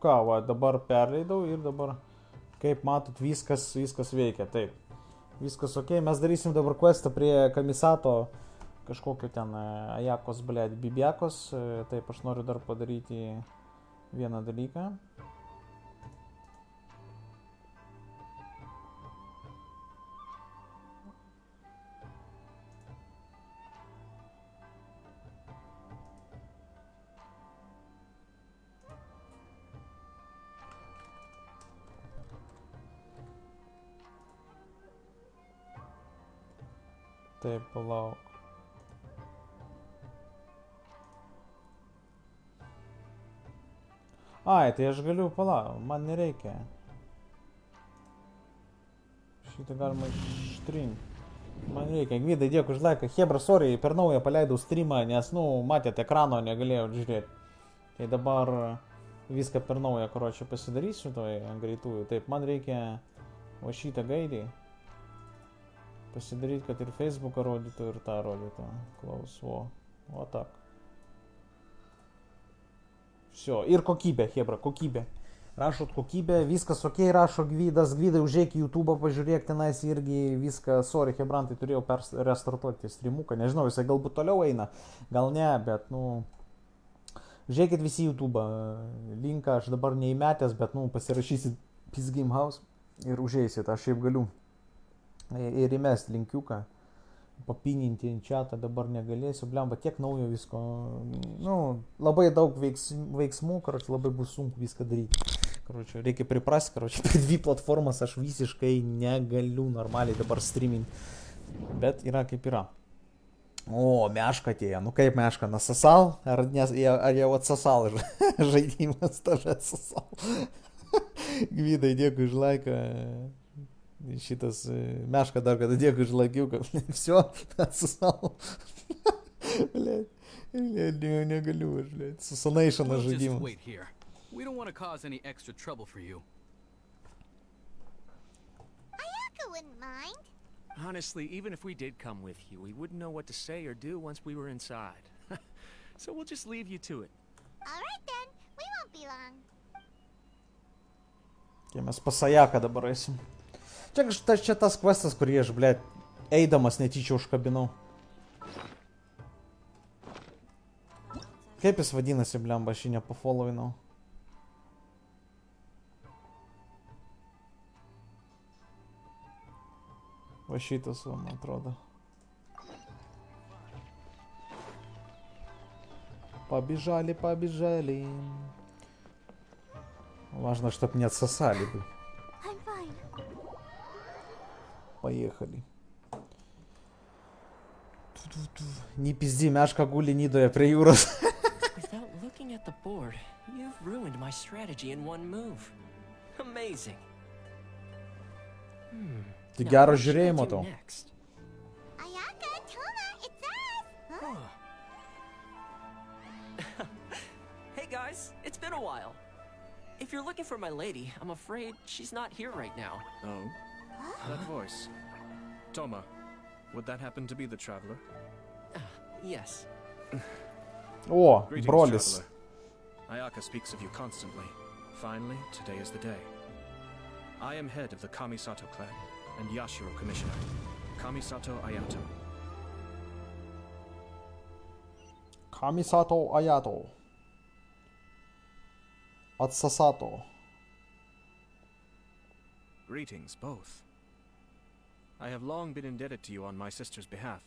ką, va, dabar perleidau ir dabar, kaip matot, viskas veikia, taip. Viskas ok, mes darysim dabar questą prie Kamisato kažkokio ten Ajakos, blėt, Bibiakos. Taip, aš noriu dar padaryti vieną dalyką. Taip, palauk. Ai, tai aš galiu, palauk, man nereikia. Šitą galima ištrinti. Man reikia, Gvidai, dėkui už laiką. Hebra, sorry, per naują paleidau streamą, nes, matėte, ekrano negalėjau žiūrėti. Tai dabar viską per naują, karočią, pasidarysiu toj greitųjų. Taip, man reikia va šitą gaidį pasidaryti, kad ir Facebooką rodytų, ir tą rodytų. Klaus, o tak. Всё, ir kokybė, Hebra, kokybė. Rašot kokybę, viskas ok, rašo Gvidas. Gvidai, užėk į YouTube, pažiūrėk, tenais irgi viską. Sorry, Hebrantai, turėjau restartuoti streamuką. Nežinau, jisai galbūt toliau eina, gal ne, bet, žiūrėkit visi YouTube. Linką aš dabar neįmetęs, bet, pasirašysit Peace Game House ir užėsit. Aš šiaip galiu ir įmest linkiuką, papininti į chatą, dabar negalėsiu, blemba, tiek naujo visko, labai daug veiksmų, karoči, labai bus sunku viską daryti, karoči, reikia priprasti, karoči, per dvi platformas aš visiškai negaliu normaliai dabar streaminti, bet yra kaip yra. O, meška atėjo, kaip meška, nasasal, ar jau atsasal žaidimas, tave atsasal. Gvidai, dėkui už laiką. Šitas meška dar kada dėkui už laikiuką. Всё, atsisau. Блядь, negaliu aš, блядь. Susanaišana žaidimas. We don't want to cause any extra trouble for you. Ayaka wouldn't mind. Honestly, even if we did come with you, we wouldn't know what to say or do once we were inside. So we'll just leave you to it. All right then, we won't be long. Tai mes pas Ajaką dabar eisim. Čia tas questas, kurį aš, blėt, eidamas netyčia užkabinau. Kaip jis vadinasi, blemba, aš jį nepafollowinau. Va šitas, man atrodo. Побежали. Важно, чтоб не отсосали бы. Поехали. Не пизди, мешка гули Нидоя при Юрос. Without looking at the board, you've ruined my strategy in one move. Amazing. Ты гaro žiūrėjimo to. Ayaka, Toma, it's us! Huh? Hey guys, it's been a while. If you're looking for my lady, I'm afraid she's not here right now. Oh? That voice. Toma, would that happen to be the traveler? Yes. O, Greetings, brolis. traveler. Ayaka speaks of you constantly. Finally, today is the day. I am head of the Kamisato clan and Yashiro commissioner. Kamisato Ayato. Kamisato Ayato. Atsasato. Greetings, both. I have long been indebted to you on my sister's behalf.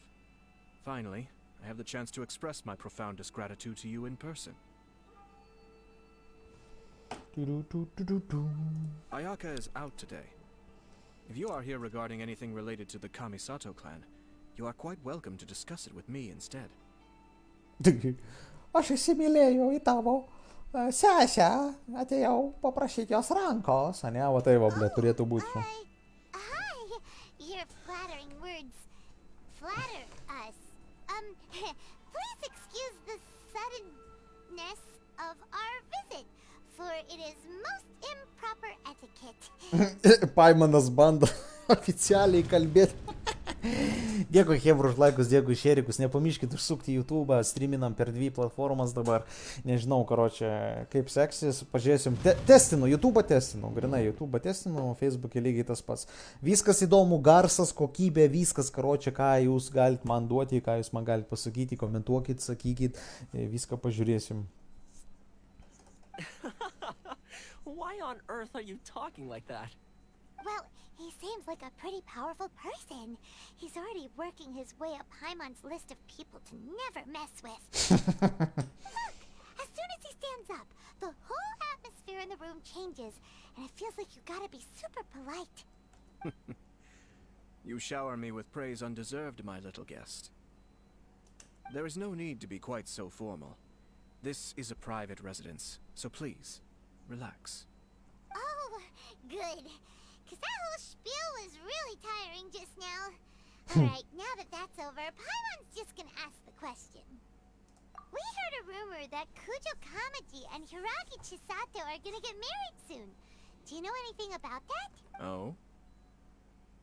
Finally, I have the chance to express my profoundest gratitude to you in person. Ayaka is out today. If you are here regarding anything related to the Kamisato clan, you are quite welcome to discuss it with me instead. Aš įsimylėjau į tavo sesę, atėjau paprašyti jos rankos, ane, va tai va, blė, turėtų būti. Hi! Your flattering words flatter us. Please excuse the suddenness of our visit, for it is most improper etiquette. Paimanas bando oficialiai kalbėti. Dėkui Hebra už laikus, dėkui šerikus, nepamirškit užsukti YouTube, streaminam per 2 platformas dabar, nežinau, karočią, kaip seksis, pažiūrėsim, testinu, YouTube testinu, grinai YouTube testinu, Facebook'e lygiai tas pats. Viskas įdomu, garsas, kokybė, viskas, karočią, ką jūs galite man duoti, ką jūs man galite pasakyti, komentuokit, sakykit, viską pažiūrėsim. Why on earth are you talking like that? Well, he seems like a pretty powerful person. He's already working his way up Paimon's list of people to never mess with. Look, as soon as he stands up, the whole atmosphere in the room changes, and it feels like you gotta be super polite. You shower me with praise undeserved, my little guest. There is no need to be quite so formal. This is a private residence, so please, relax. Oh, good. Because that whole spiel was really tiring just now. Alright, now that that's over, Paimon's just gonna ask the question. We heard a rumor that Kujo Kamaji and Hiragi Chisato are gonna get married soon. Do you know anything about that? Oh?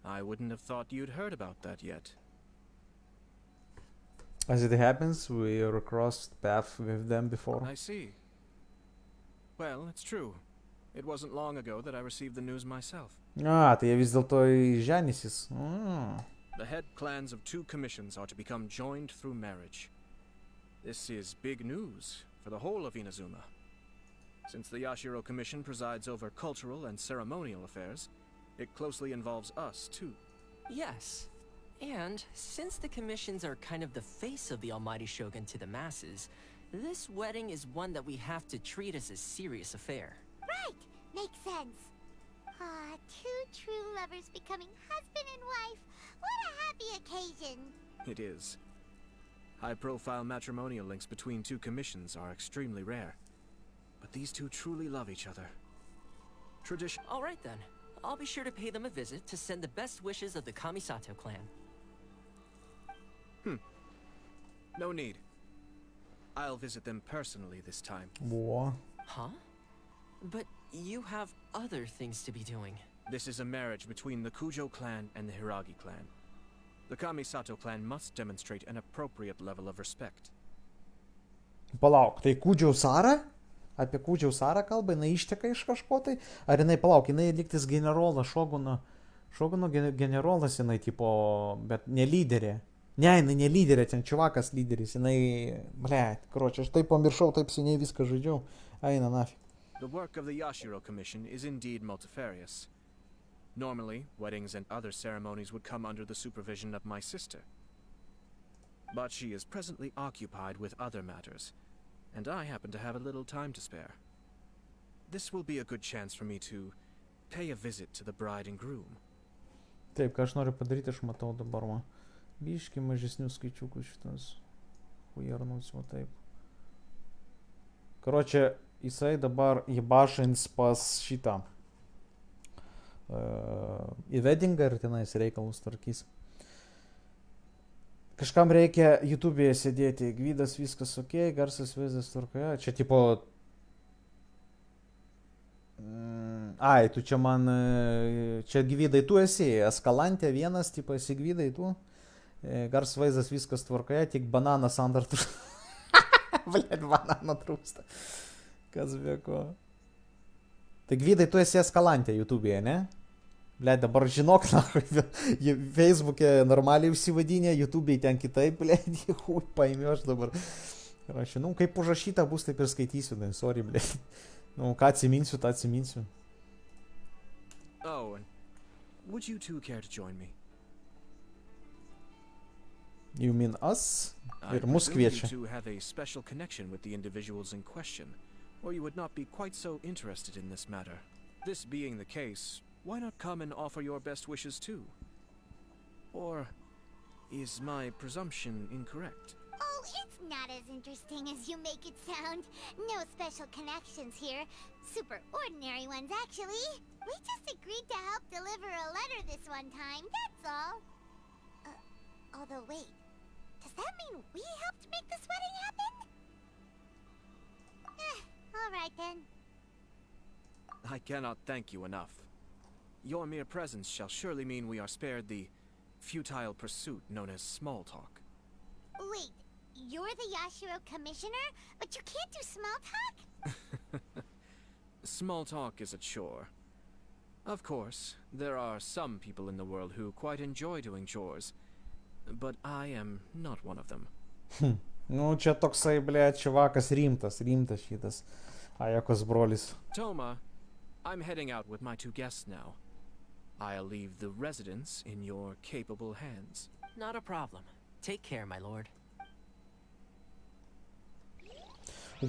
I wouldn't have thought you'd heard about that yet. As it happens, we crossed paths with them before. I see. Well, it's true. It wasn't long ago that I received the news myself. Tai jie vis dėlto ženysis. The head clans of 2 commissions are to become joined through marriage. This is big news for the whole of Inazuma. Since the Yashiro Commission presides over cultural and ceremonial affairs, it closely involves us, too. Yes. And since the commissions are kind of the face of the Almighty Shogun to the masses, this wedding is one that we have to treat as a serious affair. Right, makes sense. Ah, 2 true lovers becoming husband and wife. What a happy occasion. It is. High-profile matrimonial links between 2 commissions are extremely rare. But these 2 truly love each other. Tradition. All right then. I'll be sure to pay them a visit to send the best wishes of the Kamisato clan. No need. I'll visit them personally this time. Buvo. Huh? But you have other things to be doing. This is a marriage between the Kujo clan and the Hiragi clan. The Kamisato clan must demonstrate an appropriate level of respect. Palauk, tai Kūdžiaus Sara? Apie Kūdžiaus Sarą kalba, jinai išteka iš kažko tai? Ar jinai, palauk, jinai liktis generolas, šoguno generolas jinai, tipo, bet ne lyderė. Ne, jinai ne lyderė, ten čiuvakas lyderis, jinai, karočią, aš taip pamiršau, taip seniai viską žaidžiau. Eina nafik. The work of the Yashiro Commission is indeed multifarious. Normally, weddings and other ceremonies would come under the supervision of my sister. But she is presently occupied with other matters, and I happen to have a little time to spare. This will be a good chance for me to pay a visit to the bride and groom. Taip, ką aš noriu padaryti, aš matau dabar, va. Biški mažesnių skaičiukų šitas. Hujarnus, va taip. Karočią, jisai dabar įbašins pas šitą įvedingą ir tenais reikalus tvarkys. Kažkam reikia YouTube'e sėdėti, Gvidas viskas ok, garsas vaizdas tvarkoje. Čia tipo... Ai, tu čia man... Čia Gvidai, tu esi Eskalantė vienas, tipo esi Gvidai, tu. Garsas vaizdas viskas tvarkoje, tik bananas ant dar trūksta. Blet, banano trūksta. Kas be ko. Tai Gvidai, tu esi Eskalantė YouTube'e, ne? Blet, dabar žinok, Facebook'e normaliai užsivadinė, YouTube'e ten kitaip, blet, hui, paimiu aš dabar. Rašau, nu, kaip užrašyta bus, taip ir skaitysiu, tai sorry, blet. Nu, ką atsiminsiu, tą atsiminsiu. Oh, and would you two care to join me? You mean us? I Ir mus presume you kviečia. two have a special connection with the individuals in question, or you would not be quite so interested in this matter. This being the case, why not come and offer your best wishes too? Or is my presumption incorrect? Oh, it's not as interesting as you make it sound. No special connections here. Super ordinary ones, actually. We just agreed to help deliver a letter this one time, that's all. Although, wait. Does that mean we helped make this wedding happen? Alright then. I cannot thank you enough. Your mere presence shall surely mean we are spared the futile pursuit known as small talk. Wait, you're the Yashiro commissioner, but you can't do small talk? Small talk is a chore. Of course, there are some people in the world who quite enjoy doing chores, but I am not one of them. Nu, čia toksai, ble, čivakas rimtas šitas. Ajakos brolis. Toma, I'm heading out with my two guests now. I'll leave the residence in your capable hands. Not a problem. Take care, my lord.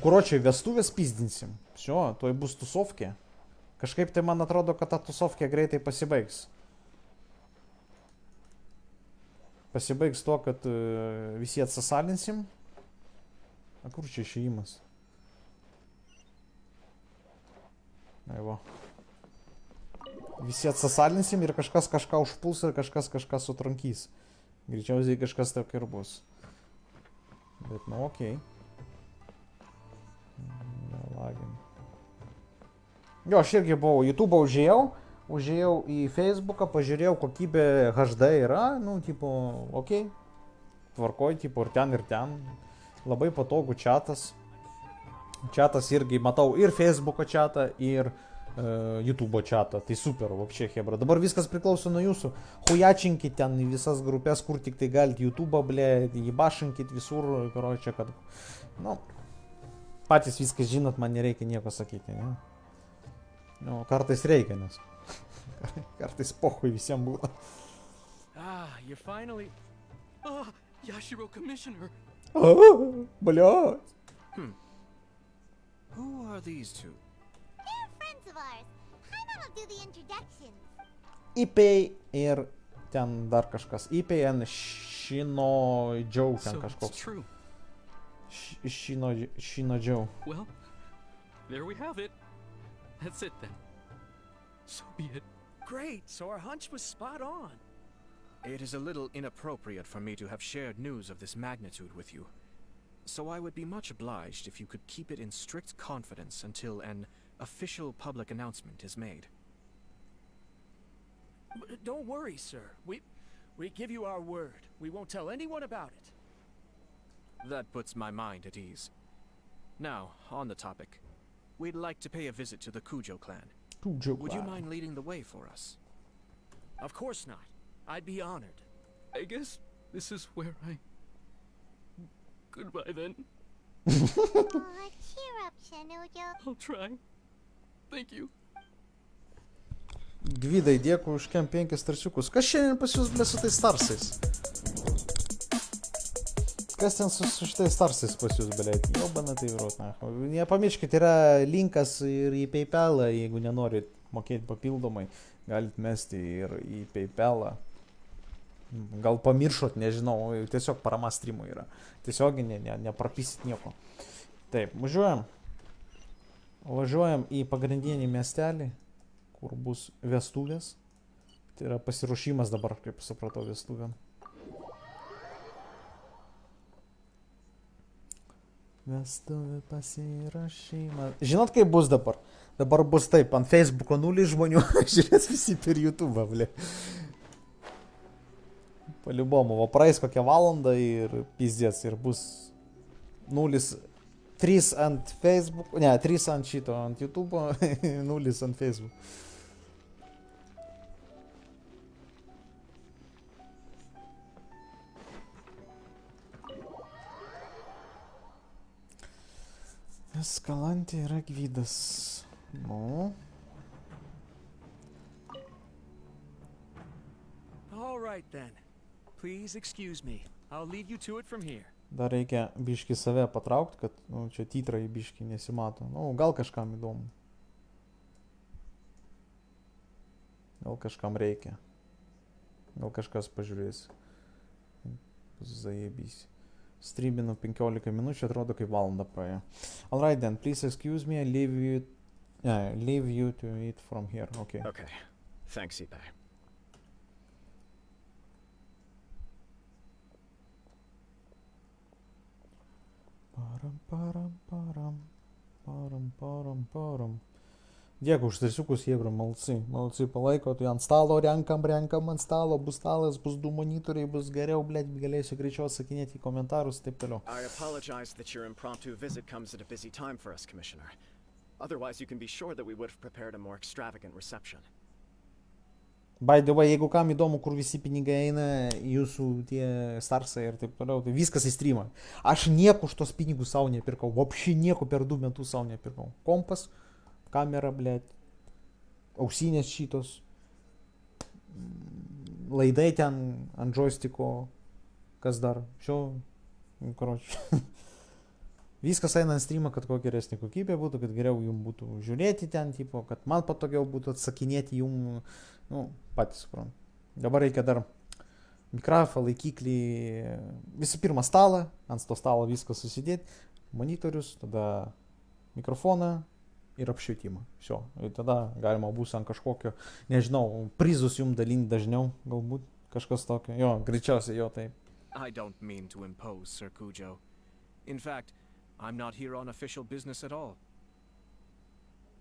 Короче, vestuvės pizdinsim. Всё, tuoj bus tusovkė. Kažkaip tai man atrodo, kad ta tusovkė greitai pasibaigs. Pasibaigs tuo, kad visi atsisalinsim. A kur čia išėjimas? Aivo. Visi atsisalinsim ir kažkas kažką užpuls ir kažkas kažką sutrankys. Greičiausiai kažkas taip ir bus. Bet, nu, okei. Nelagim. Jo, aš irgi buvau YouTube'ą užėjau į Facebook'ą, pažiūrėjau, kokybė HD yra, nu, tipo, okei. Tvarkoj, tipo, ir ten. Labai patogu čiatas. Čiatas irgi matau ir Facebook'o čiatą, ir YouTube'o čiatą. Tai super, vapšė, hebra. Dabar viskas priklauso nuo jūsų. Hujačinkit ten į visas grupės, kur tik tai galite. YouTube'ą, ble, įbašinkit visur, karočią, kad... Nu, patys viską žinot, man nereikia nieko sakyti, ne? Nu, kartais reikia, nes... Kartais pohui visiems būna. Ah, you finally... Ah, Yashiro Commissioner. Бля. Who are these two? They're friends of ours. Paimon will do the introductions. Ipei ir ten dar kažkas. Ipei and Shino Joe ten So it's kažkoks. true. Shino Joe. Well, there we have it. That's it then. So be it. Great, so our hunch was spot on. It is a little inappropriate for me to have shared news of this magnitude with you. So I would be much obliged if you could keep it in strict confidence until an official public announcement is made. Don't worry, sir. We give you our word. We won't tell anyone about it. That puts my mind at ease. Now, on the topic. We'd like to pay a visit to the Kujo clan. Would you mind leading the way for us? Of course not. I'd be honored. I guess this is where I... Goodbye then. Aw, cheer up, Shanujo. I'll try. Thank you. Gvidai, dėkui už kem 5 starsiukus. Kas šiandien pas jūs, ble, su tais starsais? Kas ten su šitais starsais pas jūs, ble? Jobana tai virot, na. Nepamirškit, yra linkas ir į PayPal'ą, jeigu nenorit mokėti papildomai. Galit mesti ir į PayPal'ą. Gal pamiršot, nežinau, tiesiog parama streamui yra. Tiesiog neprapisit nieko. Taip, važiuojam. Važiuojam į pagrindinį miestelį, kur bus vestuvės. Tai yra pasiruošimas dabar, kaip supratau, vestuvėm. Vestuvė pasiruošimas. Žinot, kaip bus dabar? Dabar bus taip, ant Facebook'o 0 žmonių, žiūrės visi per YouTube'ą, ble. Paliubomu, va praeis kokią valandą ir pizdės, ir bus 3 ant Facebook, ne, 3 ant šito, ant YouTube'o, 0 ant Facebook. Eskalantė yra Gvidas. Nu. All right then. Please excuse me. I'll leave you to it from here. Dar reikia biški save patraukti, kad nu, čia titrai biški nesimato. Nu, gal kažkam įdomu. Gal kažkam reikia. Gal kažkas pažiūrės. Zajebys. Streaminu 15 minučių, atrodo kaip valanda praėjo. Alright then, please excuse me, I leave you to it from here. Okay. Okay. Thanks, Ippei. Param. Dėkui už tarsiukus, Hebra, malci palaiko, tai ant stalo renkam ant stalo, bus stalas, bus 2 monitoriai, bus geriau, blėt, galėsiu greičiau atsakinėti į komentarus, taip toliau. I apologize that your impromptu visit comes at a busy time for us, Commissioner. Otherwise, you can be sure that we would have prepared a more extravagant reception. By the way, jeigu kam įdomu, kur visi pinigai eina, jūsų tie starsai ir taip toliau, tai viskas į streamą. Aš nieko už tos pinigus savo nepirkau, vopši nieko per 2 metus savo nepirkau. Kompas, kamera, blėt, ausinės šitos, laidai ten ant joystiko, kas dar, karoči. Viskas eina ant streamą, kad kuo geresnė kokybė būtų, kad geriau jums būtų žiūrėti ten, tipo, kad man patogiau būtų atsakinėti jums, patys suprantu. Dabar reikia dar mikrofą, laikiklį, visų pirma stalą, ant to stalo viską susidėti, monitorius, tada mikrofoną ir apšvietimą. Ir tada galima bus ant kažkokio, nežinau, prizus jums dalinti dažniau, galbūt kažkas tokio. Jo, greičiausiai jo taip. I don't mean to impose, Sir Cujo. In fact, I'm not here on official business at all.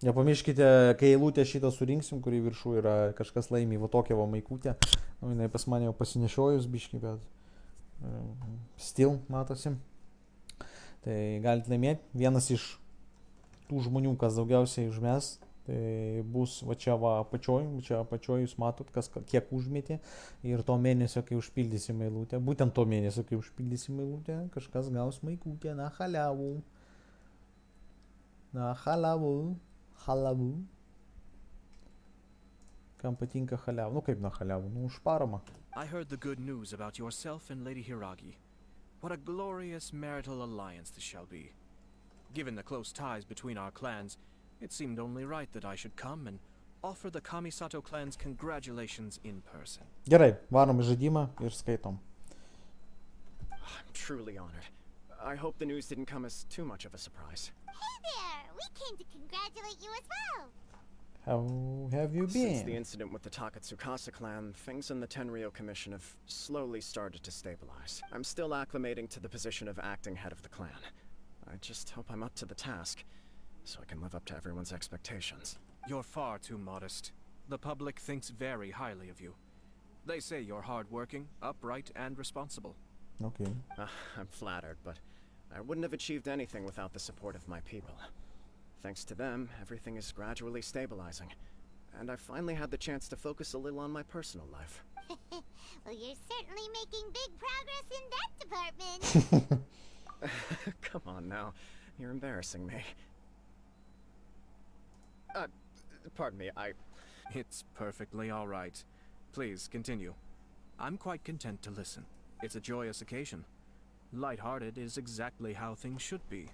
Nepamirškite, kai eilutę šitą surinksim, kurį viršų yra kažkas laimį, va tokia va maikutė. Jinai pas mane jau pasinešiojus biškį, bet still matosi. Tai galite laimėti. Vienas iš tų žmonių, kas daugiausiai užmes, tai bus va čia va apačioj, jūs matot, kas kiek užmetė. Ir to mėnesio, kai užpildysim eilutę, būtent to mėnesio, kai užpildysim eilutę, kažkas gaus maikutę, na haliavų. Haliavų. Kam patinka haliavų? Kaip na haliavų? Už paramą. I heard the good news about yourself and Lady Hiragi. What a glorious marital alliance this shall be. Given the close ties between our clans, it seemed only right that I should come and offer the Kamisato clan's congratulations in person. Gerai, varom į žaidimą ir skaitom. I'm truly honored. I hope the news didn't come as too much of a surprise. Hey there! We came to congratulate you as well! How have you Since the been? incident with the Takatsukasa clan, things in the Tenryo Commission have slowly started to stabilize. I'm still acclimating to the position of acting head of the clan. I just hope I'm up to the task, so I can live up to everyone's expectations. You're far too modest. The public thinks very highly of you. They say you're hardworking, upright, and responsible. Okay. I'm flattered, but I wouldn't have achieved anything without the support of my people. Thanks to them, everything is gradually stabilizing, and I finally had the chance to focus a little on my personal life. Well, you're certainly making big progress in that department. Come on now, you're embarrassing me. Pardon me, It's perfectly all right. Please, continue. I'm quite content to listen. It's a joyous occasion. Light-hearted is exactly how things should be.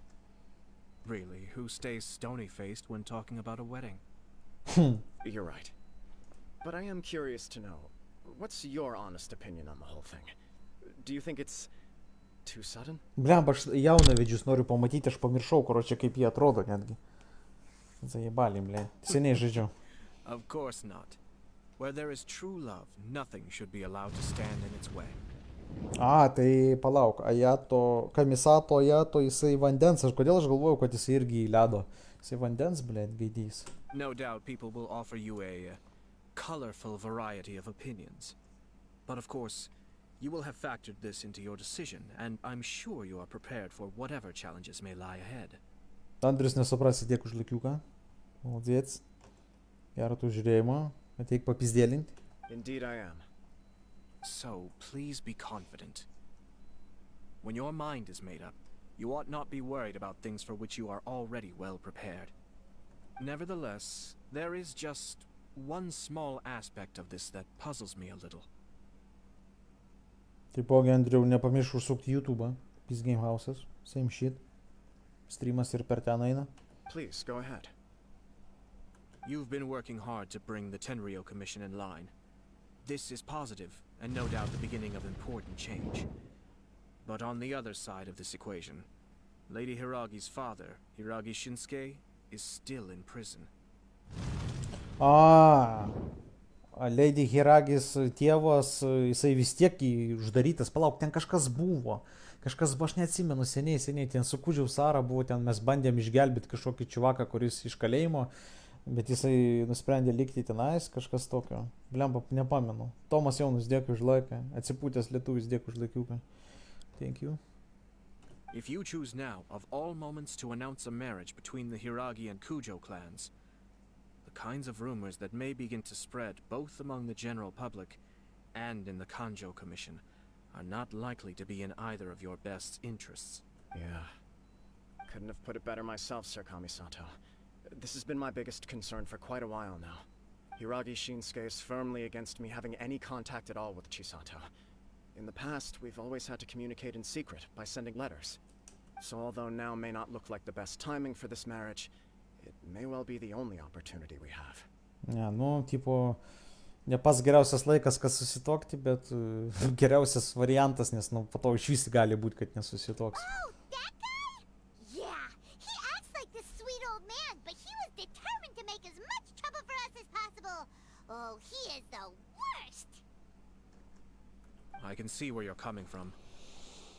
Really, who stays stony-faced when talking about a wedding? You're right. But I am curious to know, what's your honest opinion on the whole thing? Do you think it's too sudden? Blemba, aš jaunavedžius noriu pamatyti, aš pamiršau, karočią, kaip jie atrodo netgi. Zajebali, ble. Seniai žaidžiau. Of course not. Where there is true love, nothing should be allowed to stand in its way. Tai palauk, Kamisato Ajato, jisai vandens, kodėl aš galvoju, kad jisai irgi į ledo. Jisai vandens, blėt, gaidys. No doubt people will offer you a colorful variety of opinions. But of course, you will have factored this into your decision, and I'm sure you are prepared for whatever challenges may lie ahead. Andrius nesuprasi tiek už likiuką. Молодец. Gero tu žiūrėjimo. Ateik papizdėlinti. Indeed I am. So, please be confident. When your mind is made up, you ought not be worried about things for which you are already well prepared. Nevertheless, there is just one small aspect of this that puzzles me a little. Taipogi, Andriau, nepamiršk užsukti YouTube'ą. Peace Game Houses. Same shit. Streamas ir per ten eina. Please, go ahead. You've been working hard to bring the Tenryo Commission in line. This is positive, and no doubt the beginning of important change. But on the other side of this equation, Lady Hiragi's father, Hiragi Shinsuke, is still in prison. Lady Hiragis tėvas, jisai vis tiek uždarytas. Palauk, ten kažkas buvo. Kažkas, aš neatsimenu, seniai, ten su Kudžiaus Sara buvo, ten mes bandėm išgelbėti kažkokį čiuvaką, kuris iš kalėjimo Bet jisai nusprendė likti tenais, kažkas tokio. Blemba, nepamenu. Tomas Jaunus, dėkui už laiką. Atsipūtęs lietuvis, dėkui už laikiuką. Thank you. If you choose now, of all moments, to announce a marriage between the Hiragi and Kujo clans, the kinds of rumors that may begin to spread both among the general public and in the Kanjo Commission are not likely to be in either of your best interests. Yeah. Couldn't have put it better myself, Sir Kamisato. This has been my biggest concern for quite a while now. Hiragi Shinsuke is firmly against me having any contact at all with Chisato. In the past, we've always had to communicate in secret by sending letters. So although now may not look like the best timing for this marriage, it may well be the only opportunity we have. Ne, nu, tipo, ne pats geriausias laikas, kad susitokti, bet geriausias variantas, nes, nu, po to iš vis gali būti, kad nesusitoks. Oh, that guy? Yeah, he acts like this sweet old man, but he was determined to make as much trouble for us as possible. Oh, he is the worst. I can see where you're coming from,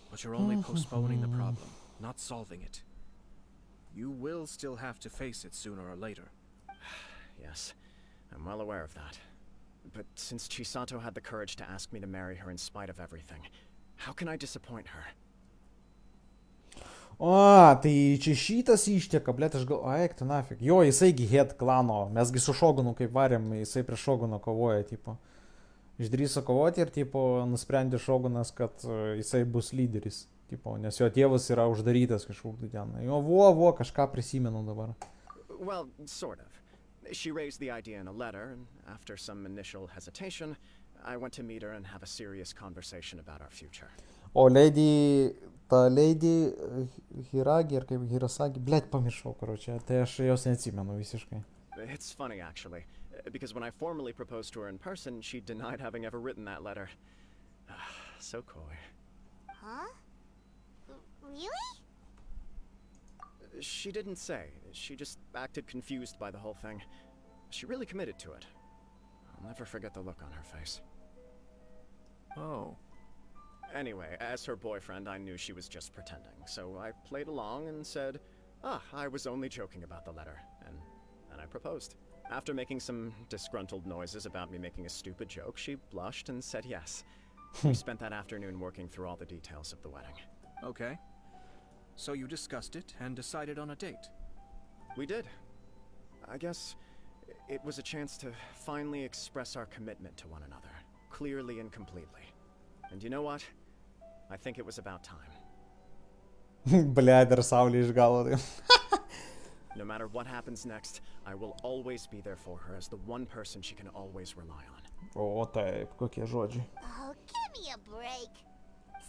but you're only postponing the problem, not solving it. You will still have to face it sooner or later. Yes, I'm well aware of that. But since Chisato had the courage to ask me to marry her in spite of everything, how can I disappoint her? O, tai čia šitas išteka, blėt, aš gal, eik, tu nafik. Jo, jisaigi head klano, mesgi su Šogunu kaip varėm, jisai prieš Šoguną kovoja, tipo. Išdrįso kovoti ir, tipo, nusprendė Šogunas, kad jisai bus lyderis, tipo, nes jo tėvas yra uždarytas kažkur ten. Jo, kažką prisimenu dabar. Well, sort of. She raised the idea in a letter, and after some initial hesitation, I went to meet her and have a serious conversation about our future. O Lady Hiragi, ar kaip Hirasagi, blėt, pamiršau, karočią, tai aš jos neatsimenu visiškai. It's funny, actually, because when I formally proposed to her in person, she denied having ever written that letter. So coy. Huh? Really? She didn't say. She just acted confused by the whole thing. She really committed to it. I'll never forget the look on her face. Oh. Anyway, as her boyfriend, I knew she was just pretending, so I played along and said, I was only joking about the letter, and I proposed. After making some disgruntled noises about me making a stupid joke, she blushed and said yes. We spent that afternoon working through all the details of the wedding. Okay. So you discussed it and decided on a date? We did. I guess it was a chance to finally express our commitment to one another, clearly and completely. And you know what? I think it was about time. Blėt, dar saulė iš galo. No matter what happens next, I will always be there for her as the one person she can always rely on. O, taip, kokie žodžiai. Oh, give me a break.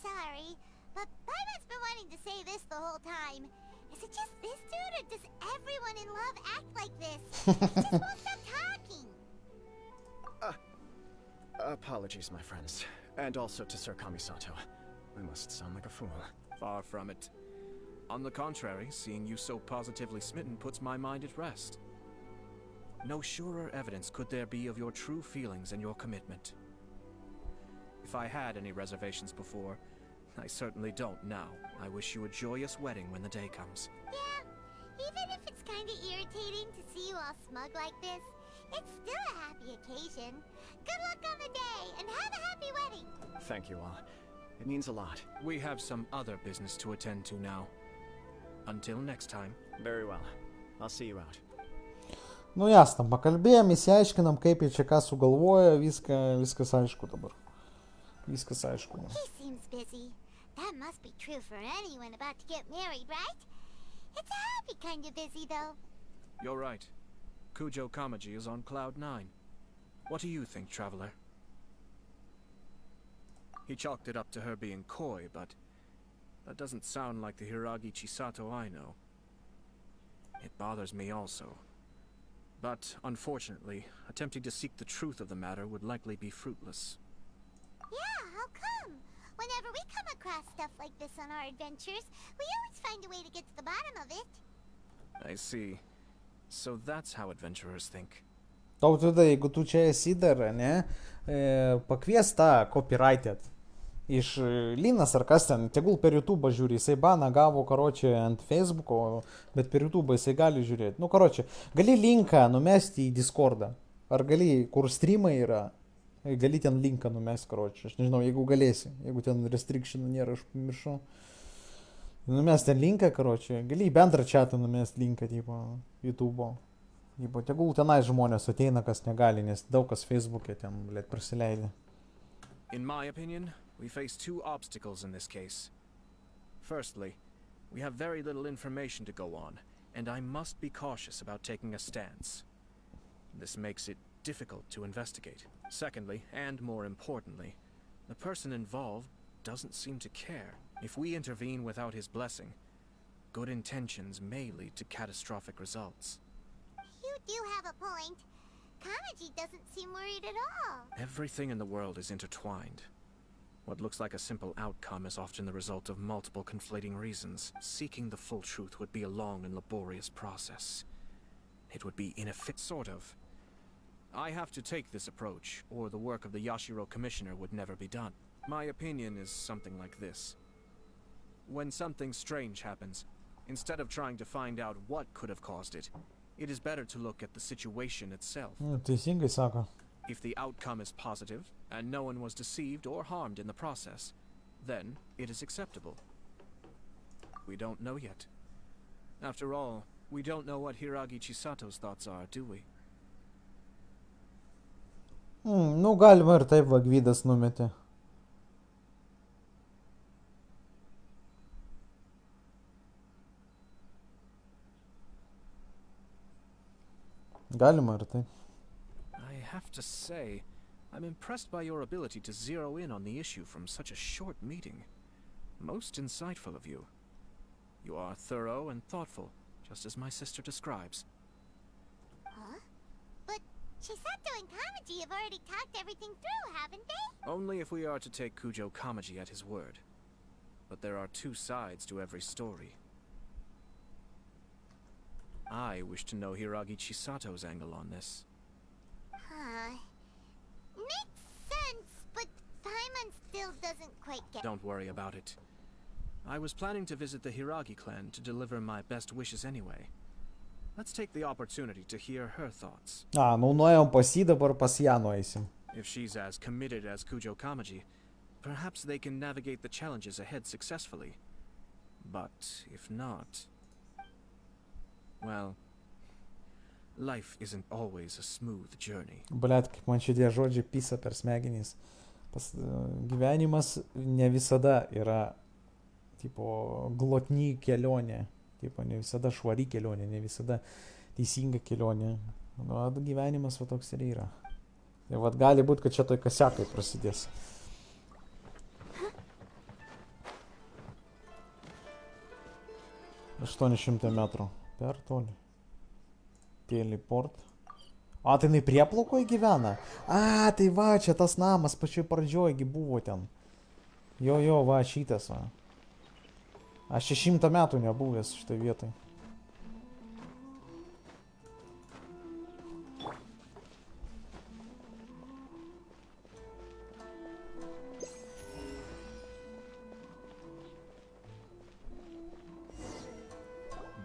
Sorry, but Paimon's been wanting to say this the whole time. Is it just this dude, or does everyone in love act like this? He just won't stop talking. Apologies, my friends. And also to Sir Kamisato. I must sound like a fool. Far from it. On the contrary, seeing you so positively smitten puts my mind at rest. No surer evidence could there be of your true feelings and your commitment. If I had any reservations before, I certainly don't now. I wish you a joyous wedding when the day comes. Yeah, even if it's kind of irritating to see you all smug like this, it's still a happy occasion. Good luck on the day, and have a happy wedding. Thank you all. It means a lot. We have some other business to attend to now. Until next time. Very well. I'll see you out. Nu jasna, pakalbėjom, įsiaiškinam, kaip jie čia ką sugalvoja, viskas aišku dabar. Viskas aišku. He seems busy. That must be true for anyone about to get married, right? It's a happy kind of busy, though. You're right. Kujo Kamaji is on cloud 9. What do you think, traveler? He chalked it up to her being coy, but that doesn't sound like the Hiragi Chisato I know. It bothers me also. But, unfortunately, attempting to seek the truth of the matter would likely be fruitless. Yeah, how come? Whenever we come across stuff like this on our adventures, we always find a way to get to the bottom of it. I see. So that's how adventurers think. Tau tada, jeigu tu čia esi dar, ne, pakvies tą copyrighted iš Linas ar kas ten, tegul per YouTube žiūri, jisai baną gavo, karočią, ant Facebook'o, bet per YouTube jisai gali žiūrėti. Nu, karočią, gali linką numesti į Discord'ą, ar gali, kur streamai yra, gali ten linką numesti, karočią, aš nežinau, jeigu galėsi, jeigu ten restrictionų nėra, aš pamiršau. Numest ten linką, karočią, gali į bendrą chatą numest linką, tipo, YouTube'o. Tipo, tegul tenai žmonės ateina, kas negali, nes daug kas Facebook'e ten, blėt, prasileidė. In my opinion, we face two obstacles in this case. Firstly, we have very little information to go on, and I must be cautious about taking a stance. This makes it difficult to investigate. Secondly, and more importantly, the person involved doesn't seem to care. If we intervene without his blessing, good intentions may lead to catastrophic results. You do have a point. Kamaji doesn't seem worried at all. Everything in the world is intertwined. What looks like a simple outcome is often the result of multiple conflating reasons. Seeking the full truth would be a long and laborious process. It would be inefficient, sort of. I have to take this approach, or the work of the Yashiro Commissioner would never be done. My opinion is something like this. When something strange happens, instead of trying to find out what could have caused it, it is better to look at the situation itself. Teisingai sako. If the outcome is positive, and no one was deceived or harmed in the process, then it is acceptable. We don't know yet. After all, we don't know what Hiragi Chisato's thoughts are, do we? Nu, galima ir taip, va, Gvidas numetė. Galima ir taip. I have to say, I'm impressed by your ability to zero in on the issue from such a short meeting. Most insightful of you. You are thorough and thoughtful, just as my sister describes. Huh? But Chisato and Kamaji have already talked everything through, haven't they? Only if we are to take Kujo Kamaji at his word. But there are two sides to every story. I wish to know Hiragi Chisato's angle on this. Huh. Makes sense, but Paimon still doesn't quite get. Don't worry about it. I was planning to visit the Hiragi clan to deliver my best wishes anyway. Let's take the opportunity to hear her thoughts. Nu nuėjom pas jį, dabar pas ją nueisim. If she's as committed as Kujo Kamaji, perhaps they can navigate the challenges ahead successfully. But if not... well, life isn't always a smooth journey. Blet, kaip man šitie žodžiai pisa per smegenys. Gyvenimas ne visada yra, tipo, glotni kelionė. Tipo, ne visada švari kelionė, ne visada teisinga kelionė. Nu, gyvenimas va toks ir yra. Tai vad gali būti, kad čia toj kasiakai prasidės. $800 metrų. Per toli. Teleport. A, tai jinai prieplaukoje gyvena? A, tai va, čia tas namas pačioj pradžioje buvo ten. Jo, va, šitas va. Aš 100 metų nebuvęs šitoj vietoj.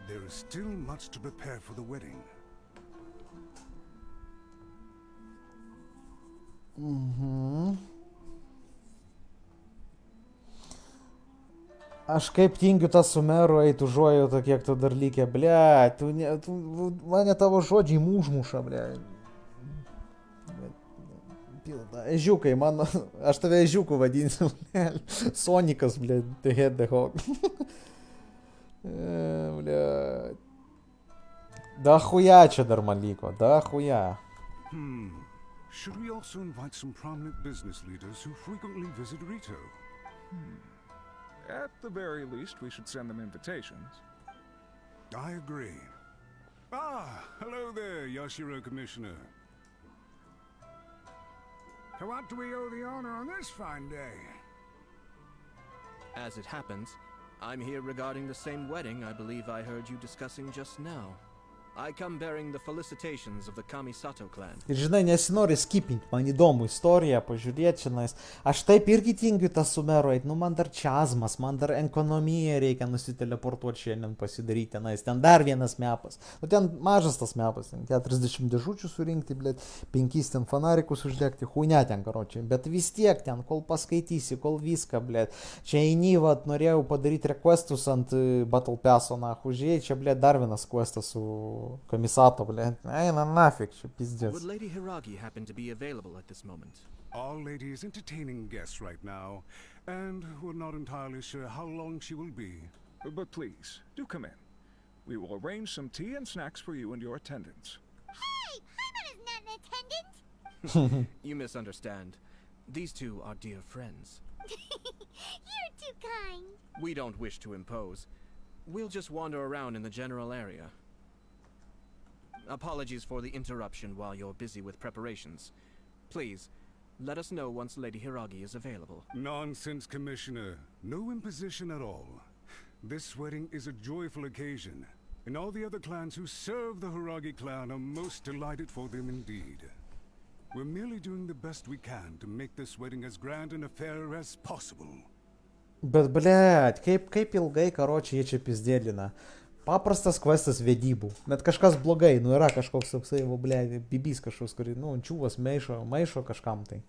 There is still much to prepare for the wedding. Aš kaip tingiu tą sumeru, eitų užuojauta, kiek tu dar lygia, ble, mane tavo žodžiai užmuša, ble. Pilna, ežiukai, mano, aš tave ežiuku vadinsiu, ble. Sonikas, ble, the head the hog. Ble. Da chuja čia dar man liko, da chuja. Should we also invite some prominent business leaders who frequently visit Rito? At the very least, we should send them invitations. I agree. Ah, hello there, Yashiro Commissioner. To what do we owe the honor on this fine day? As it happens, I'm here regarding the same wedding I believe I heard you discussing just now. I come bearing the felicitations of the Kamisato clan. Ir žinai, nesinori skipinti, man įdomu istoriją, pažiūrėti šiandien. Aš taip irgi tingiu tą Sumeru eit, nu man dar čiazmas, man dar ekonomiją reikia nusiteleportuoti šiandien pasidaryti tenais. Ten dar vienas mepas. Nu ten mažas tas mepas, ten 40 dėžučių surinkti, blėt, 5 ten fanarikus uždegti, huine ten, karočiui. Bet vis tiek ten, kol paskaitysi, kol viską, blėt. Čia eini, vat, norėjau padaryti requestus ant Battle Passo, na, užėjai, čia, blėt, dar vienas questas su Kamisato, blėt. Eina nafik, čia pizdės. Would Lady Hiragi happen to be available at this moment? Our lady is entertaining guests right now, and we're not entirely sure how long she will be. But please, do come in. We will arrange some tea and snacks for you and your attendants. Hey, Paimon is not an attendant. You misunderstand. These two are dear friends. You're too kind. We don't wish to impose. We'll just wander around in the general area. Apologies for the interruption while you're busy with preparations. Please, let us know once Lady Hiragi is available. Nonsense, Commissioner. No imposition at all. This wedding is a joyful occasion, and all the other clans who serve the Hiragi clan are most delighted for them indeed. We're merely doing the best we can to make this wedding as grand an affair as possible. Bet, blėt, kaip ilgai, karočiui, jie čia pizdėlina. Paprastas questas vedybų. Net kažkas blogai, nu yra kažkoks toksai, blėt, bibys kažkoks, kurį, nu, čiūvas maišo kažkam tai.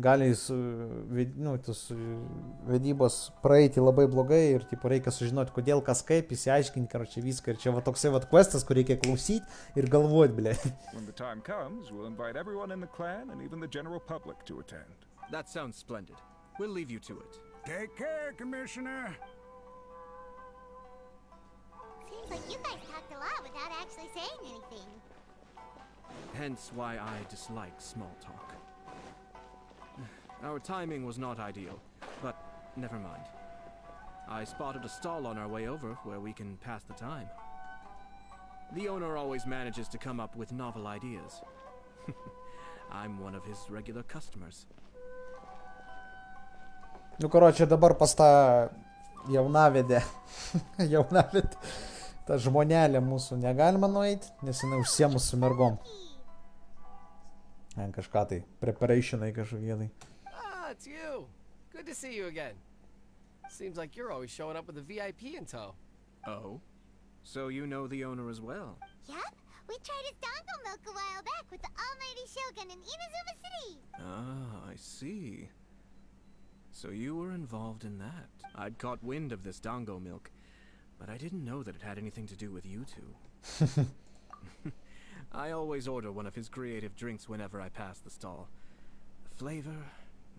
Gali tos vedybos praeiti labai blogai ir, tipo, reikia sužinoti, kodėl, kas kaip, įsiaiškinti, karočiui, viską. Ir čia va toksai va questas, kur reikia klausyti ir galvoti, blėt. When the time comes, we'll invite everyone in the clan and even the general public to attend. That sounds splendid. We'll leave you to it. Take care, Commissioner. Seems like you guys talked a lot without actually saying anything. Hence why I dislike small talk. Our timing was not ideal, but never mind. I spotted a stall on our way over where we can pass the time. The owner always manages to come up with novel ideas. I'm one of his regular customers. Nu, karočiui, dabar pas tą jaunavedę, tą žmonelę mūsų negalima nueiti, nes jinai užsiemus su mergom. Kažką tai, preparationai kažkokie tai. Ah, it's you. Good to see you again. Seems like you're always showing up with a VIP in tow. Oh? So you know the owner as well? Yup, we tried his dango milk a while back with the almighty Shogun in Inazuma City. Ah, I see. So you were involved in that. I'd caught wind of this dango milk, but I didn't know that it had anything to do with you two. I always order one of his creative drinks whenever I pass the stall. The flavor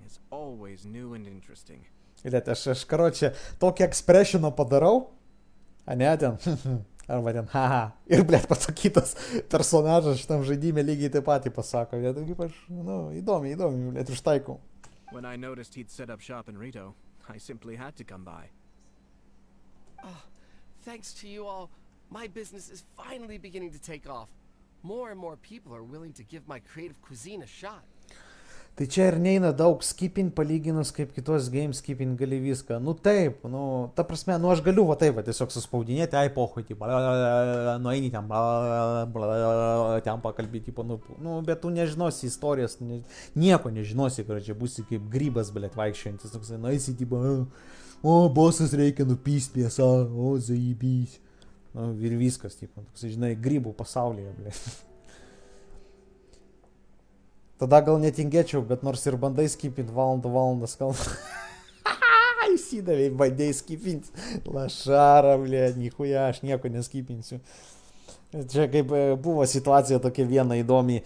is always new and interesting. Ilėt, aš karočiui, tokį expressioną padarau, ane ten, arba ten, haha, ir, blėt, pasakytas personažas šitam žaidime lygiai taip patį pasako. Ilėt, kaip aš, nu, įdomi, blėt, užtaikau. When I noticed he'd set up shop in Rito, I simply had to come by. Oh, thanks to you all, my business is finally beginning to take off. More and more people are willing to give my creative cuisine a shot. Tai čia ir neina daug skipping palyginus kaip kitos game skipping gali viską. Nu taip, nu, ta prasme, nu aš galiu va taip, va, tiesiog suspaudinėti, ai pohui, tipo, nueini ten, ten pakalbėti, tipo, nu, bet tu nežinosi istorijos, nieko nežinosi, kad čia būsi kaip grybas, blėt, vaikščiantis, toksai, nueisi, tipo, o, bosas reikia nupyst piesą, o, zaibys. Nu, ir viskas, tipo, toksai, žinai, grybų pasaulyje, blėt. Tada gal netingėčiau, bet nors ir bandai skipinti valandas kalbą. Įsidavai, bandai skipinti. Lašara, blė, nichuja, aš nieko neskipinsiu. Čia kaip buvo situacija tokia viena įdomi.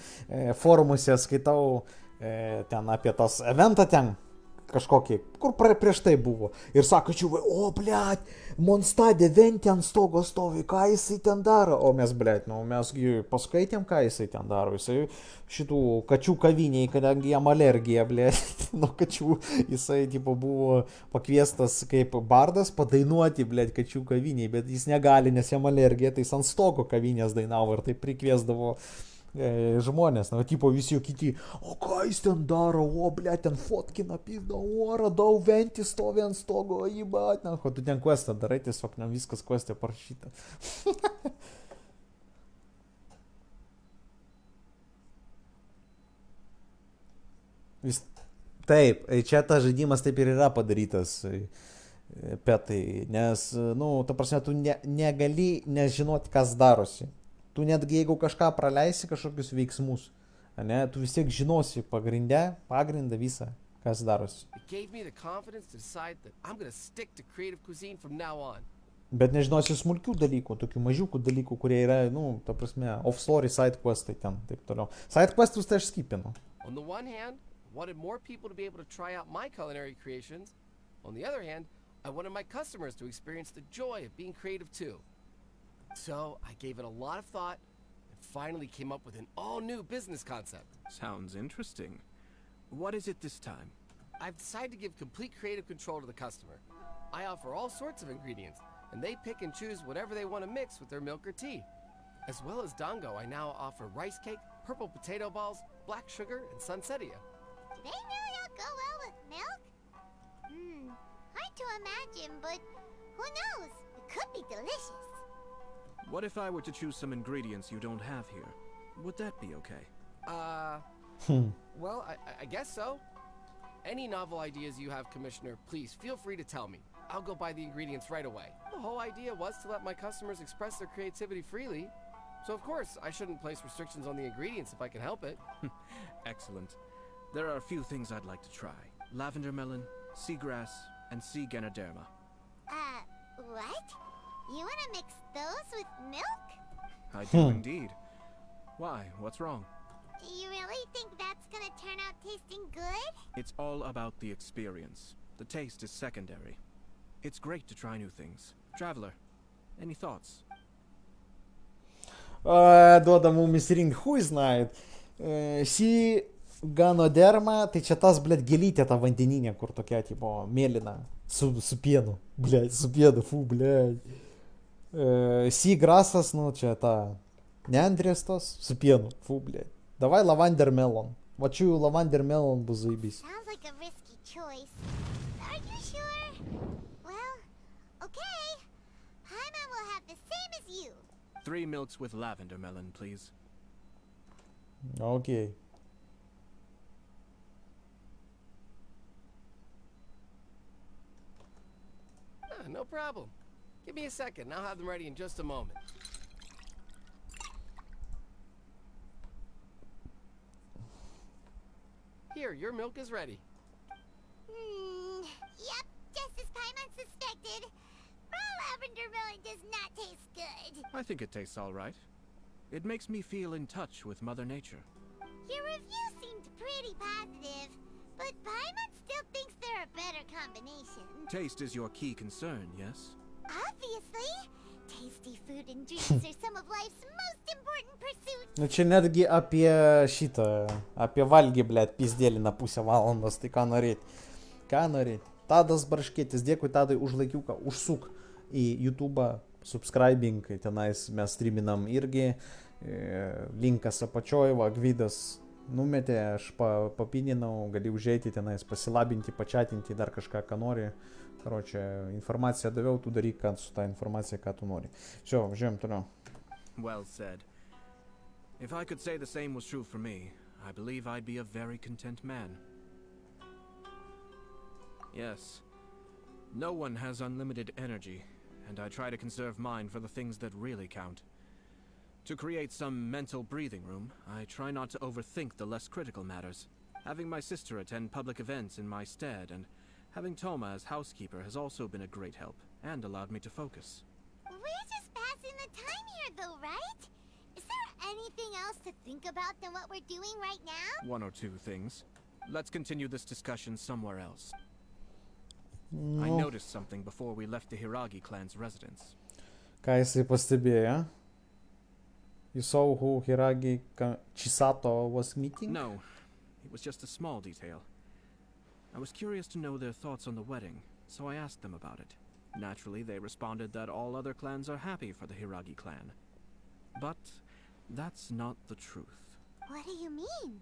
Forumuose skaitau ten apie tas eventą ten kažkokį, kur prieš tai buvo. Ir sako, čiūvai, o, blėt, Monstadė ventė ant stogo stovi, ką jisai ten daro? O mes, blėt, nu, mesgi paskaitėm, ką jisai ten daro. Jisai šitų kačių kaviniai, kadangi jam alergija, blėt, nuo kačių, jisai, tipo, buvo pakviestas kaip bardas padainuoti, blėt, kačių kaviniai, bet jis negali, nes jam alergija, tai jis ant stogo kavinės dainavo ir tai prikviesdavo žmonės, na, tipo visi kiti, o ką jis ten daro, o, blėt, ten fotkina, pizda, o, radau ventį stovi ant stogo, įbat, na, ko tu ten questą darai, tiesiog, na, viskas questė parašyta. Taip, čia tas žaidimas taip ir yra padarytas, Petai, nes, nu, ta prasme, tu negali nežinoti, kas darosi. Tu netgi jeigu kažką praleisi, kažkokius veiksmus, ne, tu vis tiek žinosi pagrindą visą, kas darosi. It gave me the confidence to decide that I'm gonna stick to creative cuisine from now on. Bet nežinosi smulkių dalykų, tokių mažiukų dalykų, kurie yra, nu, ta prasme, off-story, side questai ten, taip toliau. Side questus tai aš skipinu. On the one hand, I wanted more people to be able to try out my culinary creations. On the other hand, I wanted my customers to experience the joy of being creative too. So I gave it a lot of thought and finally came up with an all-new business concept. Sounds interesting. What is it this time? I've decided to give complete creative control to the customer. I offer all sorts of ingredients, and they pick and choose whatever they want to mix with their milk or tea. As well as Dango, I now offer rice cake, purple potato balls, black sugar, and sunsettia. Do they really all go well with milk? Hard to imagine, but who knows? It could be delicious. What if I were to choose some ingredients you don't have here? Would that be okay? Well, I guess so. Any novel ideas you have, Commissioner, please feel free to tell me. I'll go buy the ingredients right away. The whole idea was to let my customers express their creativity freely. So of course, I shouldn't place restrictions on the ingredients if I can help it. Excellent. There are a few things I'd like to try. Lavender melon, seagrass, and sea Ganoderma. What? You wanna mix those with milk? I do indeed. Why? What's wrong? You really think that's gonna turn out tasting good? It's all about the experience. The taste is secondary. It's great to try new things. Traveler, any thoughts? Duoda mum įsirinkti, hui znait. Sea Ganoderma, tai čia tas, blėt, gėlytė ta vandeninė, kur tokia, tipo, mėlyna, su pienu, blėt, su pienu, blėt. Seagrassas, nu, čia ta, neandrės tos, su pienu, blėt. Davai Lavender Melon. Vačiu Lavender Melon bus zaibys. Sounds like a risky choice. Are you sure? Well, okay. Paimon will have the same as you. 3 milks with lavender melon, please. Okay. No problem. Give me a second, and I'll have them ready in just a moment. Here, your milk is ready. Yep, just as Paimon suspected. Raw lavender melon does not taste good. I think it tastes all right. It makes me feel in touch with Mother Nature. Your review seemed pretty positive, but Paimon still thinks they're a better combination. Taste is your key concern, yes? Obviously. Tasty food and drinks are some of life's most important pursuits. Nu čia netgi apie šitą, apie valgį, blėt, pizdėlį na pusę valandos, tai ką norėt. Ką norėt. Tadas Barškėtis, dėkui Tadai už laikiuką, užsuk į YouTube, subscribing, tenais mes streaminam irgi, linkas apačioj, va, Gvidas numetė, aš papininau, gali užeiti tenais, pasilabinti, pačiatinti, dar kažką, ką nori. Короче, informaciją daviau, tu daryk su tą informaciją, ką tu nori. Все, žiūrėjom toliau. Well said. If I could say the same was true for me, I believe I'd be a very content man. Yes. No one has unlimited energy, and I try to conserve mine for the things that really count. To create some mental breathing room, I try not to overthink the less critical matters. Having my sister attend public events in my stead and having Toma as housekeeper has also been a great help, and allowed me to focus. We're just passing the time here though, right? Is there anything else to think about than what we're doing right now? One or two things. Let's continue this discussion somewhere else. No. I noticed something before we left the Hiragi clan's residence. Ką jisai pastebėjo? You saw who Hiragi Chisato was meeting? No, it was just a small detail. I was curious to know their thoughts on the wedding, so I asked them about it. Naturally, they responded that all other clans are happy for the Hiragi clan. But that's not the truth. What do you mean?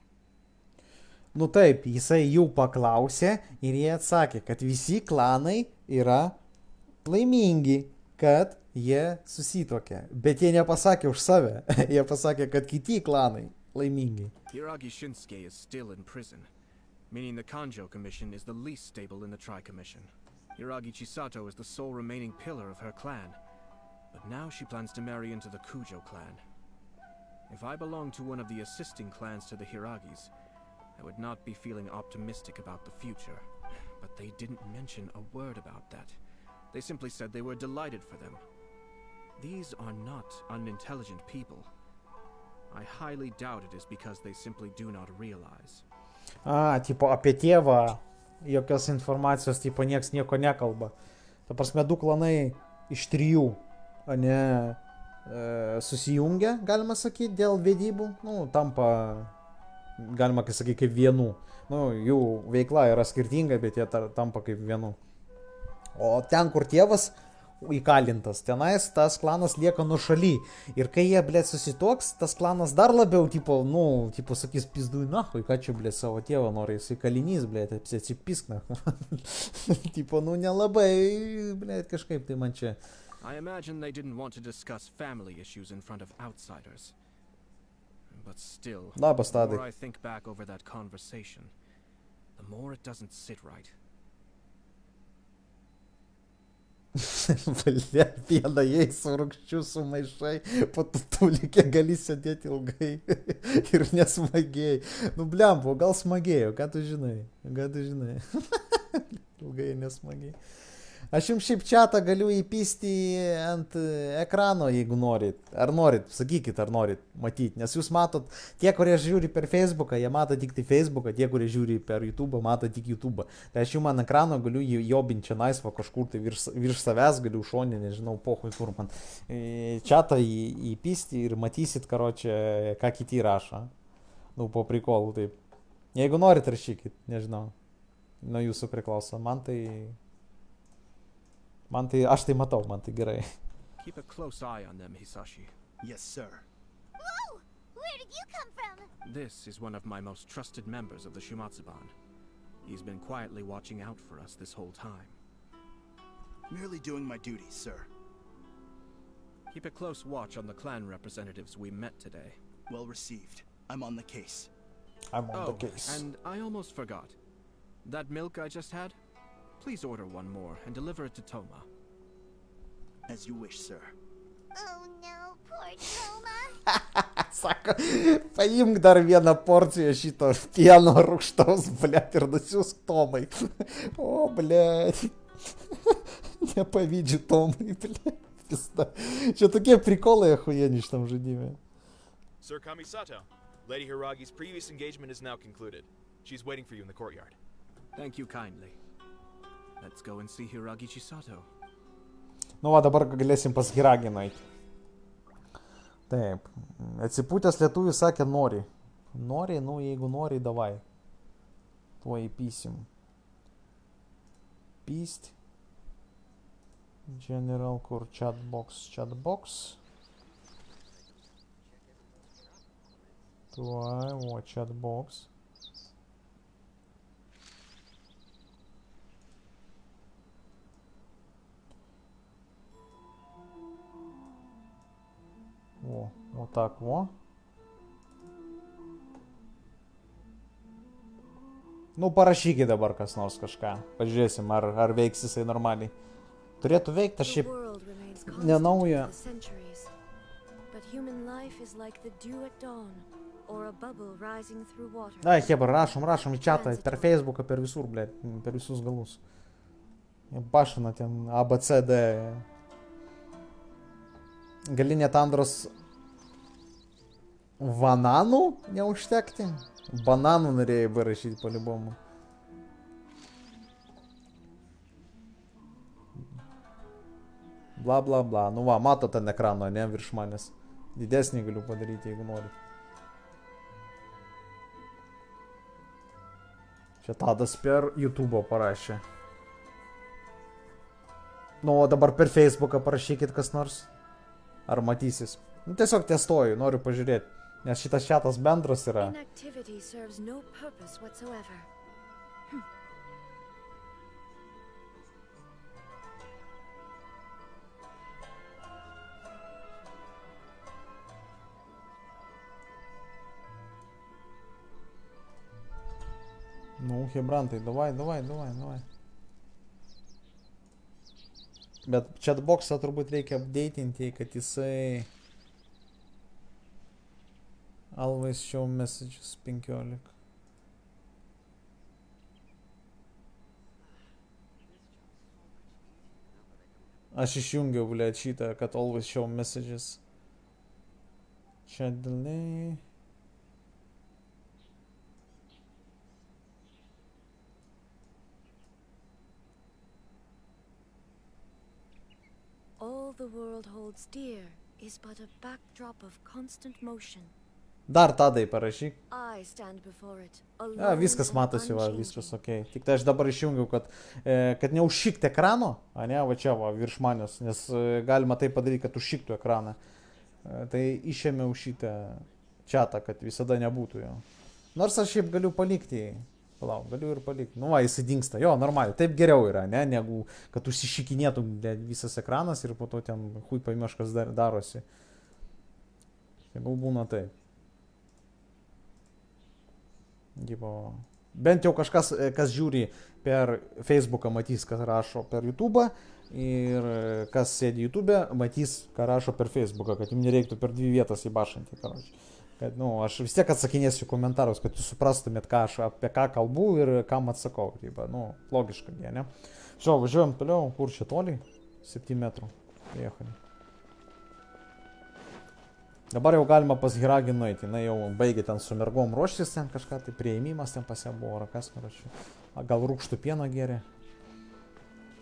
Nu taip, jisai jų paklausė ir jie atsakė, kad visi klanai yra laimingi, kad jie susituokė. Bet jie nepasakė už save, jie pasakė, kad kiti klanai laimingi. Hiragi Shinsuke is still in prison. meaning the Kanjo Commission is the least stable in the Tri-Commission. Hiragi Chisato is the sole remaining pillar of her clan, but now she plans to marry into the Kujo clan. If I belonged to one of the assisting clans to the Hiragis, I would not be feeling optimistic about the future. But they didn't mention a word about that. They simply said they were delighted for them. These are not unintelligent people. I highly doubt it is because they simply do not realize. Tipo apie tėvą jokios informacijos, tipo nieks nieko nekalba. Ta prasme, du klanai iš 3, ane, susijungia, galima sakyti, dėl vedybų. Nu, tampa, galima sakyti, kaip vienu. Nu, jų veikla yra skirtinga, bet jie tampa kaip vienu. O ten, kur tėvas įkalintas, tenais tas klanas lieka nuošaly. Ir kai jie, blėt, susitoks, tas klanas dar labiau, tipo, nu, tipo, sakys, pizduj nahui, ką čia, blėt, savo tėvą nori, jisai kalinys, blėt, atsipisk, tipo, nu, nelabai, blėt, kažkaip tai man čia. I imagine they didn't want to discuss family issues in front of outsiders. But still, the more I think back over that conversation, the more it doesn't sit right. Valia, pėda jai su rūgščiu sumaišai, po tulikė gali sėdėti ilgai ir nesmagėjai. Nu, blembo, gal smagėjo, ką tu žinai? Ilgai nesmagėjai. Aš jums šiaip čatą galiu įpysti ant ekrano, jeigu norit. Ar norit, sakykit, ar norit matyti. Nes jūs matot, tie, kurie žiūri per Facebooką, jie mato tik tai Facebooką, tie, kurie žiūri per YouTube'ą, mato tik YouTube'ą. Tai aš jums ant ekrano galiu jobinti čia naisvą kažkur, tai virš savęs galiu šonį, nežinau, pohui kur man. Čatą įpysti ir matysit, karočią, ką kiti rašo. Nu, po prikolų, taip. Jeigu norit, rašykit, nežinau. Nuo jūsų priklauso. Aš tai matau, man tai gerai. Keep a close eye on them, Hisashi. Yes, sir. Whoa! Where did you come from? This is one of my most trusted members of the Shumatsuban. He's been quietly watching out for us this whole time. Merely doing my duties, sir. Keep a close watch on the clan representatives we met today. Well received. I'm on the case. And I almost forgot. That milk I just had? Please order one more and deliver it to Toma. As you wish, sir. Oh no, poor Toma. Sako, paimk dar vieną porciją šito pieno rūgštaus, blėt, ir nusiųsk Tomai. O, blėt. Nepavydžiu Tomai, blėt. Pista. Čia tokie prikolai achujeni šitam žaidime. Sir Kamisato, Lady Hiragi's previous engagement is now concluded. She's waiting for you in the courtyard. Thank you kindly. Let's go and see Hiragi Chisato. Nu, va, dabar galėsim pas Hiragį nueiti. Taip. Atsipūtęs lietuvis sakė nori. Nori, nu, jeigu nori, davai. Tuo įpysim. Pyst. General, kur chatbox. Tuo, o, chatbox. O tak, o. Nu, parašykit dabar kas nors kažką. Pažiūrėsim, ar veiks jisai normaliai. Turėtų veikti, aš šiaip nenauja. Na, hebra, rašom į chatą, per Facebooką, per visur, blėt, per visus galus. Pašina ten ABCD. Gali net Andros bananų neužtekti? Bananų norėjai parašyti po-libomu. Bla bla bla. Nu va, mato ten ekrano, ne, virš manęs. Didesnį galiu padaryti, jeigu nori. Čia Tadas per YouTube'o parašė. Nu, o dabar per Facebooką parašykit kas nors. Ar matysis. Nu, tiesiog testuoju, noriu pažiūrėti. Nes šitas chatas bendras yra. Nu, Hebrantai, davai. Bet chatboxą turbūt reikia updatinti, kad jisai always show messages 15. Aš išjungiau, blėt, šitą, kad always show messages. Chat delay. All the world holds dear is but a backdrop of constant motion. Dar Tadai parašyk. I stand before it, Ja, viskas matosi, va, viskas ok. Tik tai aš dabar išjungiau, kad neužšikti ekrano, ne, va čia, va, virš manęs, nes galima tai padaryti, kad užšiktų ekraną. Tai išėmiau šitą chatą, kad visada nebūtų jo. Nors aš šiaip galiu palikti, palauk, galiu ir palikti. Nu, va, jis dingsta, jo, normaliai, taip geriau yra, ne, negu kad užsišikinėtų visas ekranas ir po to ten hui paimieš, kas darosi. Tegul būna taip. Bent jau kažkas, kas žiūri per Facebooką, matys, kas rašo per YouTube'ą ir kas sėdi YouTube'e, matys, ką rašo per Facebooką, kad jums nereiktų per dvi vietas įbašinti. Kad, nu, aš vis tiek atsakinėsiu komentarus, kad jūs suprastumėt, ką aš apie ką kalbu ir kam atsakau. Tyba, nu, logiška, ne? Šio, važiuojam toliau, kur čia toliai? 7 metrų. Jechali. Dabar jau galima pas Hiragį nueiti, jinai jau baigė ten su mergom ruoštis, ten kažką, tai prieimimas ten pas ją buvo, ar kas, maračiu. Gal rūkštų pieno gėrė.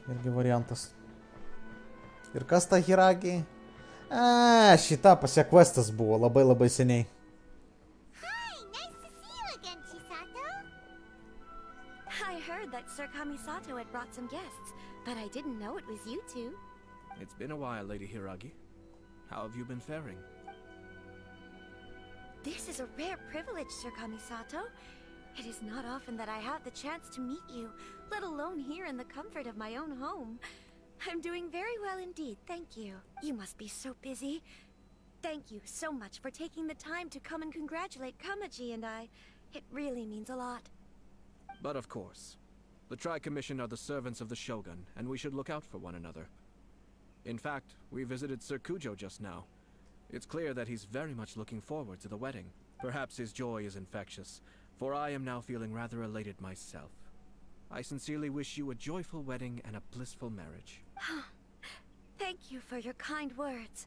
Irgi variantas. Ir kas ta Hiragį? Šita pas ją questas buvo labai seniai. Hi, nice to see you again, Chisato. I heard that Sir Kamisato had brought some guests, but I didn't know it was you two. It's been a while, Lady Hiragi. How have you been faring? This is a rare privilege, Sir Kamisato. It is not often that I have the chance to meet you, let alone here in the comfort of my own home. I'm doing very well indeed, thank you. You must be so busy. Thank you so much for taking the time to come and congratulate Kamaji and I. It really means a lot. But of course. The Tri-Commission are the servants of the Shogun, and we should look out for one another. In fact, we visited Sir Kujo just now. It's clear that he's very much looking forward to the wedding. Perhaps his joy is infectious, for I am now feeling rather elated myself. I sincerely wish you a joyful wedding and a blissful marriage. Thank you for your kind words.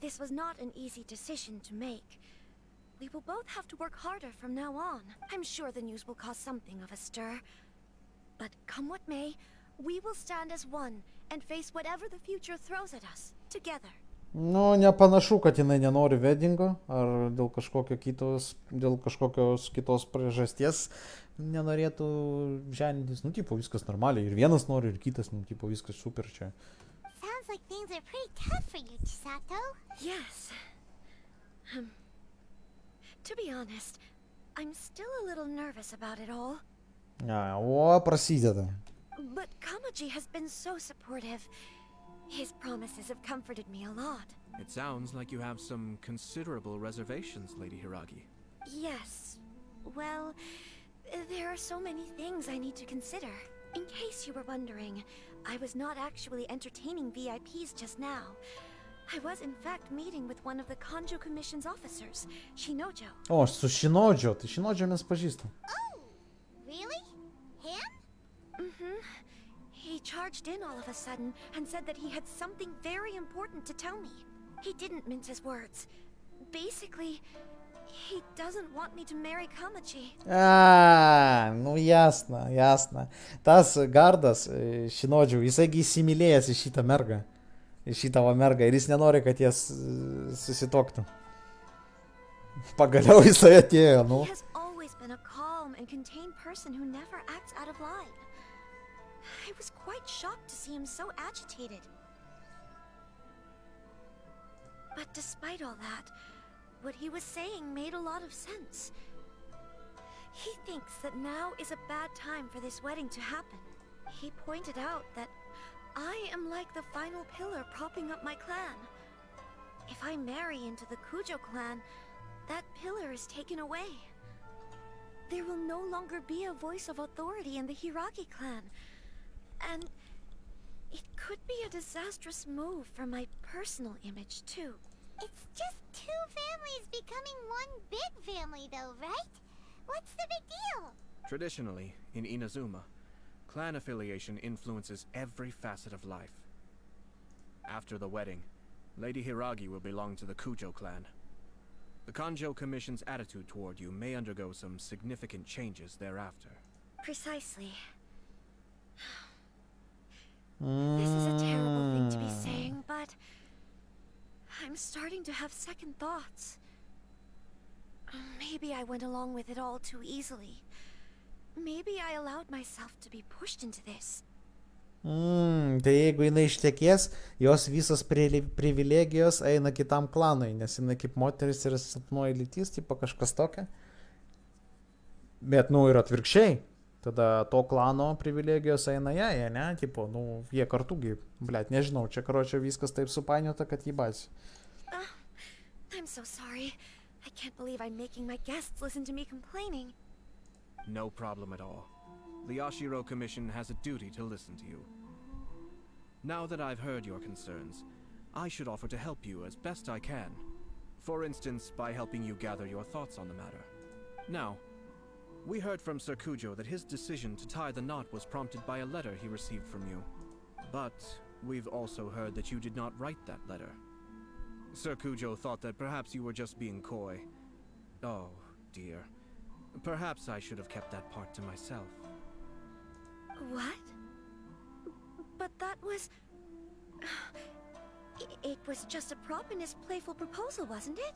This was not an easy decision to make. We will both have to work harder from now on. I'm sure the news will cause something of a stir. But come what may, we will stand as one and face whatever the future throws at us, together. Nu, nepanašu, kad jinai nenori weddingo, ar dėl kažkokios kitos priežasties nenorėtų ženytis. Nu, tipo, viskas normaliai. Ir vienas nori, ir kitas, nu, tipo, viskas super čia. Sounds like things are pretty tough for you, Chisato. Yes. To be honest, I'm still a little nervous about it all. O, prasideda. But Kamaji has been so supportive. His promises have comforted me a lot. It sounds like you have some considerable reservations, Lady Hiragi. Yes. Well, there are so many things I need to consider. In case you were wondering, I was not actually entertaining VIPs just now. I was in fact meeting with one of the Kanjo Commission's officers, Shinojo. O, su Shinojo, tai Shinojo mes pažįstam. Oh, really? Him? Mm-hmm. He charged in all of a sudden and said that he had something very important to tell me. He didn't mince his words. Basically, he doesn't want me to marry Kamaji. Nu jasna. Tas gardas, Shinojo, jisai įsimylėjęs į šitą mergą. Į šitą mergą ir jis nenori, kad jie susitoktų. Pagaliau jisai atėjo, nu. He has always been a calm and contained person who never acts out of line. I was quite shocked to see him so agitated. But despite all that, what he was saying made a lot of sense. He thinks that now is a bad time for this wedding to happen. He pointed out that I am like the final pillar propping up my clan. If I marry into the Kujo clan, that pillar is taken away. there will no longer be a voice of authority in the Hiragi clan. And it could be a disastrous move for my personal image, too. It's just two families becoming one big family, though, right? What's the big deal? Traditionally, in Inazuma, clan affiliation influences every facet of life. After the wedding, Lady Hiragi will belong to the Kujo clan. The Kanjo Commission's attitude toward you may undergo some significant changes thereafter. Precisely. This is a terrible thing to be saying, but I'm starting to have second thoughts. Maybe I went along with it all too easily. Maybe I allowed myself to be pushed into this. Tai jeigu jinai ištekės, jos visas privilegijos eina kitam klanui, nes jinai kaip moteris yra silpnoji lytis, tipo kažkas tokia. Bet, ir atvirkščiai. Tada to klano privilegijos eina jai, ne? Tipo, jie kartugi, blet, nežinau, čia karočią viskas taip supainiota, kad jį basi. I'm so sorry. I can't believe I'm making my guests listen to me complaining. No problem at all. The Yashiro Commission has a duty to listen to you. Now that I've heard your concerns, I should offer to help you as best I can. For instance, by helping you gather your thoughts on the matter. Now, we heard from Sir Kujo that his decision to tie the knot was prompted by a letter he received from you. But we've also heard that you did not write that letter. Sir Kujo thought that perhaps you were just being coy. Oh, dear. Perhaps I should have kept that part to myself. What? But that was... It was just a prop in his playful proposal, wasn't it?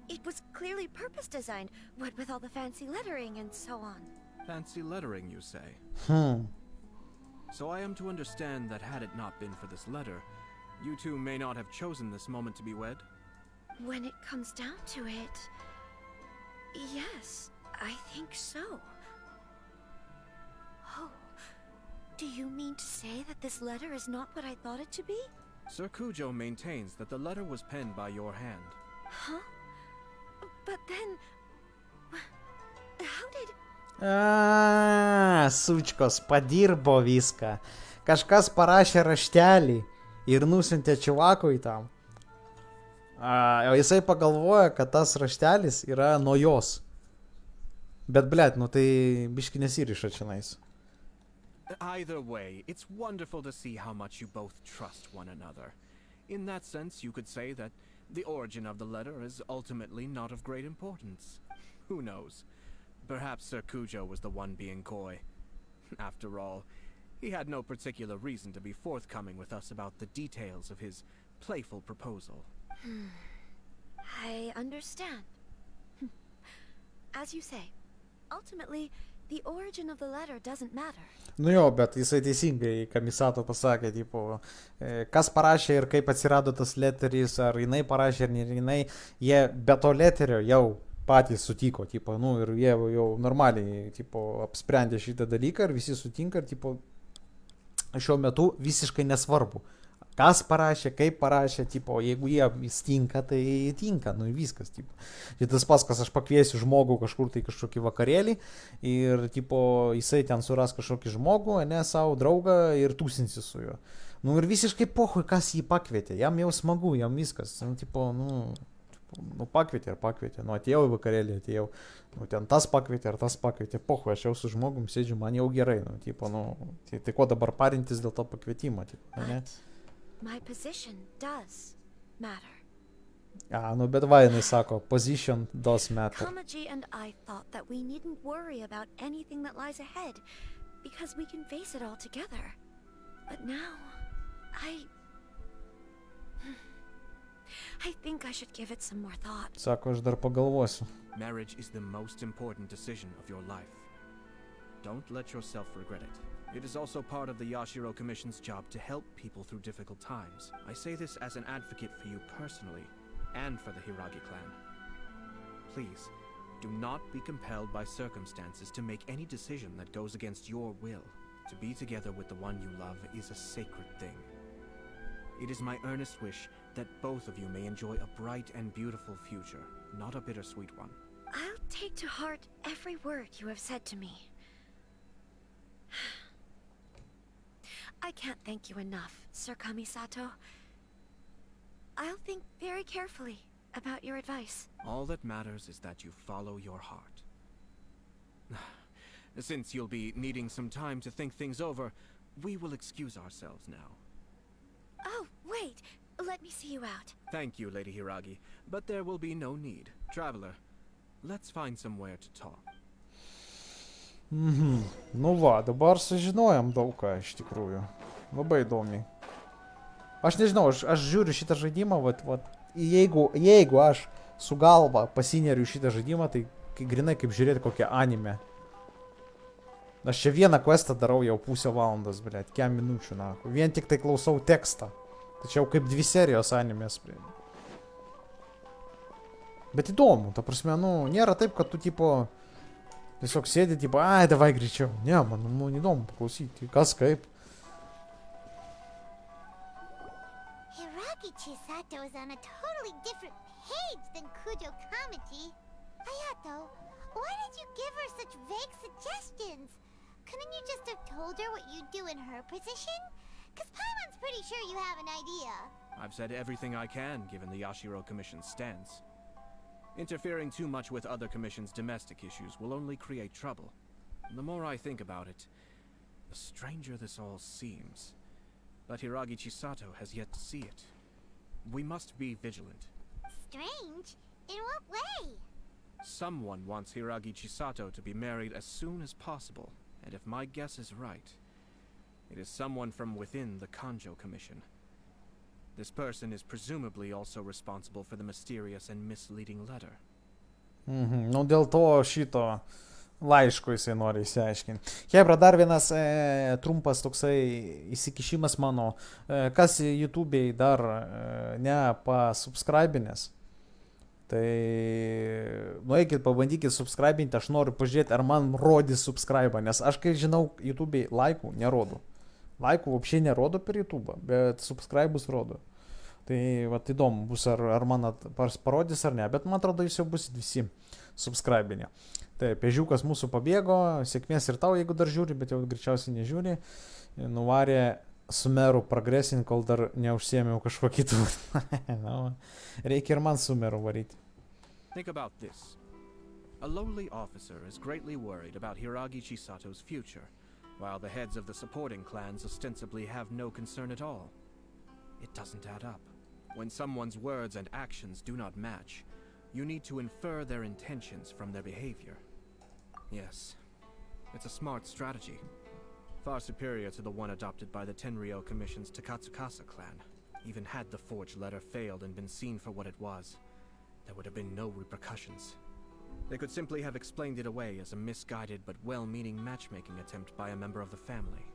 It was clearly purpose-designed, what with all the fancy lettering and so on. Fancy lettering, you say? So I am to understand that had it not been for this letter, you two may not have chosen this moment to be wed? When it comes down to it... Yes, I think so. Oh, do you mean to say that this letter is not what I thought it to be? Sir Kujo maintains that the letter was penned by your hand. Huh? But then... How did... Sučkos, padirbo viską. Kažkas parašė raštelį ir nusiuntė čivakui tam. O jisai pagalvoja, kad tas raštelis yra nuo jos. Bet, blet, tai biški nesiriša čionais. Either way, it's wonderful to see how much you both trust one another. In that sense, you could say that the origin of the letter is ultimately not of great importance. Who knows? Perhaps Sir Kujo was the one being coy. After all, he had no particular reason to be forthcoming with us about the details of his playful proposal. I understand. As you say, ultimately, the origin of the letter doesn't matter. Jo, bet jisai teisingai Kamisato pasakė, tipo, kas parašė ir kaip atsirado tas leteris, ar jinai parašė, ar ne jinai, jie be to leterio jau patys sutiko, tipo, ir jie jau normaliai, tipo, apsprendė šitą dalyką ir visi sutinka ir, tipo, šiuo metu visiškai nesvarbu. Kas parašė, kaip parašė, tipo, jeigu jie tinka, tai tinka, viskas, tipo. Ir tas pas, kas aš pakviesiu žmogų kažkur tai kažkokį vakarėlį ir, tipo, jisai ten suras kažkokį žmogų, ne, savo draugą ir tūsinsi su juo. Ir visiškai pohui, kas jį pakvietė, jam jau smagu, jam viskas, tipo, pakvietė ir pakvietė, atėjau į vakarėlį, atėjau, ten tas pakvietė ar tas pakvietė, pohui, aš jau su žmogum sėdžiu, man jau gerai, tipo, tai ko dabar parintis dėl to pakvietimo, tipo, ne? My position does matter. Bet va, jinai sako, position does matter. Kamaji and I thought that we needn't worry about anything that lies ahead, because we can face it all together. But now, I think I should give it some more thought. Sako, aš dar pagalvosiu. Marriage is the most important decision of your life. Don't let yourself regret it. It is also part of the Yashiro Commission's job to help people through difficult times. I say this as an advocate for you personally, and for the Hiragi clan. Please, do not be compelled by circumstances to make any decision that goes against your will. To be together with the one you love is a sacred thing. It is my earnest wish that both of you may enjoy a bright and beautiful future, not a bittersweet one. I'll take to heart every word you have said to me. I can't thank you enough, Sir Kamisato. I'll think very carefully about your advice. All that matters is that you follow your heart. Since you'll be needing some time to think things over, we will excuse ourselves now. Oh, wait. Let me see you out. Thank you, Lady Hiragi, but there will be no need. Traveler, let's find somewhere to talk. Nu va, dabar sužinojom daug ką iš tikrųjų. Labai įdomiai. Aš nežinau, aš žiūriu šitą žaidimą, jeigu aš su galva pasineriu šitą žaidimą, tai grinai kaip žiūrėti kokią anime. Aš čia vieną questą darau jau pusę valandos, blėt, kem minučių, na. Vien tik tai klausau tekstą. Tačiau kaip 2 serijos animės. Bet įdomu, ta prasme, nu, nėra taip, kad tu, tipo, tiesiog sėdi, tipo, ai, davai greičiau. Ne, man įdomu paklausyti, kas kaip. Hiragi Chisato is on a totally different page than Kujo Kamaji. Hayato, why did you give her such vague suggestions? Couldn't you just have told her what you'd do in her position? Because Paimon's pretty sure you have an idea. I've said everything I can, given the Yashiro Commission's stance. Interfering too much with other commissions' domestic issues will only create trouble. The more I think about it, the stranger this all seems. But Hiragi Chisato has yet to see it. We must be vigilant. Strange? In what way? Someone wants Hiragi Chisato to be married as soon as possible, and if my guess is right, it is someone from within the Kanjo Commission. This person is presumably also responsible for the mysterious and misleading letter. Nu, dėl to šito laiško jisai nori išsiaiškinti. Hebra, dar vienas trumpas toksai įsikišimas mano. Kas YouTube'ai dar nepasubscribinės, tai nueikit, pabandykit subscribinti, aš noriu pažiūrėti, ar man rodys subscribą, nes aš, kai žinau, YouTube'ai laikų nerodo. Laikų vapšiai nerodo per YouTube, bet subscribus rodo. Tai vat įdomu bus, ar man parodys ar ne, bet man atrodo, jūs jau busit visi subscribinė. Taip, ežiukas mūsų pabėgo, sėkmės ir tau, jeigu dar žiūri, bet jau greičiausiai nežiūri. Nuvarė sumerų progresinti, kol dar neužsiėmiau kažko kitų. No, reikia ir man sumerų varyti. Think about this. A lowly officer is greatly worried about Hiragi Chisato's future, while the heads of the supporting clans ostensibly have no concern at all. It doesn't add up. When someone's words and actions do not match, you need to infer their intentions from their behavior. Yes, it's a smart strategy. Far superior to the one adopted by the Tenryou Commission's Takatsukasa clan. Even had the forged letter failed and been seen for what it was, there would have been no repercussions. They could simply have explained it away as a misguided but well-meaning matchmaking attempt by a member of the family.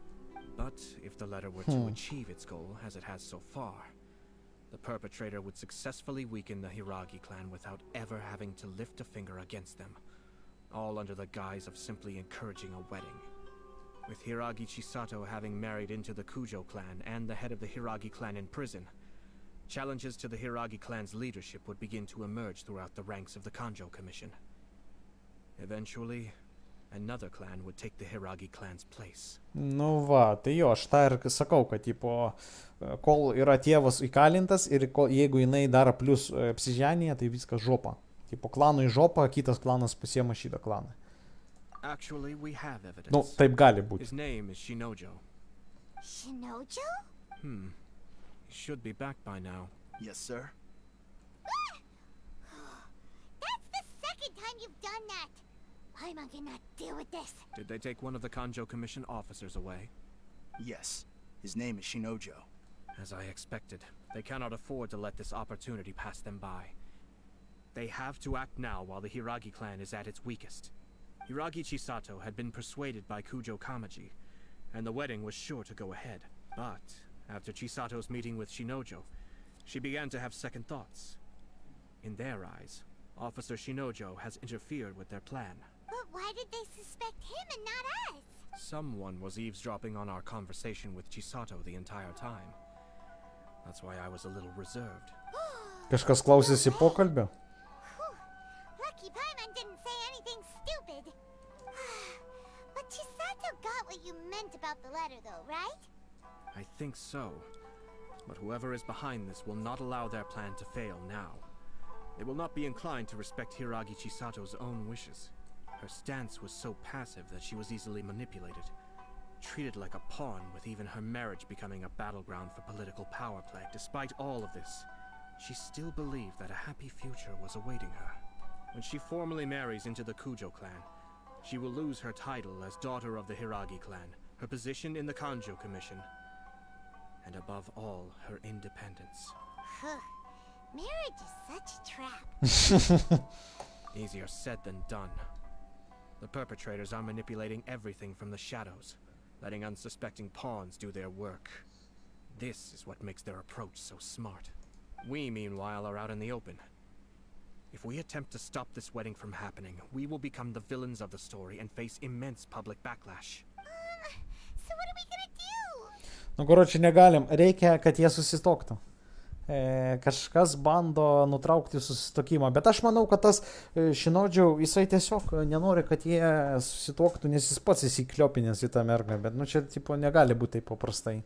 But if the letter were to achieve its goal, as it has so far, the perpetrator would successfully weaken the Hiragi clan without ever having to lift a finger against them, all under the guise of simply encouraging a wedding. With Hiragi Chisato having married into the Kujo clan and the head of the Hiragi clan in prison, challenges to the Hiragi clan's leadership would begin to emerge throughout the ranks of the Kanjo Commission. Eventually, another clan would take the Hiragi clan's place. Nu va, tai jo, aš tą ir sakau, kad tipo, kol yra tėvas įkalintas ir jeigu jinai daro plus apsiženyje, tai viskas žopa. Tipo, klanui žopa, kitas klanas pasiema šitą klaną. Actually, we have evidence. Nu, taip gali būti. His name is Shinojo. Shinojo? He should be back by now. Yes, sir. That's the second time you've done that. Paimon cannot deal with this. Did they take one of the Kanjo Commission officers away? Yes. His name is Shinojo. As I expected, they cannot afford to let this opportunity pass them by. They have to act now while the Hiragi clan is at its weakest. Hiragi Chisato had been persuaded by Kujo Kamaji, and the wedding was sure to go ahead. But after Chisato's meeting with Shinojo, she began to have second thoughts. In their eyes, Officer Shinojo has interfered with their plan. But why did they suspect him and not us? Someone was eavesdropping on our conversation with Chisato the entire time. That's why I was a little reserved. Kažkas klausėsi pokalbio? Lucky Paimon didn't say about the letter, though, right? I think so. But whoever is behind this will not allow their plan to fail now. They will not be inclined to respect Hiragi Chisato's own wishes. Her stance was so passive that she was easily manipulated. Treated like a pawn, with even her marriage becoming a battleground for political power play. Despite all of this, she still believed that a happy future was awaiting her. When she formally marries into the Kujo clan, she will lose her title as daughter of the Hiragi clan, her position in the Kanjo Commission, and above all, her independence. Marriage is such a trap. Easier said than done. The perpetrators are manipulating everything from the shadows, letting unsuspecting pawns do their work. This is what makes their approach so smart. We, meanwhile, are out in the open. If we attempt to stop this wedding from happening, we will become the villains of the story and face immense public backlash. So what are we gonna do? Nu, коротше, negalim. Reikia, kad jie susitoktų. Kažkas bando nutraukti susitokimą. Bet aš manau, kad tas Shinodžiau, jisai tiesiog nenori, kad jie susitoktų, nes jis pats įsikliopinės į tą mergą. Bet, nu, čia, tipo, negali būti taip paprastai.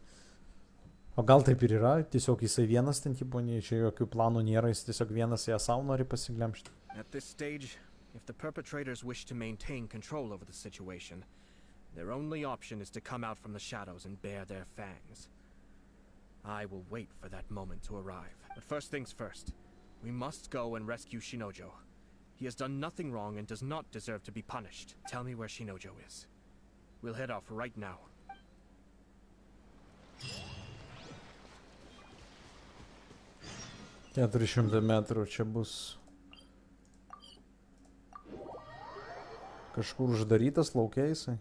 O gal taip ir yra, tiesiog jisai vienas ten, tipo, čia jokių planų nėra, jis tiesiog vienas ją savo nori pasiglemšti. At this stage, if the perpetrators wish to maintain control over the situation, their only option is to come out from the shadows and bare their fangs. I will wait for that moment to arrive. But first things first, we must go and rescue Shinojo. He has done nothing wrong and does not deserve to be punished. Tell me where Shinojo is. We'll head off right now. 400 metrų čia bus kažkur uždarytas laukia jisai.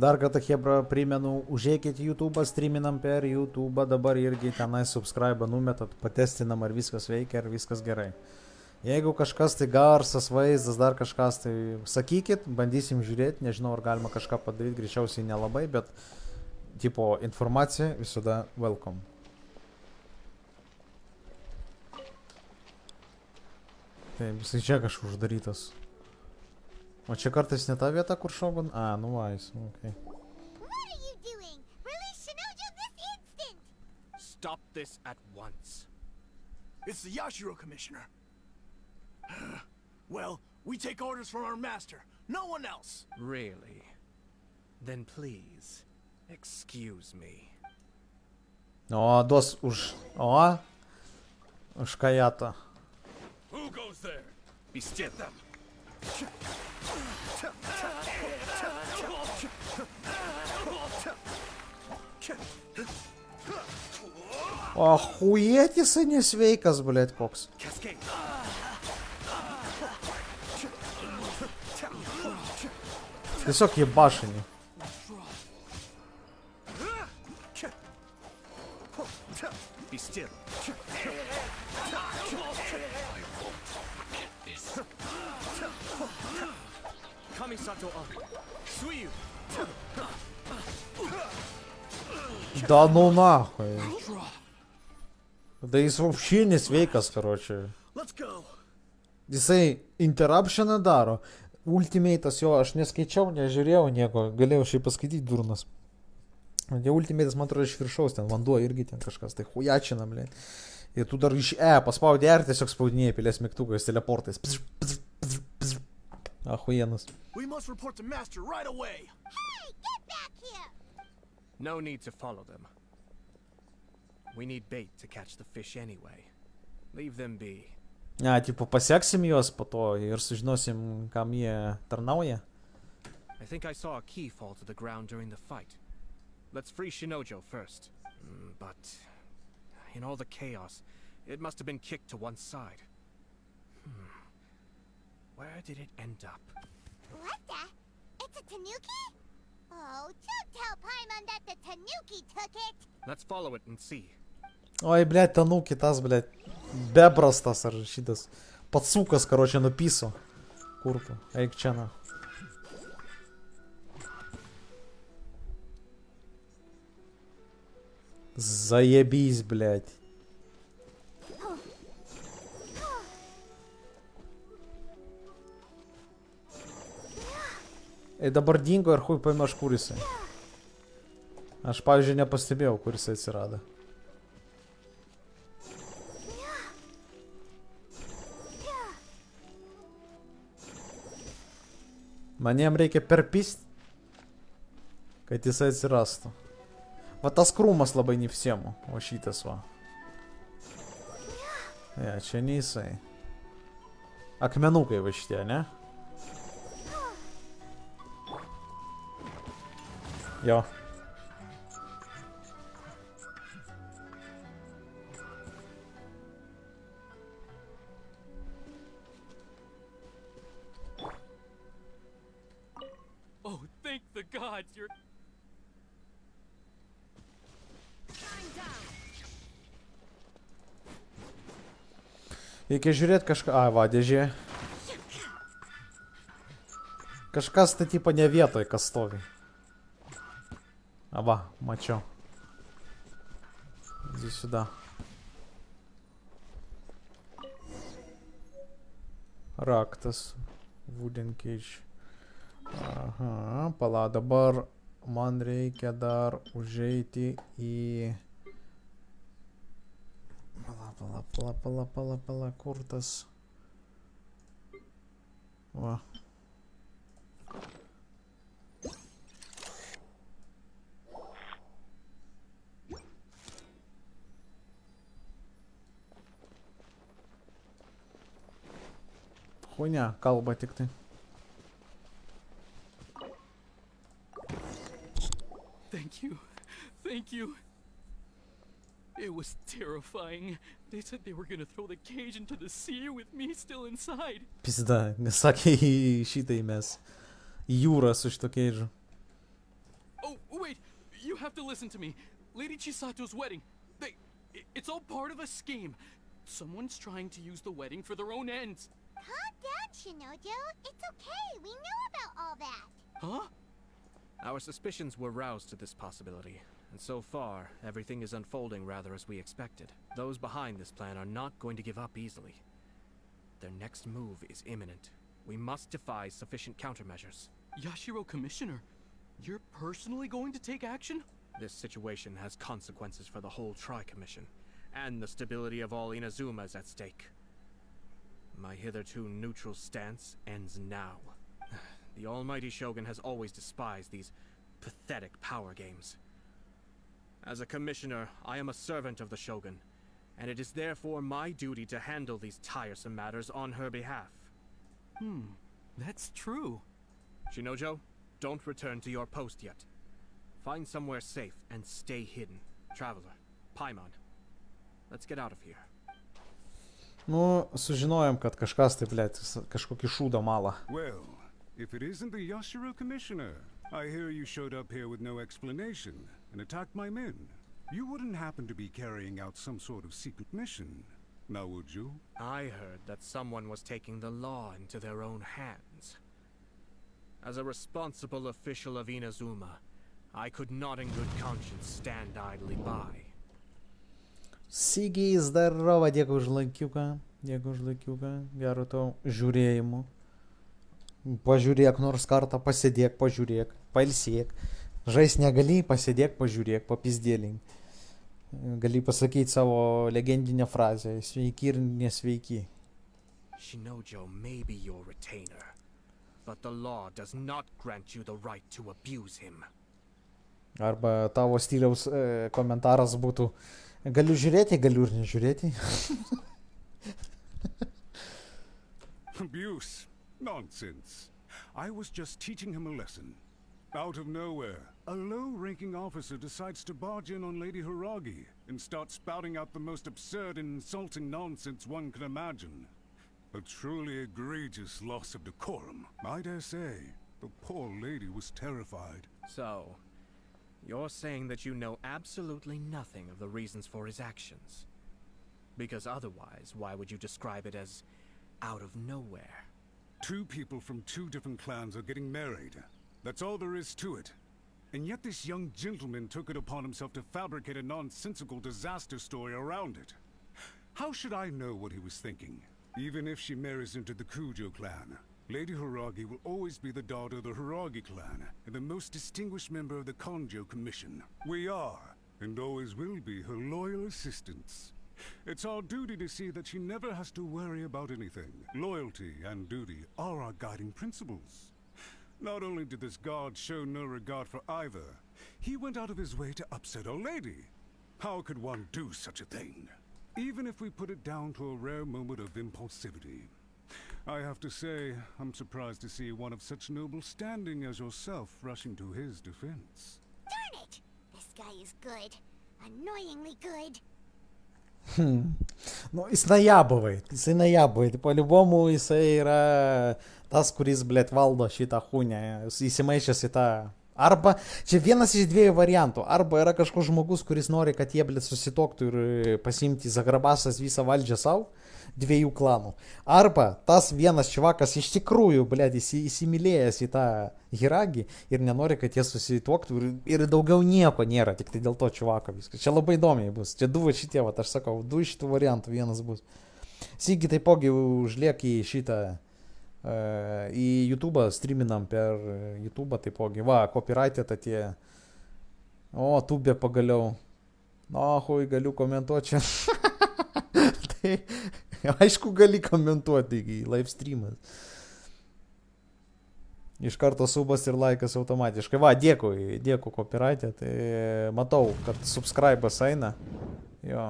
Dar kartą, Hebra, primenu, užėkit YouTube, streaminam per YouTube, dabar irgi tenai subscribe numetat, patestinam, ar viskas veikia, ar viskas gerai. Jeigu kažkas tai garsas, vaizdas, dar kažkas, tai sakykit, bandysim žiūrėti, nežinau, ar galima kažką padaryti, greičiausiai nelabai, bet tipo informacija visada welcome. Taip, jisai čia kažkur uždarytas. O čia kartais ne ta vieta, kur Shogun? A, nu vais, okei. What are you doing? Release Shinojo this instant! Stop this at once. It's the Yashiro Commissioner. Well, we take orders from our master. No one else. Really? Then please, excuse me. O, duos už... O? Už kajatą. Who goes there? Be still. Them. Охуеть, jisai nesveikas, blėt, koks. Tiesiog jį bašinį. Be still. Kamisato up. Suiyu. Да ну нахуй. Да jis вообще nesveikas, karočiui. Jisai interruptioną daro. Ultimate'as jo, aš neskaičiau, nežiūrėjau nieko. Galėjau šiaip paskaityti durnas. Tie ultimate'as, man atrodo, iš viršaus, ten vanduo irgi ten kažkas, tai hujačina, blė. Ir tu dar iš paspaudė ir tiesiog spaudinėjai pilės mygtukais, teleportais. Ahujenas. We must report to master right away. Hey, get back here! No need to follow them. We need bait to catch the fish anyway. Leave them be. A, tipo, pasieksim juos po to ir sužinosim, kam jie tarnauja. I think I saw a key fall to the ground during the fight. Let's free Shinojo first. But in all the chaos, it must have been kicked to one side. Where did it end up? What the? It's a Tanuki? Oh, don't tell Paimon that the Tanuki took it! Let's follow it and see. Oi, blėt, Tanuki, tas, blėt, bebras tas ar šitas. Patsukas, karočią, nupiso. Kur tu? Eik čia, na. Заебись, блядь. Dabar dingo ir hui paėmė kur jisai. Aš, pavyzdžiui, nepastebėjau, kur jisai atsirado. Man jam reikia perpist, kad jisai atsirastų. Va tas krūmas labai ne visiemu, o šitas va. Ja, čia ne jisai. Akmenukai va šitie, ne? Jo. Oh, thank the gods, you're... Reikia žiūrėti kažką... A, va, dėžė. Kažkas tai tipo ne vietoj, kas stovi. A, va, mačiau. Иди сюда. Raktas. Wooden cage. Aha, pala, dabar man reikia dar užeiti į... Pala, kur tas... Va. Хуйня, kalba tik tai. Thank you. Thank you. It was terrifying. They said they were gonna throw the cage into the sea with me still inside. Pizda, sakė į šitą įmes. Į jūrą su šito keidžu. Oh, wait. You have to listen to me. Lady Chisato's wedding. It's all part of a scheme. Someone's trying to use the wedding for their own ends. Calm down, Shinojo. It's okay. We know about all that. Huh? Our suspicions were roused to this possibility, and so far, everything is unfolding rather as we expected. Those behind this plan are not going to give up easily. Their next move is imminent. We must devise sufficient countermeasures. Yashiro Commissioner, you're personally going to take action? This situation has consequences for the whole Tri-Commission, and the stability of all Inazuma is at stake. My hitherto neutral stance ends now. The almighty Shogun has always despised these pathetic power games. As a commissioner, I am a servant of the Shogun, and it is therefore my duty to handle these tiresome matters on her behalf. That's true. Shinojo, don't return to your post yet. Find somewhere safe and stay hidden. Traveler, Paimon, let's get out of here. Nu, sužinojom, kad kažkas tai, blėt, kažkokį šūdą malą. Well, if it isn't the Yashiro Commissioner, I hear you showed up here with no explanation and attacked my men. You wouldn't happen to be carrying out some sort of secret mission, now would you? I heard that someone was taking the law into their own hands. As a responsible official of Inazuma, I could not in good conscience stand idly by. Sigiai, zdarova, dėkui už laikiuką, gero tau žiūrėjimų. Pažiūrėk nors kartą, pasėdėk, pažiūrėk, pailsėk. Žais negali, pasėdėk, pažiūrėk, papizdėlink. Gali pasakyti savo legendinę frazę, sveiki ir nesveiki. Shinojo may be your retainer, but the law does not grant you the right to abuse him. Arba tavo stiliaus komentaras būtų: galiu žiūrėti, galiu ir nežiūrėti. Abuse? Nonsense. I was just teaching him a lesson. Out of nowhere, a low-ranking officer decides to barge in on Lady Hiragi and start spouting out the most absurd and insulting nonsense one can imagine. A truly egregious loss of decorum. I dare say, the poor lady was terrified. So, you're saying that you know absolutely nothing of the reasons for his actions. Because otherwise, why would you describe it as out of nowhere? Two people from two different clans are getting married. That's all there is to it. And yet this young gentleman took it upon himself to fabricate a nonsensical disaster story around it. How should I know what he was thinking? Even if she marries into the Kujo clan, Lady Hiragi will always be the daughter of the Hiragi clan and the most distinguished member of the Kanjo Commission. We are, and always will be, her loyal assistants. It's our duty to see that she never has to worry about anything. Loyalty and duty are our guiding principles. Not only did this guard show no regard for either, he went out of his way to upset our lady. How could one do such a thing? Even if we put it down to a rare moment of impulsivity. I have to say, I'm surprised to see one of such noble standing as yourself rushing to his defense. Darn it! This guy is good. Annoyingly good. Nu, jis najabai, tai по-любому jisai yra tas, kuris, blėt, valdo šitą chūnę, įsimaišęs į tą. Arba, čia vienas iš dviejų variantų, arba yra kažkoks žmogus, kuris nori, kad jie, blėt, susitoktų ir pasimti Zagrabasas visą valdžią savo, dviejų klanų. Arba tas vienas čivakas iš tikrųjų, blėt, įsimylėjęs į tą Hiragi ir nenori, kad jie susituoktų ir daugiau nieko nėra, tik tai dėl to čivako viskas. Čia labai įdomiai bus. Čia du šitie, va, aš sakau, du iš tų variantų vienas bus. Sigi taipogi užliek į šitą, į YouTube streaminam per YouTube taipogi. Va, copyright'e tie. O, tubė pagaliau. Hui, galiu komentuoti čia. Tai aišku, gali komentuoti, live streamas. Iš karto subas ir laikas automatiškai. Va, dėkui copyright'e. Tai matau, kad subscribas eina. Jo.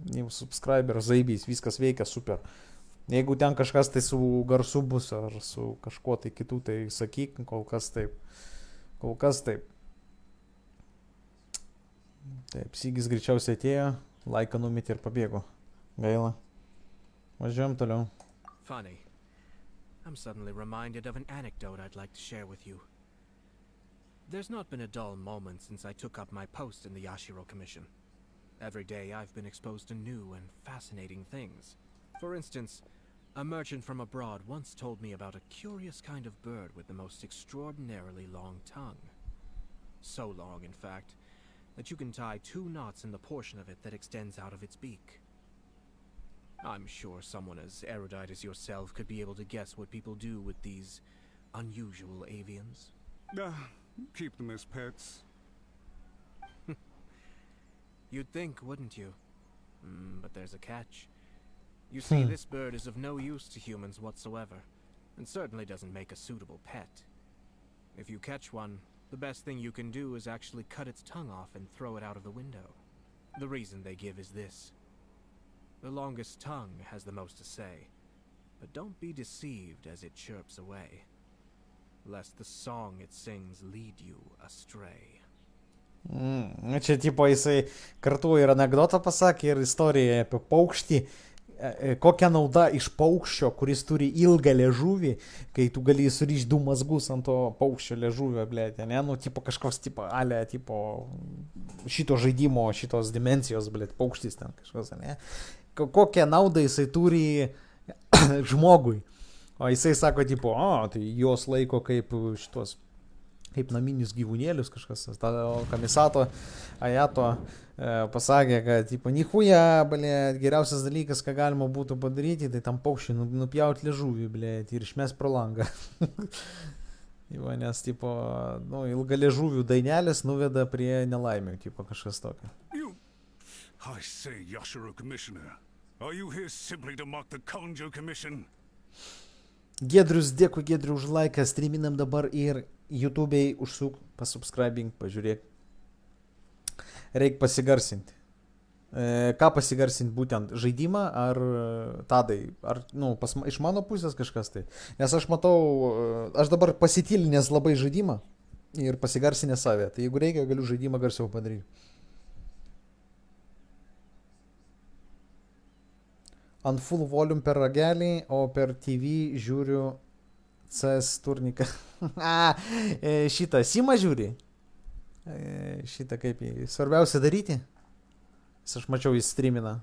New subscriber, zaibys, viskas veikia super. Jeigu ten kažkas tai su garsu bus ar su kažkuo tai kitų, tai sakyk, kol kas taip. Taip, Sigis greičiausiai atėjo, laiką numetė ir pabėgo. Gaila. Važiuojam toliau. Funny. I'm suddenly reminded of an anecdote I'd like to share with you. There's not been a dull moment since I took up my post in the Yashiro Commission. Every day I've been exposed to new and fascinating things. For instance, a merchant from abroad once told me about a curious kind of bird with the most extraordinarily long tongue. So long, in fact, that you can tie 2 knots in the portion of it that extends out of its beak. I'm sure someone as erudite as yourself could be able to guess what people do with these unusual avians. Keep them as pets. You'd think, wouldn't you? But there's a catch. You see, this bird is of no use to humans whatsoever, and certainly doesn't make a suitable pet. If you catch one, the best thing you can do is actually cut its tongue off and throw it out of the window. The reason they give is this. The longest tongue has the most to say, but don't be deceived as it chirps away, lest the song it sings lead you astray. Čia tipo jisai kartu ir anegdotą pasakė ir istoriją apie paukštį, kokia nauda iš paukščio, kuris turi ilgą liežuvį, kai tu gali surišti 2 mazgus ant to paukščio liežuvio, blėt, ne, nu, tipo kažkoks, tipo, tipo, šito žaidimo, šitos dimensijos, blėt, paukštis ten kažkas, ne, kokią naudą jisai turi žmogui, o jisai sako, tipo, tai jos laiko kaip šitos, kaip naminius gyvūnėlius kažkas, o Kamisato Ayato pasakė, kad, tipo, nichuja, blėt, geriausias dalykas, ką galima būtų padaryti, tai tam paukščiui nupjauti liežuvį, blėt, ir išmest pro langą. Nes, tipo, nu, ilga liežuvių dainelis nuveda prie nelaimių, tipo, kažkas tokio. I say, Yashiro Commissioner, are you here simply to mock the Kanjo Commission? Giedrius, dėkui Giedriu už laiką, streaminam dabar ir YouTube'ai užsuk, pasubscribing, pažiūrėk. Reik pasigarsinti. Ką pasigarsinti būtent? Žaidimą ar tadai? Ar, nu, iš mano pusės kažkas tai? Nes aš matau, aš dabar pasitilinęs labai žaidimą ir pasigarsinęs save. Tai jeigu reikia, galiu žaidimą garsiau padaryti. Ant full volume per ragelį, o per TV žiūriu CS turniką. Šitą Simą žiūri. Šitą kaip jį. Svarbiausia daryti. Aš mačiau jis streamina.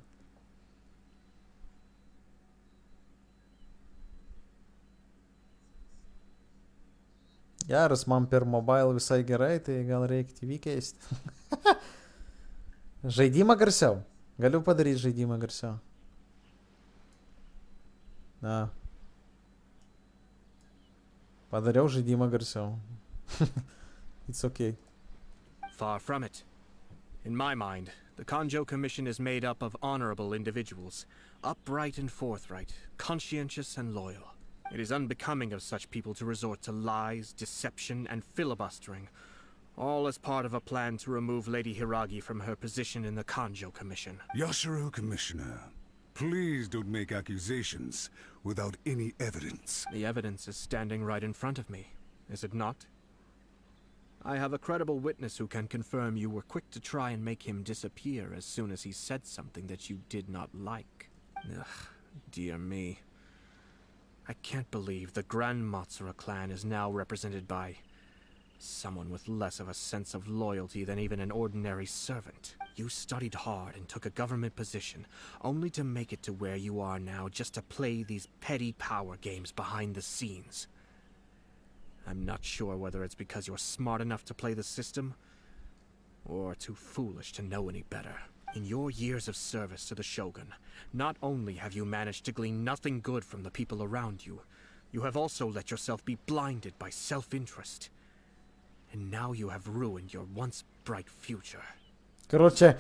Geras, man per mobile visai gerai, tai gal reikia TV keisti. Žaidimą garsiau. Galiu padaryti žaidimą garsiau. Na. Padariau žaidimą garsiau. It's okay. Far from it. In my mind, the Kanjo Commission is made up of honorable individuals, upright and forthright, conscientious and loyal. It is unbecoming of such people to resort to lies, deception, and filibustering, all as part of a plan to remove Lady Hiragi from her position in the Kanjo Commission. Yashiro, Commissioner, please don't make accusations without any evidence. The evidence is standing right in front of me, is it not? I have a credible witness who can confirm you were quick to try and make him disappear as soon as he said something that you did not like. Ugh, dear me. I can't believe the Grand Matsura clan is now represented by someone with less of a sense of loyalty than even an ordinary servant. You studied hard and took a government position, only to make it to where you are now just to play these petty power games behind the scenes. I'm not sure whether it's because you're smart enough to play the system, or too foolish to know any better. In your years of service to the Shogun, not only have you managed to glean nothing good from the people around you, you have also let yourself be blinded by self-interest. And now you have ruined your once bright future. Короче,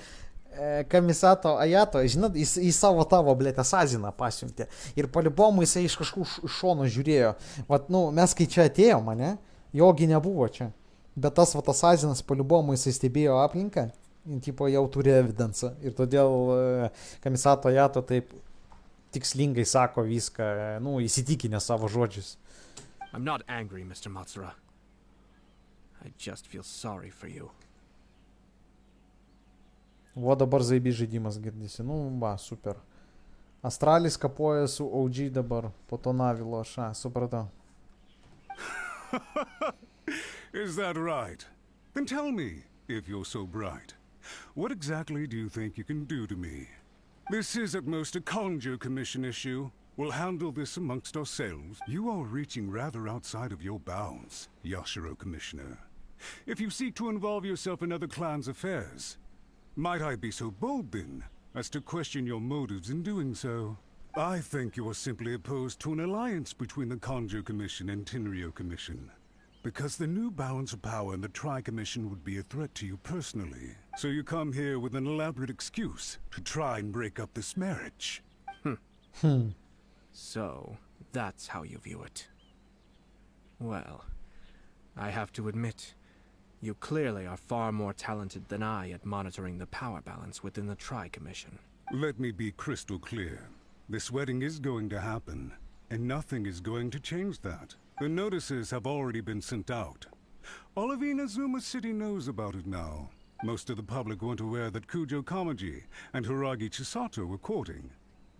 Kamisato Ayato, žinot, į savo tavo, blėt, asaziną pasiuntė. Ir po-любому jisai iš kažkur šono žiūrėjo. Vat, nu, mes kai čia atėjom, mane, jogi nebuvo čia. Bet tas vat asazinas po-любому jisai stebėjo aplinką. Tipo, jau turi evidenciją. Ir todėl Kamisato Ayato taip tikslingai sako viską, nu, įsitikinę savo žodžiais. I'm not angry, Mr. Matsura. I just feel sorry for you. O dabar zaibi žaidimas girdisi. Nu, va, super. Astralis kapoja su OG dabar. Po to Navilo aš, supratau. Is that right? Then tell me, if you're so bright, what exactly do you think you can do to me? This is at most a Kanjo Commission issue. We'll handle this amongst ourselves. You are reaching rather outside of your bounds, Yashiro Commissioner. If you seek to involve yourself in other clans' affairs, might I be so bold, then, as to question your motives in doing so? I think you are simply opposed to an alliance between the Kanjo Commission and Tenryo Commission, because the new balance of power in the Tri-Commission would be a threat to you personally. So you come here with an elaborate excuse to try and break up this marriage. So, that's how you view it. Well, I have to admit, you clearly are far more talented than I at monitoring the power balance within the Tri-Commission. Let me be crystal clear. This wedding is going to happen, and nothing is going to change that. The notices have already been sent out. All of Inazuma City knows about it now. Most of the public weren't aware that Kujo Kamaji and Hiragi Chisato were courting.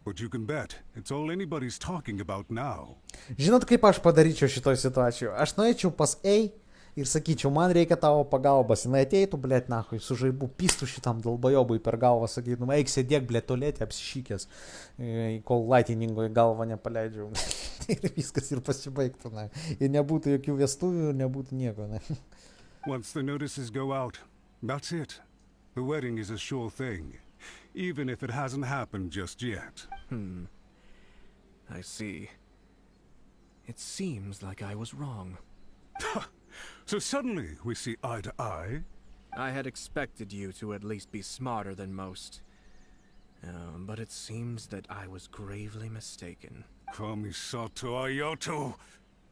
But you can bet, it's all anybody's talking about now. Žinot, kaip aš padaryčiau šitoj situacijoje? Aš nueičiau pas A ir sakyčiau, man reikia tavo pagalbos. Jis ateitų, blėt, nahui, su žaibu pistų šitam dalbajobui per galvą, sakytum, eik sėdėk, blėt, tolėti, apsišykęs, kol laitiningų į galvą nepaleidžiau. Ir viskas ir pasibaigtų, na. Ir nebūtų jokių vestuvių, ir nebūtų nieko, na. Once the notices go out, that's it. The wedding is a sure thing, even if it hasn't happened just yet. I see. It seems like I was wrong. So suddenly we see eye to eye? I had expected you to at least be smarter than most. But it seems that I was gravely mistaken. Kamisato Ayato!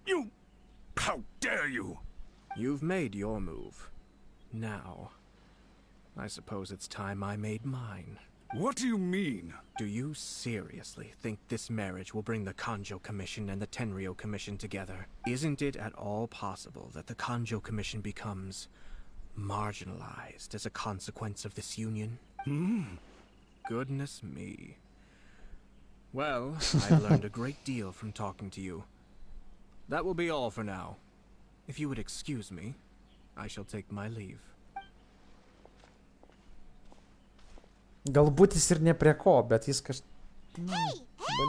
You... How dare you! You've made your move. Now, I suppose it's time I made mine. What do you mean? Do you seriously think this marriage will bring the Kanjo Commission and the Tenryo Commission together? Isn't it at all possible that the Kanjo Commission becomes marginalized as a consequence of this union? Goodness me. Well, I've learned a great deal from talking to you. That will be all for now. If you would excuse me, I shall take my leave. Galbūt jis ir ne prie ko, bet jis Hey,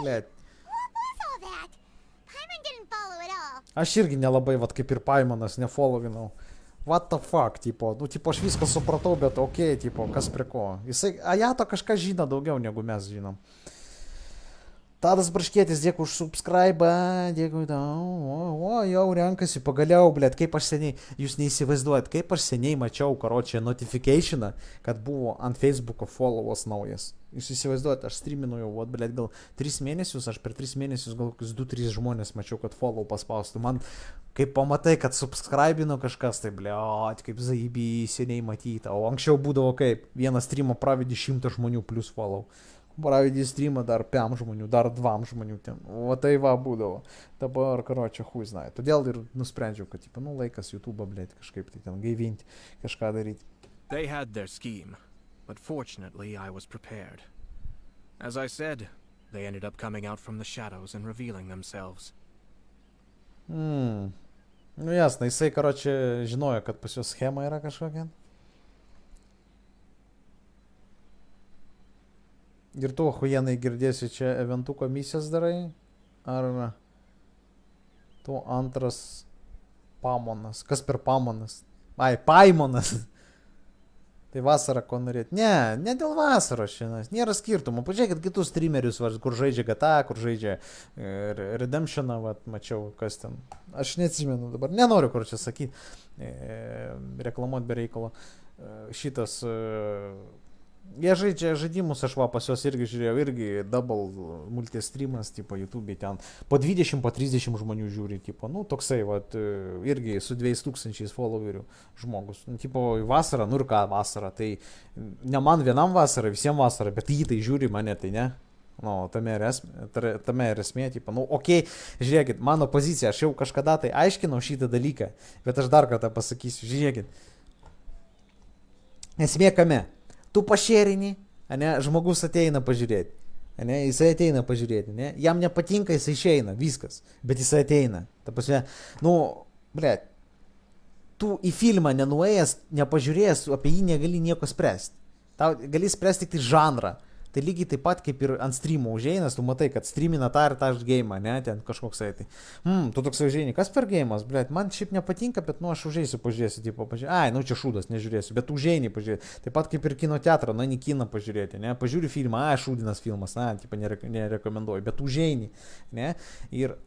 blėt. what was all that? Paimon didn't follow at all. Aš irgi nelabai, vat kaip ir Paimonas, nefollovinau. What the fuck, tipo, nu, tipo, aš viską supratau, bet okei, tipo, kas prie ko. Jisai, Ajato kažką žino daugiau negu mes žinom. Tadas Braškėtis, dėkui už subscribe, dėkui tau, jau renkasi, pagaliau, blėt, kaip aš seniai, jūs neįsivaizduojat, kaip aš seniai mačiau, karočią, notificationą, kad buvo ant Facebook'o followas naujas. Jūs įsivaizduojat, aš streaminu jau, blėt, gal 3 mėnesius, aš per 3 mėnesius gal 2-3 žmonės mačiau, kad follow paspaustų. Man, kaip pamatai, kad subscribino kažkas, tai blėt, kaip zaibį seniai matyta, o anksčiau būdavo kaip, vieną streamą pravedį 100 žmonių plus follow. Pravedį streamą dar 5 žmonių, dar 2 žmonių ten. O tai va būdavo. Dabar, karočią, hui znai. Todėl ir nusprendžiau, kad, tipo, nu, laikas YouTube'ą, blėt, kažkaip tai ten gaivinti, kažką daryti. They had their scheme, but fortunately I was prepared. As I said, they ended up coming out from the shadows and revealing themselves. Nu, jasna, jisai, karočią, žinojo, kad pas juos schema yra kažkokia. Ir tu, huienai, girdėsi čia eventų komisijas darai? Ar tu antras Pamonas? Kas per Pamonas? Ai, Paimonas. Tai vasarą ko norėt? Ne dėl vasaros šiandien. Nėra skirtumo. Pažiūrėkit kitus streamerius, kur žaidžia GTA, kur žaidžia Redemptioną, vat, mačiau, kas ten. Aš neatsimenu dabar. Nenoriu, kur čia sakyti. Reklamuot be reikalo. Šitas... Jie žaidžia žaidimus, aš va pas juos irgi žiūrėjau, irgi double multistreamas, tipo YouTube ten po 20, po 30 žmonių žiūri, tipo, nu toksai, va, irgi su 2000 followerių žmogus. Nu, tipo, vasara, nu ir ką vasara, tai ne man vienam vasara, visiems vasara, bet jį tai žiūri mane, tai ne. Nu, tame ir esmė, tipo, nu, okei, žiūrėkit, mano pozicija, aš jau kažkada tai aiškinau šitą dalyką, bet aš dar kartą pasakysiu, žiūrėkit. Esmė kame? Tu pašėrini, ane, žmogus ateina pažiūrėti, ane, jisai ateina pažiūrėti, ne, jam nepatinka, jisai išeina, viskas, bet jisai ateina, ta prasme, nu, blėt, tu į filmą nenuėjęs, nepažiūrėjęs, apie jį negali nieko spręsti, tau gali spręsti tik tai žanrą, tai lygiai taip pat kaip ir ant streamo užeinas, tu matai, kad streamina tą ir tą geimą, ne, ten kažkoks tai, tu toks užeini, kas per geimas, blėt, man šiaip nepatinka, bet nu aš užeisiu, pažiūrėsiu, tipo, ai, nu čia šūdas, nežiūrėsiu, bet užeini pažiūrėti, taip pat kaip ir kino teatrą, na, ne kiną pažiūrėti, ne, pažiūri filmą, ai, šūdinas filmas, na, tipo, nerekomenduoju, bet užeini, ne, ir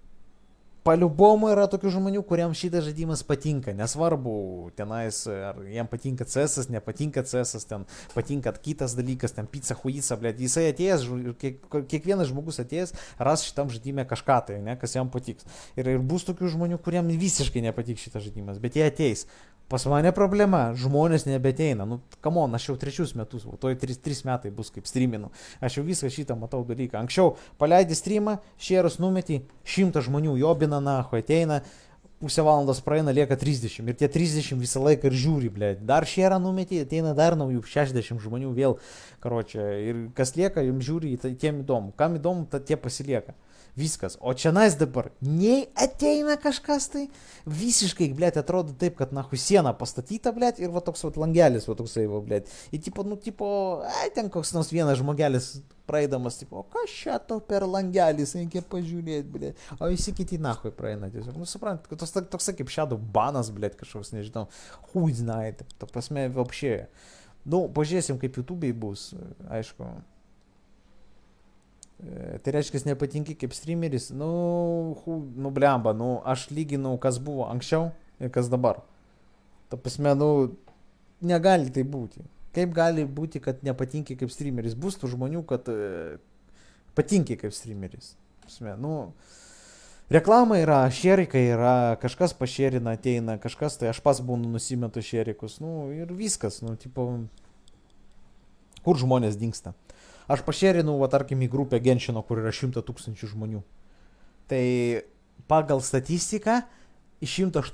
paliubomu yra tokių žmonių, kuriems šitas žaidimas patinka, nesvarbu, tenais, ar jiem patinka CS, nepatinka CS, ten patinka kitas dalykas, ten pizza, huica, blėt, jisai atėjęs, kiekvienas žmogus atėjęs, ras šitam žaidime kažką tai, ne, kas jam patiks. Ir bus tokių žmonių, kuriems visiškai nepatiks šitas žaidimas, bet jie ateis. Pas mane problema, žmonės nebeteina, nu, come on, aš jau 3 metus, o toj 3 metai bus kaip streaminu, aš jau viską šitą matau dalyką. Anksčiau paleidi streamą, šėrus numeti, 100 žmonių jobina, nahu, ateina, pusę valandos praeina, lieka 30 ir tie 30 visą laiką ir žiūri, blėt, dar šėrą numeti, ateina dar naujų 60 žmonių vėl, karočią, ir kas lieka, jums žiūri, tai tiem įdomu, kam įdomu, tai tie pasilieka. Viskas. O čia nais dabar nei ateina kažkas tai, visiškai, blėt, atrodo taip, kad nahu siena pastatyta, blėt, ir va toks va langelis, va toksai, va, blėt. Ir tipo, nu, tipo, ten koks nors vienas žmogelis praeidamas, tipo, o kas čia to per langelis, reikia pažiūrėti, blėt. O visi kiti nahu praeina tiesiog. Nu, suprant, toksai kaip shadow banas, blėt, kažkoks, nežinau, hui znai, ta prasme, vapšė. Nu, pažiūrėsim, kaip YouTube'ai bus, aišku. Tai reiškia, nepatinki kaip streameris, nu blemba, nu, aš lyginau, kas buvo anksčiau ir kas dabar. Ta prasme, nu, negali tai būti. Kaip gali būti, kad nepatinki kaip streameris? Bus tų žmonių, kad patinki kaip streameris. Prasme, nu, reklama yra, šerikai yra, kažkas pašerina, ateina, kažkas, tai aš pas būnu nusimetu šerikus, nu, ir viskas, nu, tipo, kur žmonės dingsta. Aš pašerinu, va, tarkim, į grupę Genšino, kur yra 100 000 žmonių. Tai pagal statistiką iš 100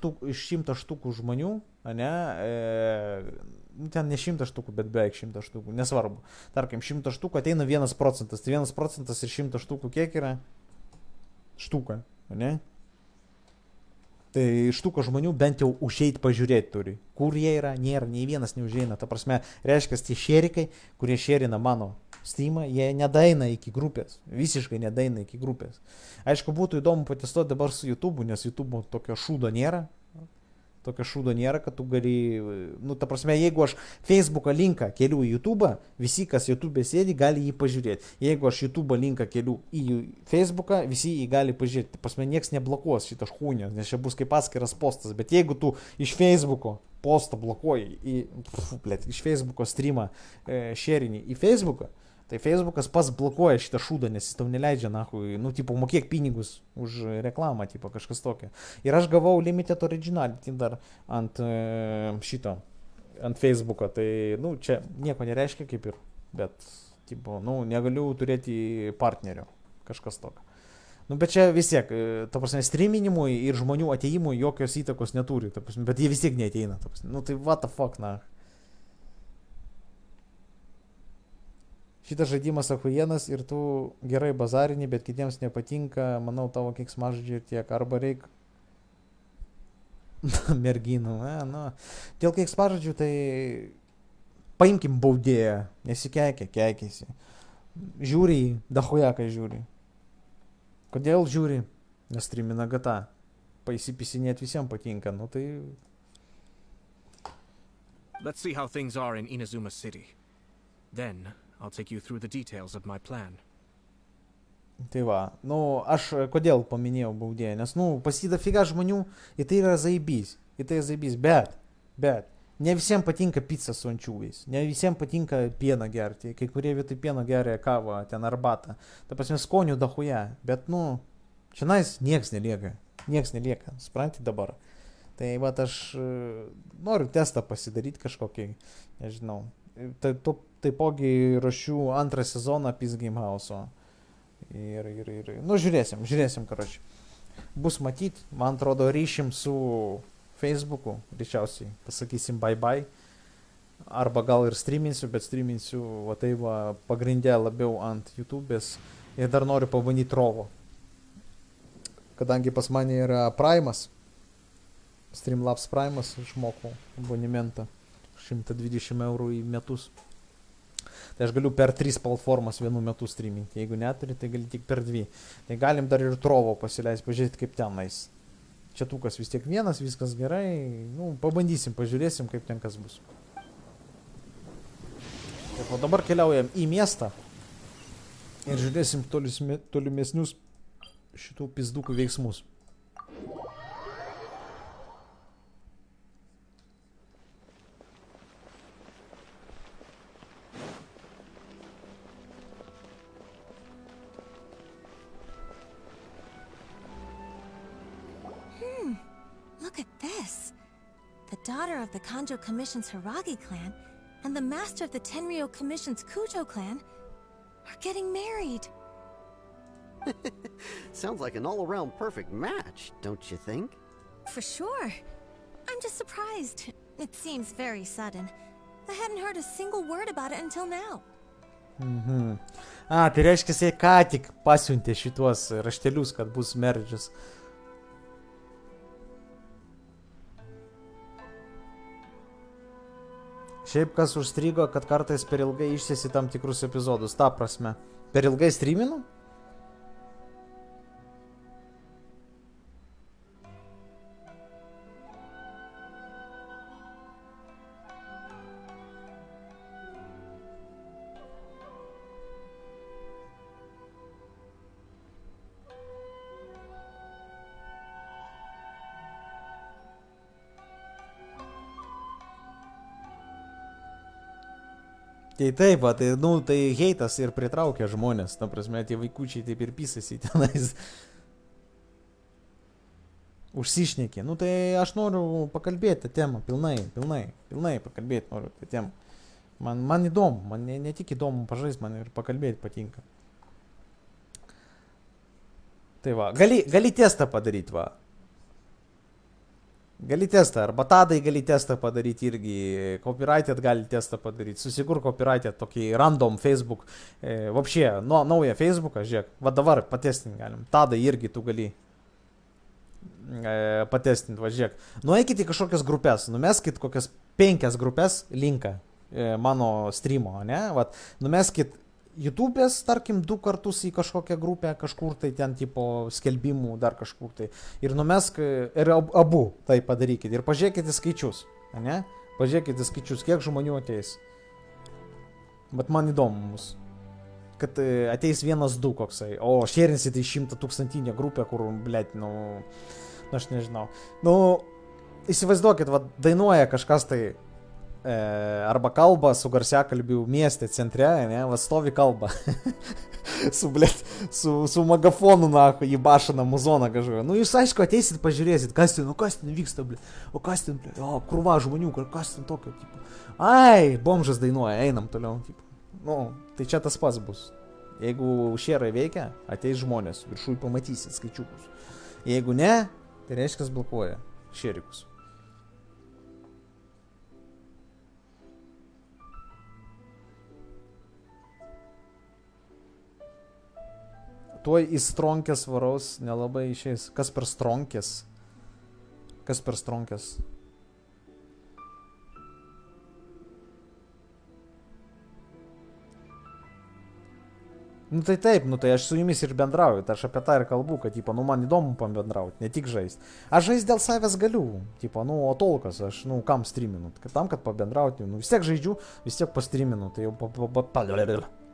štukų žmonių, ne, ten ne 100 štukų, bet beveik 100 štukų, nesvarbu. Tarkim, 100 štukų ateina 1%, tai 1% ir 100 štukų kiek yra? Štuka, ne? Tai štuka žmonių bent jau užeit pažiūrėti turi. Kur jie yra, nėra, nei vienas neužeina. Ta prasme, reiškia, tie šerikai, kurie šerina mano streamą, jie nedaina iki grupės, visiškai nedaina iki grupės. Aišku, būtų įdomu patestuoti dabar su YouTube'u, nes YouTube'u tokio šūdo nėra, kad tu gali, nu, ta prasme, jeigu aš Facebook'o linką keliu į YouTube'ą, visi, kas YouTube'e sėdi, gali jį pažiūrėti. Jeigu aš YouTube'o linką keliu į Facebook'ą, visi jį gali pažiūrėti. Ta prasme, nieks neblokuos šitą šūnio, nes čia bus kaip atskiras postas. Bet jeigu tu iš Facebook'o postą blokuoji, iš Facebook'o streamą sharinį į Facebook'ą, tai Facebookas pas blokuoja šitą šūdą, nes jis tau neleidžia, nahui, nu, tipo, mokėk pinigus už reklamą, tipo, kažkas tokio. Ir aš gavau limited originality dar ant šito, ant Facebooko, tai, nu, čia nieko nereiškia kaip ir, bet, tipo, nu, negaliu turėti partnerio, kažkas tokio. Nu, bet čia vis tiek, ta prasme, streaminimui ir žmonių ateimui jokios įtakos neturi, ta prasme, bet jie vis tiek neateina, ta prasme, nu, tai what the fuck, na. Šitas žaidimas achuienas ir tu gerai bazarini, bet kitiems nepatinka, manau, tavo keiksmažodžiai ir tiek, arba reik merginų, nu. Dėl keiksmažodžių tai paimkim baudėją, keikėsi. Žiūri, dahuja, kai žiūri. Kodėl žiūri? Nes streamina GTA. Paisipisinėt visiems patinka, nu tai... Let's see how things are in Inazuma City. Then I'll take you through the details of my plan. Tai va, nu, aš kodėl paminėjau baudėją, nes, nu, pasida figa žmonių, ir tai yra zaibys, bet, ne visiems patinka pizza su ančiūvais, ne visiems patinka pieną gerti, kai kurie vietoj pieno geria kavą, ten arbatą, ta prasme skonių dahuja, bet, nu, šiandien nieks nelieka, supranti dabar. Tai va, aš noriu testą pasidaryti kažkokį, nežinau. Taipogi rašiu antrą sezoną Peace Game House'o. Ir, nu, žiūrėsim, karoči. Bus matyt, man atrodo, ryšim su Facebook'u, greičiausiai, pasakysim bye. Arba gal ir streaminsiu, bet streaminsiu, va tai va, pagrindė labiau ant YouTube'ės. Ir dar noriu pabandyti Trovo. Kadangi pas mane yra Prime'as, Streamlabs Prime'as, išmokau abonementą. 120 eurų į metus. Tai aš galiu per 3 platformas vienu metu streaminti. Jeigu neturi, tai gali tik per 2. Tai galim dar ir Trovo pasileisti, pažiūrėti kaip tenais. Čiatukas vis tiek vienas, viskas gerai. Nu, pabandysim, pažiūrėsim, kaip ten kas bus. Taip, o dabar keliaujam į miestą. Ir žiūrėsim tolimesnius šitų pizdukų veiksmus. Look at this. The daughter of the Kanjo Commission's Hiragi clan and the master of the Tenryou Commission's Kujo clan are getting married. Sounds like an all-around perfect match, don't you think? For sure. I'm just surprised. It seems very sudden. I hadn't heard a single word about it until now. Tai reiškia, jisai ką tik pasiuntė šituos raštelius, kad bus marriages. Šiaip kas užstrigo, kad kartais per ilgai išsėsi tam tikrus epizodus, ta prasme. Per ilgai streaminu? Tai taip, tai, nu, tai heitas ir pritraukia žmonės, ta prasme, tie vaikučiai taip ir pisasi tenais. Užsišnekė. Nu, tai aš noriu pakalbėti tą temą, pilnai pakalbėti noriu tą temą. Man įdomu, man ne tik įdomu pažaisti, man ir pakalbėti patinka. Tai va, gali testą padaryti, va. Gali testą, arba Tadai gali testą padaryti irgi, copyrighted gali testą padaryti, susikur copyrighted tokį random Facebook, vapšė, naują Facebooką, žiūrėk, va dabar patestinti galim, Tadai irgi tu gali patestinti, va žiūrėk, nueikit į kažkokias grupės, numeskit kokias 5 grupės linką mano streamo, ne, va, numeskit YouTube'ės, tarkim, 2 kartus į kažkokią grupę, kažkur tai ten tipo skelbimų, dar kažkur tai. Ir numesk, ir abu tai padarykit. Ir pažiūrėkite skaičius, ne? Pažiūrėkite skaičius, kiek žmonių ateis. Bet man įdomu mus. Kad ateis 1-2 koksai. O šėrinsit į 100 000 grupę, kur, blėt, nu, aš nežinau. Nu, įsivaizduokit, va, dainuoja kažkas tai. Arba kalba su garsiakalbiu mieste centre, ne, va stovi kalba. su, blėt, su megafonu, na, į bašaną muzoną kažką. Nu, jūs aišku ateisit, pažiūrėsit, kas ten vyksta, blėt. O kas ten, blėt, o, krūva žmonių, kas ten tokio, tipo. Ai, bomžas dainuoja, einam toliau, tipo. Nu, tai čia tas pats bus. Jeigu šėrai veikia, ateis žmonės, viršui pamatysit skaičiukus. Jeigu ne, tai reiškia blokuoja šėrikus. Tuoj į stronkės varaus nelabai išeis. Kas per stronkės? Kas per stronkės? Nu tai taip, nu tai aš su jumis ir bendrauju, tai aš apie tą ir kalbu, kad, tipo, nu man įdomu pabendrauti, ne tik žaisti. Aš žaisti dėl savęs galiu, tipo, nu, o tolkas, aš, nu, kam streaminu, tam, kad pabendrauti, nu, vis tiek žaidžiu, vis tiek pastreaminu, tai jau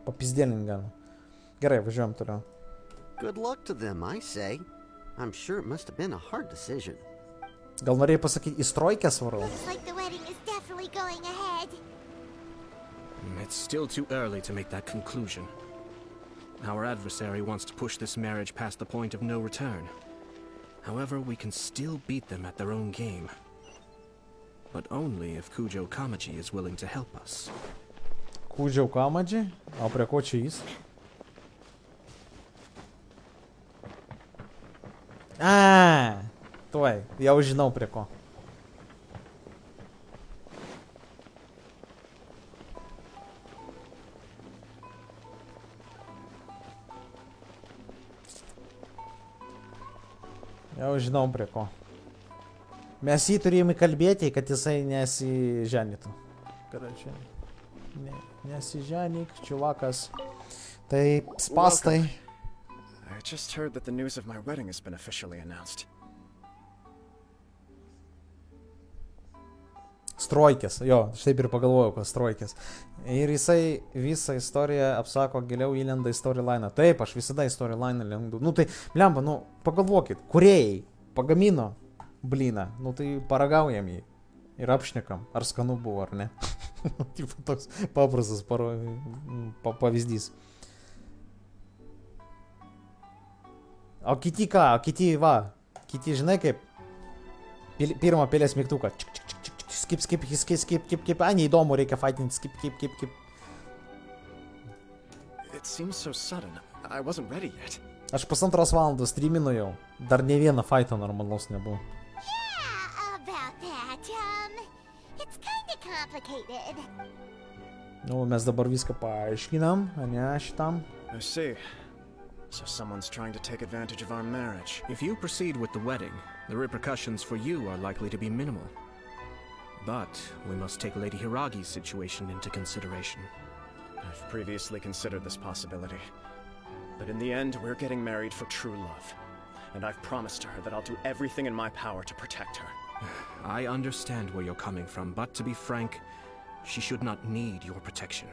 papizdėlint galima. Gerai, važiuojam toliau. Good luck to them, I say. I'm sure it must have been a hard decision. Gal norėjai pasakyti, į stroikės varau? Looks like the wedding is definitely going ahead. It's still too early to make that conclusion. Our adversary wants to push this marriage past the point of no return. However, we can still beat them at their own game. But only if Kujo Kamaji is willing to help us. Kujo Kamaji? O prie ko čia jis? A, tuoj, jau žinau prie ko. Jau žinau prie ko. Mes jį turėjome kalbėti, kad jisai nesiženytų. Karačiai. Nesiženyk, čiuvakas. Tai spastai. I just heard that the news of my wedding has been officially announced. Stroikės, jo, štaip ir pagalvojau, kad stroikės. Ir jisai visą istoriją apsako, giliau įlenda į storyline. Taip, aš visada į storyline lendu. Nu tai, blemba, nu, pagalvokit, kūrėjai pagamino blyną, nu tai paragaujam jį. Ir apšnekam, ar skanu buvo, ar ne. Tipo toks paprastas pavyzdys. O kiti ką, kiti žinai kaip, pirmą pelės mygtuką, skip, neįdomu, reikia fightinti, skip. It seems so sudden. I wasn't ready yet. Aš 1,5 valandos streaminu jau, dar ne vieną fightą normalus nebuvo. Yeah, about that. It's kinda complicated. Nu, mes dabar viską paaiškinam, ne šitam. I see. So someone's trying to take advantage of our marriage. If you proceed with the wedding, the repercussions for you are likely to be minimal. But we must take Lady Hiragi's situation into consideration. I've previously considered this possibility. But in the end, we're getting married for true love. And I've promised her that I'll do everything in my power to protect her. I understand where you're coming from, but to be frank, she should not need your protection.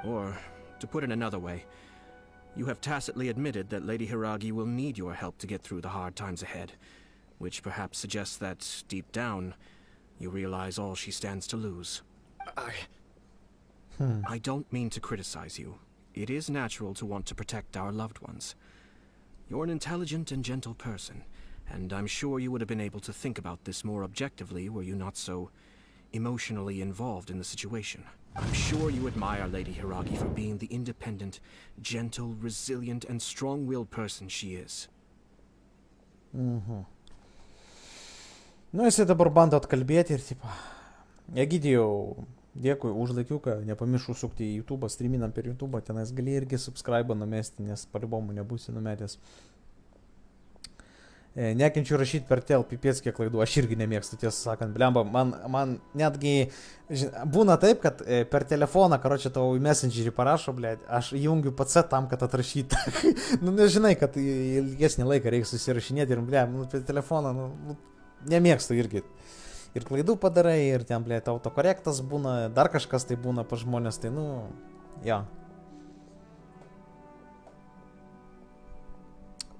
Or, to put it another way, you have tacitly admitted that Lady Hiragi will need your help to get through the hard times ahead, which perhaps suggests that, deep down, you realize all she stands to lose. I don't mean to criticize you. It is natural to want to protect our loved ones. You're an intelligent and gentle person, and I'm sure you would have been able to think about this more objectively were you not so emotionally involved in the situation. I'm sure you admire Lady Hiragi for being the independent, gentle, resilient, and strong-willed person she is. Nu, jisai dabar bando atkalbėti ir, tipo, Egidijau, dėkui už laikiuką, nepamiršau sukti į YouTube, streaminam per YouTube, tenais gali irgi subscribe numesti, nes palibomų nebūsi numetęs. Nekenčiu rašyti per tel, pipės kiek klaidų, aš irgi nemėgstu, tiesą sakant, blemba, man netgi būna taip, kad per telefoną, karočią tau į Messengerį parašo, blėt, aš įjungiu PC tam, kad atrašyt. Nu, nežinai, kad ilgesnį laiką reikia susirašinėti ir, blėt, per telefoną, nemėgstu irgi. Ir klaidų padarai, ir ten, blėt, autokorektas būna, dar kažkas tai būna pa žmonės, tai, jo.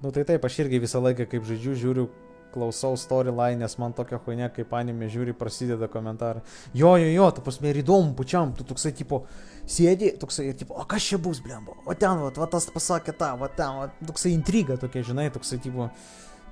Nu tai taip, aš irgi visą laiką kaip žaidžiu, žiūriu, klausau storyline, nes man tokia huinė, kaip anime žiūri, prasideda komentarai. Jo, tu pasmė ir įdomu, pučiam, tu toksai, tipo, sėdi, toksai, tipo, o kas čia bus, blemba, o ten, va tas pasakė tą, va ten, va, toksai intriga tokia, žinai, toksai, tipo,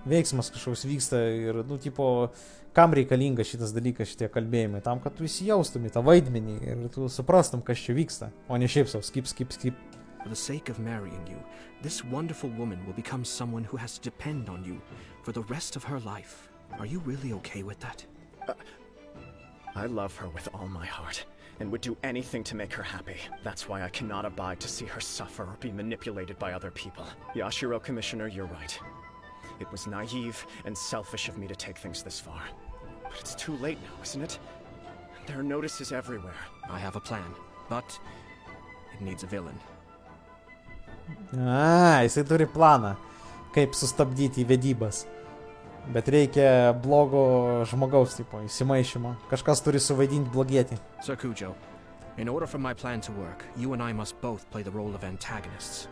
veiksmas kažkoks vyksta ir, tipo, kam reikalinga šitas dalykas, šitie kalbėjimai, tam, kad tu įsijaustum į tą vaidmenį ir tu suprastum, kas čia vyksta, o ne šiaip savo, skip. For the sake of marrying you, this wonderful woman will become someone who has to depend on you for the rest of her life. Are you really okay with that? I love her with all my heart, and would do anything to make her happy. That's why I cannot abide to see her suffer or be manipulated by other people. Yashiro, Commissioner, you're right. It was naive and selfish of me to take things this far. But it's too late now, isn't it? There are notices everywhere. I have a plan, but it needs a villain. Jisai turi planą, kaip sustabdyti vedybas. Bet reikia blogo žmogaus, tipo, įsimaišymo. Kažkas turi suvaidinti blogietį. Sir Kujo, in order for my plan to work, you and I must both play the role of antagonists.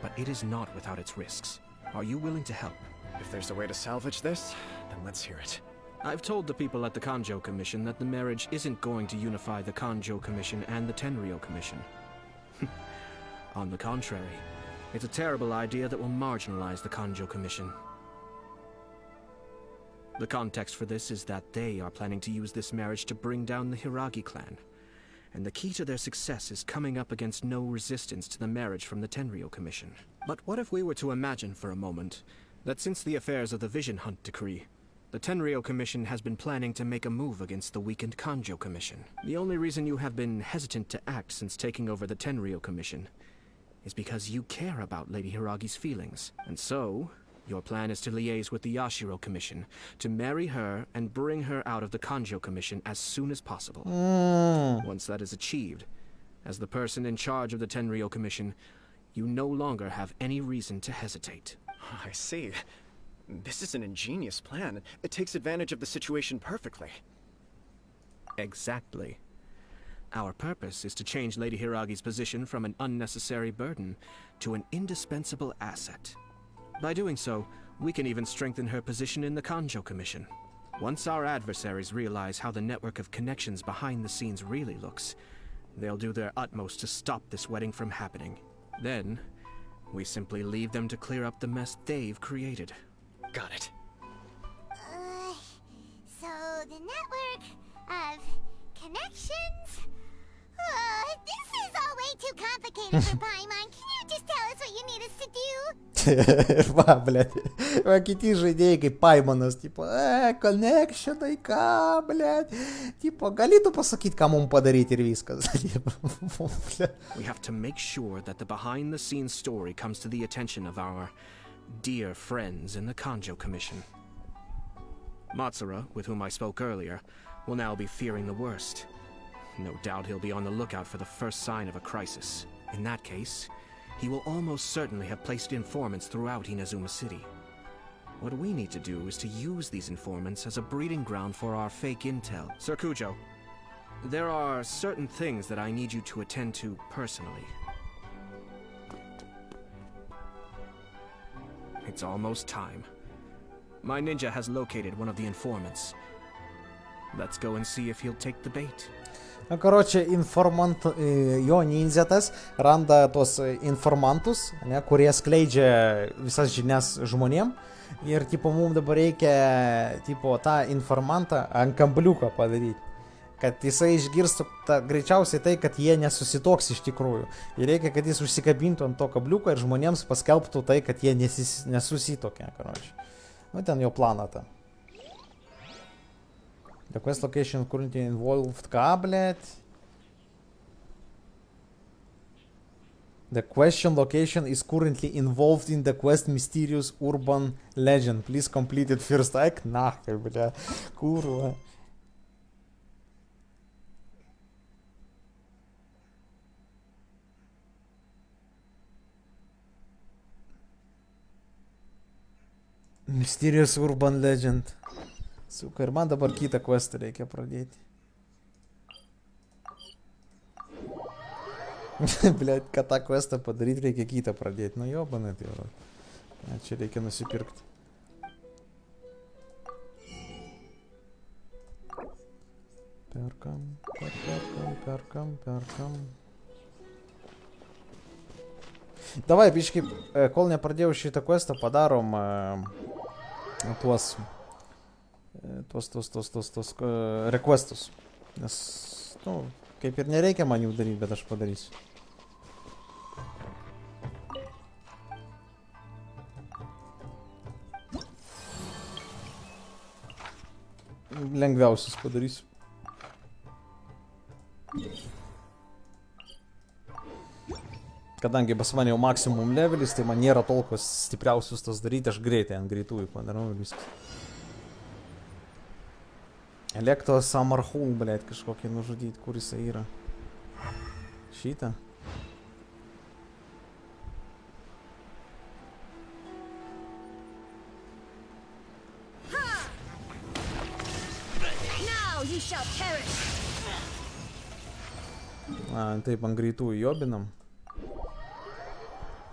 But it is not without its risks. Are you willing to help? If there's a way to salvage this, then let's hear it. I've told the people at the Kanjo Commission that the marriage isn't going to unify the Kanjo Commission and the Tenryou Commission. On the contrary, it's a terrible idea that will marginalize the Kanjo Commission. The context for this is that they are planning to use this marriage to bring down the Hiragi clan, and the key to their success is coming up against no resistance to the marriage from the Tenryou Commission. But what if we were to imagine for a moment that since the affairs of the Vision Hunt Decree, the Tenryou Commission has been planning to make a move against the weakened Kanjo Commission. The only reason you have been hesitant to act since taking over the Tenryou Commission is because you care about Lady Hiragi's feelings. And so, your plan is to liaise with the Yashiro Commission, to marry her and bring her out of the Kanjo Commission as soon as possible. Once that is achieved, as the person in charge of the Tenryou Commission, you no longer have any reason to hesitate. I see. This is an ingenious plan. It takes advantage of the situation perfectly. Exactly. Our purpose is to change Lady Hiragi's position from an unnecessary burden to an indispensable asset. By doing so, we can even strengthen her position in the Kanjo Commission. Once our adversaries realize how the network of connections behind the scenes really looks, they'll do their utmost to stop this wedding from happening. Then, we simply leave them to clear up the mess they've created. Got it. So the network of connections? This is all way too complicated for Paimon. Can you just tell us what you need us to do? Va, blėt. Va, kiti žaidėjai kaip Paimonas, tipo, connectionai, ką, blėt. Tipo, galėtų pasakyti, ką mums padaryti ir viskas. We have to make sure that the behind-the-scenes story comes to the attention of our dear friends in the Kanjo Commission. Matsura, with whom I spoke earlier, will now be fearing the worst. No doubt he'll be on the lookout for the first sign of a crisis. In that case, he will almost certainly have placed informants throughout Inazuma City. What we need to do is to use these informants as a breeding ground for our fake intel. Sir Kujo, there are certain things that I need you to attend to personally. It's almost time. My ninja has located one of the informants. Let's go and see if he'll take the bait. Karočią, jo ninzetas randa tos informantus, ne, kurie skleidžia visas žinias žmonėm. Ir, tipo, mums dabar reikia, tipo, tą informantą ant kambliuką padaryti. Kad jisai išgirstų greičiausiai tai, kad jie nesusitoks iš tikrųjų. Ir reikia, kad jis užsikabintų ant to kabliuko ir žmonėms paskelbtų tai, kad jie nesusitokia, karočią. Nu, ten jo planą tą. The quest location currently involved, ką, blėt? The question location is currently involved in the quest Mysterious Urban Legend. Please complete it first. Ай, нахуй, бля. Курва. Mysterious Urban Legend. Suka, ir man dabar kitą questą reikia pradėti. Blet, kad tą questą padaryti reikia kitą pradėti. Nu jo, banai, tai jau. Čia reikia nusipirkti. Perkam. Davai, biškai, kol nepradėjau šitą questą, padarom tuos requestus. Nes, nu, kaip ir nereikia man jų daryti, bet aš padarysiu. Lengviausius padarysiu. Kadangi pas mane jau maksimum levelis, tai man nėra tolkos stipriausius tas daryti, aš greitai ant greitųjų padarau ir viskas. Elektro Samarhul, blėt, kažkokį nužudyti, kur jisai yra. Šitą. Taip, ant greitųjų jobinam.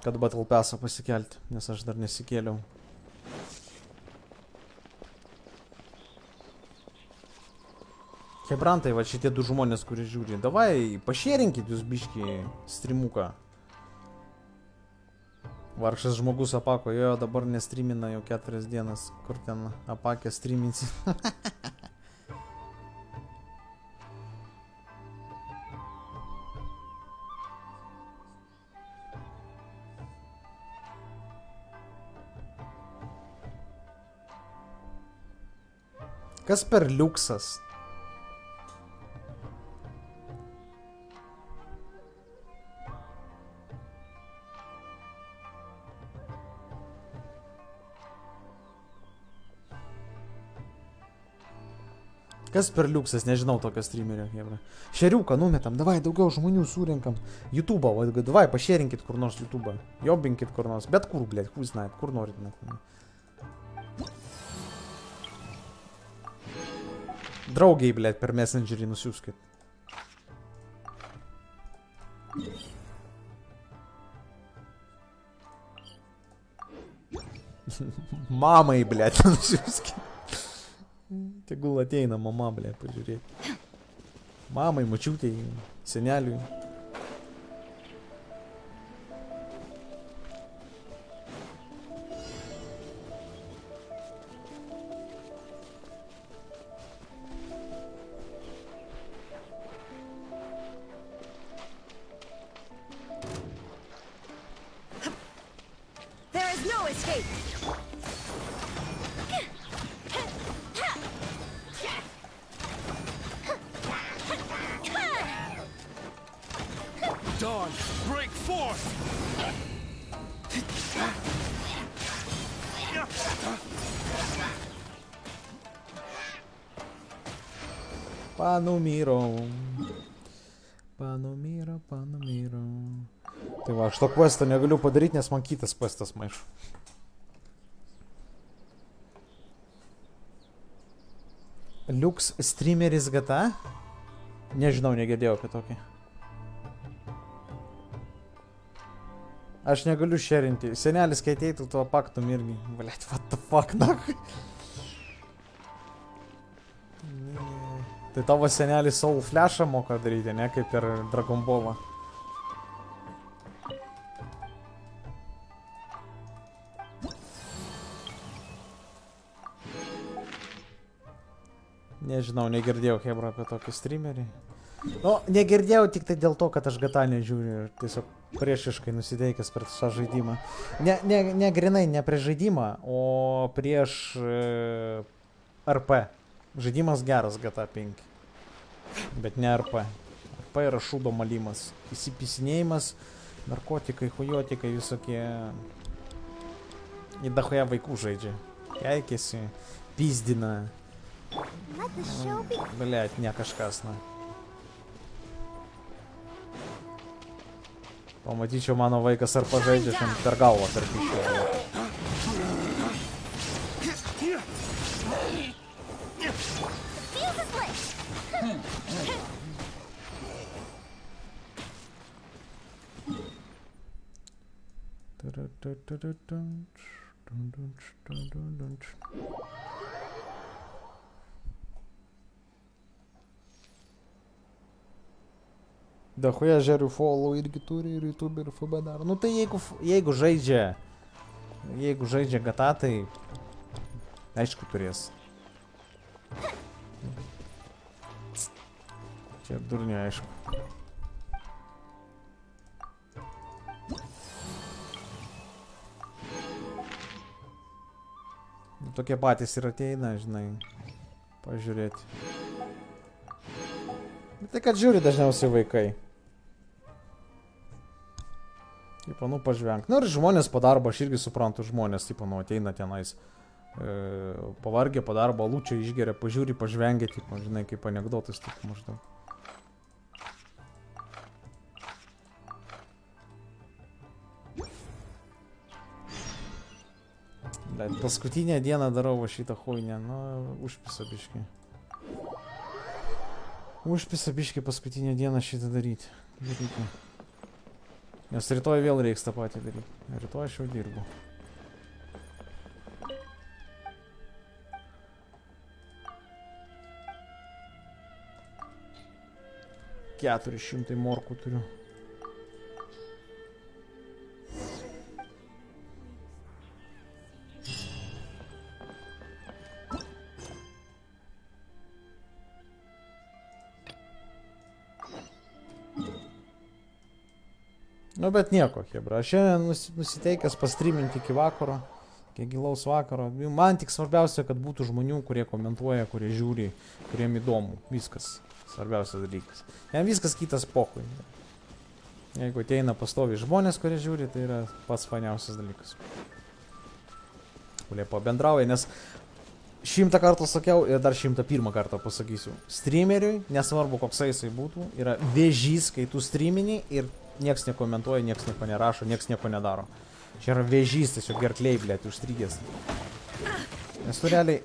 Kad Battle Passą pasikelti, nes aš dar nesikėliau. Hebrantai, va šitie du žmonės, kurie žiūri. Davai, pašėrinkit jūs biškį streamuką. Vargšas žmogus apako, jo dabar nestreamina jau 4 dienas. Kur ten apakė streaminsi? Kas per liuksas? Kas per liuksas? Nežinau tokio streamerio, jebra. Šeriuką numetam, davai, daugiau žmonių surinkam. YouTube'ą, davai, pašėrinkit kur nors YouTube'ą. Jobinkit kur nors, bet kur, blėt, kur znait, kur norit. Draugiai, blėt, per Messengerį nusiųskit. Mamai, blėt, nusiųskit. Tegul ateina mama, blėt, pažiūrėti. Mamai, močiutei, seneliui. Panumiro. Tai va, aš to questą negaliu padaryti, nes man kitas questas maišo. Liuks streameris GTA? Nežinau, negirdėjau apie tokį. Aš negaliu šerinti. Senelis, kai ateitų, tuo paktum irgi. Blet, what the fuck, nahui. Tai tavo senelis Soul Flash'ą moka daryti, ne? Kaip ir Dragon Ball'ą. Nežinau, negirdėjau, hebra, apie tokį streamerį. Nu, negirdėjau tik tai dėl to, kad aš GTA nežiūriu ir tiesiog priešiškai nusiteikęs per šią žaidimą. Ne grinai, ne prieš žaidimą, o prieš RP. Žaidimas geras GTA 5, bet ne RP. RP yra šūdo malimas, įsipisinėjimas Narkotikai, hujotikai visokie. Į dahoje vaikų žaidžia. Keikėsi, pizdina. Блять, ne kažkas, na. Pamatyčiau mano vaikas ar pažaidžia, ten per galvą tarpičiau. Dahuja žerių follow irgi turi ir YouTube ir FB daro. Nu tai jeigu žaidžia GTA, tai aišku turės. Čia durnių aišku. Tokie patys ir ateina, žinai, pažiūrėti. Bet tai kad žiūri dažniausiai vaikai. Tipo, nu pažvenk. Nu ir žmonės po darbo, aš irgi suprantu žmonės, tipo, nu ateina tenais. Pavargė po darbo, lūčio išgeria, pažiūri, pažvengia, tipo, žinai, kaip anekdotas, tipo, maždaug. Bet paskutinę dieną darau va šitą huinę, nu, užpisa biškį. Užpisa biškį paskutinę dieną šitą daryti. Nes rytoj vėl reiks tą patį daryti. Rytoj aš jau dirbu. $400 morkų turiu. Nu bet nieko, hebra. Aš šiandien nusiteikęs pastreaminti iki vakaro, iki gilaus vakaro. Man tik svarbiausia, kad būtų žmonių, kurie komentuoja, kurie žiūri, kuriem įdomu. Viskas. Svarbiausias dalykas. Jam viskas kitas pohui. Jeigu ateina pastovi žmonės, kurie žiūri, tai yra pats faniausias dalykas. Kurie pabendrauja, nes 100 kartų sakiau ir dar 101 kartą pasakysiu. Streameriui, nesvarbu koksai jisai būtų, yra vėžys, kai tu streamini ir nieks nekomentuoja, nieks nieko nerašo, nieks nieko nedaro. Čia yra vėžys, tiesiog gerkliai, blėt, užstrigęs. Nes tu realiai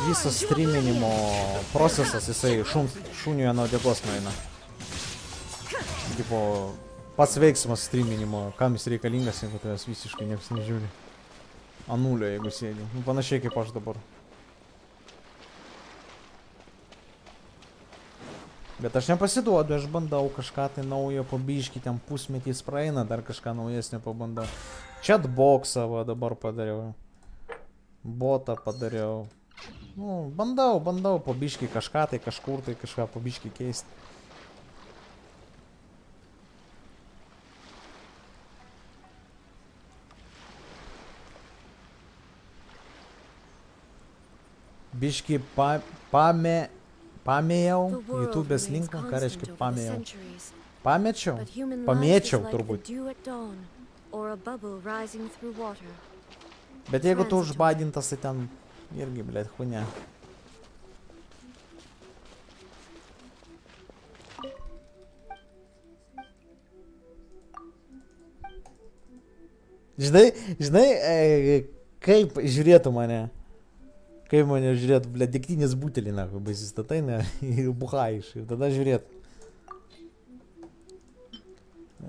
visas streaminimo procesas, jisai šuniui ant uodegos nueina. Tipo, pats veiksmas streaminimo, kam jis reikalingas, jeigu tavęs visiškai nieks nežiūri. Anulio, jeigu sėdi. Nu, panašiai kaip aš dabar. Bet aš nepasiduodu, aš bandau kažką tai naujo pabiškį, ten pusmetys praeina, dar kažką naujesnio pabandau. Chatboxą va dabar padariau. Botą padariau. Nu, bandau pabiškį kažką tai, kažkur tai kažką pabiškį keisti. Biškį pamėjau YouTube'ės linką, ką reiškia pamėjau. Pamečiau? Pamėčiau turbūt. Bet jeigu tu užbadintas, tai ten irgi, blėt, hunia. Žinai, kaip žiūrėtų mane? Kaip mane žiūrėtų, ble, degtinės butelį, na, basistatai, ne, ir buhaiš, ir tada žiūrėtų.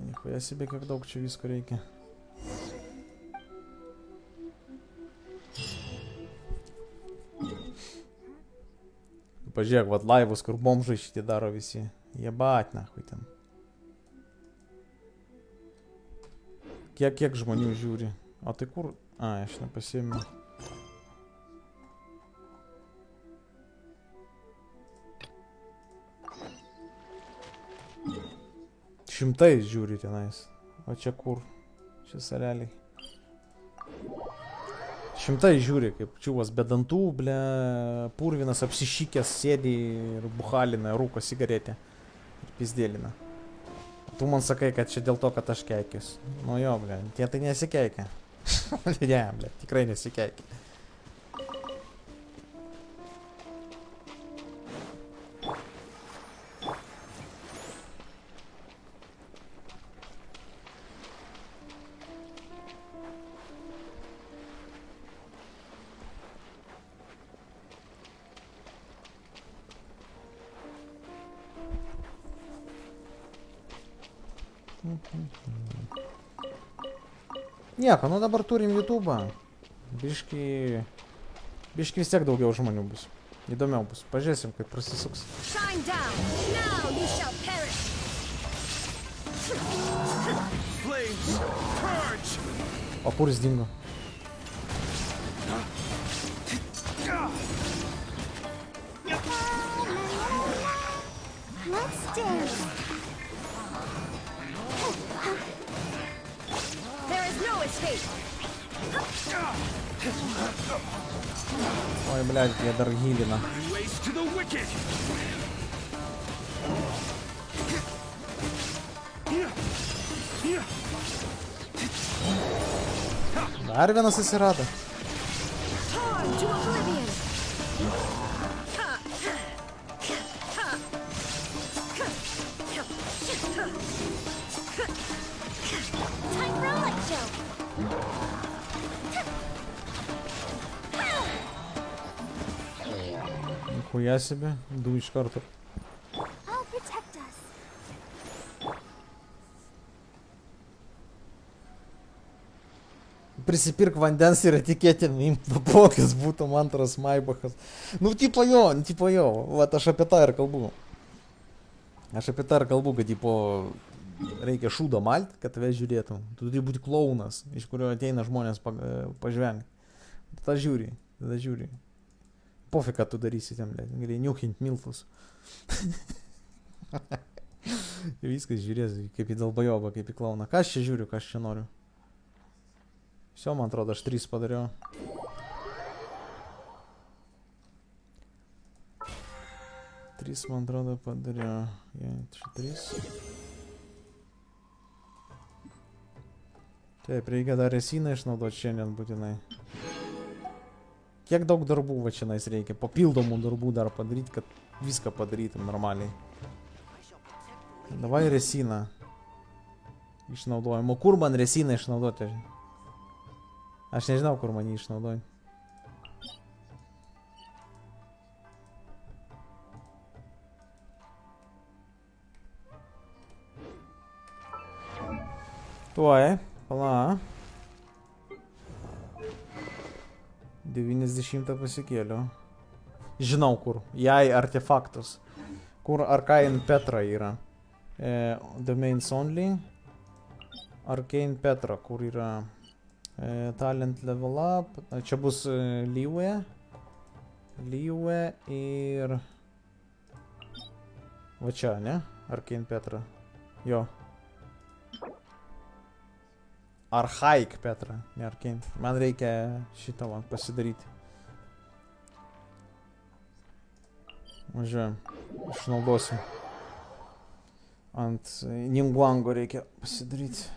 Nichuja себе, kiek daug čia visko reikia. Pažiūrėk, vat laivus, kur bomžai šitie daro visi. Jebat, nahui ten. Kiek žmonių žiūri? O tai kur? A, aš nepasiėmiau. Šimtai žiūri tenais. O čia kur? Čia saleliai. Šimtai žiūri, kaip čiuvas be dantų, ble, purvinas apsišykęs sėdi ir buhalina, rūko cigaretę ir pizdėlina. Tu man sakai, kad čia dėl to, kad aš keikiuosi. Nu jo, ble, tie tai nesikeikia. Ne, ble, tikrai nesikeikia. Nieko, nu dabar turim YouTube'ą. Biški vis tiek daugiau žmonių bus. Įdomiau bus. Pažiūrėsim, kaip prasisuks. O kur jis dingo? Let's dance. There is no escape. Ой, блядь, я dar gilina. Dar vienas atsirado. Time for a light show. Nikuja себе, du iš karto. I'll protect us. Prisipirk vandens ir etiketėm imk papokis būtum antras Maybachas. Nu, tipo jo, vat aš apie tą ir kalbu. Aš apie tą ir kalbu, kad tipo reikia šūdą malt, kad tave žiūrėtum. Tu turi būti klaunas, iš kurio ateina žmonės pažvengti. Tada žiūri. Pofik, ką tu darysi ten, gali niuchint miltus. Ir viskas žiūrės, kaip į dalbajobą, kaip į klauną. Ką aš čia žiūriu, ką aš čia noriu? Все, man atrodo, aš 3 padariau. Man atrodo, padariau. Čia 3. Taip, reikia dar resiną išnaudoti šiandien būtinai. Kiek daug darbų va šiandien reikia? Papildomų darbų dar padaryti, kad viską padarytum normaliai. Davai resiną. Išnaudojimo. Kur man resiną išnaudoti? Aš nežinau, kur man jį išnaudojant. Tuoj, pala. 90 pasikėliau. Žinau kur. Jai artefaktus. Kur Arcane Petra yra. Domains only. Arcane Petra, kur yra talent level up. Čia bus Liue. Liue ir... Va čia, ne? Arcane Petra. Jo. Archaik Petra, ne Arcane. Man reikia šitą man pasidaryti. Važiuojam. Išnaudosiu. Ant Ningguango reikia pasidaryti.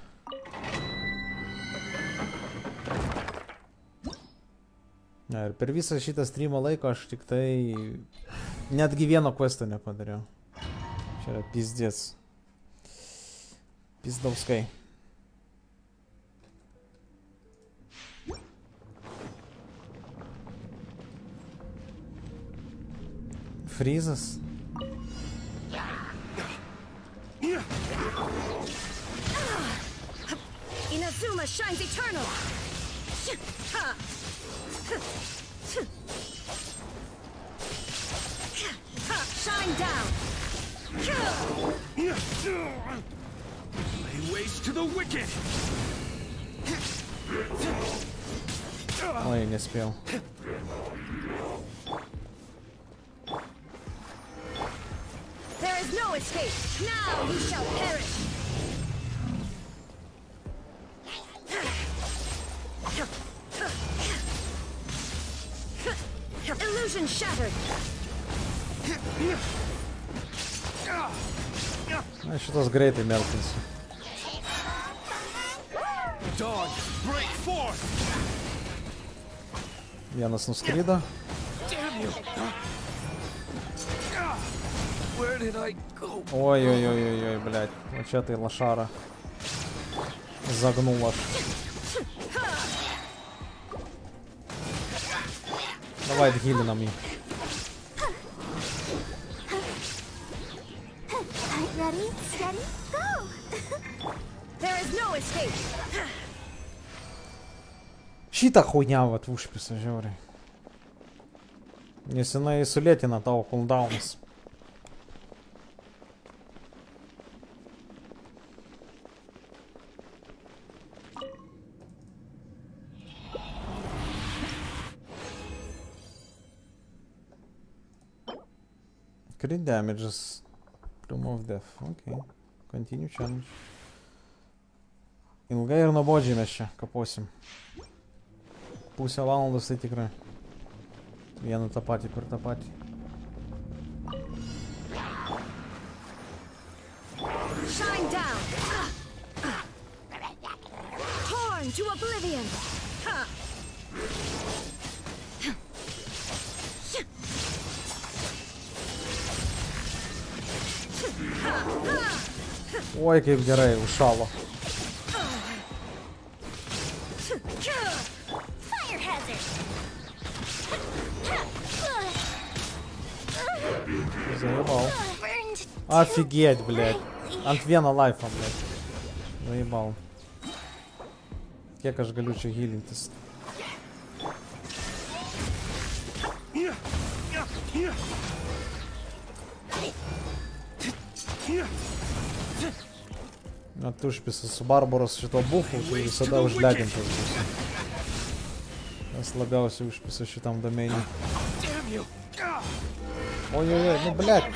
Ir per visą šitą streamą laiko aš tik tai netgi vieno questo nepadariau. Čia yra pizdės. Pizdauskai. Freezas. Inazuma shines eternal. Shine down. Lay waste to the wicked. Ой, не спел. There is no escape. Now you shall perish. Illusion shattered. Na, šitos greitai meltinsiu. Dawn, break forth! Vienas nuskrydo. Damn you! Where did I go? Ой-ой-ой-ой, блядь. Вот čia tai лошара. Загнул аж. Давай гилинам их. Ready, steady, go! There is no escape. Šitą хуйня vat užpisa žiauriai. Nes jinai sulėtina tavo cooldowns. Crit damages. Remove death. Okay. Continue challenge. Ilgai ir nuobodžiai mes čia kaposim. Pusę valandos tai tikrai. Vieną tą patį per tą patį. Shine down. Torn to oblivion. Oi, kaip gerai, užšalo. Fire hazard! Заебал. Офигеть, блядь. Ant vieno life'o, блядь. Заебал. Kiek aš galiu čia gilintis. Net užpisas su Barbaros šito bufu, tai visada užlegintas bus. Nes labiausiai užpisas šitam domeniui. Oi-oi-oi, nu blėt.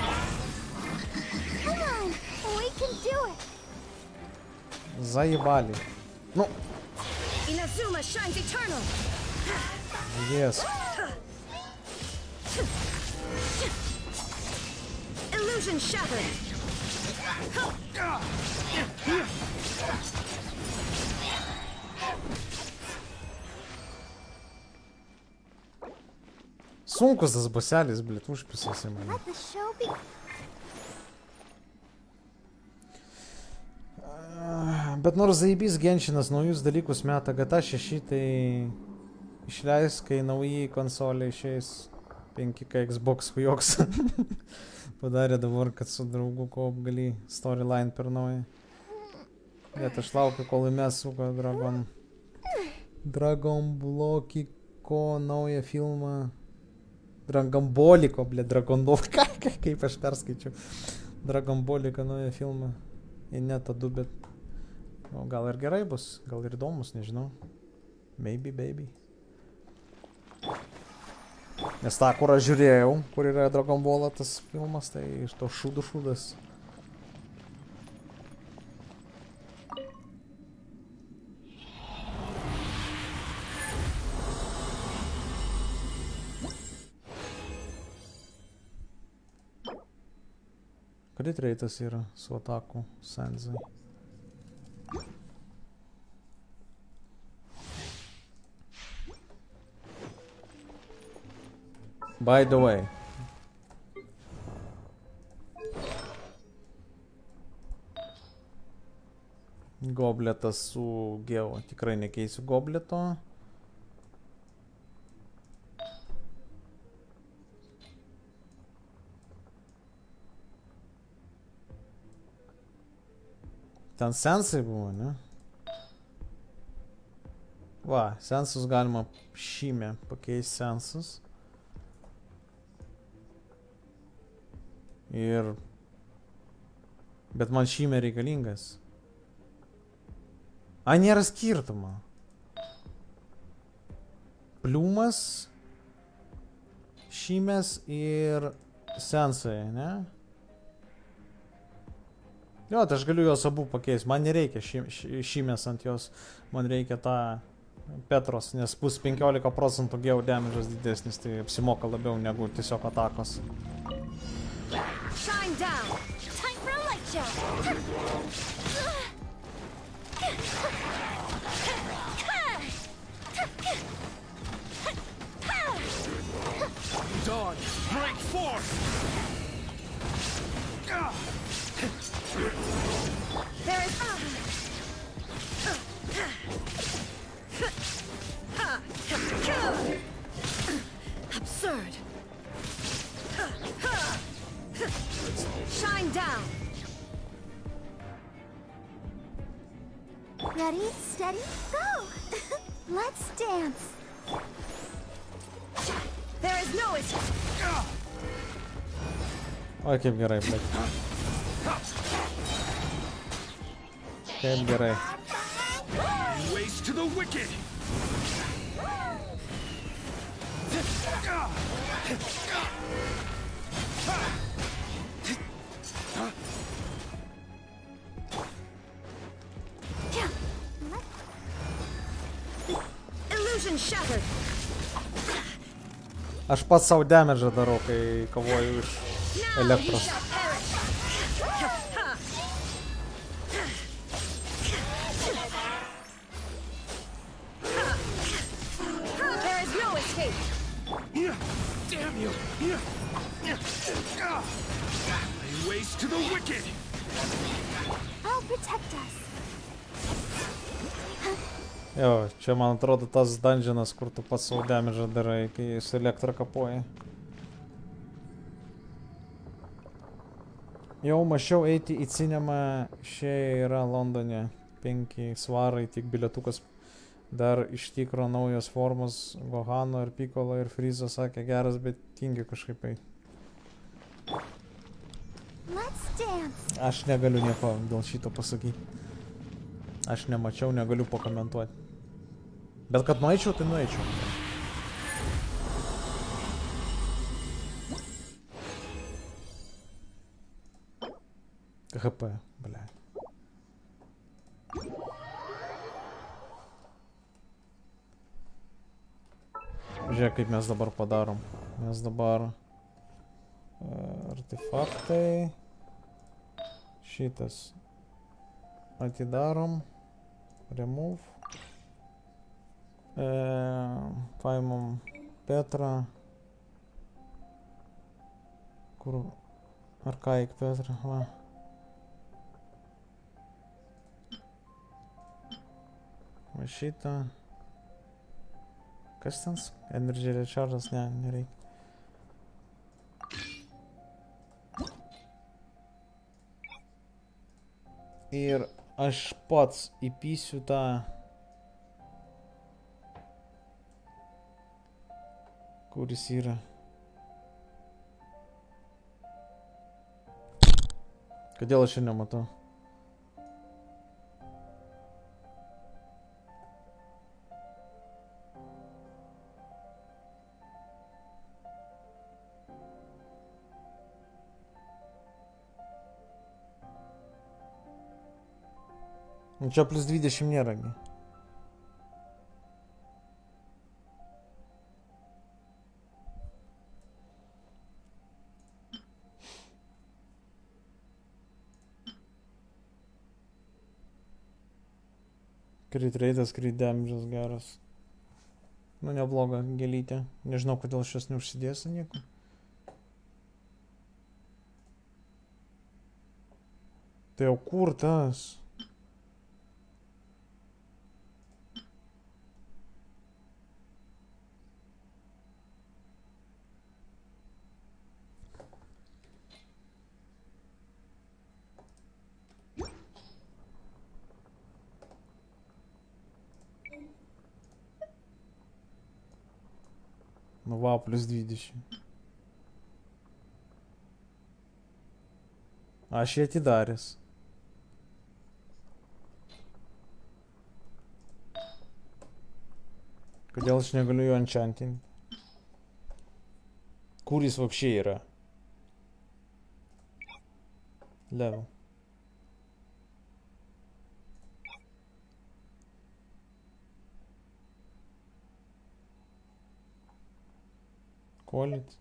Come on, we can do it! Заебали. Ну. Inazuma shines eternal. Yes. Illusion shattered. Sunkus tas boselis, blėt, užpisas į mane. Let the show be. Bet nors zaibys Genshinas naujus dalykus meta GTA 6, tai išleis, kai nauji konsolė išeis 5K Xbox hujoks. Padarė dabar, kad su draugu koop gali storyline per naują. Bet aš laukiu, kol įmes suko Dragon Blokiko naują filmą. Dragon Boliko, blė, kaip aš perskaičiu. Dragon Boliko naują filmą. Ir net adu, bet o, gal ir gerai bus, gal ir įdomus, nežinau. Maybe, baby. Nes tą, kur aš žiūrėjau, kur yra Dragon Ball tas filmas, tai iš to šūdas. Crit reitas yra su ataku Senzai. By the way. Gobletas su Geo. Tikrai nekeisiu gobleto. Ten sensai buvo, ne? Va, sensus galima šymę pakeisti sensus. Ir... Bet man šymė reikalingas. A, nėra skirtumo. Pliumas, šymės ir sensai, ne? Jo, tai aš galiu juos abu pakeisti. Man nereikia šymės ant jos. Man reikia tą Petros, nes bus 15% geo damage'as didesnis, tai apsimoka labiau negu tiesiog atakos. Shine down. Time for a light Dawn, break forth! There is... Absurd. Shine down. Ready, steady, go! Let's dance. There is no escape. Oi, kaip gerai, blėt. Kaip gerai. Waste to the wicked! Illusion shattered. Aš pats savo damage darau, kai kovoju iš elektros. There is no escape. Damn you! Lay waste to the wicked! I'll protect us. Jo, čia man atrodo tas dungeonas, kur tu pats savo damage darai, kai su elektra kapoji. Jau mačiau eiti į cinema, šie yra Londone. 5 svarai, tik bilietukas. Dar iš tikro naujos formos, Gohano ir Piccolo ir Frieza sakė geras, bet tingi kažkaip eiti. Aš negaliu nieko dėl šito pasakyti. Aš nemačiau, negaliu pakomentuoti. Bet kad nueičiau, tai nueičiau. HP, ble. Žiūrėk, kaip mes dabar padarom. Mes dabar artefaktai. Šitas atidarom. Remove. Paimam Petrą. Kur? Archaic Petrą, va. Va šitą. Kas ten? Energy recharge'as? Ne, nereikia. Ir aš pats įpysiu tą kuris yra. Kodėl aš čia nematau? Nu čia plus 20 nėra. Crit rate'as, crit damage'as geras. Nu nebloga gėlytė. Nežinau, kodėl šios neužsidėsiu nieko. Tai jau kur tas? Nu va, plus 20. Aš jį atidaręs. Kodėl aš negaliu jo enchantinti? Kur jis вообще yra? Level. Quality.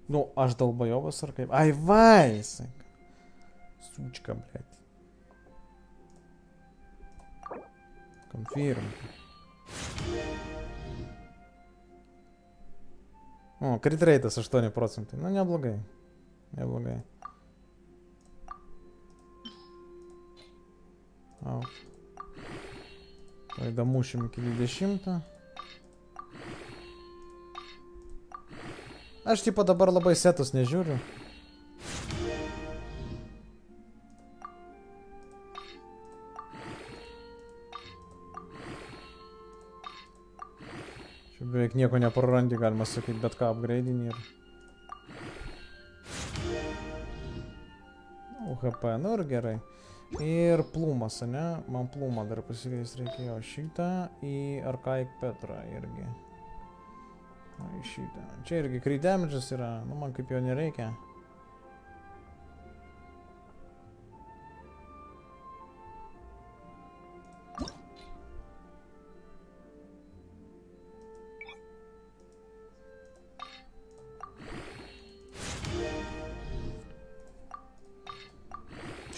Nu, aš dalbajovas ar kaip? Ai, vaisai. Sučka, blėt. Confirm. O, crit rate'as 8%. Nu, neblogai. Neblogai. Au. Tai damušim iki 20. Aš tipo dabar labai setus nežiūriu. Čia beveik nieko neprarandi, galima sakyti, bet ką upgrade'ini ir... UHP, nu ir gerai. Ir plumas, ane? Man plumą dar pasikeisti reikėjo šitą į Archaic Petrą irgi. Į šitą. Čia irgi crit damage'as yra, nu man kaip jo nereikia.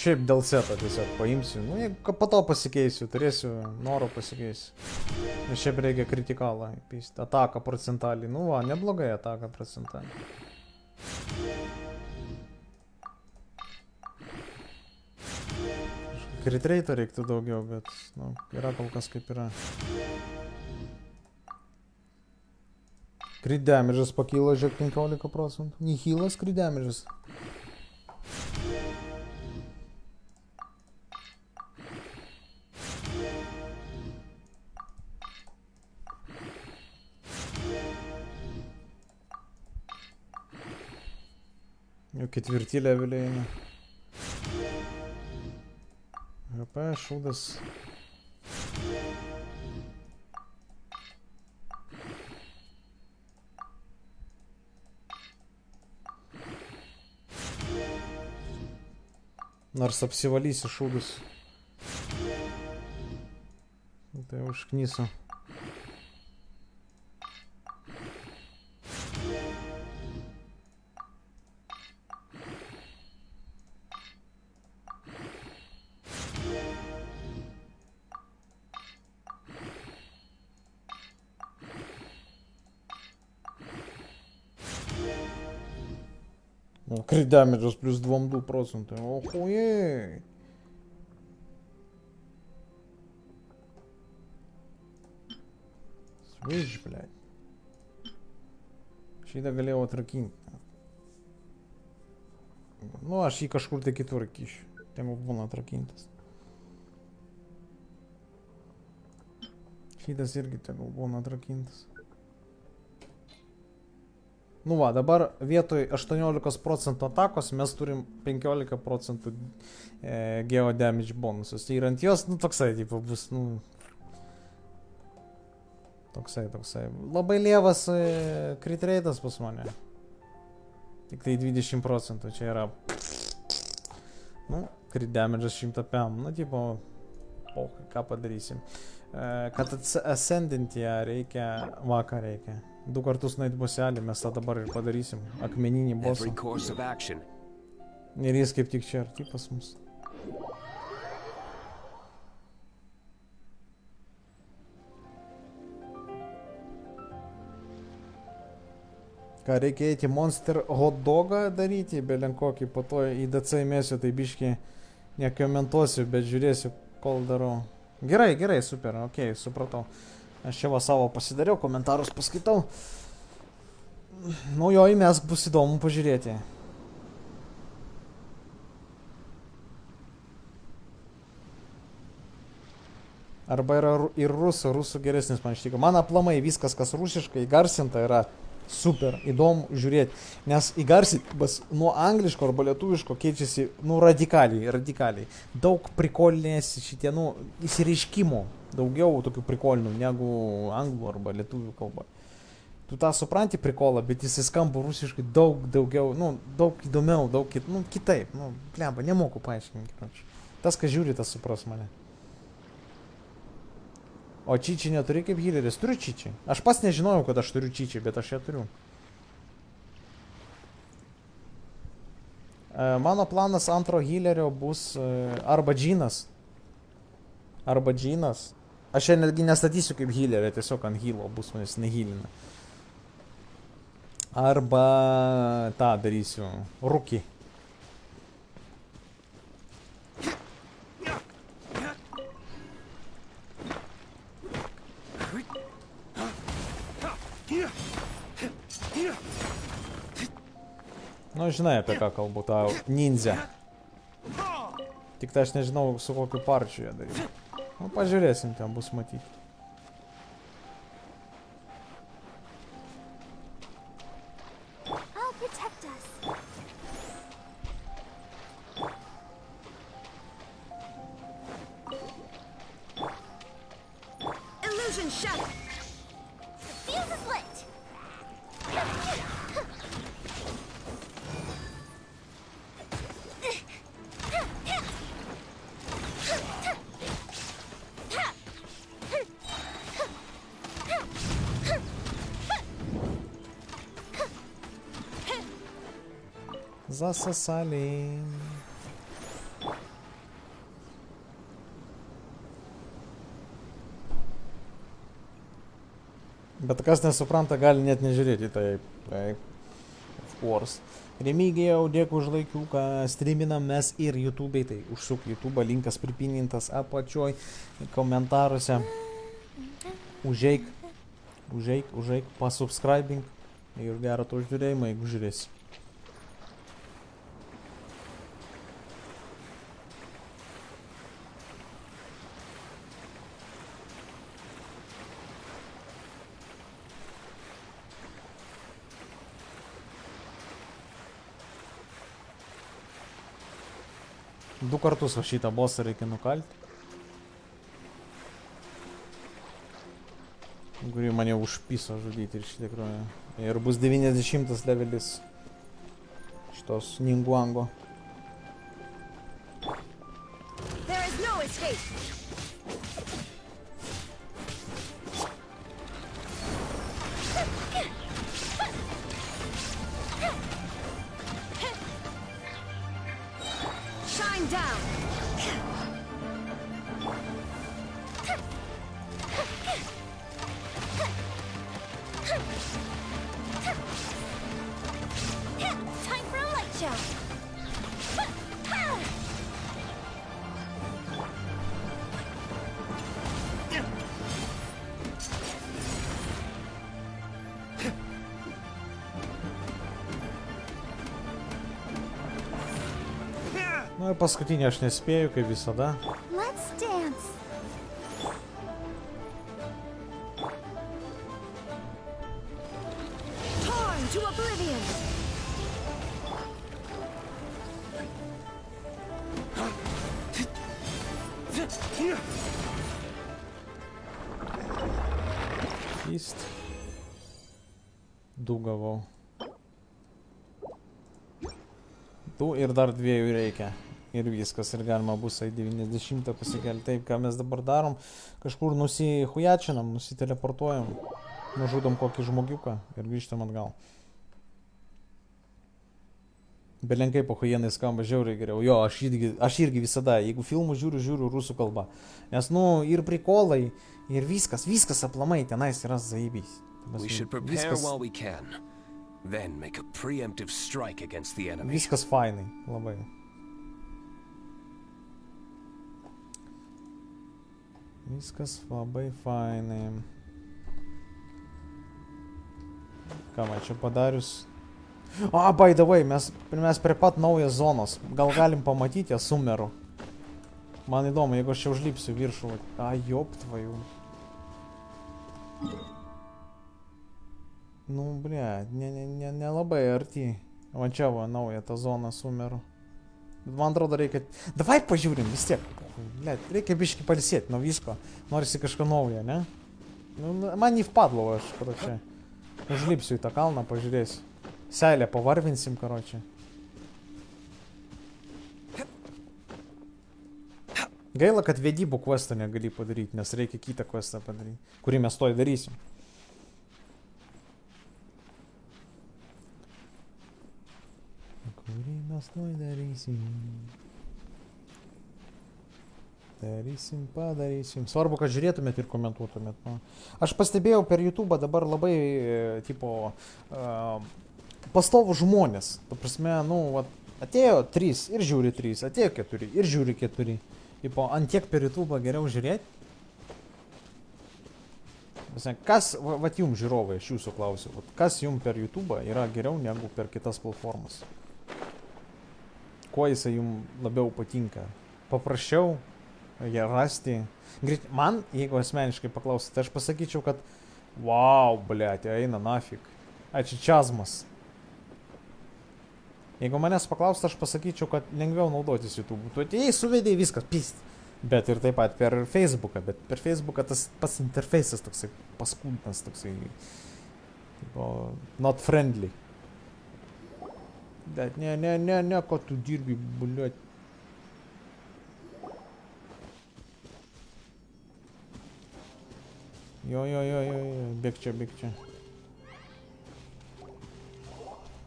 Šiaip dėl seto tiesiog paimsiu. Nu, jeigu po to pasikeisiu, turėsiu noro pasikeisiu. Nes šiaip reikia kritikalą įpysti. Ataka procentalį. Nu va, neblogai ataka procentalį. Crit rate reiktų daugiau, bet nu, yra kol kas kaip yra. Crit damage'as pakyla, žiūrėk, 15%. Nihilas crit damage'as. Jau ketvirti leveliai eina. HP, šūdas. Nors apsivalysi šūdus. Tai užknysiu. Crit damage'as плюс 2%. Охуеть! Switch, блядь. Šitą galėjau atrakinti. Nu, aš jį kažkur tai kitur kišiu. Ten būna atrakintas. Šitas irgi tegul būna atrakintas. Nu va, dabar vietoj 18% atakos mes turim 15% geo damage bonusus. Ir ant jos, nu, toksai, tipo, bus, nu... Toksai. Labai lievas crit rate'as pas mane. Tik tai 20%, čia yra... Nu, crit damage'as 100 PM, nu, tipo... Pohai, ką padarysim. Kad ascendint ją reikia, ką reikia. 2 kartus nueit boselį, mes tą dabar ir padarysim. Akmeninį bosą. Ir jis kaip tik čia arti pas mus. Ką reikia eiti monster hot dogą daryti, belenkokį, po to į DC mėsiu, tai biškį nekomentuosiu, bet žiūrėsiu, kol darau. Gerai, super, okei, supratau. Aš čia va savo pasidariau, komentarus paskaitau. Naujoji mes bus įdomu pažiūrėti. Arba yra ir rusų geresnis man ištiko. Man aplamai viskas, kas rusiškai įgarsinta, yra super įdomu žiūrėti. Nes įgarsinimas nuo angliško arba lietuviško keičiasi, nu, radikaliai. Daug prikolinės šitie, nu, įsireiškimų. Daugiau tokių prikolinių negu anglų arba lietuvių kalba. Tu tą supranti prikolą, bet jis skamba rusiškai daugiau, nu, daug įdomiau, nu, kitaip. Nu, blemba, nemoku paaiškinti. Tas, kas žiūri, tas supras mane. O čičiai neturi kaip healeris? Turiu čičiai. Aš pas nežinojau, kad aš turiu čičiai, bet aš ją turiu. Mano planas antro healerio bus arba džinas. Arba džinas. Aš čia netgi nestatysiu kaip healerio, tiesiog ant healo bus, manis nehealina. Arba tą darysiu. Rookie. Nu, žinai apie ką kalbu, tą ninja. Tik tai aš nežinau, su kokiu parčiu jie daryti. Nu, pažiūrėsim, ten bus matyti. I'll protect us. Illusion shattered. The fuse is lit. Zasasali. Bet kas nesupranta, gali net nežiūrėti, taip. Of course. Remigijau, dėkui už laikiuką, streaminam mes ir YouTube'ai, tai užsuk YouTube'ą, linkas pripinnintas apačioj komentaruose. Užeik, pasubscribing ir gerą to žiūrėjimą, jeigu žiūrėsi. Du kartus va šitą bossą reikia nukalti. Kurį mane užpiso žudyti iš tikrųjų. Ir bus 90 levelis šitos Ningguango. There is no escape. Shine down. Time for a light show. Nu ir paskutinį aš nespėju, kaip visada. Let's dance. Torn to oblivion. East. Du gavau. Du ir dar dviejų reikia. Ir viskas, ir galima bus į 90 pasikelti. Taip, ką mes dabar darom, kažkur nusihujačinam, nusiteleportuojam, nužudom kokį žmogiuką ir grįžtam atgal. Belenkai po hujenai skamba žiauriai geriau. Jo, aš irgi visada, jeigu filmų žiūriu rusų kalba. Nes, nu, ir prikolai, ir viskas aplamai tenais yra zaibys. We should prepare while we can. Then make a preemptive strike against the enemy. Viskas fainai, labai. Viskas labai fainai. Ką man čia padarius? By the way, mes prie pat naujas zonos. Gal galim pamatyti ją sumeru. Man įdomu, jeigu aš čia užlipsiu viršų. Jop tvojų. Nu, blia, nelabai arti. Va čia va, nauja ta zona sumeru. Bet man atrodo reikia... Davai pažiūrim vis tiek. Blia, reikia biškį palisėti nuo visko. Norisi kažką naujo, ne? Nu, man не впадло aš, короче. Užlipsiu į tą kalną, pažiūrėsiu. Seilę pavarvinsim, короче. Gaila, kad vedybų questą negali padaryti, nes reikia kitą questą padaryti, kurį mes toj darysim. Kurį mes Oi, darysim. Padarysim. Svarbu, kad žiūrėtumėt ir komentuotumėt. Nu. Aš pastebėjau per YouTube dabar labai, tipo, pastovų žmonės. Ta prasme, nu, atėjo 3 ir žiūri 3, atėjo 4 ir žiūri 4. Tipo, ant tiek per YouTube geriau žiūrėti. Kas, vat jums žiūrovai, aš jūsų klausiu, kas jums per YouTube yra geriau negu per kitas platformas? Kuo jisai jums labiau patinka? Paprasčiau ją rasti. Man, jeigu asmeniškai paklausite, tai aš pasakyčiau, kad wow, blėt, eina nafik. Čia čiazmas. Jeigu manęs paklausite, aš pasakyčiau, kad lengviau naudotis YouTube. Tu atėjai, suvedėjai viskas, pist. Bet ir taip pat per Facebooką. Bet per Facebooką tas pats interfejsas toksai paskūdinas, toksai tipo, not friendly. Bet ne, ko tu dirbi, blėt. Jo, bėk čia.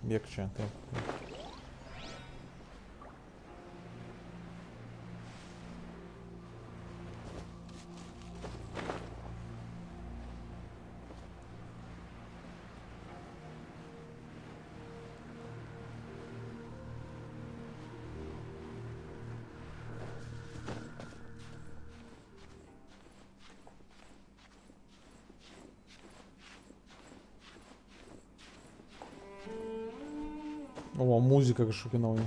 Bėk čia, taip. O, muzika kažkokia nauja.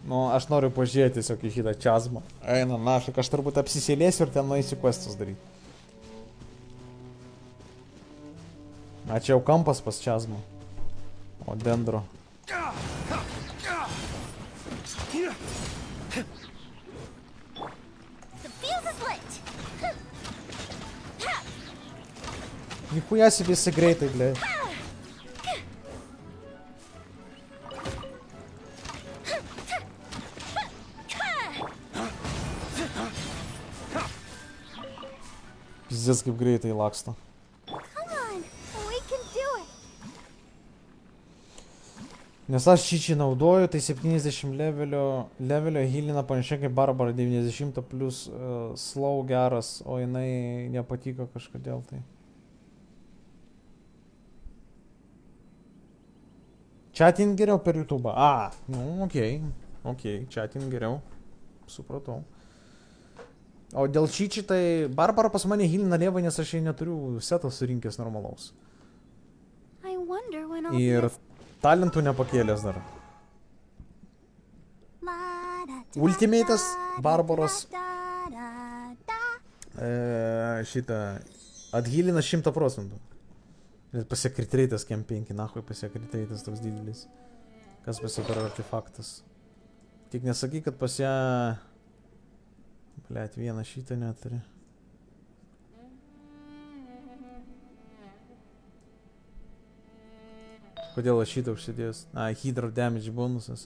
Nu, aš noriu pažiūrėti tiesiog į šitą čiazmą. Eina, našak, aš turbūt apsisėlėsiu ir ten nueisiu questus daryti. A, čia jau kampas pas čiazmą. O, dendro. Нихуя себе сыгрейты, блядь. Пиздец, как грейты и лакста. Nes aš čičį naudoju, tai 70 levelio healina panašiai kaip Barbara 90 plus slow geras, o jinai nepatiko kažkodėl tai. Chatting geriau per YouTube. A, nu, okei, chatting geriau. Supratau. O dėl čičį, tai Barbara pas mane healina lievai, nes aš jai neturiu setą surinkęs normalaus. Ir talentų nepakėlęs dar. Ultimate'as Barbaros šitą atgilina 100%. Pasiekritreitas kem 5, nahui pasiekritreitas toks didelis. Kas pasia per artefaktas. Tik nesakyk, kad pasia... Bliat, vieną šitą neturi. Kodėl aš šitą užsidėjus? Hydro damage bonusas.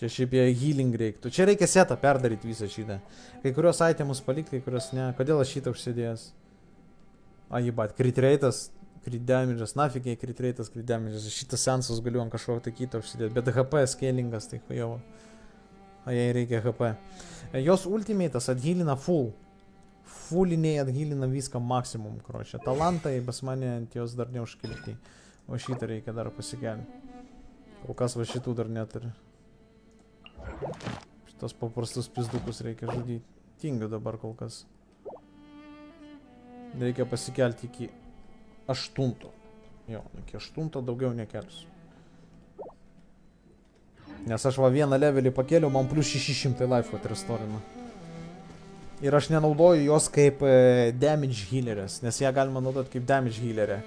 Čia šiaip jie healing reiktų. Čia reikia setą perdaryti visą šitą. Kai kurios itemus palikti, kai kurios ne. Kodėl aš šitą užsidėjus? Jebat, crit rate'as, crit damage'as, nafigiai crit rate'as, crit damage'as. Šitas sensas galiu ant kažkokio tai kitą užsidėti. Bet HP scalingas, tai hujovo. Jai reikia HP. Jos ultimate'as atgilina full. Fulliniai atgilina viską maksimum, kročia. Talantai pas mane ant jos dar neužkilti. O šitą reikia dar pasikelti. Kol kas va šitų dar neturi. Šitos paprastus pizdukus reikia žudyti. Tingiu dabar kol kas. Reikia pasikelti iki 8. Jo, iki 8 daugiau nekelsiu. Nes aš va vieną levelį pakėliau, man plus 600 life atrestorina. Ir aš nenaudoju jos kaip damage healerės, nes ją galima naudoti kaip damage healerė.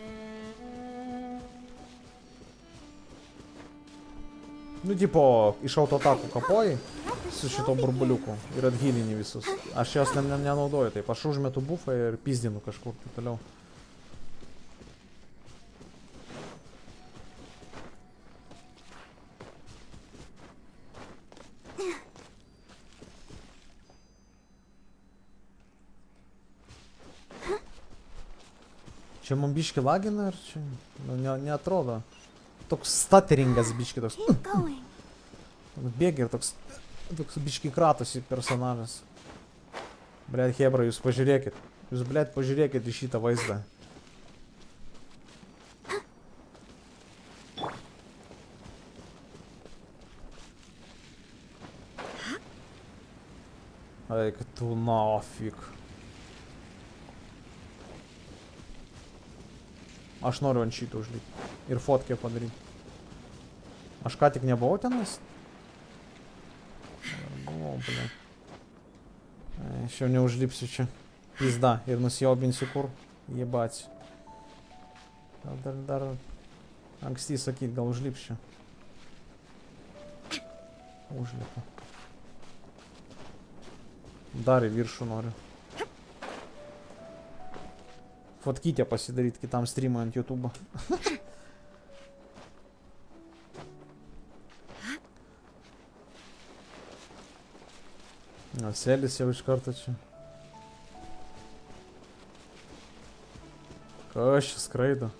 Nu, tipo, iš autoatakų kapoji su šito burbuliuku ir atgilini visus. Aš jos nenaudoju taip, aš užmetu buffą ir pizdinu kažkur tai toliau. Čia man biški lagina ar čia? Nu, neatrodo. Toks stutteringas biški toks. Bėgi ir toks biški kratosi personažas. Blet, hebra, jūs pažiūrėkit. Jūs, blet, pažiūrėkit į šitą vaizdą. Eik tu nafik. Aš noriu ant šito užlipti. Ir fotkę padaryti. Aš ką tik nebuvau tenais? Buvau, ble. Aš jau neužlipsiu čia. Pizda. Ir nusijaubinsiu kur. Jebats. Dar anksti sakyt, gal užlipsiu. Užlipu. Dar į viršų noriu. Fotkytę pasidaryti kitam streamui ant YouTube. Selis jau iš karto čia. Kas čia skraido?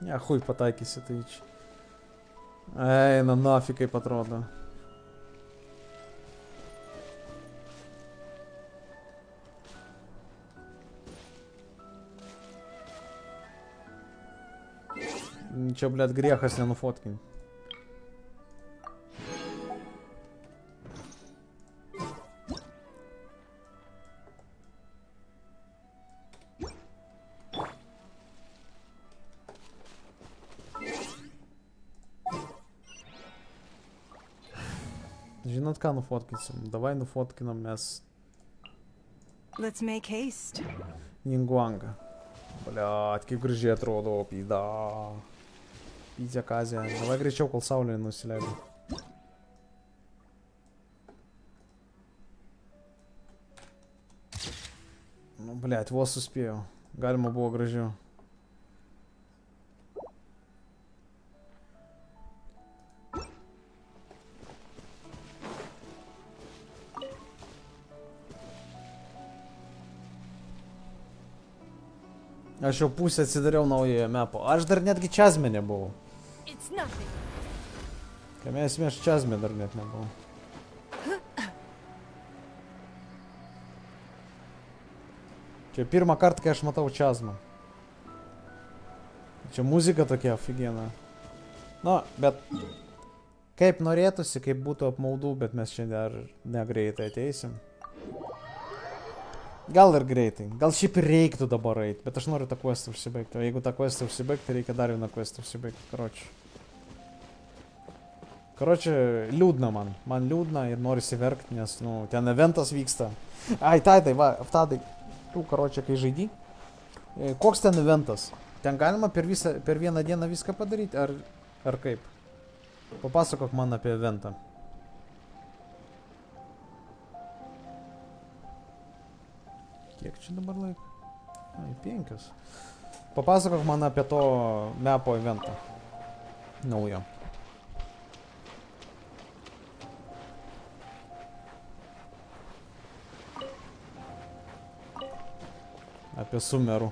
Ne, chuj pataikysi tai čia. Eina nafik kaip atrodo. Čia, blėt, griechas nenufotkinti. Žinot ką nufotkinsim? Davai nufotkinam mes Let's make haste. Ningguangą. Bliat, kaip gražiai atrodo, pyda. Pydzė kazė. Davai greičiau, kol saulė nusileido. Nu, bliat, vos suspėjau. Galima buvo gražiau. Aš jau pusę atsidariau naujoje mepo. Aš dar netgi Čazme nebuvau. Kame esmė, aš Čazme dar net nebuvau. Čia pirmą kartą, kai aš matau Čazmą. Čia muzika tokia ofigiena. Nu, bet kaip norėtųsi, kaip būtų apmaudu, bet mes čia dar negreitai ateisim. Gal ir greitai. Gal šiaip ir reiktų dabar eit, bet aš noriu tą questą užsibaigti. O jeigu tą questą užsibaigti, tai reikia dar vieną questą užsibaigti. Karočią, liūdna man. Man liūdna ir norisi verkti, nes, nu, ten eventas vyksta. Ai, va, Tadai, tu, karočią, kai žaidži. Koks ten eventas? Ten galima per vieną dieną viską padaryti, ar kaip? Papasakok man apie eventą. Kiek čia dabar laiko? Ai, 5. Papasakok man apie to mepo eventą. Naujo. Apie Sumerų.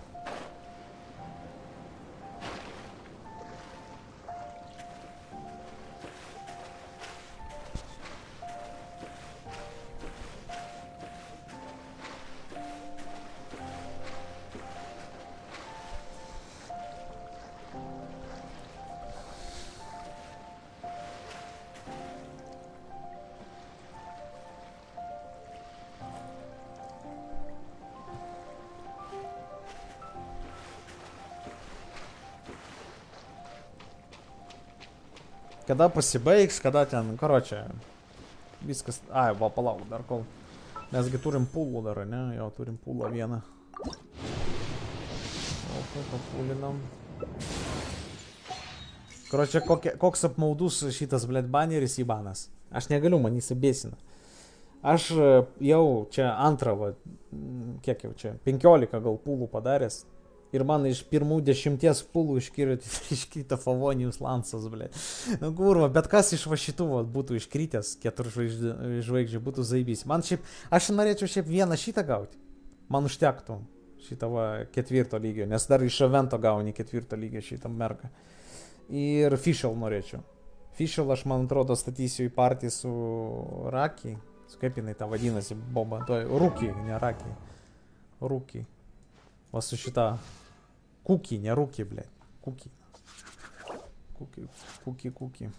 Kada pasibaigs, kada ten, karočią, viskas, ai, va, palauk, dar kol, mesgi turim pulų dar, ne, jo, turim pulą vieną. O, papulinam. Karočią, koks apmaudus šitas, blėt, baneris įbanas. Aš negaliu, man įsibėsina. Aš jau čia antrą, va, kiek jau čia, 15 gal pūlų padaręs. Ir man iš pirmų 10 pūlų iškrito Favonijus Lansas, ble. Nu, kurva, bet kas iš va šitų va, būtų iškritęs 4 žvaigždžių, būtų zaibys. Man šiaip, aš norėčiau šiaip vieną šitą gauti. Man užtektų šitą va 4 lygio, nes dar iš evento gauni 4 lygio šitą mergą. Ir Fischl norėčiau. Fischl aš, man atrodo, statysiu į partiją su Raki. Kaip jinai tą vadinasi, Boba. Rūkį, ne Raki. Rūkį. Va su šitą Kukį, ne Rūkį, ble. Kukį. Kukį.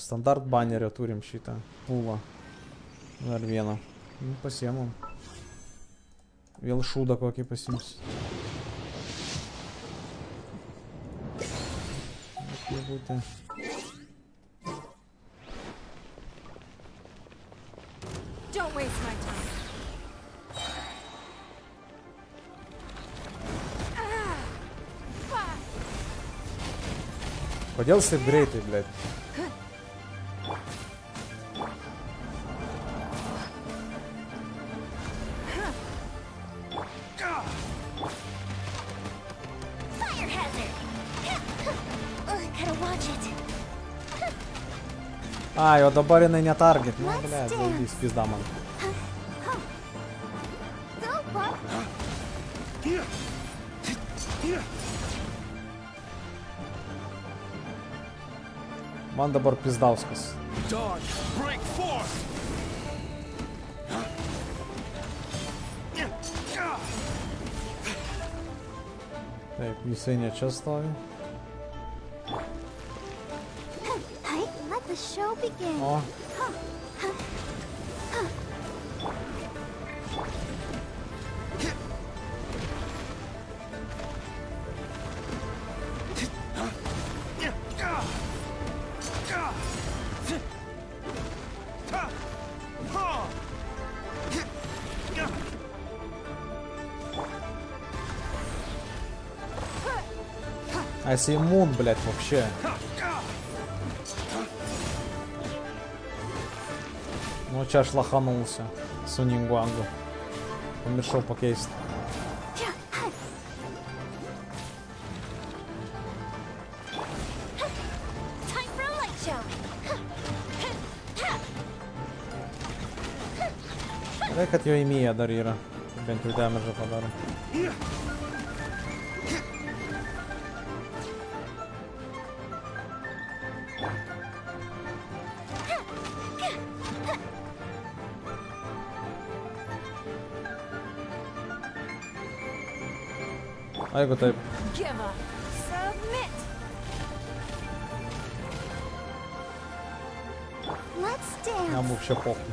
Standart banerio turim šitą pūlą. Dar vieną. Nu, pasiemam. Vėl šūdą kokį pasiims. Apie būti. Don't waste my time. Kodėl jis taip greitai, blėt? Fire hazard. Gotta watch it. Ai, o dabar jinai netarget. Nu, blėt, zaibys, pizda man. Go, Buck. Man dabar pizdauskas. Dodge, break forth. Taip, jisai ne čia stovi. Let the show begin. O. А если иммун, блядь, вообще. Ну, чаш лоханулся. Сунингуангу. Помешал покейст. Дай kad jo įmyja dar yra. Bent jau damage'ą padaro. A jeigu taip. Jam būk čia pokų.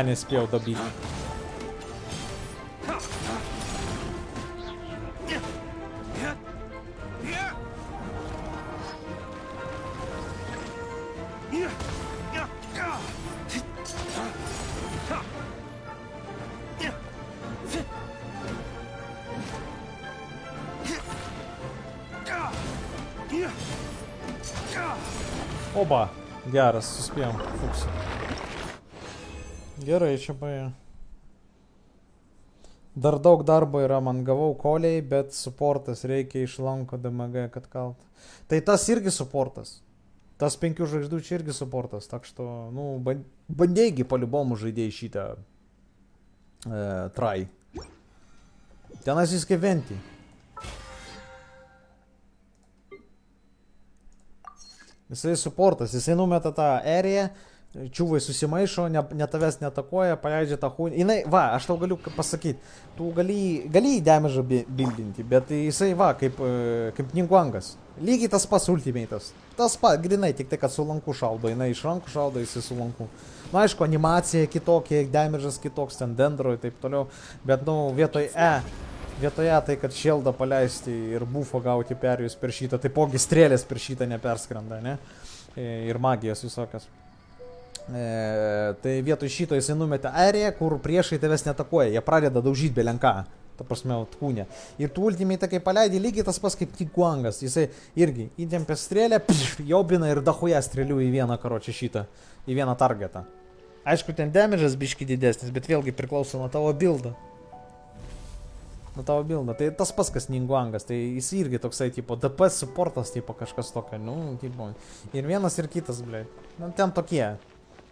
Nespėjau dobyti. Oba, geras, suspėjom, fuksą. Gerai, čia paėjo. Dar daug darbo yra, man gavau koliai, bet supportas reikia iš lanko DMG, kad kalt. Tai tas irgi supportas. Tas 5 žvaigždų čia irgi supportas, tak što, nu, bandėgi по-любому žaidėjai šitą try. Tenas jis kaip venti. Jisai supportas, jisai numeta tą eriją, čiūvai susimaišo, ne tavęs netakoja, paleidžia tą hūnį. Jinai, va, aš tau galiu pasakyti, tu gali į damage'ą bildinti, bet jisai, va, kaip Ningguangas. Lygiai tas pats ultimate'as. Tas pats, grinai, tik tai, kad su lanku šaudo, jinai iš rankų šaudo, jisai su lanku. Na, aišku, animacija kitokia, damage'as kitoks, ten dendro ir taip toliau, bet, nu, vietoj Vietoje tai, kad šeldą paleisti ir bufo gauti perėjus per šitą, taipogi strėlės per šitą neperskrenda, ne? Ir magijos visokios. Tai vietoj šito jisai numetė aeriją, kur priešai tavęs netakuoja, jie pradeda daužyti belenką, ta prasme, kūnė. Ir tu ultimate, kai paleidai, lygiai tas pas kaip Tiguangas, jisai irgi įtempė strėlę, jobina ir dahuja strėlių į vieną karočią šitą, į vieną targetą. Aišku, ten damage'as biški didesnis, bet vėlgi priklauso nuo tavo buildo. Tai tas pas kas Ningguangas, tai jis irgi toksai, tipo, DPS supportas, tipo, kažkas tokio, nu, tipo, ir vienas ir kitas, blei. Nu, ten tokie.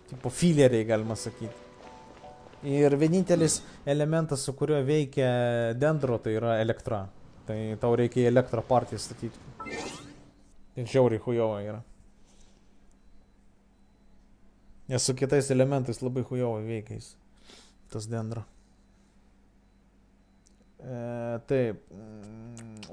Tipo fileriai, galima sakyti. Ir vienintelis elementas, su kuriuo veikia dendro, tai yra elektra. Tai tau reikia elektrą partiją statyti. Ir žiauriai hujova yra. Nes su kitais elementais labai hujova veikia jis. Tas dendro. Taip.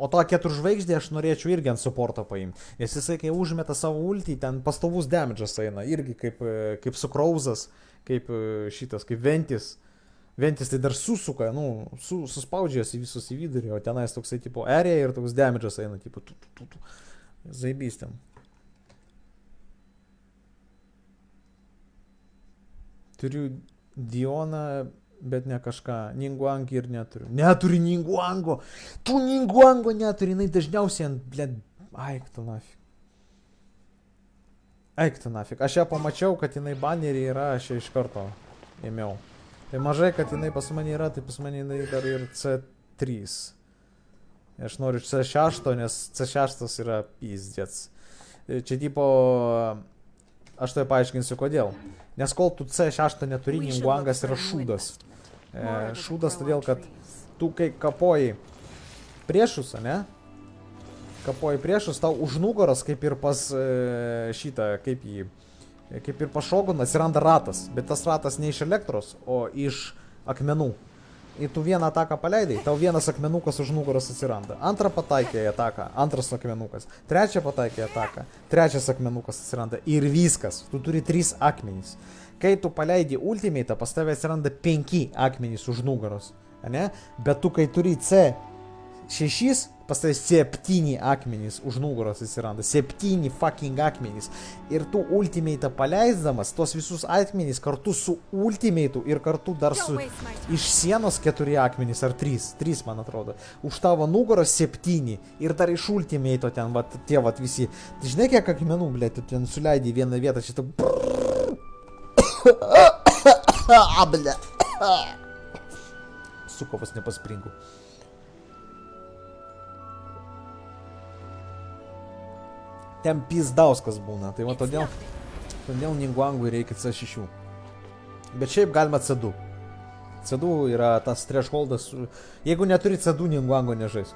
O tą 4 žvaigždį aš norėčiau irgi ant supporto paimti. Nes jisai, kai užmeta savo ultį, ten pastovus damage'as eina. Irgi kaip Sukrauzas, kaip šitas, kaip Ventis. Ventis tai dar susuka, nu, suspaudžiasi visus į vidurį, o tenais toksai tipo area ir toks damage'as eina, tipo Zaibys ten. Turiu Dioną, bet ne kažką. Ningguangį ir neturiu. Neturi Ningguango! Tu Ningguango neturi, jinai dažniausiai ant, blėd, aik tu nafik. Eik tu nafik. Aš ją pamačiau, kad jinai banerį yra, aš ją iš karto ėmiau. Tai mažai, kad jinai pas mane yra, tai pas mane jinai dar ir C3. Aš noriu C6, nes C6 yra pizdėts. Čia tipo... Aš tai paaiškinsiu kodėl. Nes kol tu C6 neturi, Ningguangas yra šūdas. Šūdas todėl, kad tu kai kapoji priešus, ne? Kapoji priešus, tau už nugaros, kaip ir pas šitą, kaip ir pas Šoguną, atsiranda ratas. Bet tas ratas ne iš elektros, o iš akmenų. Ir tu vieną ataką paleidai, tau vienas akmenukas už nugaros atsiranda. Antrą pataikė į ataką, antras akmenukas. Trečią pataikė į ataką, trečias akmenukas atsiranda. Ir viskas, tu turi 3 akmenys. Kai tu paleidi ultimate, pas tave atsiranda 5 akmenys už nugaros. Ne? Bet tu kai turi C6, pas tave 7 akmenys už nugaros atsiranda. 7 fucking akmenys. Ir tu ultimate paleisdamas tos visus akmenys kartu su ultimate ir kartu dar su iš sienos 4 akmenys ar 3. 3 man atrodo. Už tavo nugaros 7. Ir dar iš ultimate ten, vat, tie vat visi. Tai žinai, kiek akmenų, blė, tu ten suleidai vieną vietą šitą. Blė. Sukovas nepaspringų. Ten pizdauskas būna, tai va todėl Ningguangui reikia C6. Bet šiaip galima C2. C2 yra tas thresholdas, jeigu neturi C2, Ningguango nežais.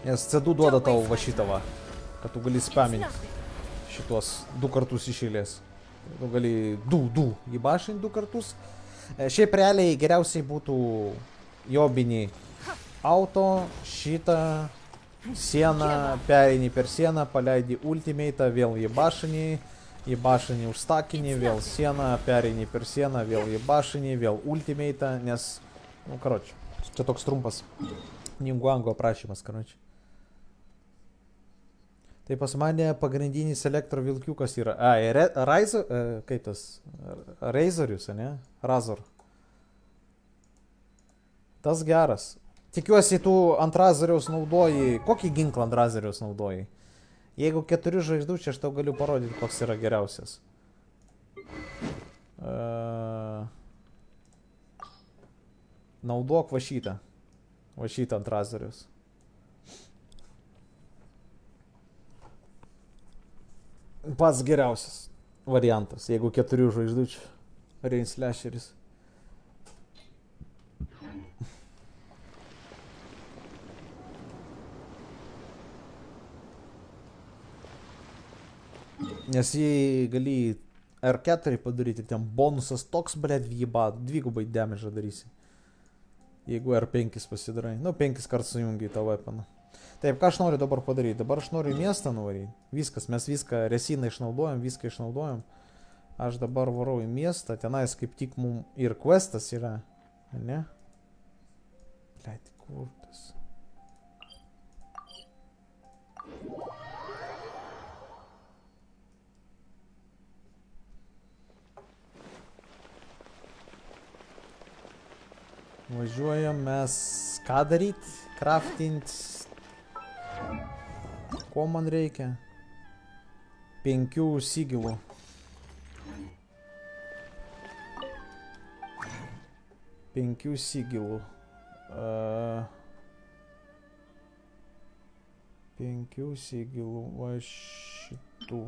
Nes C2 duoda tau va šitą va, kad tu gali spaminti šitos 2 kartus iš eilės. Tu gali 2 įbašinti 2 kartus. Šiaip realiai geriausiai būtų jobinį auto, šitą, sieną, pereini per sieną, paleidi ultimate, vėl į bašinį užstakinį, vėl sieną, pereini per sieną, vėl į bašinį, vėl ultimate, nes, nu, karoči, čia toks trumpas Ningguango aprašymas, karoči. Tai pas mane pagrindinis elektro vilkiukas yra, kaip tas, Razorius, ne? Razor. Tas geras. Tikiuosi, tu ant Razoriaus naudoji, kokį ginklą ant Razoriaus naudoji? Jeigu 4 žvaigždučių, aš tau galiu parodyti, koks yra geriausias. Naudok va šitą. Va šitą ant Razoriaus. Pats geriausias variantas, jeigu 4 žvaigždučių. Rain Slasheris. Nes jį gali R4 padaryti, ten bonusas toks, blėt, dvigubai damage darysi. Jeigu R5 pasidarai. Nu, 5 kartus sujungi tą weaponą. Taip, ką aš noriu dabar padaryti? Dabar aš noriu į miestą nuvaryti. Viskas, mes viską, resiną išnaudojam, viską išnaudojam. Aš dabar varau į miestą, tenais kaip tik mums ir questas yra. Ne? Blėt, Kurtis. Važiuojam mes ką daryt? Kraftint. Ko man reikia? 5 sigilų. Penkių sigilų. 5 sigilų va šitų.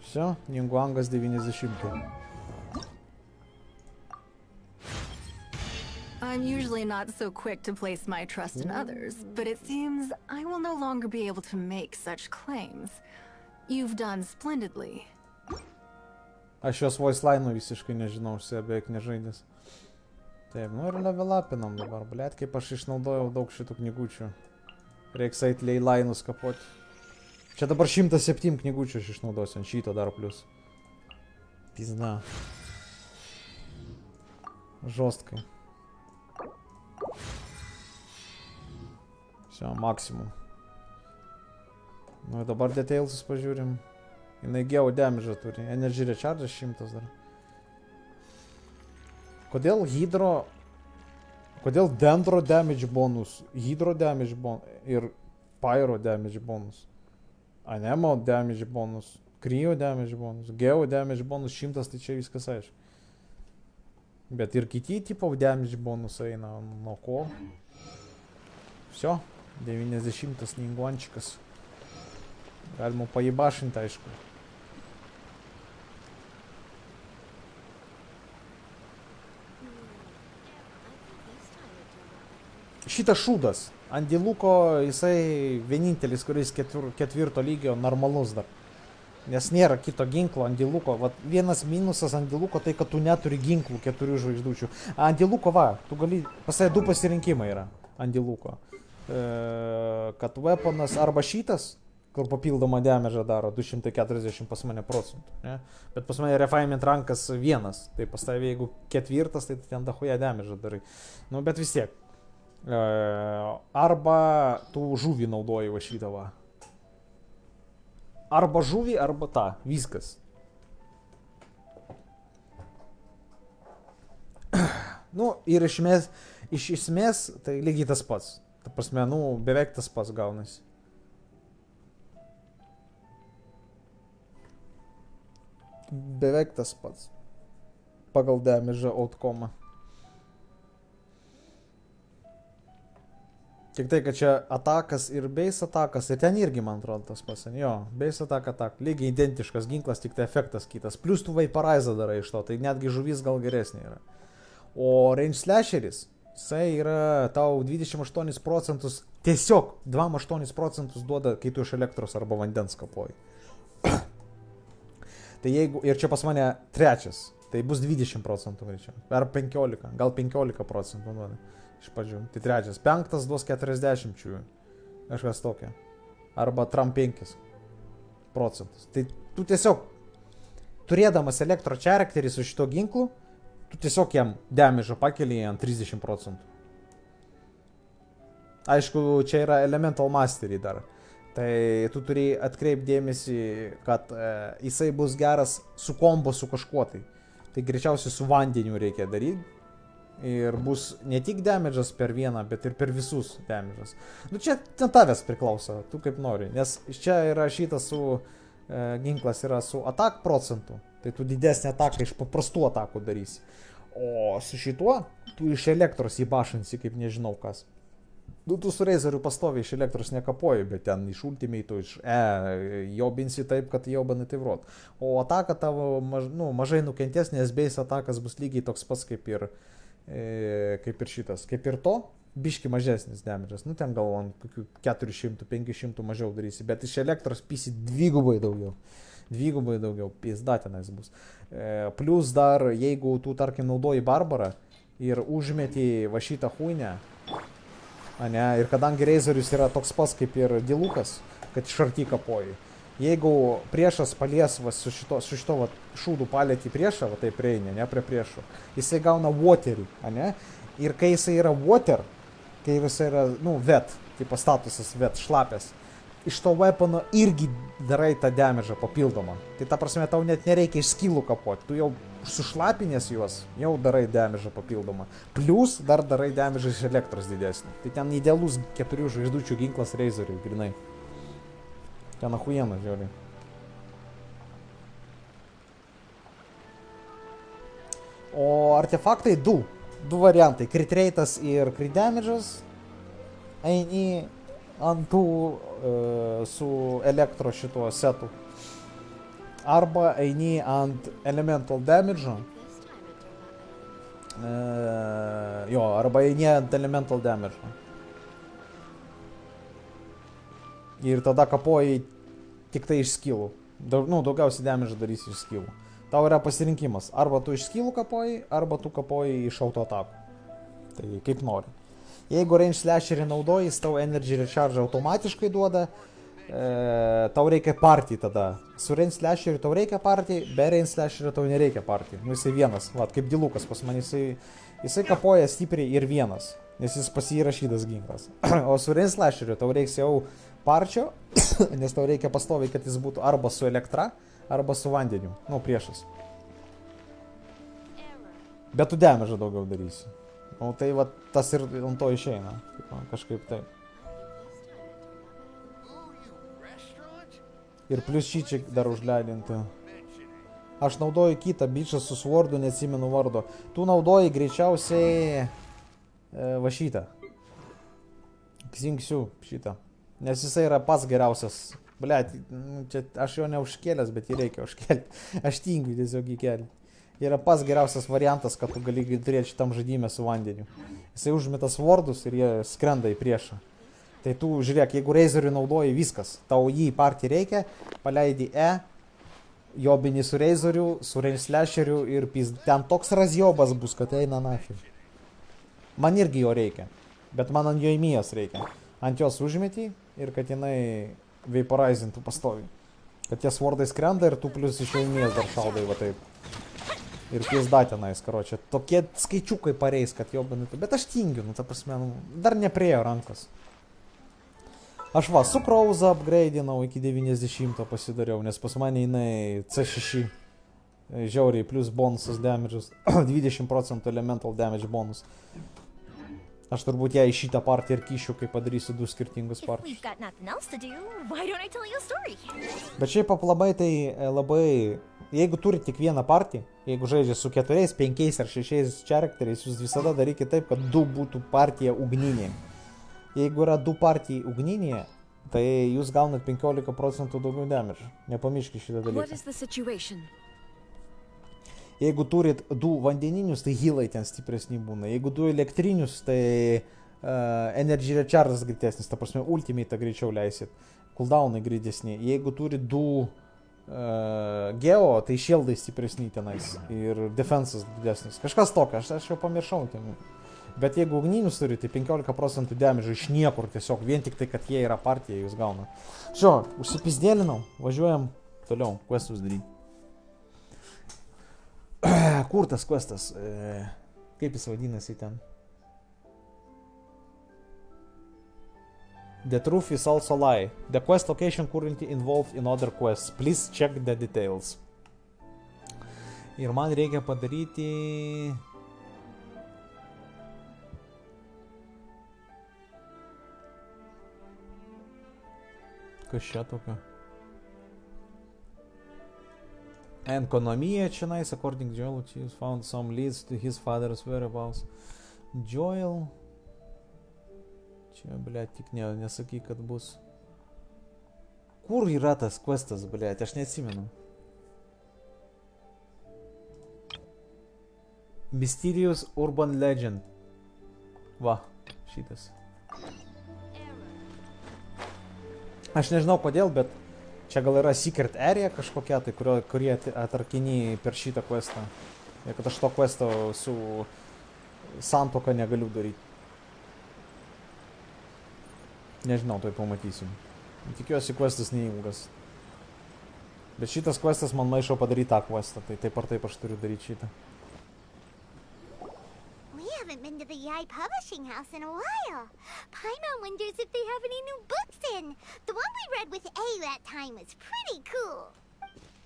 Все, Ningguangas 90. I'm usually not so quick to place my trust in others, but it seems I will no longer be able to make such claims. You've done splendidly. Aš jos voice line'ų visiškai nežinau, aš beveik nežaidęs. Taip, nu ir level upinam dabar, blėt, kaip aš išnaudojau daug šitų knygučių. Reiks eit lei line'us kapoti. Čia dabar 107 knygučių aš išnaudosiu, ant šito dar plius. Pizda. Žostkai. Все, maksimum. Nu ir dabar detailsus pažiūrim. Jinai geo damage turi. Energy recharge 100 dar. Kodėl hydro... Kodėl dendro damage bonus, hydro damage bonus ir pyro damage bonus. Anemo damage bonus, cryo damage bonus, geo damage bonus 100, tai čia viskas aišku. Bet ir kiti tipo damage bonus eina nuo ko. Все, 90 Ningguančikas. Galima pajibašinti, aišku. Šitas šūdas. Andiluko jisai vienintelis, kuris ketvirto lygio normalus dar. Nes nėra kito ginklo Andiluko. Vat vienas minusas Andiluko tai, kad tu neturi ginklų 4 žvaigždučių. Andiluko va, tu gali, pasai 2 pasirinkimai yra Andiluko. Kad weaponas arba šitas, kur papildomą damage daro 240 pas mane procentų. Ne? Bet pas mane refinement rankas 1. Tai pas tavai jeigu 4, tai ten dahuja damage darai. Nu bet vis tiek. Arba tu žuvį naudoji va šitą va. Arba žuvį, arba tą. Viskas. Nu ir iš esmės tai lygiai tas pats. Ta prasme, nu beveik tas pats gaunasi. Beveik tas pats. Pagal damage outcome. Tik tai, kad čia atakas ir base atakas, ir ten irgi, man atrodo, tas pats. Jo, base atak. Lygiai identiškas ginklas, tik tai efektas kitas. Plus tu vaporizer darai iš to, tai netgi žuvis gal geresnė yra. O range slasheris, jisai yra tau 28%, tiesiog 28% duoda, kai tu iš elektros arba vandens kapoji. Tai jeigu, ir čia pas mane trečias, tai bus 20% greičiau. Ar 15, gal 15% duoda. Iš pradžių. Tai trečias. 5 duos 40. Kažkas tokia. Arba tram 5%. Tai tu tiesiog, turėdamas elektro charakterį su šito ginklu, tu tiesiog jam damage pakeli ant 30%. Aišku, čia yra elemental mastery dar. Tai tu turi atkreipdėmėsi, kad jisai bus geras su kombo su kažkuo tai. Tai greičiausiai su vandeniu reikia daryti. Ir bus ne tik damage'as per vieną, bet ir per visus damage'as. Nu čia tavęs priklauso, tu kaip nori. Nes čia yra šitas su ginklas yra su atak procentų. Tai tu didesnį ataką iš paprastų atakų darysi. O su šituo tu iš elektros įbašinsi kaip nežinau kas. Nu tu su Razeriu pastoviai iš elektros nekapoji, bet ten iš ultimate'ų, iš jobinsi taip, kad jobanai tai vrot. O ataka tavo mažai nukentės, nes base atakas bus lygiai toks pats kaip ir šitas. Kaip ir to, biški mažesnis damage'as. Nu ten gal ant kokių 400-500 mažiau darysi, bet iš elektros pisi dvigubai daugiau. Dvigubai daugiau, pizda tenais bus. Plus dar, jeigu tu, tarkim, naudoji barbarą ir užmeti va šitą huinę, ir kadangi Razerius yra toks pats kaip ir Dilukas, kad iš arti kapoji, Jeigu priešas palies va, su šito va, šūdų palėti priešą, va taip prieini, ne prie priešų, jisai gauna waterį, ne? Ir kai jisai yra water, kai jisai yra, nu, wet, tipo statusas wet, šlapės, iš to weapono irgi darai tą damage'ą papildomą. Tai ta prasme, tau net nereikia iš skillų kapoti, tu jau sušlapinės juos, jau darai damage'ą papildomą. Plius dar darai damage'ą iš elektros didesnį. Tai ten idealus 4 žvaigždučių ginklas Razorui, grinai. Ten achuienas, žiūri. O artefaktai du variantai, crit rate'as ir crit damage'as. Eini ant tų su elektro šituo setu. Arba eini ant elemental damage'o. Jo, arba eini ant elemental damage'o. Ir tada kapoji tik tai iš skillų. Daugiausiai damage darysi iš skillų. Tau yra pasirinkimas. Arba tu iš skillų kapoji, arba tu kapoji iš auto atakų. Tai kaip nori. Jeigu range slasherį naudoji, jis tau energy recharge automatiškai duoda. Tau reikia party tada. Su range slasheriu tau reikia party, be range slasherio tau nereikia party. Nu jisai vienas. Vat, kaip Dilukas pas man. Jisai kapoja stipriai ir vienas. Nes jis pasirašytas ginklas. O su range slasheriu tau reiks jau parčio, nes tau reikia pastoviai, kad jis būtų arba su elektra, arba su vandeniu. Nu, priešas. Bet tu damage'ą daugiau darysi. O tai va, tas ir ant to išeina. Kažkaip taip. Ir plius šyčiai dar užleidinti. Aš naudoju kitą bičą su swordu, neatsimenu vardo. Tu naudoji greičiausiai va šitą. Xingqiu šitą. Nes jisai yra pats geriausias. Blet, čia aš jo neužkėlęs, bet jį reikia užkelti. Aš tingiu tiesiog įkelti. Yra pats geriausias variantas, kad tu gali turėti šitam žaidime su vandeniu. Jisai užmeta svordus ir jie skrenda į priešą. Tai tu žiūrėk, jeigu Razorį naudoji, viskas. Tau jį į partį reikia, paleidi jobini su Razoriu, su range slasheriu ir ten toks razjobas bus, kad eina nafiu. Man irgi jo reikia, bet man ant jo įmijos reikia. Ant jos užmetį ir kad jinai vaporizintų pastovi. Kad tie svordai skrenda ir tu plius iš jo įmijos dar šaudai va taip. Ir pizda tenais, karočią. Tokie skaičiukai pareis, kad jo bandyti. Bet aš tingiu, nu ta prasme, dar nepriejo rankos. Aš va, su Krauza upgrade'inau iki 90 pasidariau, nes pas mane jinai C6 žiauriai, plus bonusas damage'us, 20% elemental damage bonus. Aš turbūt ją į šitą partiją ir kišiu, kai padarysiu 2 skirtingus partius. Bet šiaip labai tai labai, jeigu turi tik vieną partiją, jeigu žaidžia su 4, 5 ar 6 charakteriais, jūs visada darykite taip, kad 2 būtų partija ugninė. Jeigu yra 2 partijai ugninė, tai jūs gaunat 15% daugiau damage. Nepamirškite šitą dalyką. Jeigu turit 2 vandeninius, tai healai ten stipresni būna. Jeigu 2 elektrinius, tai energy recharge'as greitesnis, ta prasme ultimate greičiau leisit. Cooldownai greitesni. Jeigu turit 2 geo, tai shieldai stipresni tenais. Ir defensas didesnis. Kažkas tokio, aš jau pamiršau. Bet jeigu ugninius turite, tai 15% damage iš niekur tiesiog. Vien tik tai, kad jie yra partija, jūs gauna. Šio, užsipizdėlinau. Važiuojam toliau. Questus daryti. Kur tas questas? Kaip jis vadinasi ten? The truth is also lie. The quest location currently involved in other quests. Please check the details. Ir man reikia padaryti... Kas čia tokio? Ekonomija čionais, according to Joel, he found some leads to his father's whereabouts. Joel... Čia, blėt, tik nesakyk, kad bus. Kur yra tas questas, blėt, aš neatsimenu. Mysterious Urban Legend. Va, šitas. Aš nežinau kodėl, bet čia gal yra secret area kažkokia, tai kurie atrakinį per šitą questą. Ir kad aš to questo su santuoka negaliu daryti. Nežinau, tai pamatysim. Tikiuosi, questas neilgas. Bet šitas questas man maišo padaryti tą questą, tai taip ar taip aš turiu daryti šitą. We haven't been to the Yai Publishing House in a while. Paimon wonders if they have any new books in. The one we read with A that time was pretty cool.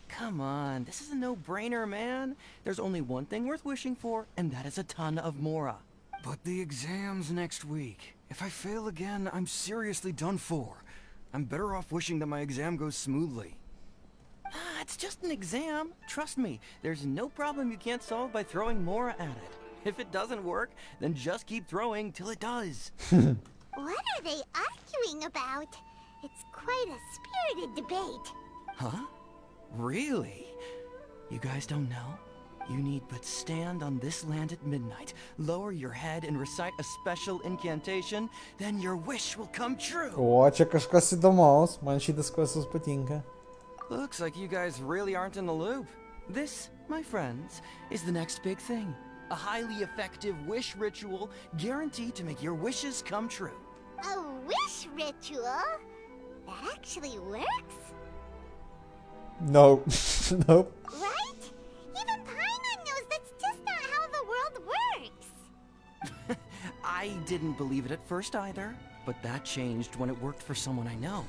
Come on, this is a no-brainer, man. There's only one thing worth wishing for, and that is a ton of Mora. But the exam's next week. If I fail again, I'm seriously done for. I'm better off wishing that my exam goes smoothly. It's just an exam. Trust me, there's no problem you can't solve by throwing Mora at it. If it doesn't work, then just keep throwing till it does. What are they arguing about? It's quite a spirited debate. Huh? Really? You guys don't know? You need but stand on this land at midnight, lower your head and recite a special incantation, then your wish will come true. O, čia kažkas įdomaus. Man šitas questas patinka. Looks like you guys really aren't in the loop. This, my friends, is the next big thing. A highly effective wish ritual guaranteed to make your wishes come true. A wish ritual? That actually works? No. Nope. Right? Even Paimon knows that's just not how the world works. I didn't believe it at first either, but that changed when it worked for someone I know.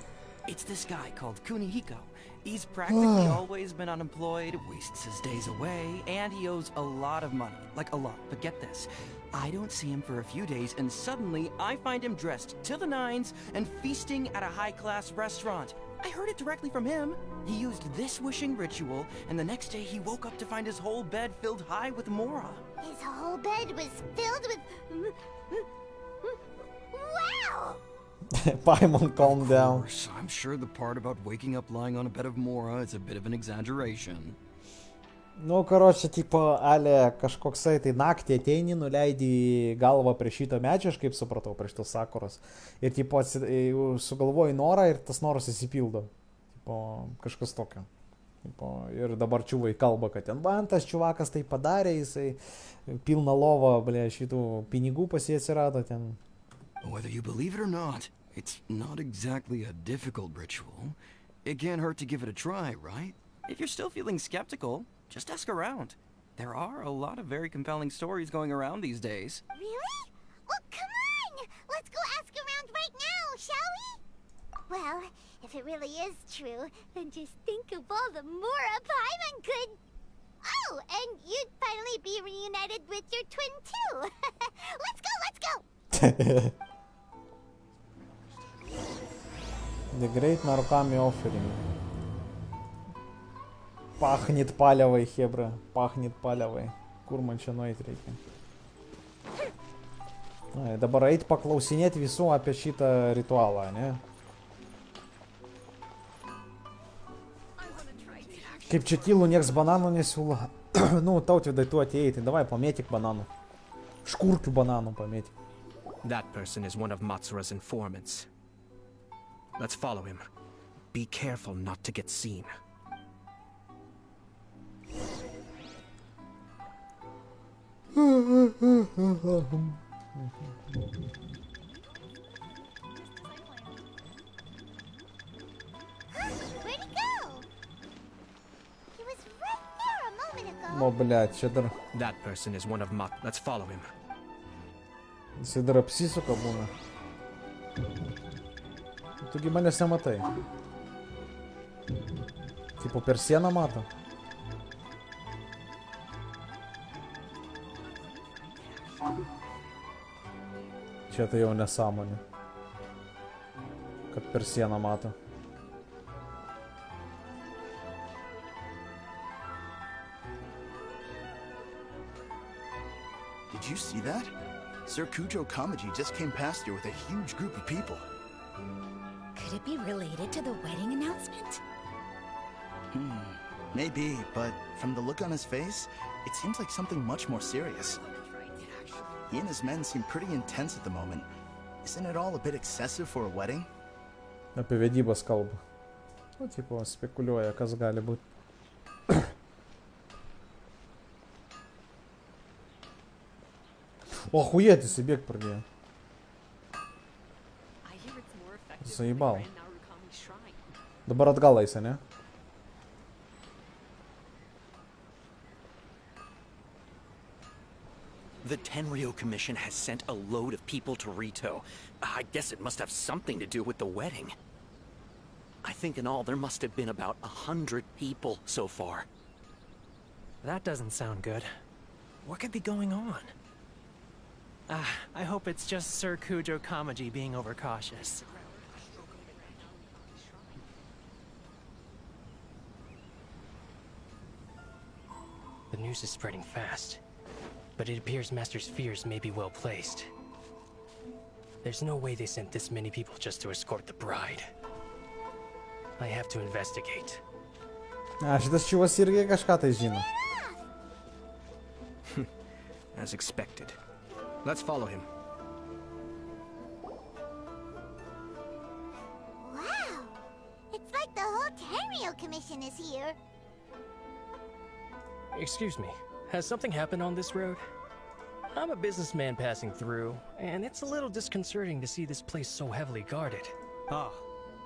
It's this guy called Kunihiko. He's practically always been unemployed, wastes his days away, and he owes a lot of money. Like a lot. But get this. I don't see him for a few days, and suddenly I find him dressed to the nines and feasting at a high-class restaurant. I heard it directly from him. He used this wishing ritual, and the next day he woke up to find his whole bed filled high with Mora. His whole bed was filled with... Wow! Paimon, calm down. I'm sure the part about waking up lying on a bed of Mora is a bit of an exaggeration. Nu, karočią, tipo, ale kažkoksai tai naktį ateini, nuleidi galvą prie šito medžio, aš kaip supratau, prie šitos sakuros. Ir, tipo, sugalvoji norą ir tas noras įsipildo. Tipo, kažkas tokio. Tipo, ir dabar čiuvai kalba, kad ten man tas čiuvakas tai padarė, jisai pilna lova, ble, šitų pinigų pas jį atsirado ten. Whether you believe it or not, it's not exactly a difficult ritual. It can't hurt to give it a try, right? If you're still feeling skeptical, just ask around. There are a lot of very compelling stories going around these days. Really? Well, come on! Let's go ask around right now, shall we? Well, if it really is true, then just think of all the Mora Paimon could... Oh, and you'd finally be reunited with your twin too! Let's go, let's go! The Great Narukami Offering. Pachnit paliavai, hebra. Pachnit paliavai. Kur man čia nueit reikia? Na, dabar eit paklausinėti visų apie šitą ritualą, ne? Kaip čia tylu, nieks bananų nesiūlo. Nu, Tautvydai, tu atėjai, tai davai pamėtik bananų. Škurkių bananų pamėtik. That person is one of Matsura's informants. Let's follow him. Be careful not to get seen. Where'd he go? He was right there a moment ago. О, блядь, čia dar... That person is one of Let's follow him. Jisai dar apsisuka būna. Tugi manęs nematai. Tipo per sieną mato. Čia tai jau nesąmonė. Kad per sieną mato. Did you see that? Sir Kujo Kamaji just came past here with a huge group of people. Could it be related to the wedding announcement? Maybe, but from the look on his face, it seems like something much more serious. He and his men seem pretty intense at the moment. Isn't it all a bit excessive for a wedding? Apie vedybas kalba. O, tipo, spekuliuoja, kas gali būti. O, хуєти, бег пробіг. Заїбал. Dabar atgal eisi, ne? The Tenryo Commission has sent a load of people to Rito. I guess it must have something to do with the wedding. I think in all there must have been about 100 people so far. That doesn't sound good. What could be going on? I hope it's just Sir Kujo Kamaji being overcautious. The news is spreading fast, but it appears Master's fears may be well placed. There's no way they sent this many people just to escort the bride. I have to investigate. Šitas čivas irgi kažką tai žino. As expected. Let's follow him. Wow! It's like the whole Tenryo Commission is here. Excuse me, has something happened on this road? I'm a businessman passing through, and it's a little disconcerting to see this place so heavily guarded. Ah,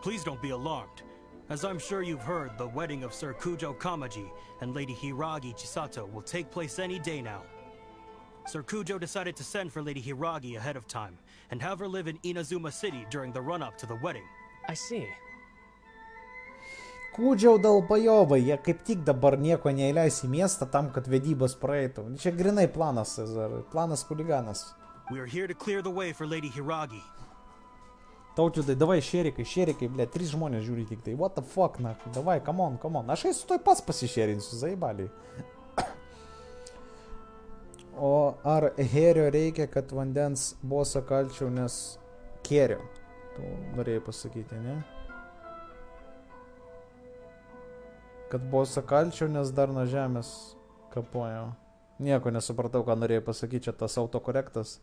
please don't be alarmed. As I'm sure you've heard, the wedding of Sir Kujo Kamaji and Lady Hiragi Chisato will take place any day now. Sir Kujo decided to send for Lady Hiragi ahead of time, and have her live in Inazuma City during the run-up to the wedding. I see. Kūdžiau dalbajovai, jie kaip tik dabar nieko neįleis į miestą tam, kad vedybos praeitų. Čia grinai planas, Cezar. Planas huliganas. We are here to clear the way for Lady Hiragi. Tautvidai, davai šerikai, ble, 3 žmonės žiūri tik tai. What the fuck, na, davai, come on. Aš eisiu toj pats pasišerinsiu, zaibaliai. O ar Herio reikia, kad vandens bosą kalčiau, nes Kerio? Tu norėjai pasakyti, ne? Kad bosą kalčiau, nes dar nuo žemės kapojau. Nieko nesupratau, ką norėjai pasakyti, čia tas autokorektas.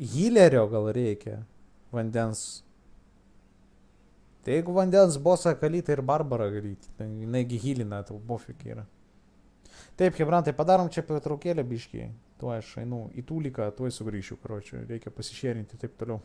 Hilerio gal reikia vandens. Tai jeigu vandens bosą kalyti ir Barbarą galyti, tai naigi hilina, tau bofik yra. Taip, hebrantai, padarom čia pertraukėlę biškiai. Tuo aš einu į tūliką, tuoj sugrįšiu, karočiui. Reikia pasišėrinti taip toliau.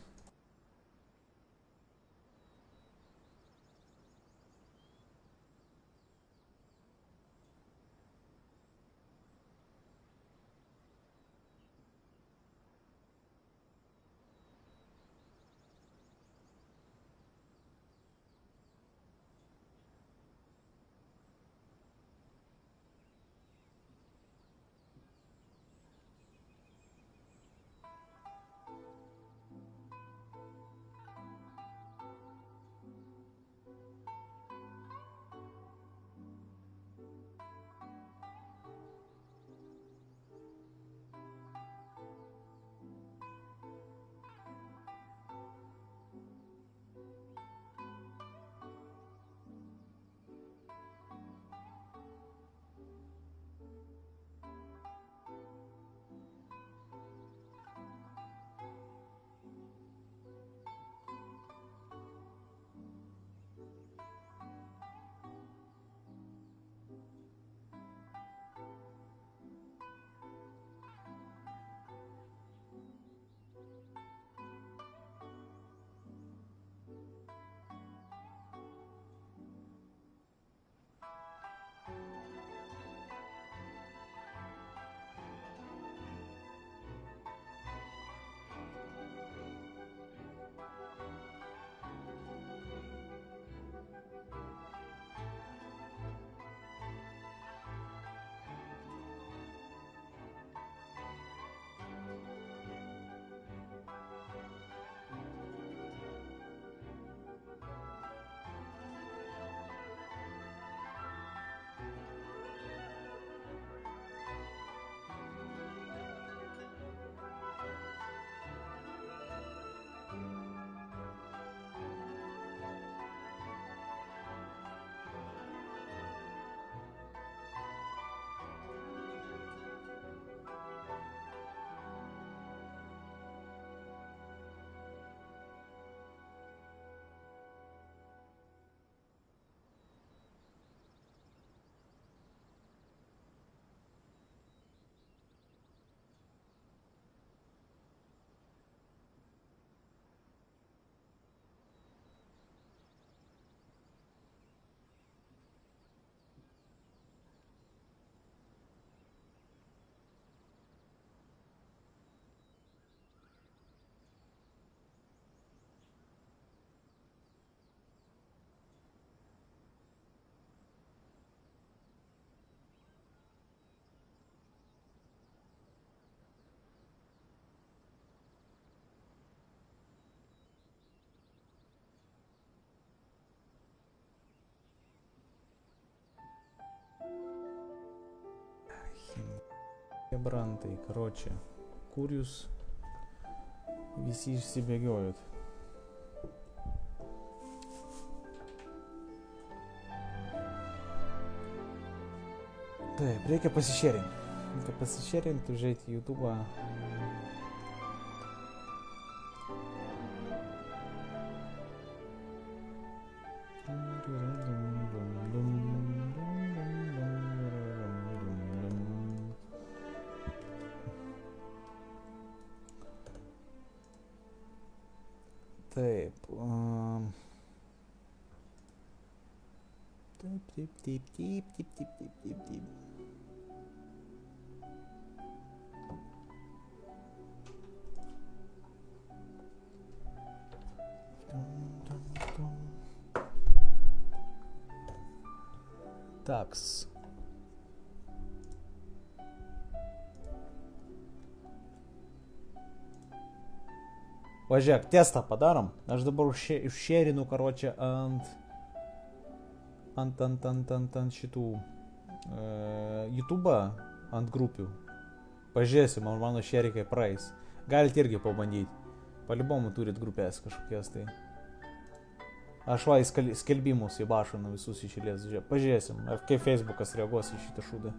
Hebrantai, karočią. Kur jūs visi išsibėgiojot? Taip, reikia pasišėrinti, užeiti į YouTube'ą. Taip. Taip. Taks. Važiuok, testą padarom. Aš dabar užšėrinu, karočią, ant šitų YouTube'ą, ant grupių. Pažiūrėsim, ar mano šėrikai praeis. Galite irgi pabandyti. Palibomų turit grupės kažkokias tai. Aš va į skelbimus įbašinu visus iš eilės. Pažiūrėsim, kaip Facebookas reaguos į šitą šūdą.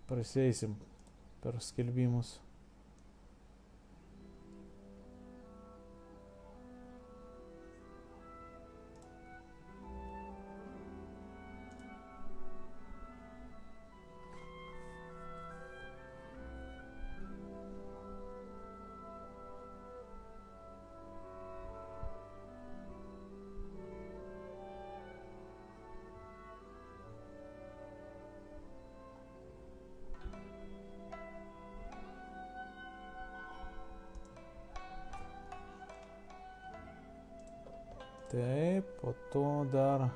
Praseisim per skelbimus. Taip, po to dar...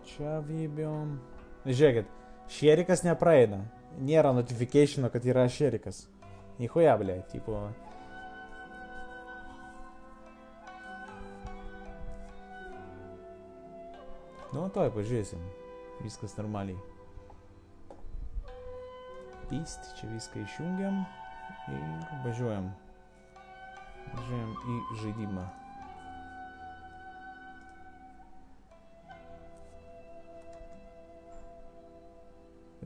Čia vybėm... Žiūrėkit, šėrikas nepraeina. Nėra notificationo, kad yra šėrikas. Nichuja, blė, tipo... Nu, toj, pažiūrėsim. Viskas normaliai. Pyst, čia viską išjungiam ir važiuojam. Važiuojam į žaidimą.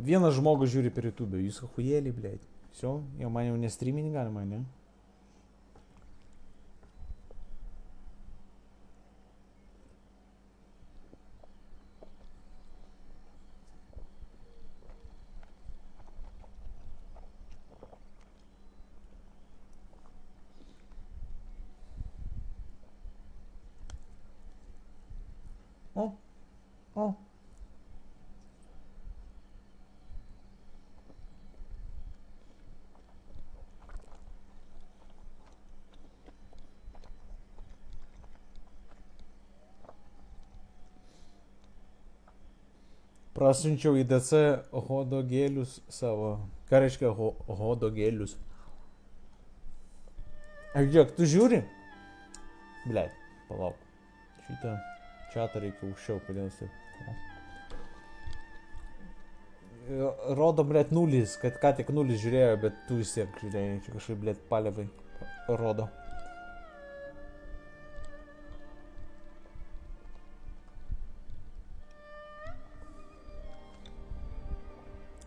Vienas žmogus žiūri per YouTube. Jūs achujėlį, blėt. Все, jau man jau nestreamini galima, ne? Prasiunčiau į DC hodogėlius savo. Ką reiškia hodogėlius? Žiūrėk, tu žiūri? Blei, palauk. Šitą čatą reikia užšiau, kodėl jis taip. Rodo, blėt, nulis, kad ką tik nulis žiūrėjo, bet tu vis tiek žiūrėjai. Čia kažkaip, blėt, palevai rodo.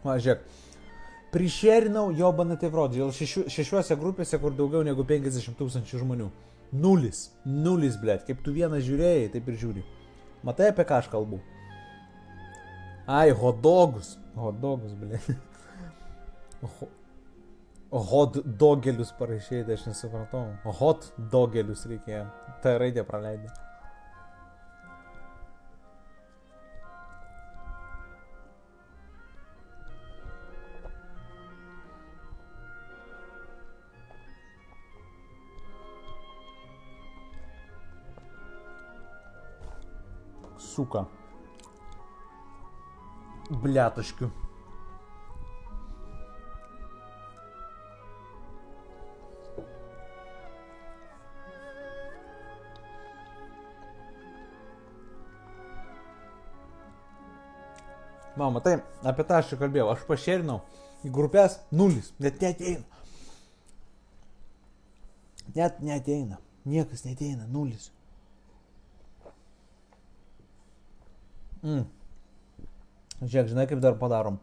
Va, žiūrėk, prišėrinau jobaną tevrodį, šešiuose grupėse, kur daugiau negu 50 000 žmonių. Nulis, blėt, kaip tu vieną žiūrėjai, taip ir žiūri. Matai, apie ką aš kalbu? Ai, hotdogus, blėt. Hotdogelius parašėjai, tai aš nesupratau. Hotdogelius reikėjo, ta raidė praleidė. сука. Бляточки. Mama, tai apie tą aš čia kalbėjau, aš pašėrinau į grupės 0, net neateina. Net neateina, niekas neateina, 0. Žiūrėk, žinai kaip dar padarom?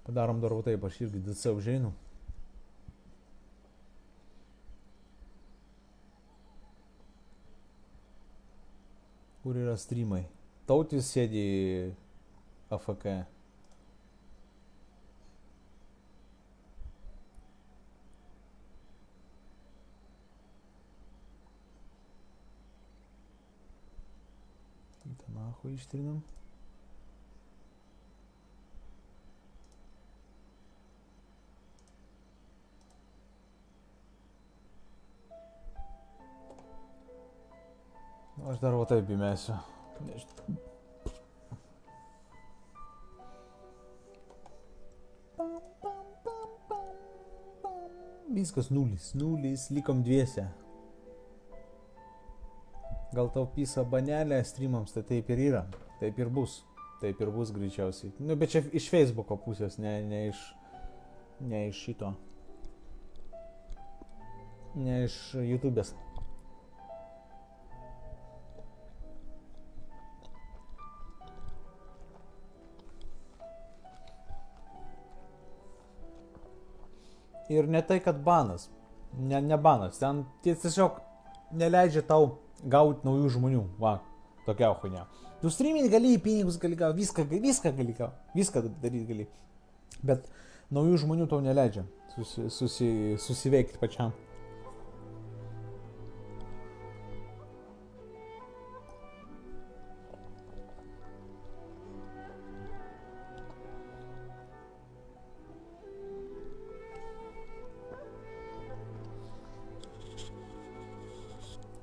Padarom dar taip, aš irgi DC užeinu. Kur yra streamai? Tautis sėdi AFK. Это нахуй иштирдим. Aš dar va taip įmesiu. Viskas 0, likom dviese. Gal tau pisa banelė streamams, tai taip ir yra. Taip ir bus. Taip ir bus greičiausiai. Nu, bet čia iš Facebooko pusės, ne iš šito. Ne iš YouTube'ės. Ir ne tai, kad banas. Ne banas. Ten tiesiog neleidžia tau gauti naujų žmonių. Va, tokia huinia. Tu streamint gali, pinigus gali gauti, viską gali gauti. Viską daryti gali. Bet naujų žmonių tau neleidžia susiveikti pačiam.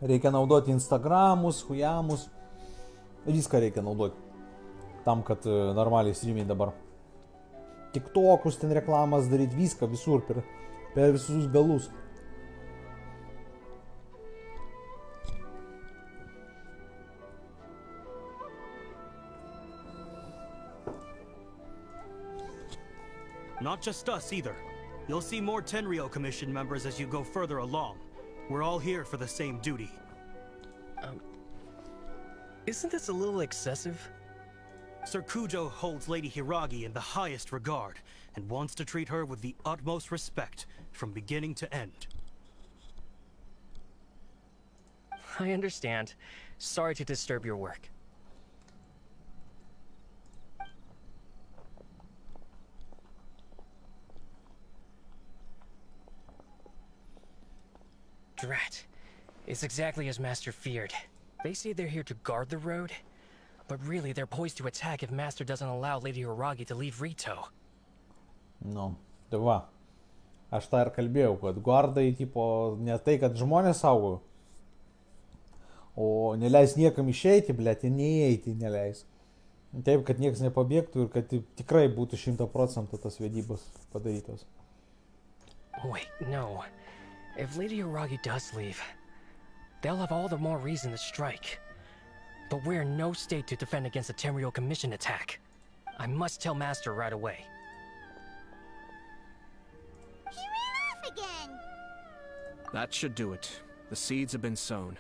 Reikia naudoti Instagramus, hujamus. Viską reikia naudoti. Tam, kad normaliai streamint dabar. TikTokus ten reklamas daryti, viską visur, per visus galus. Not just us either. You'll see more Tenryou Commission members as you go further along. We're all here for the same duty. Isn't this a little excessive? Sir Kujo holds Lady Hiragi in the highest regard and wants to treat her with the utmost respect from beginning to end. I understand. Sorry to disturb your work. Drat. It's exactly as Master feared. They say they're here to guard the road, but really they're poised to attack if Master doesn't allow Lady Hiragi to leave Rito. Nu, tai va. Aš tą ir kalbėjau, kad guardai, tipo, ne tai, kad žmonės saugo, o neleis niekam išeiti, blėt, ir neįeiti neleis. Taip, kad niekas nepabėgtų ir kad tikrai būtų 100% tas vedybos padarytos. Wait, no. If Lady Hiragi does leave, they'll have all the more reason to strike. But we're in no state to defend against a Tenryou Commission attack. I must tell Master right away. He ran off again! That should do it. The seeds have been sown.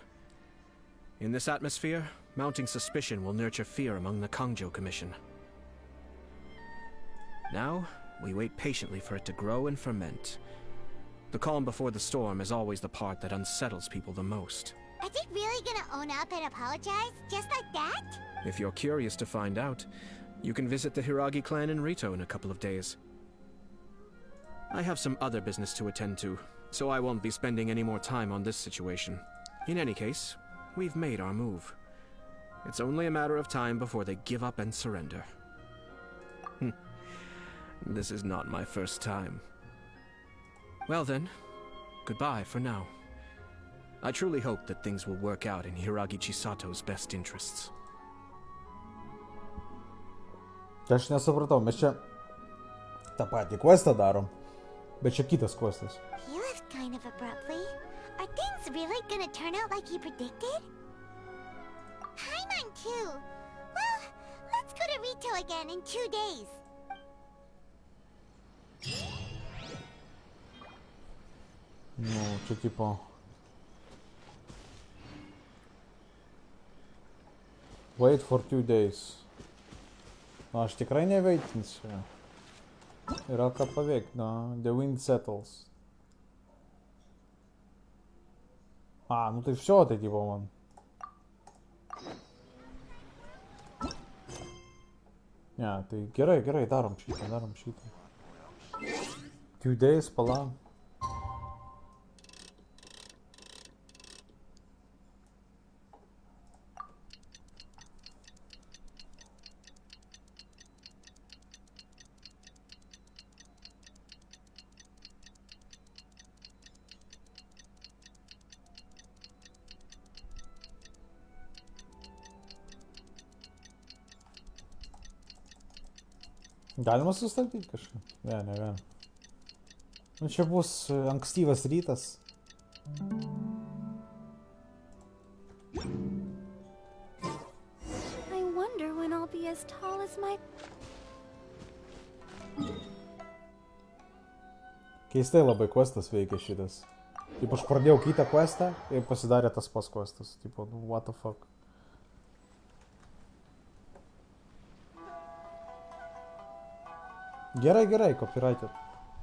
In this atmosphere, mounting suspicion will nurture fear among the Kangjo Commission. Now, we wait patiently for it to grow and ferment. The calm before the storm is always the part that unsettles people the most. Are they really gonna own up and apologize? Just like that? If you're curious to find out, you can visit the Hiragi clan in Rito in a couple of days. I have some other business to attend to, so I won't be spending any more time on this situation. In any case, we've made our move. It's only a matter of time before they give up and surrender. This is not my first time. Well then, goodbye for now. I truly hope that things will work out in Hiragi Chisato's best interests. Tai aš nesupratau, mes čia tą patį questą darom, bet čia kitas questas. He left kind of abruptly. Are things really gonna turn out like he predicted? Paimon too. Well, let's go to Rito again in 2 days. Nu, čia tipo... Wait for 2 days. Nu, aš tikrai neveitinsiu. Yra ką paveikti, na. The wind settles. A, nu tai всё, tai tipo man. Ne, tai gerai, darom šitą. 2 days, palauk. Galima sustabdyti kažką? Ne, negalima. Nu čia bus ankstyvas rytas. I wonder when I'll be as tall as my... Keistai labai questas veikia šitas. Taip aš pradėjau kitą questą ir pasidarė tas pats questas. Tipo, nu, what the fuck. Gerai, copyrighted.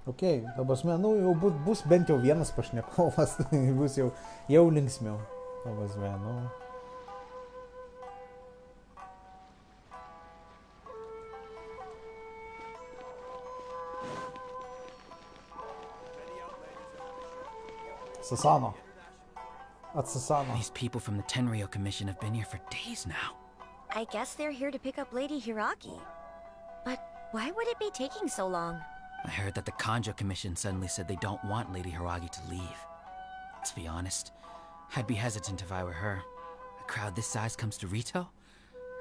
Ok, dabar nu, jau bus bent jau vienas pašnekovas, bus jau linksmiau. Dabar nu. Sasano. Sasano. These people from the Tenryou Commission have been here for days now. I guess they're here to pick up Lady Hiragi. But why would it be taking so long? I heard that the Kanjo Commission suddenly said they don't want Lady Hiragi to leave. To be honest, I'd be hesitant if I were her. A crowd this size comes to Rito?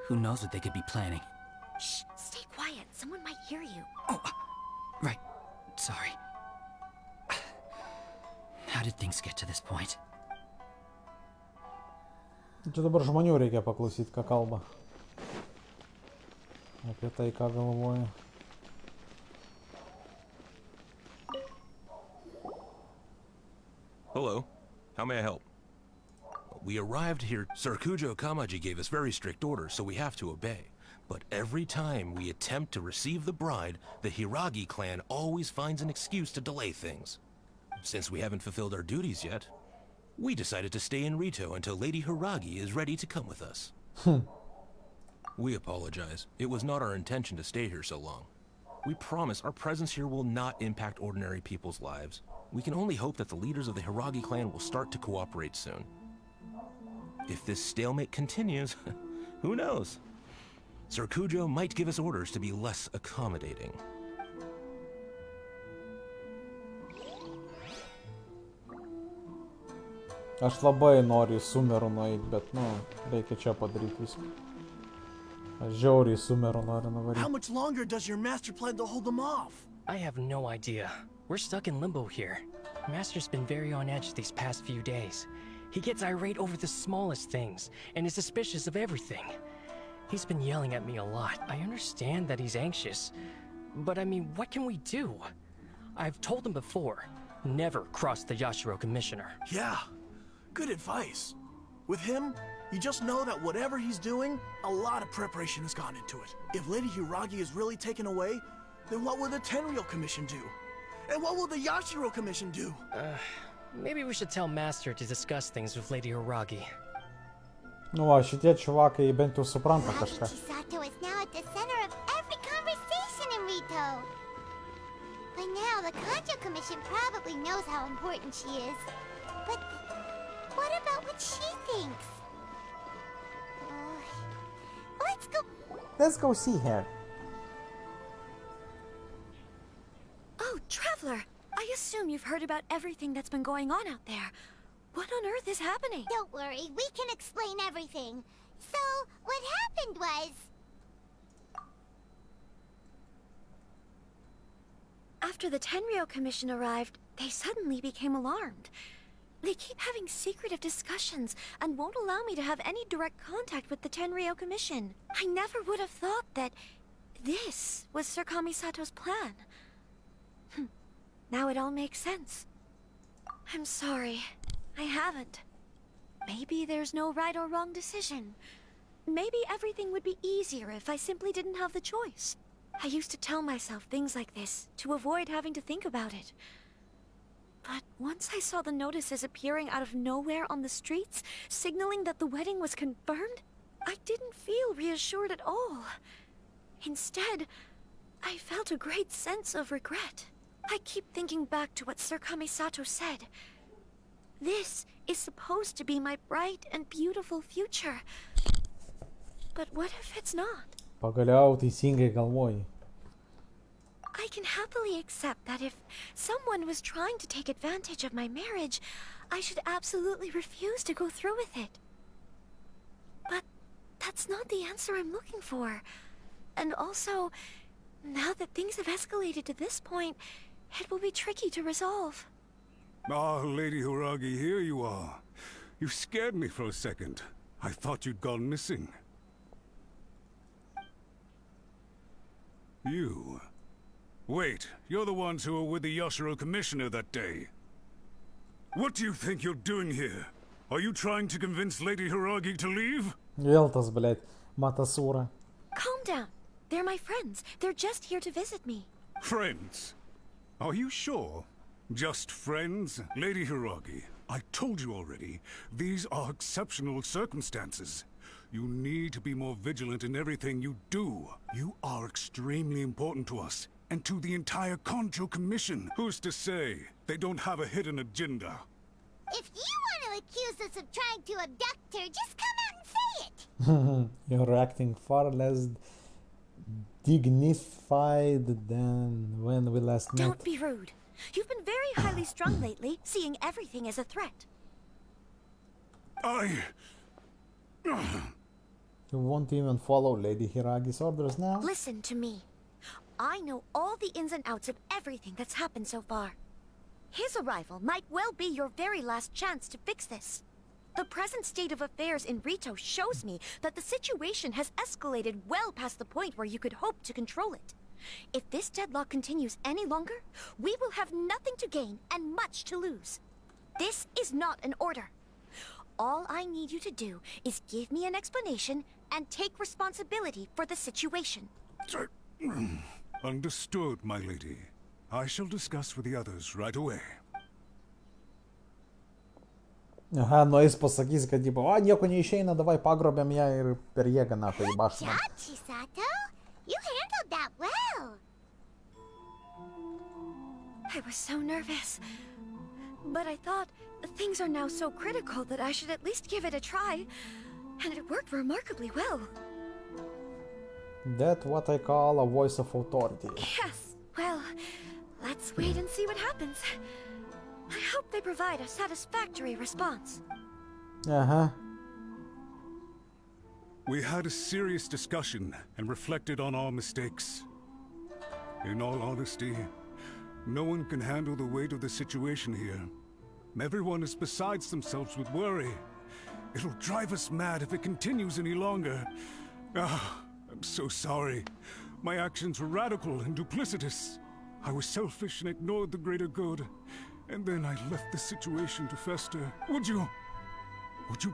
Who knows what they could be planning? Shh, stay quiet. Someone might hear you. Oh, right. Sorry. How did things get to this point? Čia dabar žmonių reikia paklausyti, ką kalba. Apie tai, ką galvoja. Hello. How may I help? We arrived here. Serkujo Kamaji gave us very strict orders, so we have to obey. But every time we attempt to receive the bride, the Hiragi clan always finds an excuse to delay things. Since we haven't fulfilled our duties yet, we decided to stay in Rito until Lady Hiragi is ready to come with us. We apologize. It was not our intention to stay here so long. We promise our presence here will not impact ordinary people's lives. We can only hope that the leaders of the Hiragi clan will start to cooperate soon. If this stalemate continues, who knows? Serkujo might give us orders to be less accommodating. Aš labai noriu į Sumeru nueiti, bet, nu, reikia čia padaryti viską. Aš žiauriai Sumeru noriu nuvaryti. How much longer does your master plan to hold them off? I have no idea. We're stuck in limbo here. Master's been very on edge these past few days. He gets irate over the smallest things, and is suspicious of everything. He's been yelling at me a lot. I understand that he's anxious, but I mean, what can we do? I've told him before, never cross the Yashiro Commissioner. Yeah, good advice. With him, you just know that whatever he's doing, a lot of preparation has gone into it. If Lady Hiragi is really taken away, then what will the Tenryou Commission do? And what will the Yashiro Commission do? Maybe we should tell Master to discuss things with Lady Hiragi. Nu va, šitie čuvakai bent jau supranta kažką. Chisato is now at the center of every conversation in Rito. By now, the Kanjo Commission probably knows how important she is. But what about what she thinks? Let's go see her. Oh, Traveler! I assume you've heard about everything that's been going on out there. What on earth is happening? Don't worry, we can explain everything. So, what happened was... After the Tenryou Commission arrived, they suddenly became alarmed. They keep having secretive discussions and won't allow me to have any direct contact with the Tenryou Commission. I never would have thought that this was Sir Kamisato's plan. Now it all makes sense. I'm sorry. I haven't. Maybe there's no right or wrong decision. Maybe everything would be easier if I simply didn't have the choice. I used to tell myself things like this to avoid having to think about it. But once I saw the notices appearing out of nowhere on the streets, signaling that the wedding was confirmed, I didn't feel reassured at all. Instead, I felt a great sense of regret. I keep thinking back to what Sir Kamisato said. This is supposed to be my bright and beautiful future. But what if it's not? Pagaliau teisingai galvoji. I can happily accept that if someone was trying to take advantage of my marriage, I should absolutely refuse to go through with it. But that's not the answer I'm looking for. And also, now that things have escalated to this point, it will be tricky to resolve. Ah, Lady Hiragi, here you are. You scared me for a second. I thought you'd gone missing. You. Wait, you're the ones who were with the Yashiro Commissioner that day. What do you think you're doing here? Are you trying to convince Lady Hiragi to leave? Vėl tas, blėt, Matasura. Calm down. They're my friends. They're just here to visit me. Friends? Are you sure? Just friends? Lady Hiragi, I told you already, these are exceptional circumstances. You need to be more vigilant in everything you do. You are extremely important to us, and to the entire Kanjo Commission. Who's to say they don't have a hidden agenda? If you want to accuse us of trying to abduct her, just come out and say it! You're acting far less dignified than when we last met. Don't be rude. You've been very highly strung lately, seeing everything as a threat. You won't even follow Lady Hiragi's orders now? Listen to me. I know all the ins and outs of everything that's happened so far. His arrival might well be your very last chance to fix this. The present state of affairs in Rito shows me that the situation has escalated well past the point where you could hope to control it. If this deadlock continues any longer, we will have nothing to gain and much to lose. This is not an order. All I need you to do is give me an explanation and take responsibility for the situation. Understood, my lady. I shall discuss with the others right away. Aha, nu jis pasakys, kad tipo, nieko neišeina, davai pagrobėm ją ir per jėgą napai baštam. Good job, Chisato. You handled that well. I was so nervous. But I thought things are now so critical that I should at least give it a try. And it worked remarkably well. That's what I call a voice of authority. Yes, well, let's wait and see what happens. I hope they provide a satisfactory response. Uh-huh. We had a serious discussion and reflected on our mistakes. In all honesty, no one can handle the weight of the situation here. Everyone is besides themselves with worry. It'll drive us mad if it continues any longer. I'm so sorry. My actions were radical and duplicitous. I was selfish and ignored the greater good. And then I left the situation to fester. Would you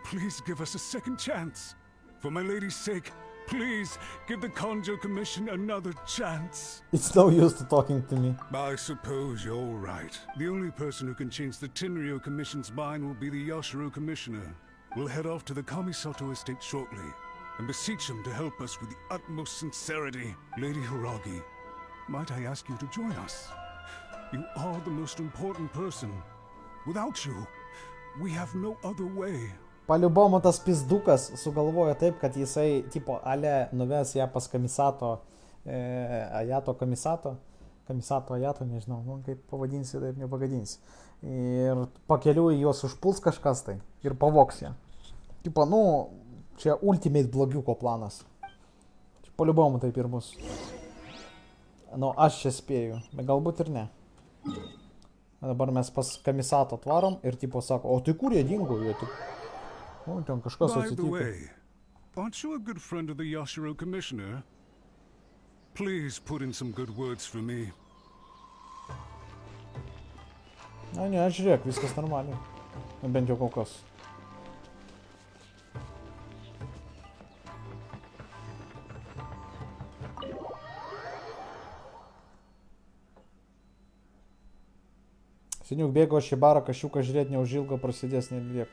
please give us a second chance? For my lady's sake, please give the Kanjo Commission another chance. It's no use to talking to me. I suppose you're right. The only person who can change the Tenryou Commission's mind will be the Yashiro Commissioner. We'll head off to the Kamisato estate shortly and beseech him to help us with the utmost sincerity. Lady Hiragi, might I ask you to join us? You are the most important person. Without you, we have no other way. Paliubomu tas pizdukas sugalvojo taip, kad jisai, tipo, ale nuves ją pas Kamisato, Ayato Kamisato, Kamisato Ayato, nežinau, nu, kaip pavadinsi, taip nepagadinsi. Ir pakeliu į juos užpuls kažkas tai ir pavoks ją. Tipo, nu, čia ultimate blogiuko planas. Čia paliubomu taip ir bus. Nu, aš čia spėju, bet galbūt ir ne. Dabar mes pas Kamisato atvarom ir tipo sako, o tai kur jie dingo? Jie tik... O, ten kažkas By the atsitiko. way, aren't you a good friend of the Yashiro Commissioner? Please put in some good words for me. Na, ne, žiūrėk, viskas normaliai. Bent jau kol kas. Seniuk bėgo aš į barą, kašiuką žiūrėti neužilgo prasidės neilgiek.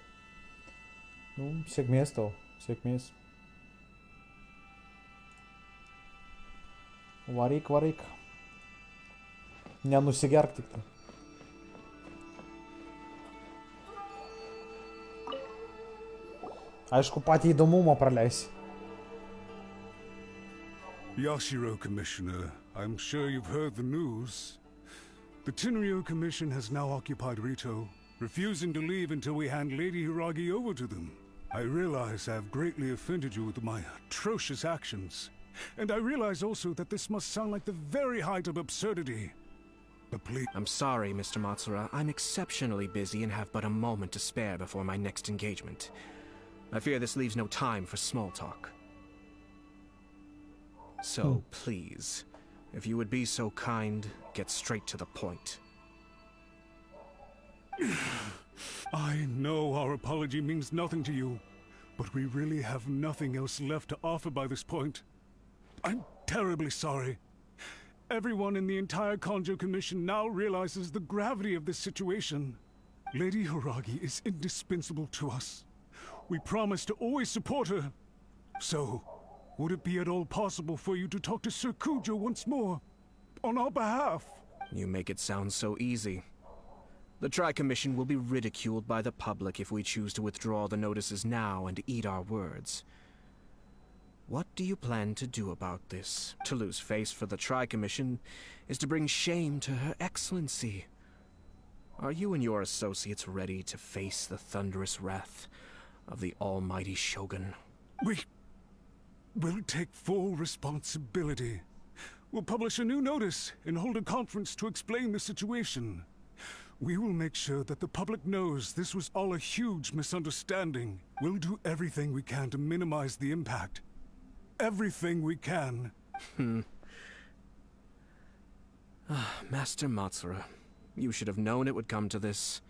Nu, sėkmės tau, sėkmės. Varyk, varyk. Nenusigerk tik tai. Aišku, patį įdomumą praleisi. Yashiro Commissioner, I'm sure you've heard the news. The Tenryo Commission has now occupied Rito, refusing to leave until we hand Lady Hiragi over to them. I realize I have greatly offended you with my atrocious actions. And I realize also that this must sound like the very height of absurdity. But please... I'm sorry, Mr. Matsura. I'm exceptionally busy and have but a moment to spare before my next engagement. I fear this leaves no time for small talk. So, please, if you would be so kind, get straight to the point. I know our apology means nothing to you, but we really have nothing else left to offer by this point. I'm terribly sorry. Everyone in the entire Kanjo Commission now realizes the gravity of this situation. Lady Hiragi is indispensable to us. We promise to always support her. So, would it be at all possible for you to talk to Sir Kujo once more? On our behalf? You make it sound so easy. The Tri-Commission will be ridiculed by the public if we choose to withdraw the notices now and eat our words. What do you plan to do about this? To lose face for the Tri-Commission is to bring shame to Her Excellency. Are you and your associates ready to face the thunderous wrath of the almighty Shogun? We'll take full responsibility. We'll publish a new notice and hold a conference to explain the situation. We will make sure that the public knows this was all a huge misunderstanding. We'll do everything we can to minimize the impact. Everything we can. Master Matsura, you should have known it would come to this.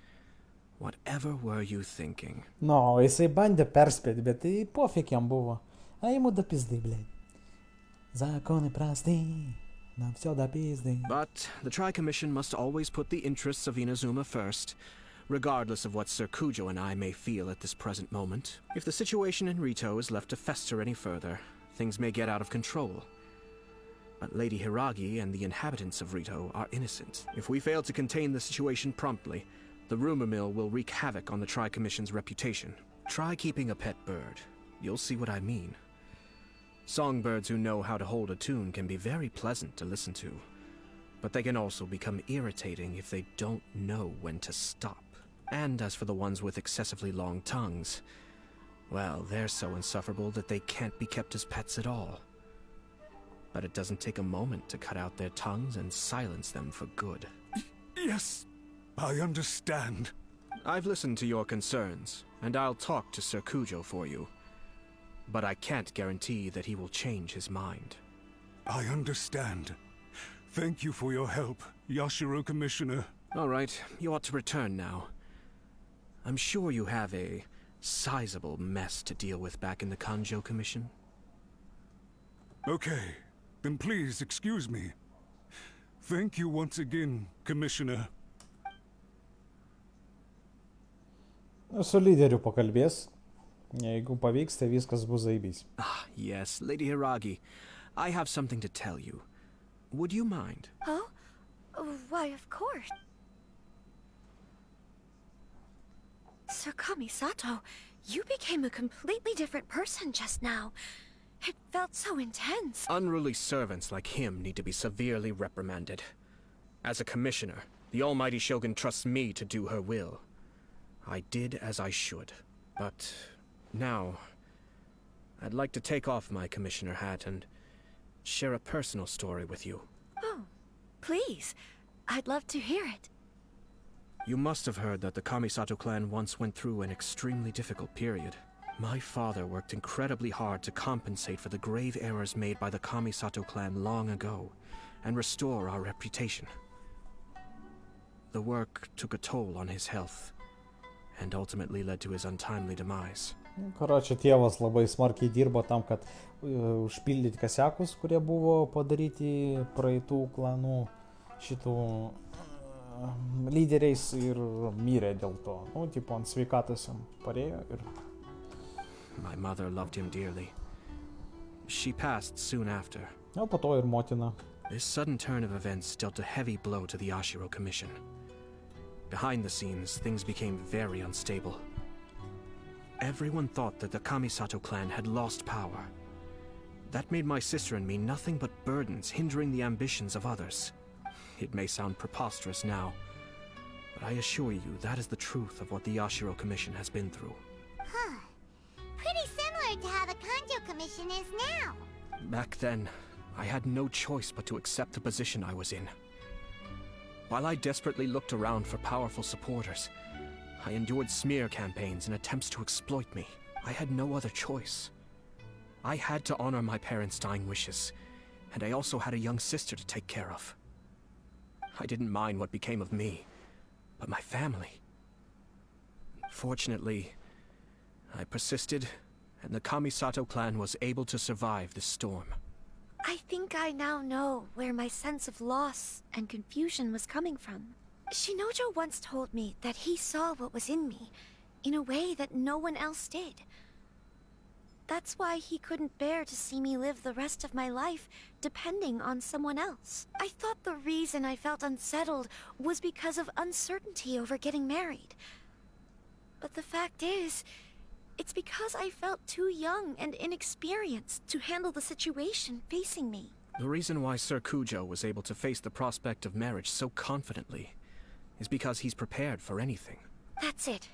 Whatever were you thinking? No, jisai bandė perspėti, bet tai pofik jam buvo. Aimu da pizdai, blėd. Zakoni prasti, nam всё da pizdai. But the Tri-Commission must always put the interests of Inazuma first, regardless of what Sir Kujo and I may feel at this present moment. If the situation in Rito is left to fester any further, things may get out of control. But Lady Hiragi and the inhabitants of Rito are innocent. If we fail to contain the situation promptly, the rumor mill will wreak havoc on the Tri-Commission's reputation. Try keeping a pet bird. You'll see what I mean. Songbirds who know how to hold a tune can be very pleasant to listen to, but they can also become irritating if they don't know when to stop. And as for the ones with excessively long tongues, well, they're so insufferable that they can't be kept as pets at all. But it doesn't take a moment to cut out their tongues and silence them for good. Yes, I understand. I've listened to your concerns, and I'll talk to Sir Kujo for you. But I can't guarantee that he will change his mind. I understand. Thank you for your help, Yashiro Commissioner. All right, you ought to return now. I'm sure you have a sizable mess to deal with back in the Kanjo Commission. Okay, then please excuse me. Thank you once again, Commissioner. Su lyderiu pakalbės. Jeigu pavyks, tai viskas bus zaibys. Ah, yes, Lady Hiragi. I have something to tell you. Would you mind? Oh? Why, of course. Sir Kamisato, you became a completely different person just now. It felt so intense. Unruly servants like him need to be severely reprimanded. As a commissioner, the almighty Shogun trusts me to do her will. I did as I should. But now, I'd like to take off my commissioner hat and share a personal story with you. Oh, please. I'd love to hear it. You must have heard that the Kamisato clan once went through an extremely difficult period. My father worked incredibly hard to compensate for the grave errors made by the Kamisato clan long ago, and restore our reputation. The work took a toll on his health, and ultimately led to his untimely demise. Karočią, tėvas labai smarkiai dirbo tam, kad užpildyti kasiakus, kurie buvo padaryti praeitų klanų šitų lyderiais ir mirė dėl to. Nu, tipo, ant sveikatos jam parėjo ir... My mother loved him dearly. She passed soon after. O po to ir motina. This sudden turn of events dealt a heavy blow to the Ashiro Commission. Behind the scenes, things became very unstable. Everyone thought that the Kamisato clan had lost power. That made my sister and me nothing but burdens hindering the ambitions of others. It may sound preposterous now, but I assure you that is the truth of what the Ashiro Commission has been through. Huh. Pretty similar to how the Kanjo Commission is now. Back then, I had no choice but to accept the position I was in. While I desperately looked around for powerful supporters, I endured smear campaigns and attempts to exploit me. I had no other choice. I had to honor my parents' dying wishes, and I also had a young sister to take care of. I didn't mind what became of me, but my family. Fortunately, I persisted, and the Kamisato clan was able to survive this storm. I think I now know where my sense of loss and confusion was coming from. Shinojo once told me that he saw what was in me, in a way that no one else did. That's why he couldn't bear to see me live the rest of my life depending on someone else. I thought the reason I felt unsettled was because of uncertainty over getting married. But the fact is, it's because I felt too young and inexperienced to handle the situation facing me. The reason why Sir Kujo was able to face the prospect of marriage so confidently is because he's prepared for anything. That's it.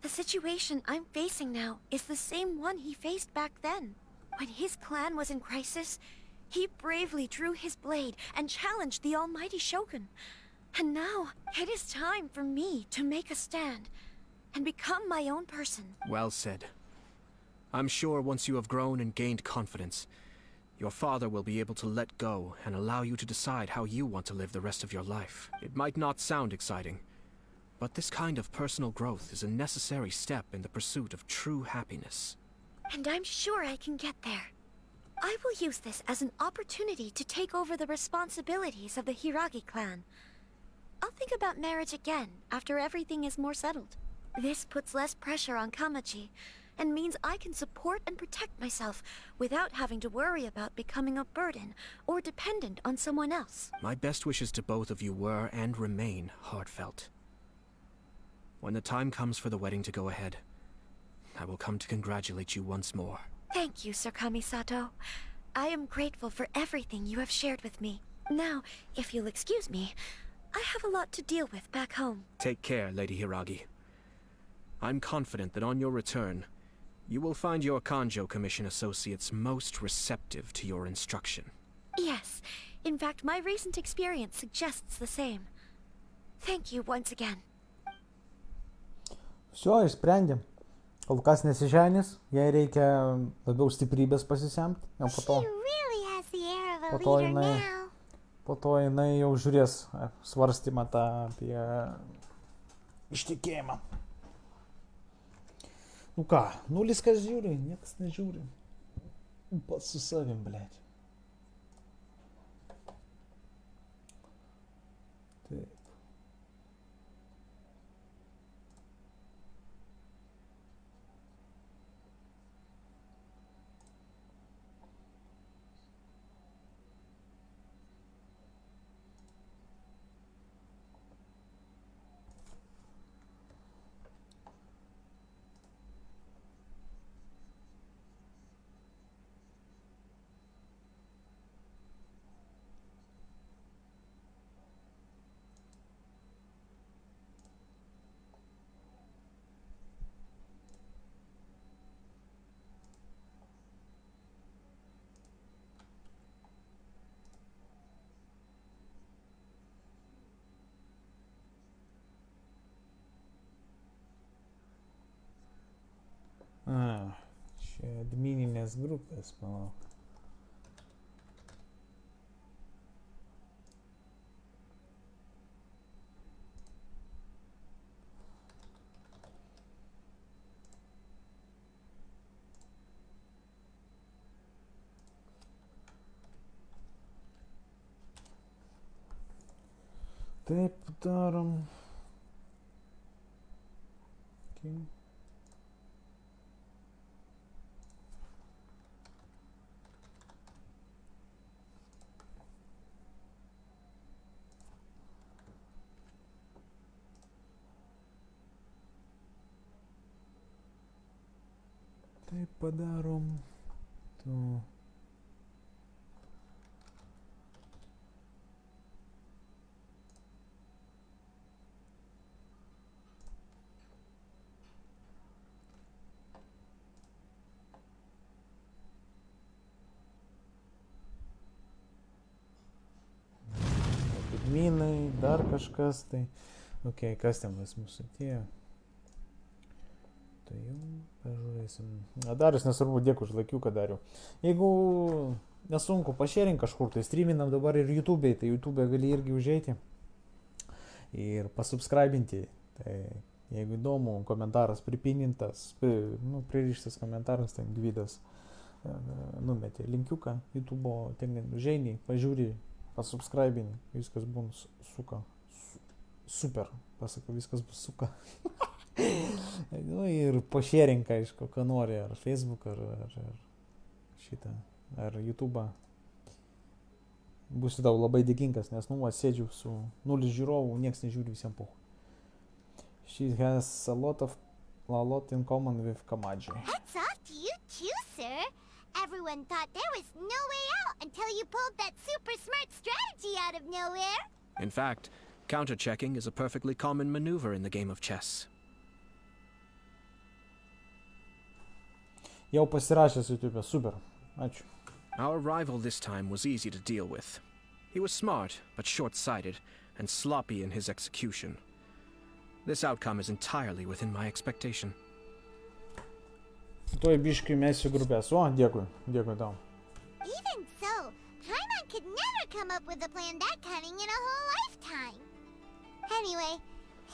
The situation I'm facing now is the same one he faced back then. When his clan was in crisis, he bravely drew his blade and challenged the almighty Shogun. And now, it is time for me to make a stand and become my own person. Well said. I'm sure once you have grown and gained confidence, your father will be able to let go and allow you to decide how you want to live the rest of your life. It might not sound exciting, but this kind of personal growth is a necessary step in the pursuit of true happiness. And I'm sure I can get there. I will use this as an opportunity to take over the responsibilities of the Hiragi clan. I'll think about marriage again after everything is more settled. This puts less pressure on Kamaji, and means I can support and protect myself without having to worry about becoming a burden or dependent on someone else. My best wishes to both of you were and remain heartfelt. When the time comes for the wedding to go ahead, I will come to congratulate you once more. Thank you, Sir Kamisato. I am grateful for everything you have shared with me. Now, if you'll excuse me, I have a lot to deal with back home. Take care, Lady Hiragi. I'm confident that on your return, you will find your Kanjo Commission associates most receptive to your instruction. Yes. In fact, my recent experience suggests the same. Thank you once again. Все, išsprendėm. Kol kas nesiženys, jai reikia labiau stiprybės pasisemti, o po to jinai jau žiūrės svarstymą tą apie ištekėjimą. Nu ką, nulis kas žiūri, niekas nežiūri. Pats su savim, blėt. Taip. Čia admininės grupės, manau. Taip darom. Okay. Taip padarom. Tu. Minai, dar kažkas tai. Ok, kas ten pas mūsų atėjo? Tai jau pažiūrėsim. Darius, nesvarbu, dėkui už laikiuką, Dariu. Jeigu nesunku, pašėrink kažkur, tai streaminam dabar ir YouTube'ai, tai YouTube'e gali irgi užeiti ir pasubscribinti. Tai jeigu įdomu, komentaras pripinintas, pririštas komentaras, ten Gvidas numetė linkiuką YouTube'o, ten užeini, pažiūri, pasubscribini, viskas bus suka. Super, pasakau, viskas bus suka. Nu, ir pašėrink, aišku, ką nori, ar Facebook, ar šitą, ar YouTube'ą. Būsiu tau labai dėkingas, nes, sėdžiu su 0 žiūrovų, nieks nežiūri visiems pohu. She has a lot in common with Kamaji. Hats off to you too, sir. Everyone thought there was no way out until you pulled that super smart strategy out of nowhere. In fact, counter-checking is a perfectly common maneuver in the game of chess. Jau pasirašęs YouTube, super. Ačiū. Our rival this time was easy to deal with. He was smart, but short-sighted, and sloppy in his execution. This outcome is entirely within my expectation. Tuoj biškai mesiu grupės. O, dėkui tau. Even so, Paimon could never come up with a plan that cunning in a whole lifetime. Anyway,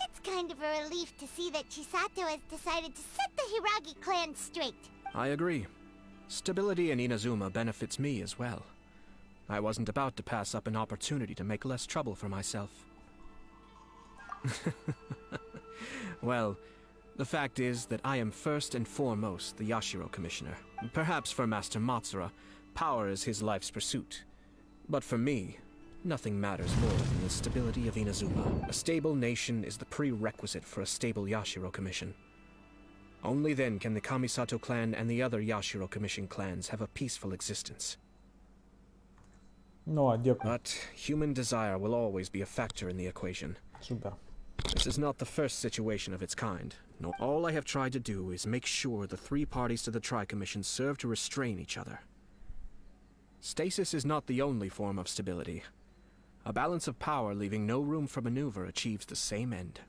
it's kind of a relief to see that Chisato has decided to set the Hiragi clan straight. I agree. Stability in Inazuma benefits me as well. I wasn't about to pass up an opportunity to make less trouble for myself. Well, the fact is that I am first and foremost the Yashiro Commissioner. Perhaps for Master Matsura, power is his life's pursuit. But for me, nothing matters more than the stability of Inazuma. A stable nation is the prerequisite for a stable Yashiro Commission. Only then can the Kamisato clan and the other Yashiro Commission clans have a peaceful existence. No, dėkui. But human desire will always be a factor in the equation. Super. This is not the first situation of its kind. No, all I have tried to do is make sure the three parties to the Tri-Commission serve to restrain each other. Stasis is not the only form of stability. A balance of power leaving no room for maneuver achieves the same end.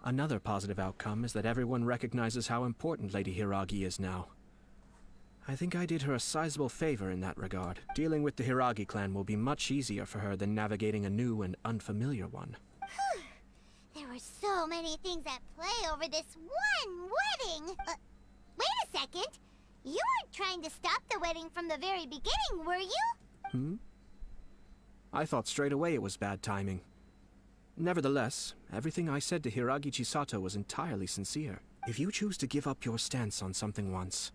Another positive outcome is that everyone recognizes how important Lady Hiragi is now. I think I did her a sizable favor in that regard. Dealing with the Hiragi clan will be much easier for her than navigating a new and unfamiliar one. There were so many things at play over this one wedding. Wait a second. You weren't trying to stop the wedding from the very beginning, were you? I thought straight away it was bad timing. Nevertheless, everything I said to Hiragi Chisato was entirely sincere. If you choose to give up your stance on something once,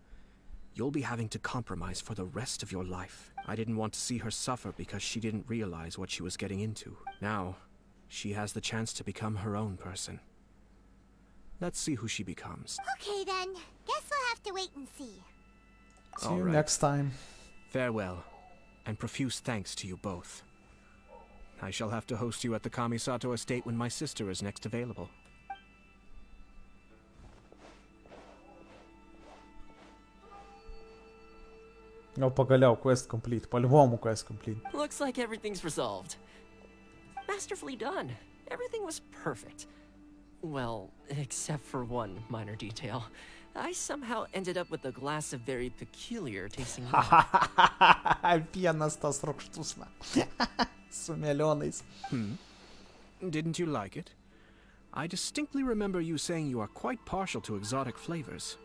you'll be having to compromise for the rest of your life. I didn't want to see her suffer because she didn't realize what she was getting into. Now, she has the chance to become her own person. Let's see who she becomes. Okay then, guess we'll have to wait and see. See you next time. Farewell, and profuse thanks to you both. I shall have to host you at the Kamisato estate when my sister is next available. Gal pagaliau quest complete. По-любому quest complete. Looks like everything's resolved. Masterfully done. Everything was perfect. Well, except for one minor detail. I somehow ended up with a glass of very peculiar tasting wine. Pienas tas rūgštus, man. Su melionais. Didn't you like it? I distinctly remember you saying you are quite partial to exotic flavors.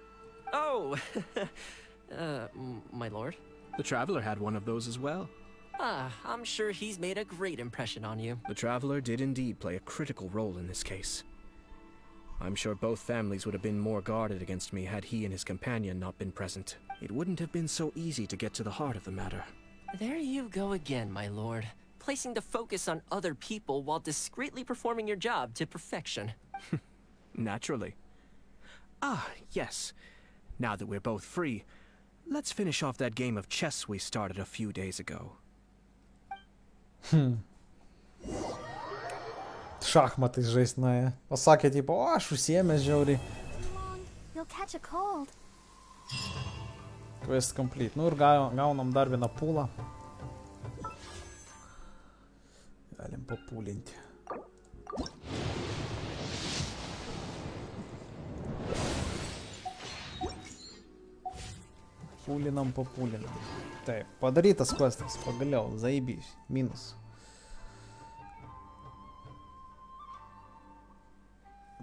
Oh, my lord? The Traveler had one of those as well. I'm sure he's made a great impression on you. The Traveler did indeed play a critical role in this case. I'm sure both families would have been more guarded against me had he and his companion not been present. It wouldn't have been so easy to get to the heart of the matter. There you go again, my lord. Placing the focus on other people while discreetly performing your job to perfection. Naturally. Yes. Now that we're both free, let's finish off that game of chess we started a few days ago. Šachmatai žaist, na, pasakė, tipo, o, aš užsiėmęs žiauriai. You'll catch a cold. Quest complete. Nu ir gaunam dar vieną pūlą. Galim papūlinti. Papūlinam. Taip, padarytas questas, pagaliau, zaibys, minus.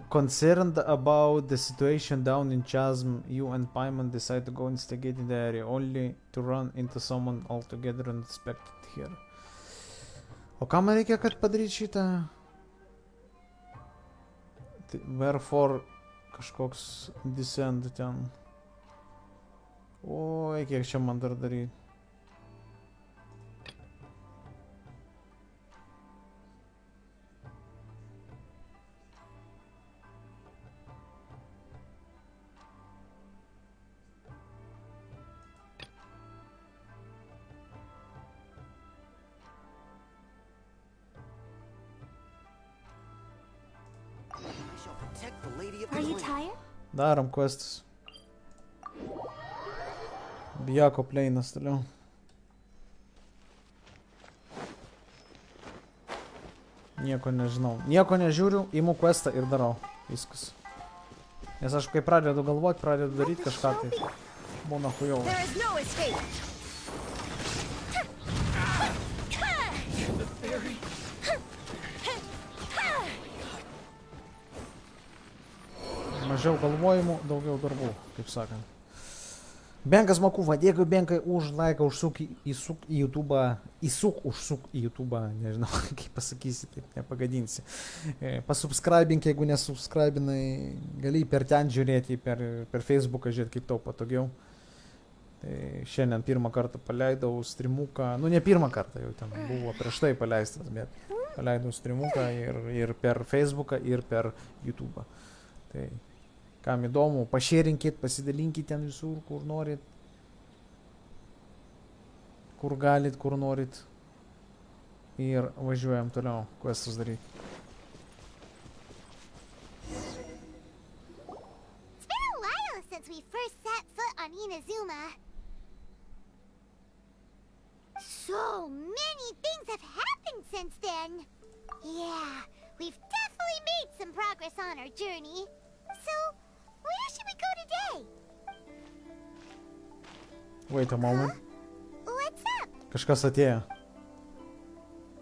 Concerned about the situation down in Chasm, you and Paimon decide to go investigate in the area, only to run into someone altogether unexpected here. O ką man reikia, kad padaryt šitą? Wherefore kažkoks descent ten. Oi, kiek čia man dar daryt. Are you tired? Darom questus. Bijako pleinas toliau. Nieko nežinau. Nieko nežiūriu, imu questą ir darau. Viskas. Nes aš kai pradedu galvoti, pradedu daryti kažką, tai būna chujovas. There is no escape. Mažiau galvojimų, daugiau darbų, kaip sakant. Benkas Makuva, dėkui Benkai už laiką, užsuk į YouTube, nežinau, kaip pasakysi, taip nepagadinsi. Pasubscribink, jeigu nesubscribinai, gali per ten žiūrėti, per Facebooką žiūrėti, kaip tau patogiau. Tai šiandien pirmą kartą paleidau streamuką, nu ne pirmą kartą, jau ten buvo prieš tai paleistas, bet paleidau streamuką ir per Facebooką, ir per YouTube. Tai kam įdomu, pašėrinkit, pasidalinkit ten visur, kur norit. Kur galit, kur norit. Ir važiuojam toliau, questus daryti. It's been a while since we first set foot on Inazuma. So many things have happened since then. Yeah, we've definitely made some progress on our journey. So, where should we go today? Wait a moment. What's up? Kažkas atėjo.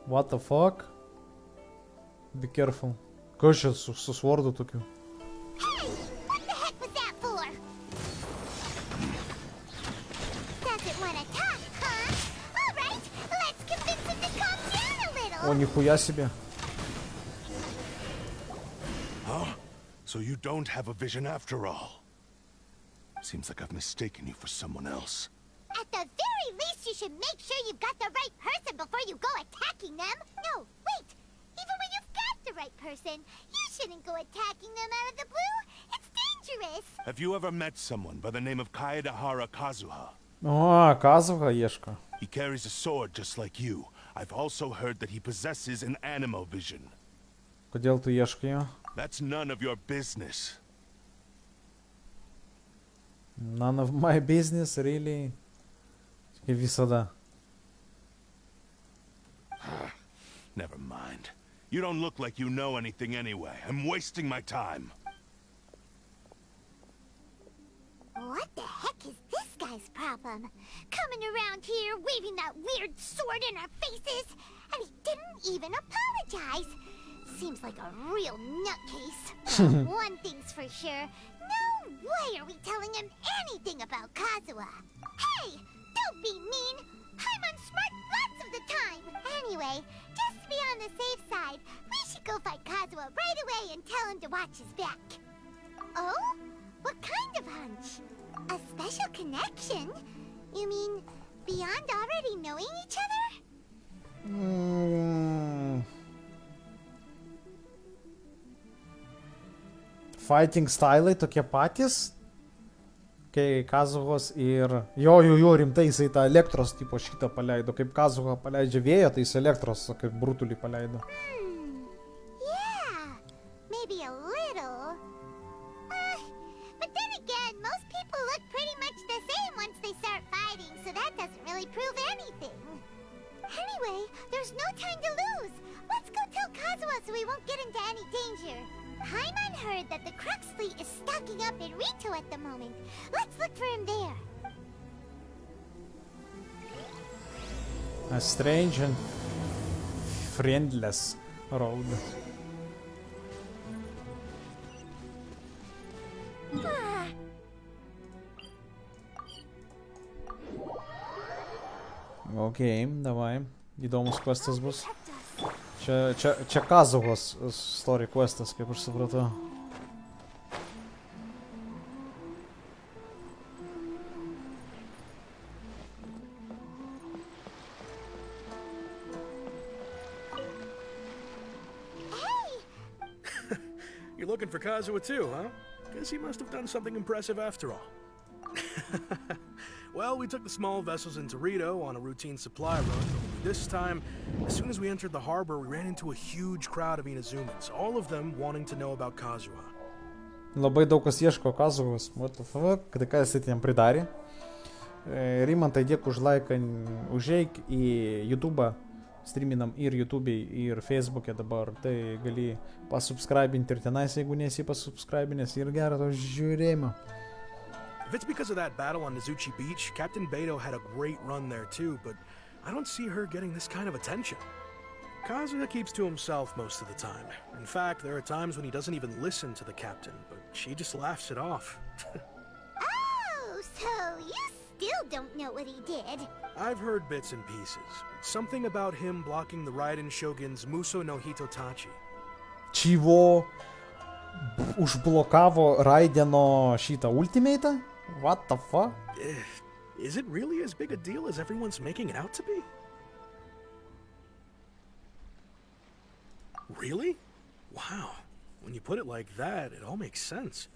What the fuck? Be careful. Kas čia su svordu tokiu? Hey! What the heck was that for? Doesn't want to talk, huh? Alright, let's convince him to calm down a little. О, нихуя себе. Huh? So you don't have a vision after all. Seems like I've mistaken you for someone else. At the very least, you should make sure you've got the right person before you go attacking them. No, wait. Even when you've got the right person, you shouldn't go attacking them out of the blue. It's dangerous. Have you ever met someone by the name of Kaedahara Kazuha? O, Kazuha ieško. He carries a sword just like you. I've also heard that he possesses an animal vision. Kodėl tu ieškai jo? That's none of your business. None of my business, really? Kaip visada. Never mind. You don't look like you know anything anyway. I'm wasting my time. What the heck is this guy's problem? Coming around here, waving that weird sword in our faces, and he didn't even apologize. Seems like a real nutcase. One thing's for sure, no way are we telling him anything about Kazuha. Hey, don't be mean. Paimon's smart lots of the time. Anyway, just to be on the safe side, we should go find Kazuha right away and tell him to watch his back. Oh? What kind of hunch? A special connection? You mean beyond already knowing each other? Fighting stylai tokie patys. Kai Kazuhos ir... Jo, rimtai jisai tą elektros tipo šitą paleido. Kaip Kazuha paleidžia vėją, tai jis elektros kaip brutulį paleido. Yeah, maybe a little. But then again, most people look pretty much the same once they start fighting, so that doesn't really prove anything. Anyway, there's no time to lose. Let's go tell Kazuha so we won't get into any danger. Paimon heard that the Crux fleet is stocking up in Rito at the moment. Let's look for him there. A strange and friendless road. Okei, davai. Įdomus questas bus. Čia Kazuhos story questas, kaip aš supratau. You're looking for Kazuha too, huh? Guess he must have done something impressive after all. Well, we took the small vessels into Rito on a routine supply run. This time, as soon as we entered the harbor, we ran into a huge crowd of Inazumans, all of them wanting to know about Kazuha. Labai daug kas ieško Kazuhos. What the fuck? Tai ką jisai ten pridarė? Rimantai, dėkui už laiką. Užeik į YouTube. Streaminam ir YouTube, ir Facebook'e dabar. Tai gali pasubscribinti ir tenais, jeigu nesi pasubscribinęs. Ir gerą to žiūrėjimą. If it's because of that battle on Nezuchi Beach, Captain Beidou had a great run there too, but I don't see her getting this kind of attention. Kazuha keeps to himself most of the time. In fact, there are times when he doesn't even listen to the captain, but she just laughs it off. Oh, so you still don't know what he did? I've heard bits and pieces. Something about him blocking the Raiden Shogun's Muso no Hitotachi. Čivo užblokavo Raideno šitą ultimate'ą? What the fuck? Is it really as big a deal as everyone's making it out to be? Really? Wow. When you put it like that, it all makes sense.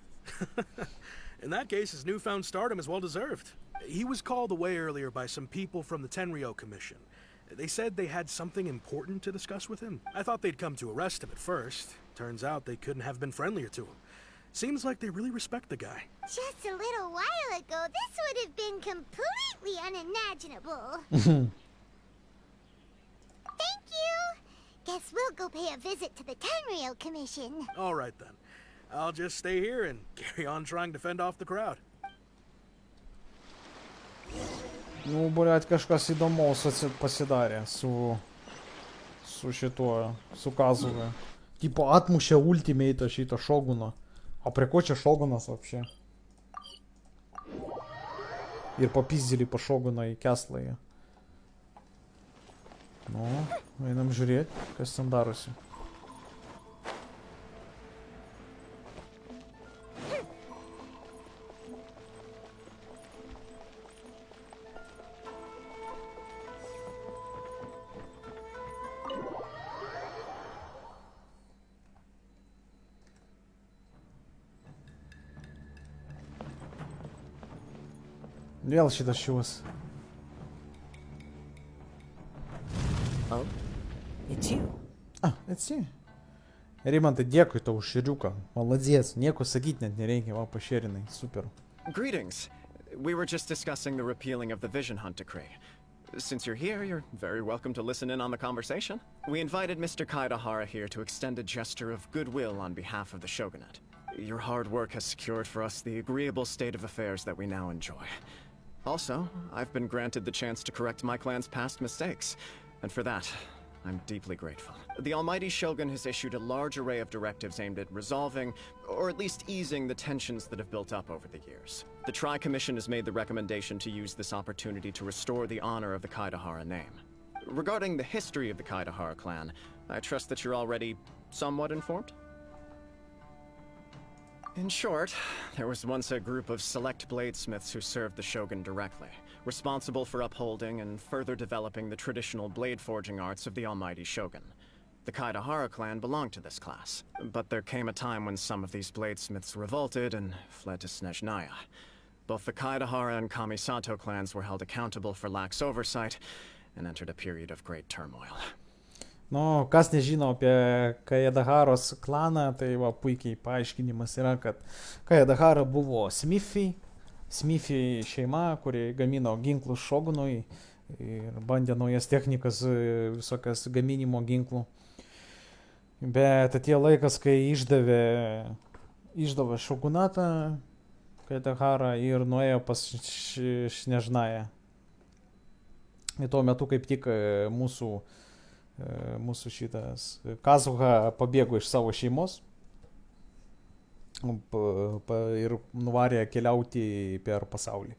In that case, his newfound stardom is well deserved. He was called away earlier by some people from the Tenryou Commission. They said they had something important to discuss with him. I thought they'd come to arrest him at first. Turns out they couldn't have been friendlier to him. Seems like they really respect the guy. Just a little while ago, this would have been completely unimaginable. Thank you. Guess we'll go pay a visit to the Tenryou Commission. All right then. I'll just stay here and carry on trying to fend off the crowd. Nu, blėt, kažkas įdomaus pasidarė su šituo, su Kazuha. Tipo, atmušė ultimate'ą šitą Shoguno. O prie ko čia Shogunas вообще? Ir papizdėlį po Shoguną į Kestląją. Nu, einam žiūrėti, kas ten darosi. Vėl šitas šiuos. Oh, it's you. It's you. Rimantai, dėkui tau už širiuką. Молодец. Nieko sakyti net nereikia, va pašėrinai. Super. Greetings. We were just discussing the repealing of the Vision Hunt decree. Since you're here, you're very welcome to listen in on the conversation. We invited Mr. Kaedahara here to extend a gesture of goodwill on behalf of the Shogunate. Your hard work has secured for us the agreeable state of affairs that we now enjoy. Also, I've been granted the chance to correct my clan's past mistakes, and for that, I'm deeply grateful. The Almighty Shogun has issued a large array of directives aimed at resolving, or at least easing, the tensions that have built up over the years. The Tri-Commission has made the recommendation to use this opportunity to restore the honor of the Kaedahara name. Regarding the history of the Kaedahara clan, I trust that you're already somewhat informed? In short, there was once a group of select bladesmiths who served the Shogun directly, responsible for upholding and further developing the traditional blade forging arts of the Almighty Shogun. The Kaedahara clan belonged to this class, but there came a time when some of these bladesmiths revolted and fled to Snezhnaya. Both the Kaedahara and Kamisato clans were held accountable for lax oversight and entered a period of great turmoil. Nu, kas nežino apie Kaedaharos klaną, tai va puikiai paaiškinimas yra, kad Kaedahara buvo Smithy šeima, kuri gamino ginklus šogunui ir bandė naujas technikas, visokias gaminimo ginklų. Bet atėjo laikas, kai išdavė šogunatą Kaedahara ir nuėjo pas Snezhnają. Ir tuo metu kaip tik mūsų šitas Kazuha pabėgo iš savo šeimos ir nuvarė keliauti per pasaulį.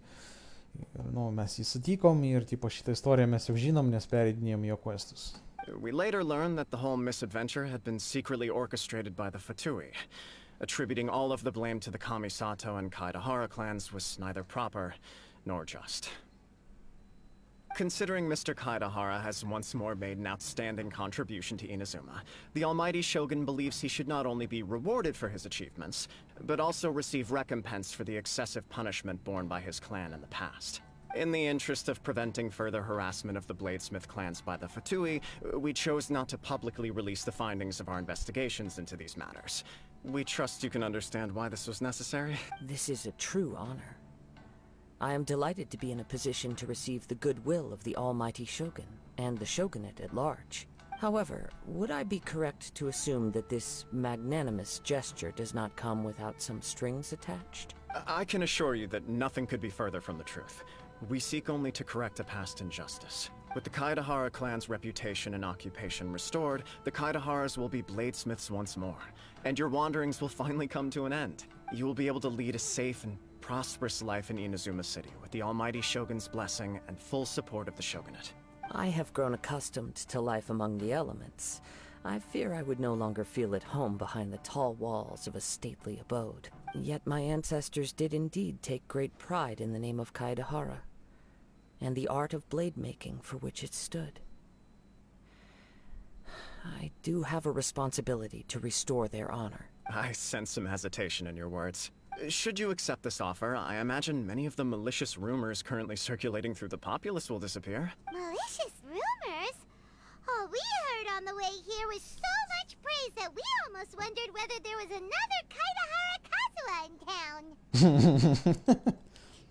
Ir, nu, mes jį sutikom ir tipo, šitą istoriją mes jau žinom, nes pereidinėjom jo questus. We later learned that the whole misadventure had been secretly orchestrated by the Fatui. Attributing all of the blame to the Kamisato and Kaedahara clans was neither proper nor just. Considering Mr. Kaedahara has once more made an outstanding contribution to Inazuma, the Almighty Shogun believes he should not only be rewarded for his achievements, but also receive recompense for the excessive punishment borne by his clan in the past. In the interest of preventing further harassment of the Bladesmith clans by the Fatui, we chose not to publicly release the findings of our investigations into these matters. We trust you can understand why this was necessary. This is a true honor. I am delighted to be in a position to receive the goodwill of the Almighty Shogun, and the Shogunate at large. However, would I be correct to assume that this magnanimous gesture does not come without some strings attached? I can assure you that nothing could be further from the truth. We seek only to correct a past injustice. With the Kaedahara clan's reputation and occupation restored, the Kaedaharas will be bladesmiths once more, and your wanderings will finally come to an end. You will be able to lead a safe and prosperous life in Inazuma City, with the Almighty Shogun's blessing and full support of the Shogunate. I have grown accustomed to life among the elements. I fear I would no longer feel at home behind the tall walls of a stately abode. Yet my ancestors did indeed take great pride in the name of Kaedahara, and the art of blade making for which it stood. I do have a responsibility to restore their honor. I sense some hesitation in your words. Should you accept this offer, I imagine many of the malicious rumors currently circulating through the populace will disappear. Malicious rumors? All we heard on the way here was so much praise that we almost wondered whether there was another Kaedahara Kazuha in town.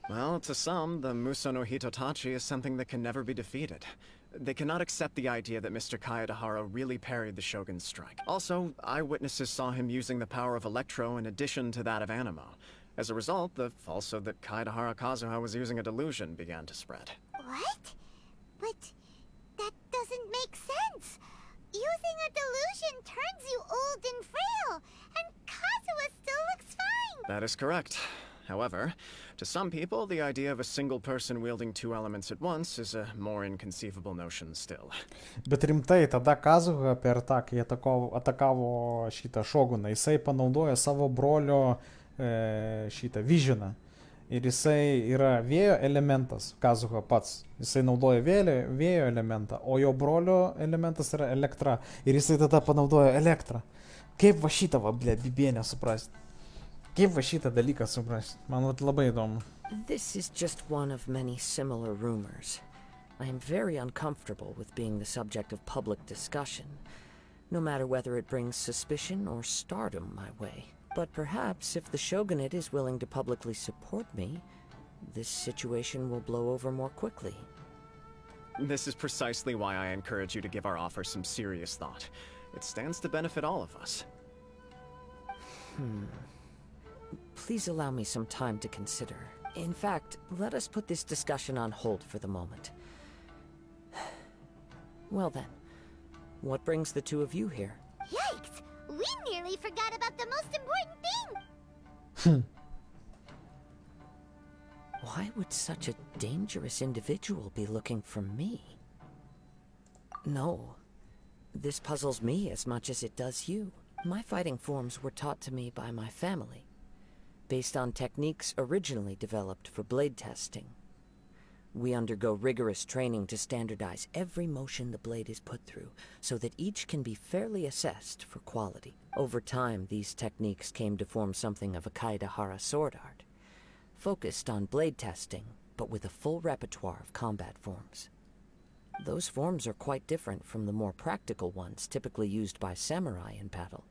Well, to some, the Muso no Hitotachi is something that can never be defeated. They cannot accept the idea that Mr. Kaedahara really parried the Shogun's strike. Also, eyewitnesses saw him using the power of Electro in addition to that of Anemo. As a result, the falsehood that Kaedahara Kazuha was using a delusion began to spread. What? But that doesn't make sense. Using a delusion turns you old and frail, and Kazuha still looks fine. That is correct. However, to some people, the idea of a single person wielding two elements at once is a more inconceivable notion still. Bet rimtai, tada Kazuha per tą, kai atakavo šitą šoguną, jisai panaudojo savo brolio šitą visioną. Ir jisai yra vėjo elementas, Kazuha pats. Jisai naudoja vėjo elementą, o jo brolio elementas yra elektra. Ir jisai tada panaudojo elektrą. Kaip va šitą va, bibienę suprasti? Kaip va šitą dalyką suprasti? Man labai įdomu. This is just one of many similar rumors. I am very uncomfortable with being the subject of public discussion, no matter whether it brings suspicion or stardom my way. But perhaps if the Shogunate is willing to publicly support me, this situation will blow over more quickly. This is precisely why I encourage you to give our offer some serious thought. It stands to benefit all of us. Please allow me some time to consider. In fact, let us put this discussion on hold for the moment. Well then, what brings the two of you here? Yikes! We nearly forgot about the most important thing! Why would such a dangerous individual be looking for me? No. This puzzles me as much as it does you. My fighting forms were taught to me by my family, based on techniques originally developed for blade testing. We undergo rigorous training to standardize every motion the blade is put through, so that each can be fairly assessed for quality. Over time, these techniques came to form something of a Kaedehara sword art, focused on blade testing, but with a full repertoire of combat forms. Those forms are quite different from the more practical ones typically used by samurai in battle.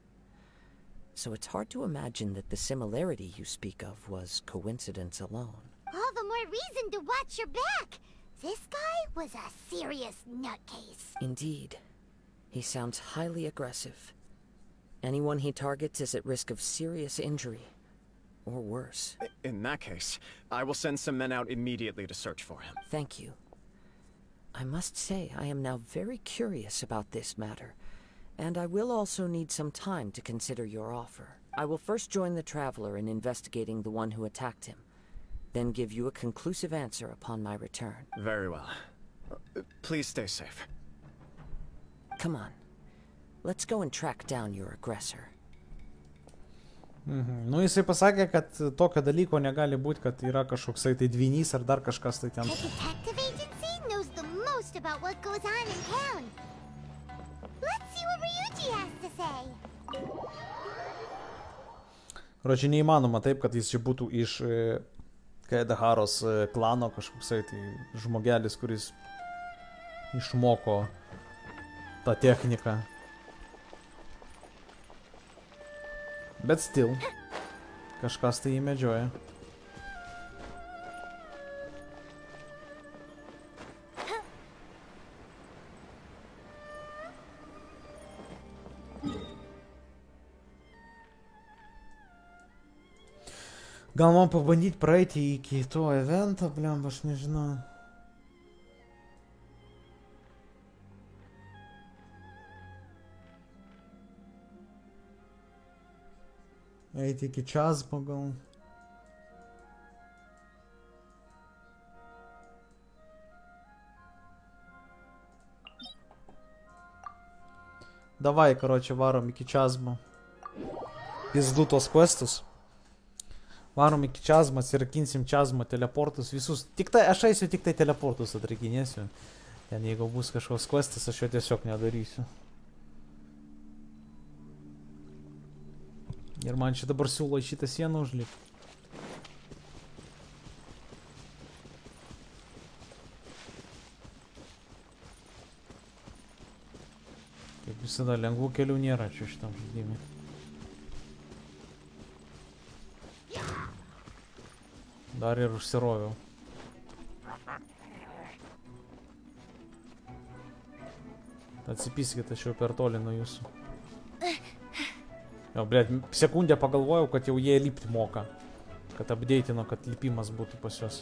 So it's hard to imagine that the similarity you speak of was coincidence alone. All the more reason to watch your back! This guy was a serious nutcase. Indeed. He sounds highly aggressive. Anyone he targets is at risk of serious injury. Or worse. In that case, I will send some men out immediately to search for him. Thank you. I must say I am now very curious about this matter, and I will also need some time to consider your offer. I will first join the Traveler in investigating the one who attacked him, then give you a conclusive answer upon my return. Very well. Please stay safe. Come on. Let's go and track down your aggressor. Nu, jisai pasakė, kad tokio dalyko negali būti, kad yra kažkoksai tai dvinys ar dar kažkas tai ten. The detective agency knows the most about what goes on in town. Let's see what Ryuji has to say. Ročiai, neįmanoma taip, kad jis čia būtų iš Kaedeharos klano kažkoksai tai žmogelis, kuris išmoko tą techniką. Bet still, kažkas tai jį medžioja. Gal man pabandyti praeiti iki to evento, bliam, aš nežinau. Eiti iki Čazmo gal. Davai, karoči, varom iki Čazmo. Pizdu tos questus. Varom iki Čazmo, atsirakinsim Čazmo teleportus visus. Tik tai, aš eisiu tik tai teleportus atrakinėsiu. Ten jeigu bus kažkoks questas, aš jo tiesiog nedarysiu. Ir man čia dabar siūlo į šitą sieną užlipti. Kaip visada, lengvų kelių nėra čia šitam žaidimui. Dar ir užsiroviau. Atsipyskit, aš jau per toli nuo jūsų. Jo, blėt, sekundę pagalvojau, kad jau jie lipti moka. Kad updateino, kad lipimas būtų pas juos.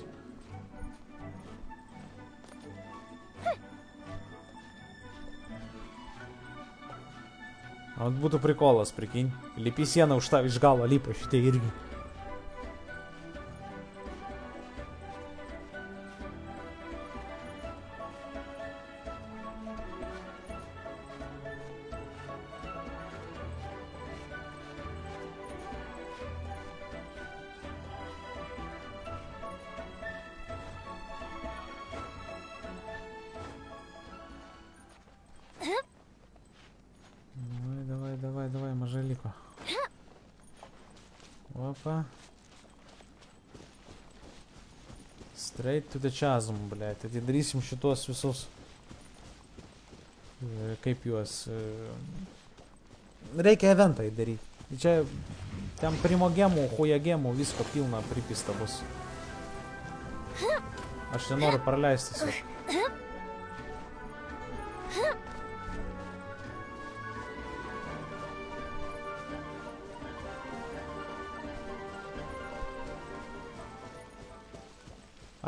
Vat būtų prikolas, prikinь. Lipi sieną už tą iš galo lipa šitie irgi. Давай, mažai liko. Opa. Straight to the chasm, blėt. Atidarysim šitos visus. Kaip juos. Reikia eventą įdaryti. Čia ten primogemų, hujagemų, visko pilna pripista bus. Aš nenoriu praleisti tiesiog.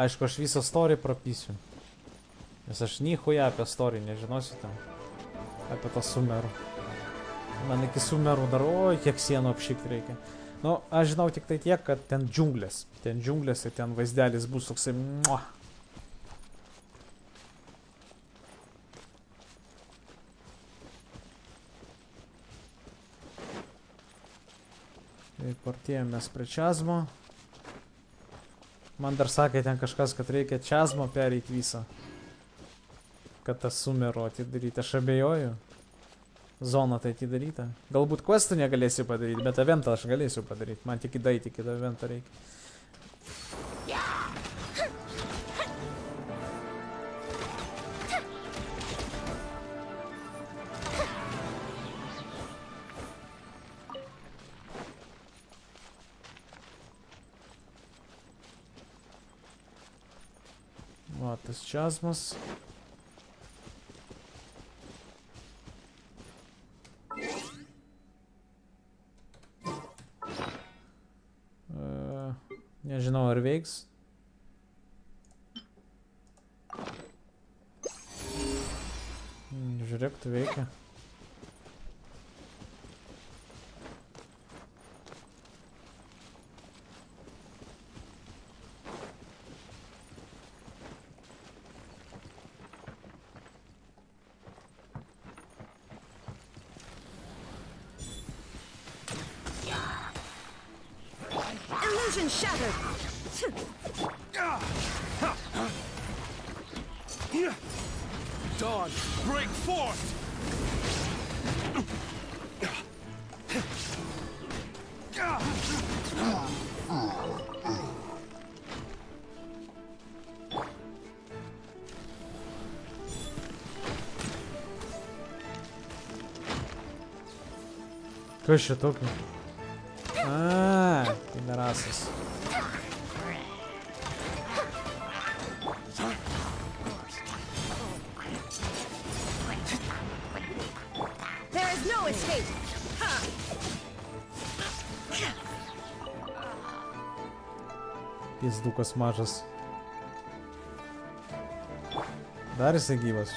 Aišku, aš visą story prapysiu. Nes aš nichuja apie story nežinosiu ten. Apie tą sumerų. Man iki sumerų dar, oi, kiek sienų apšikti reikia. Nu, aš žinau tik tai tiek, kad ten džiunglės. Ten džiunglės ir ten vaizdelis bus toksai... Muah. Taip, artėjomės prie Čazmo. Man dar sakė ten kažkas, kad reikia Čazmo pereiti visą. Kad tas sumero atidaryti. Aš abejoju. Zona tai atidaryta. Galbūt questų negalėsiu padaryti, bet eventą aš galėsiu padaryti. Man tik įdaiti kitą eventą reikia. Va, tas Čazmas. Nežinau, ar veiks. Žiūrėk, tu veikia. Illusion shattered. Dawn, break forth! Kas čia tokio? Aaa, pinarasas. There is no escape. Pizdukas mažas. Dar jisai gyvas.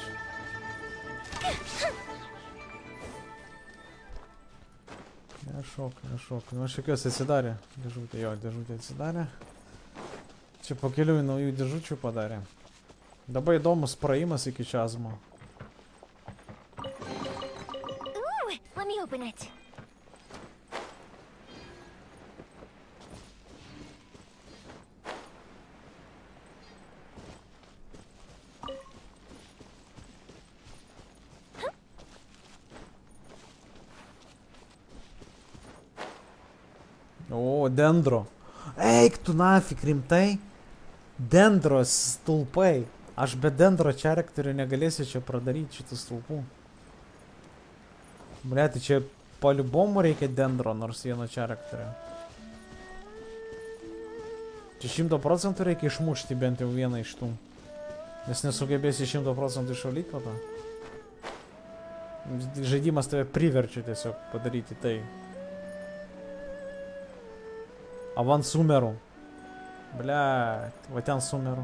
Nešok. Nu, aš jokios atsidarė. Dėžutė, jo, dėžutė atsidarė. Čia po kelių naujų dėžučių padarė. Dabar įdomus praėjimas iki Čazmo. Ooh, let me open it. O, dendro. Eik tu nafik, rimtai. Dendros stulpai. Aš be dendro charakterio negalėsiu čia pradaryti šitų stulpų. Bля, tai čia paliubomų reikia dendro, nors vieno charakterio. Čia 100% reikia išmušti bent jau vieną iš tų. Nes nesugebėsi 100% išvalyti po to. Žaidimas tave priverčia tiesiog padaryti tai. Avant sumerų. Blia, va ten sumerų.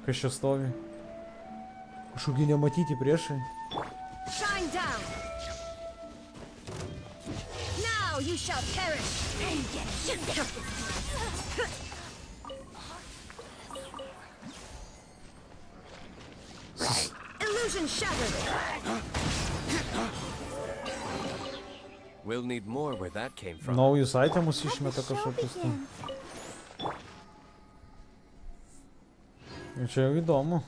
Kas čia stovi? Kažkokį nematyti priešai. Shine down. Now you shall perish. Illusion shattered. We'll need more where that came from. Naujus itemus išmeta kažkokius tai. Ir čia jau įdomu.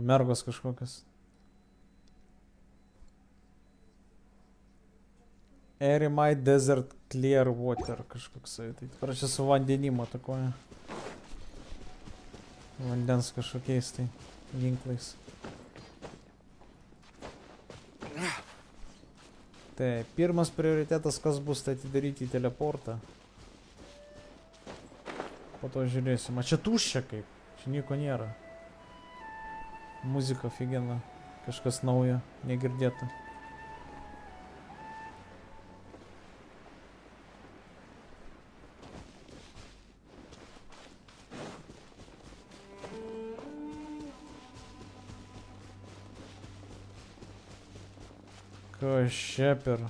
Mergos kažkokias. Erimai Desert Clear Water kažkoksai. Tai parašė su vandenimo takoje. Vandens kažkokiais tai ginklais. Tai pirmas prioritetas, kas bus, tai atidaryti teleportą. Po to žiūrėsim. A čia tuščia kaip. Čia nieko nėra. Muzika figena. Kažkas naujo, negirdėta. Kas čia per...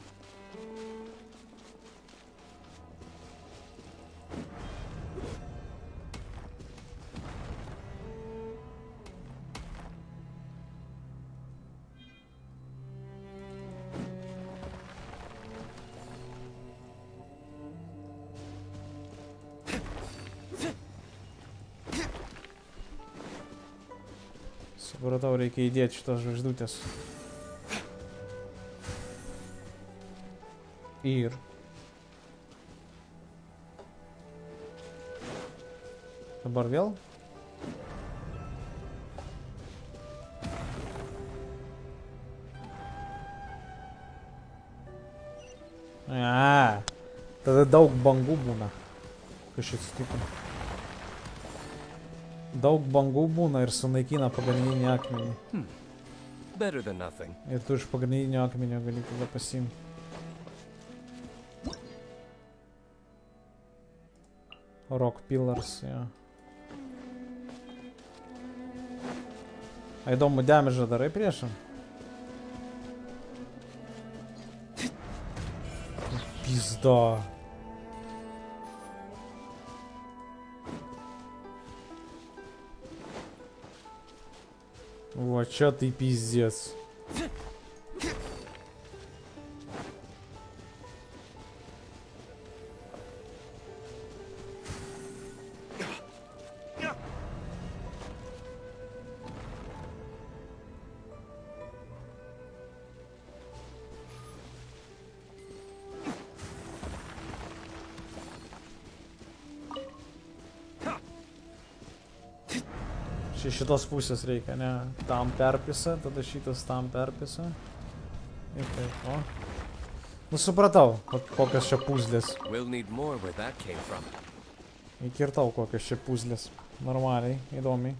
Supratau, reikia įdėti šitas žvaigždutės. Ir... Dabar vėl? Tada daug bangų būna. Kas čia atsitiko? Daug bangų būna ir sunaikina pagrindinį akmenį. Better than nothing. Ir tu iš pagrindinio akmenio gali tada pasiimti. Rock pillars, jo. A įdomu, damage'ą darai priešam? Pizda. Va čia tai pizdец. Šitos pusės reikia, ne? Tam perpisa, tada šitas tam perpisa. Ir taip, o. Nu supratau, kokios čia puzlės. Įkirtau kokios čia puzlės. Normaliai, įdomiai.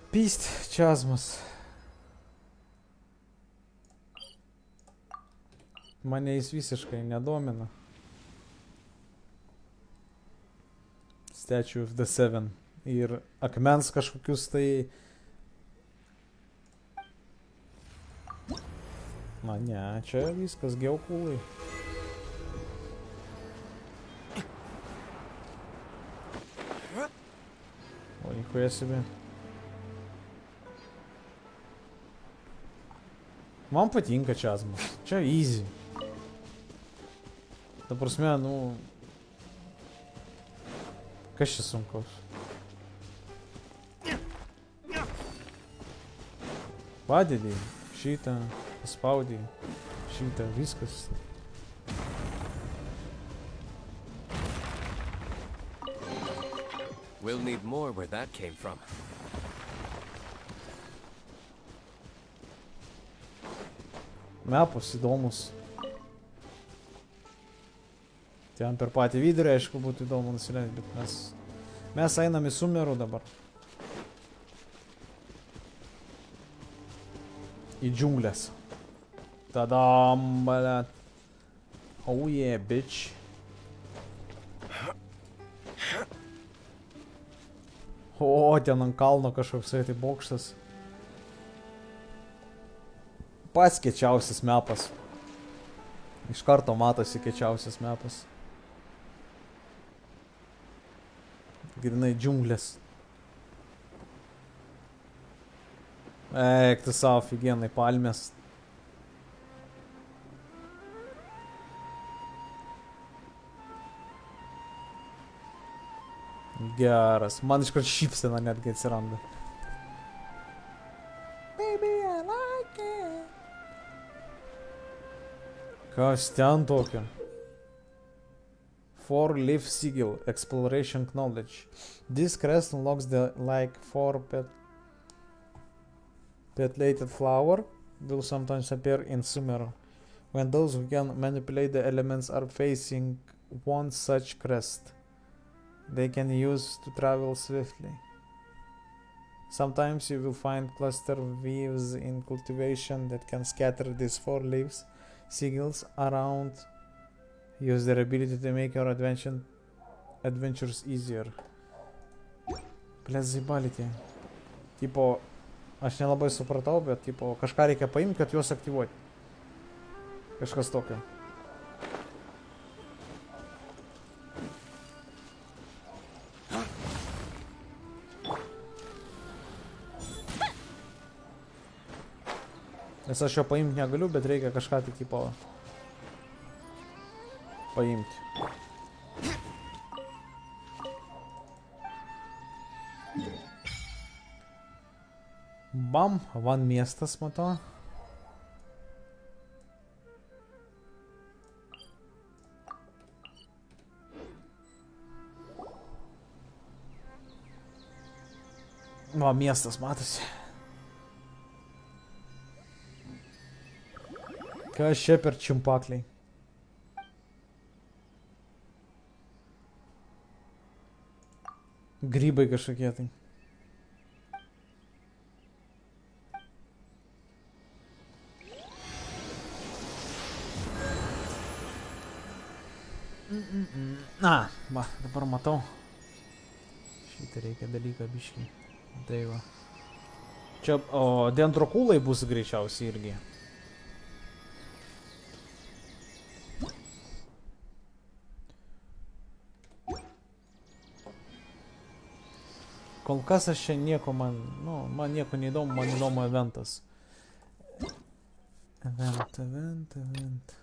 Pyst, čiazmas. Mane jis visiškai nedomina. Statue of the Seven. Ir akmens kažkokius tai... Na ne, čia viskas geokulai. O, nichuja себе. Man patinka čiazmas. Čia easy. Ta prasme, nu... Kas čia sunkaus? Padedi šitą, paspaudi šitą, viskas. We'll need more where that came from. Mepas įdomus. Ten per patį vidurį, aišku, būtų įdomu nusileisti, bet mes einam į Sumerų dabar. Į džiunglės. Tadam, balet. Oh yeah, bitch. O, ten ant kalno kažkoksai tai bokštas. Pats kečiausias mepas. Iš karto matosi kečiausias mepas. Grinai džiunglės. Eik tu savo figienai palmės. Geras. Man iškart šypsena netgi atsiranda. Baby, I like it. Kas ten tokio? 4 leaf sigil, exploration knowledge. This crest unlocks the like 4 petalated flower will sometimes appear in Sumer. When those who can manipulate the elements are facing want such crest. They can use to travel swiftly. Sometimes you will find cluster weaves in cultivation that can scatter these 4 leaves sigils around. Use their ability to make your adventures easier. Ble zaibali tie. Tipo, aš nelabai supratau, bet tipo, kažką reikia paimti, kad juos aktyvuoti. Kažkas tokio. Nes aš jo paimti negaliu, bet reikia kažką tai tipo paimti. Bam, van miestas, matau. Va, miestas matosi. Kas čia per čimpakliai? Grybai kažkokie tai. Va, dabar matau. Šitą reikia dalyką biškį. Tai va. Čia, o dendrokūlai bus greičiausiai irgi. Kol kas aš čia nieko man nieko neįdomu, man įdomu eventas. Event.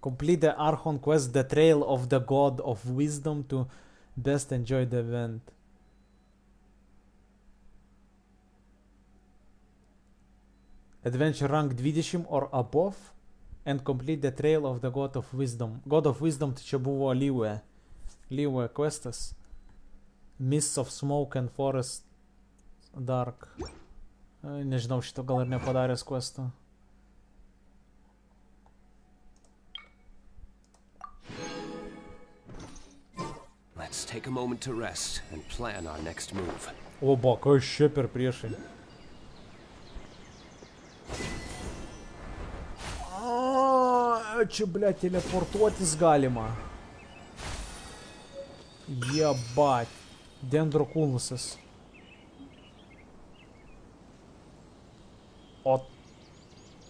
Complete the Archon quest, the Trail of the God of Wisdom to best enjoy the event. Adventure rank 20 or above and complete the Trail of the God of Wisdom. God of Wisdom tai čia buvo Liyue questas. Mists of Smoke and Forest Dark. Nežinau, šito gal ir nepadaręs questą. Let's take a moment to rest and plan our next move. Oba, kas čia per priešai? Čia, ble, teleportuotis galima. Jebat. Dendrokūnusas. O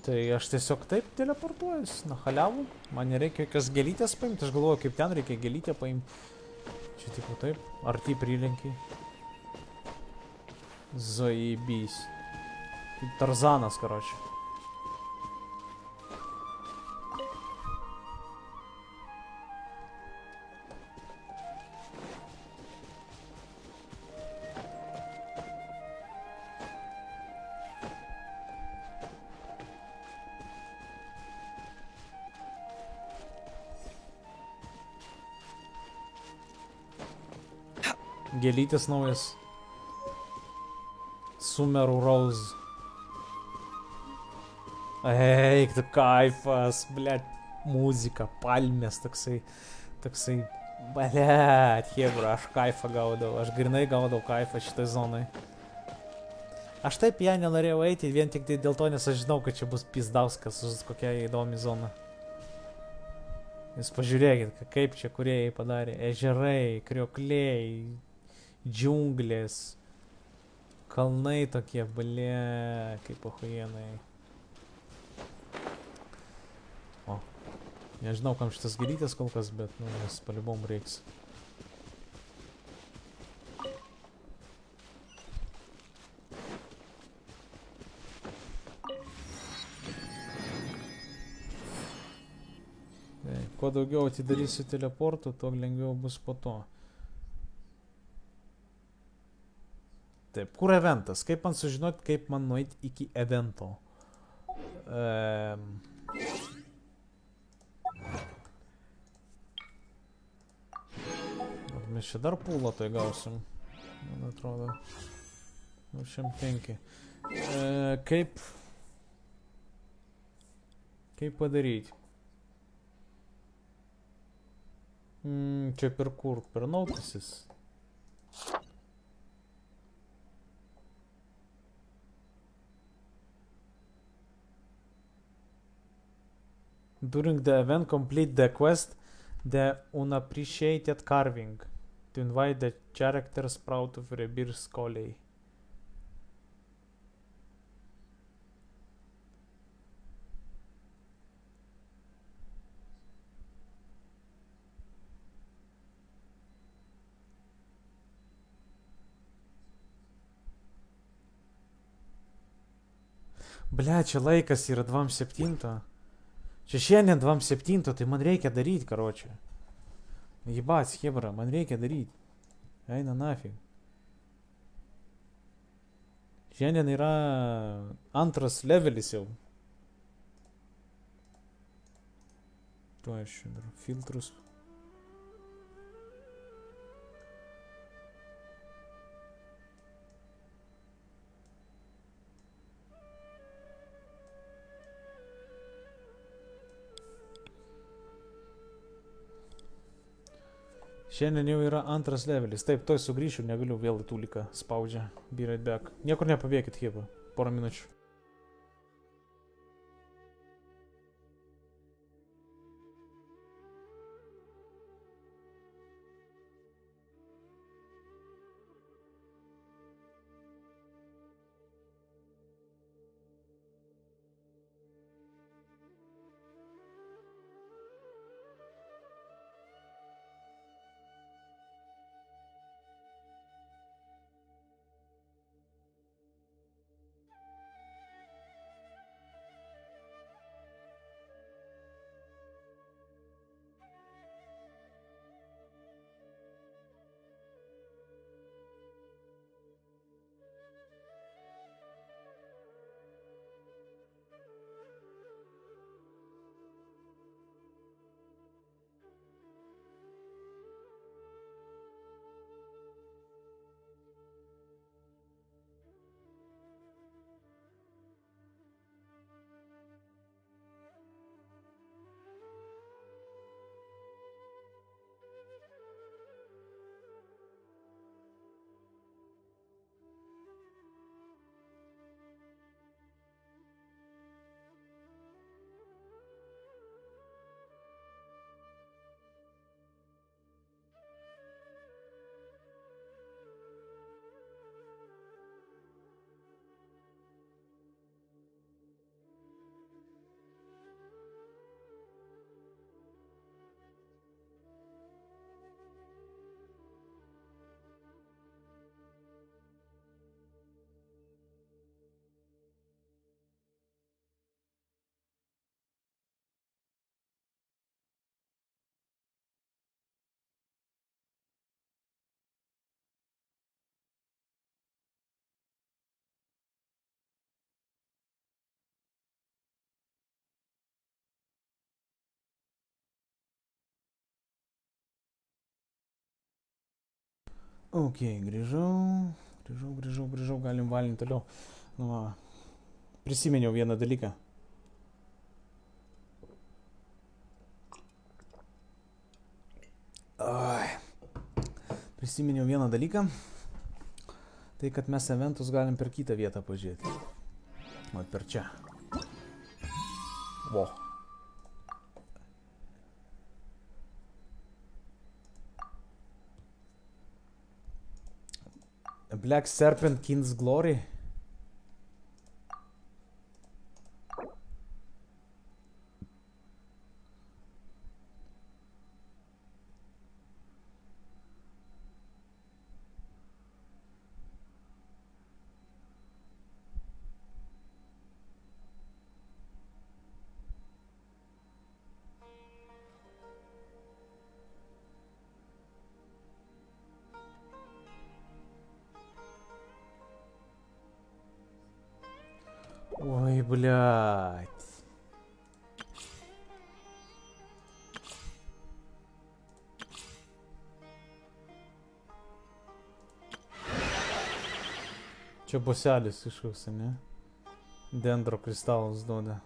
tai aš tiesiog taip teleportuojuos, na haliavų. Man nereikia jokios gėlytės paimti, aš galvoju, kaip ten reikia gėlytę paimti. Čia tipo taip, arti prilenkiai. Zaibys. Kaip Tarzanas, karoči. Gėlytis naujas. Sumerų Rose. Eik, tu kaifas, blėt. Muzika, palmės, toksai, blėt, hebra, aš kaifą gaudau. Aš grinai gaudau kaifą šitai zonai. Aš taip ją nenorėjau eiti, vien tik tai dėl to, nes aš žinau, kad čia bus pizdauskas, kokia įdomi zona. Jūs pažiūrėkit, kaip čia kūrėjai padarė. Ežerai, kriokliai, džiunglės, kalnai tokie, blė, kaip achujienai. O, nežinau, kam šitas gėlytės kol kas, bet, nes palibom reiks. Kuo daugiau atidarysiu teleportų, tuo lengviau bus po to. Taip, kur eventas? Kaip man sužinoti, kaip man nueiti iki evento? Mes čia dar pūlą tai gausim. Man atrodo. 105. Kaip padaryti? Čia per kur? Per notices. During the event, complete the quest, the unappreciated carving, to invite the characters proud of Rebirth Scully. Bля, čia laikas yra 27. Čia šiandien 27, tai man reikia daryti, karočią. Jebats, hebra, man reikia daryti. Eina nafig. Šiandien yra 2 levelis jau. Tuo aš dar filtrus. Šiandien jau yra 2 levelis. Taip, toj sugrįšiu, negaliu vėl į tūliką spaudžia. Be right back. Niekur nepabėkit, heba. Porą minučių. Ok, grįžau, galim valinti toliau. Nu, va. Prisiminiau vieną dalyką. Tai, kad mes eventus galim per kitą vietą pažiūrėti. O, per čia. Vo. Black Serpent King's Glory. Ой, блядь. Čia boselis išausi, ne? Dendro kristalus duoda.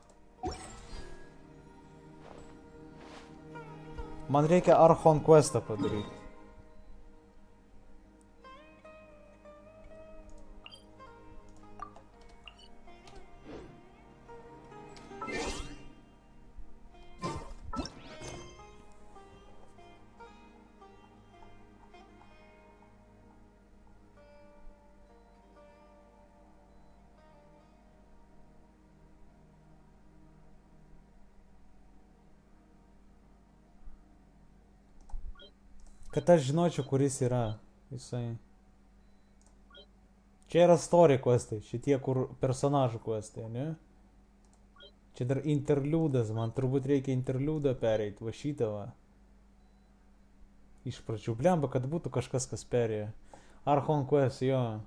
Man reikia Archon questą padaryti. Kad aš žinočiau, kuris yra visai. Čia yra story questai, šitie kur personažų questai, ne? Čia dar interliudas, man turbūt reikia interliudą pereiti, va šitą va. Iš pradžių, blemba, kad būtų kažkas, kas perėjo. Archon quest, jo.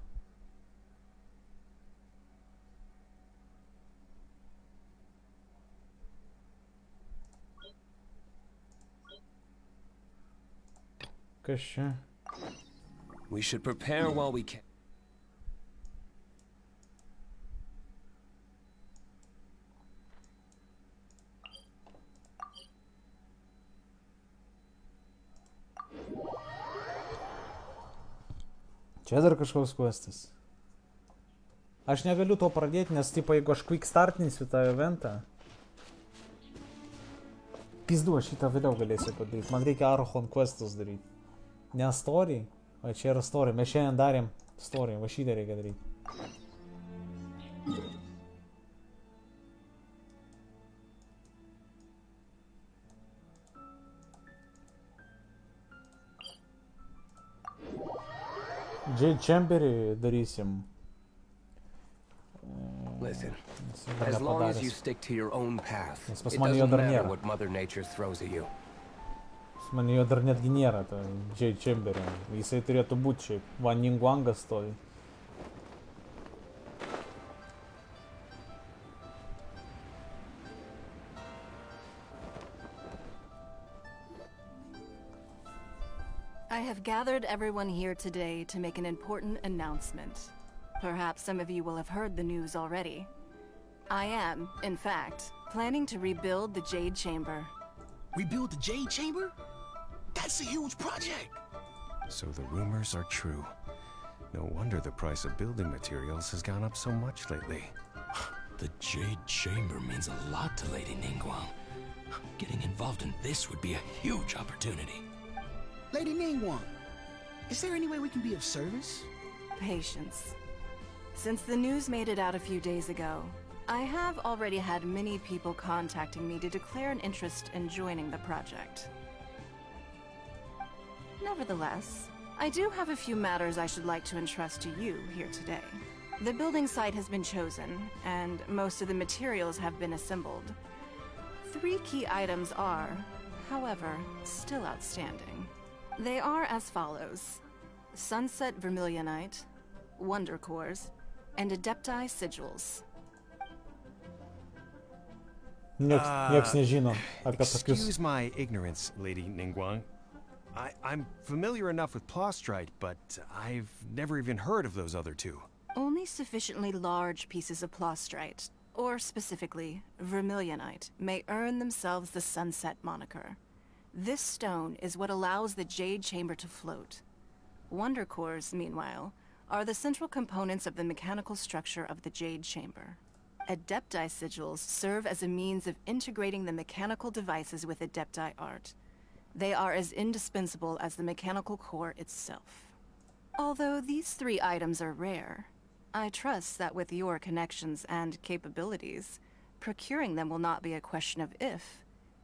Kas čia? We should prepare while we can. Čia dar kažkoks questas. Aš negaliu to pradėti, nes tipo, jeigu aš quick startinsiu tą eventą, pizdu, aš šitą vėliau galėsiu padaryti. Man reikia Archon questus daryti. Ne story, o čia yra story. Mes šiandien darėm story, va šitą reikia daryti. Jade Chamberį darysim. Listen, as long as you stick to your own path, it pas mane jo doesn't dar matter nėra. what Mother Nature throws at you. Pas mane jo dar netgi nėra, to Jade Chamberį. Jisai turėtų būti šiaip. Van Ningguangas stovi. I have gathered everyone here today to make an important announcement. Perhaps some of you will have heard the news already. I am, in fact, planning to rebuild the Jade Chamber. Rebuild the Jade Chamber? That's a huge project! So the rumors are true. No wonder the price of building materials has gone up so much lately. The Jade Chamber means a lot to Lady Ningguang. Getting involved in this would be a huge opportunity. Lady Ningguang, is there any way we can be of service? Patience. Since the news made it out a few days ago, I have already had many people contacting me to declare an interest in joining the project. Nevertheless, I do have a few matters I should like to entrust to you here today. The building site has been chosen, and most of the materials have been assembled. 3 key items are, however, still outstanding. They are as follows: Sunset Vermilionite, Wonder Cores, and Adepti Sigils. Nieks nežino apie tokius. Excuse my ignorance, Lady Ningguang. I'm familiar enough with Plostrite, but I've never even heard of those other two. Only sufficiently large pieces of Plostrite, or specifically Vermilionite, may earn themselves the Sunset moniker. This stone is what allows the Jade Chamber to float. Wonder Cores, meanwhile, are the central components of the mechanical structure of the Jade Chamber. Adepti Sigils serve as a means of integrating the mechanical devices with Adepti art. They are as indispensable as the mechanical core itself. Although these 3 items are rare, I trust that with your connections and capabilities, procuring them will not be a question of if,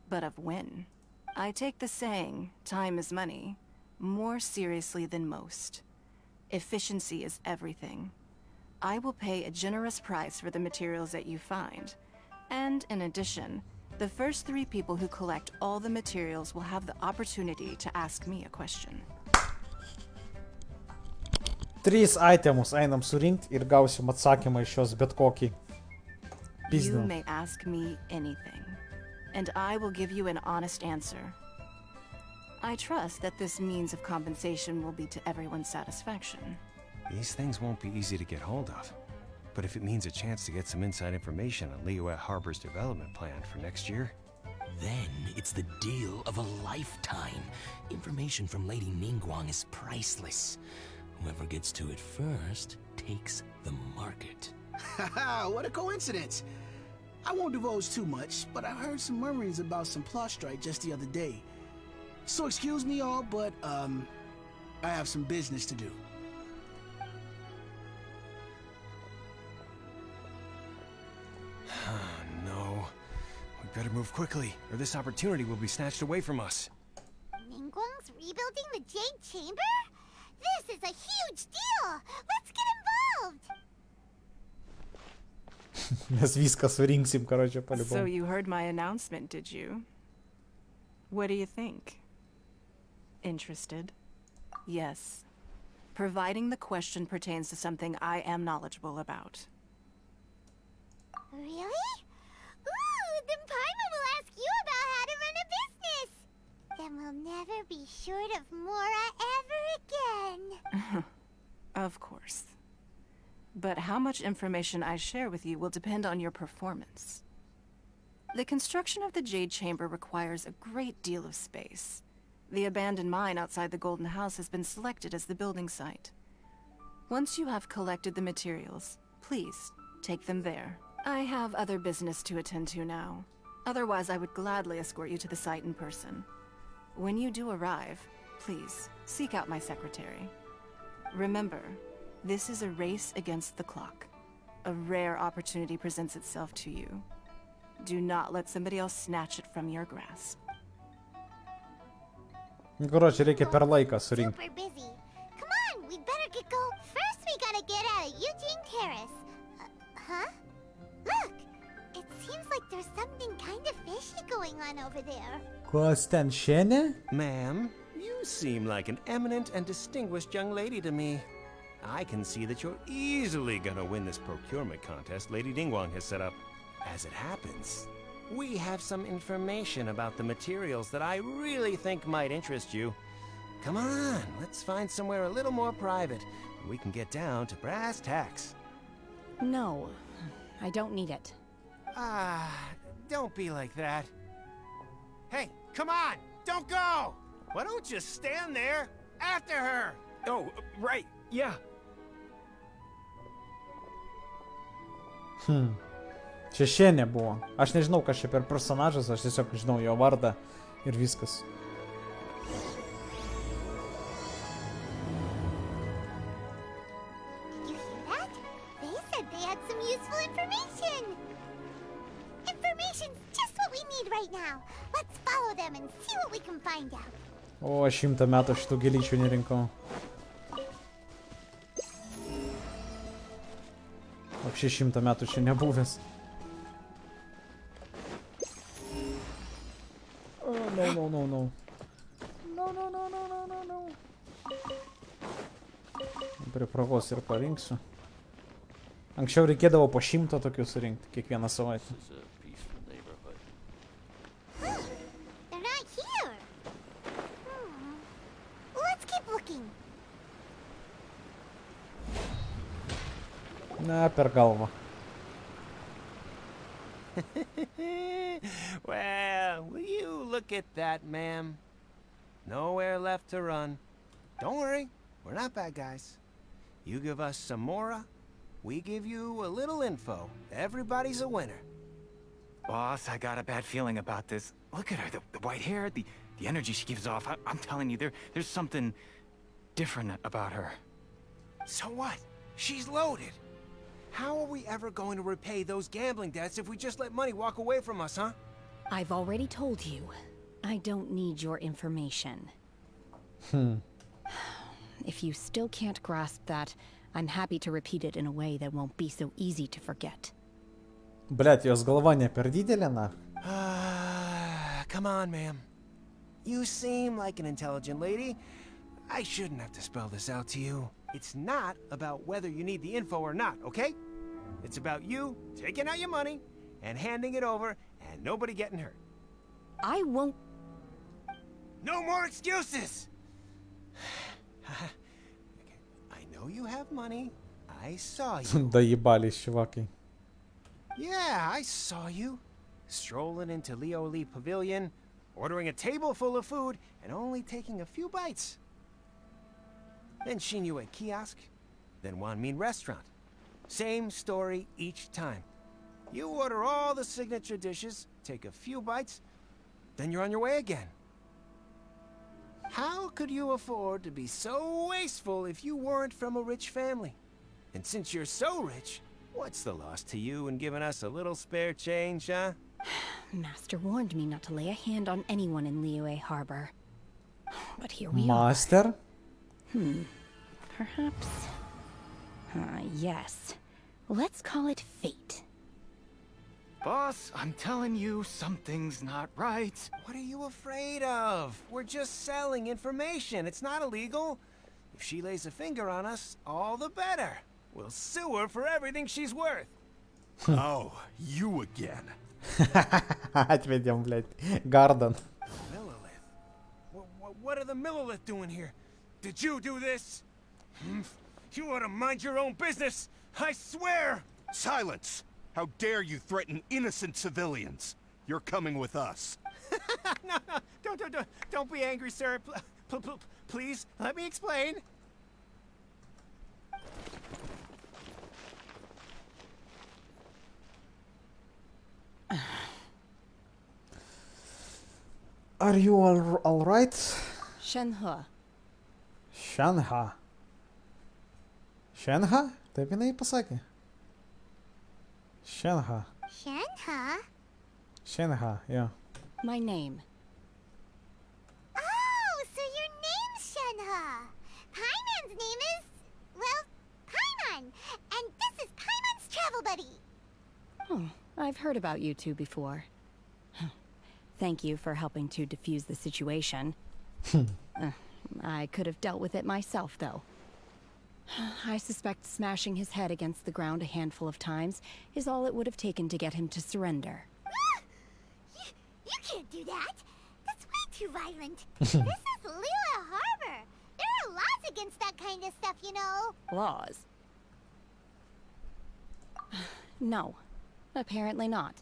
but of when. I take the saying, time is money, more seriously than most. Efficiency is everything. I will pay a generous price for the materials that you find, and in addition, the first 3 people who collect all the materials will have the opportunity to ask me a question. 3 itemus einam surinkt ir gausim atsakymą iš jos bet kokį. You Pizdu. may ask me anything, and I will give you an honest answer. I trust that this means of compensation will be to everyone's satisfaction. These things won't be easy to get hold of. But if it means a chance to get some inside information on Liyue Harbor's development plan for next year... Then it's the deal of a lifetime. Information from Lady Ningguang is priceless. Whoever gets to it first takes the market. Haha, what a coincidence. I won't divulge too much, but I heard some murmurings about some Plostrite just the other day. So excuse me all, but, I have some business to do. No. We better move quickly, or this opportunity will be snatched away from us. Ningguang's rebuilding the Jade Chamber? This is a huge deal! Let's get involved! Mes viską surinksim, короче, So по-любому. you heard my announcement, did you? What do you think? Interested? Yes. Providing the question pertains to something I am knowledgeable about. Really? Ooh, then Paimon will ask you about how to run a business! Then we'll never be short of Mora ever again! Of course. But how much information I share with you will depend on your performance. The construction of the Jade Chamber requires a great deal of space. The abandoned mine outside the Golden House has been selected as the building site. Once you have collected the materials, please take them there. I have other business to attend to now. Otherwise, I would gladly escort you to the site in person. When you do arrive, please seek out my secretary. Remember, this is a race against the clock. A rare opportunity presents itself to you. Do not let somebody else snatch it from your grasp. Ну, короче, reikia per laiką surinkti. Super busy. Come on, we'd better get going. First, we gotta get out of Eugene Terrace. Huh? Look! It seems like there's something kind of fishy going on over there. Kas ten šiandien? Ma'am, you seem like an eminent and distinguished young lady to me. I can see that you're easily gonna win this procurement contest Lady Ningguang has set up. As it happens, we have some information about the materials that I really think might interest you. Come on, let's find somewhere a little more private, where we can get down to brass tacks. No, I don't need it. Ah, don't be like that. Hey, come on, don't go! Why don't you stand there after her? Oh, right, yeah. Čia šiandien buvo. Aš nežinau, kas čia per personažas, aš tiesiog žinau jo vardą ir viskas. Did you hear that? They said they had some useful information. Information's just what we need right now. Let's follow them and see what we can find out. O, 100 metų šitų gėlyčių nerinkau. Apšiai 100 metų čia nebuvęs. Oh, no, no, no, no. No, no, no, no, no, no, no. Prie progos ir parinksiu. Anksčiau reikėdavo po 100 tokių surinkti kiekvieną savaitę. They're not here. Let's keep looking. Na, per galvą. Well, will you look at that, ma'am? Nowhere left to run. Don't worry, we're not bad guys. You give us some Mora, we give you a little info. Everybody's a winner. Boss, I got a bad feeling about this. Look at her, the white hair, the energy she gives off. I'm telling you, there's something different about her. So what? She's loaded. How are we ever going to repay those gambling debts if we just let money walk away from us, huh? I've already told you, I don't need your information. If you still can't grasp that, I'm happy to repeat it in a way that won't be so easy to forget. Блять, jos galva ne per didelė, na. Come on, ma'am. You seem like an intelligent lady. I shouldn't have to spell this out to you. It's not about whether you need the info or not, okay? It's about you taking out your money and handing it over and nobody getting hurt. I won't... No more excuses! I know you have money. I saw you. Доебались, чуваки. Yeah, I saw you. Strolling into Leo Lee Pavilion, ordering a table full of food, and only taking a few bites. Then Shinyue Kiosk, then Wanmin Restaurant. Same story each time. You order all the signature dishes, take a few bites, then you're on your way again. How could you afford to be so wasteful if you weren't from a rich family? And since you're so rich, what's the loss to you in giving us a little spare change, huh? Master warned me not to lay a hand on anyone in Liyue Harbor. But here we Master? are. Perhaps... yes. Let's call it fate. Boss, I'm telling you, something's not right. What are you afraid of? We're just selling information. It's not illegal. If she lays a finger on us, all the better. We'll sue her for everything she's worth. Oh, you again. Отведем, блядь. Гарден. What are the Millilith doing here? Did you do this? You ought to mind your own business. I swear! Silence! How dare you threaten innocent civilians? You're coming with us. No, don't be angry, sir. Please, let me explain. Are you all right? Shenhe. Shenha. Shenha? Taip jinai pasakė. Shenha. Shenhe? Shenha, yeah. My name. Oh, so your name's Shenhe. Paimon's name is, well, Paimon. And this is Paimon's travel buddy. Oh, I've heard about you two before. Thank you for helping to defuse the situation. I could have dealt with it myself, though. I suspect smashing his head against the ground a handful of times is all it would have taken to get him to surrender. You can't do that. That's way too violent. This is Liyue Harbor. There are laws against that kind of stuff, you know. Laws? No. Apparently not.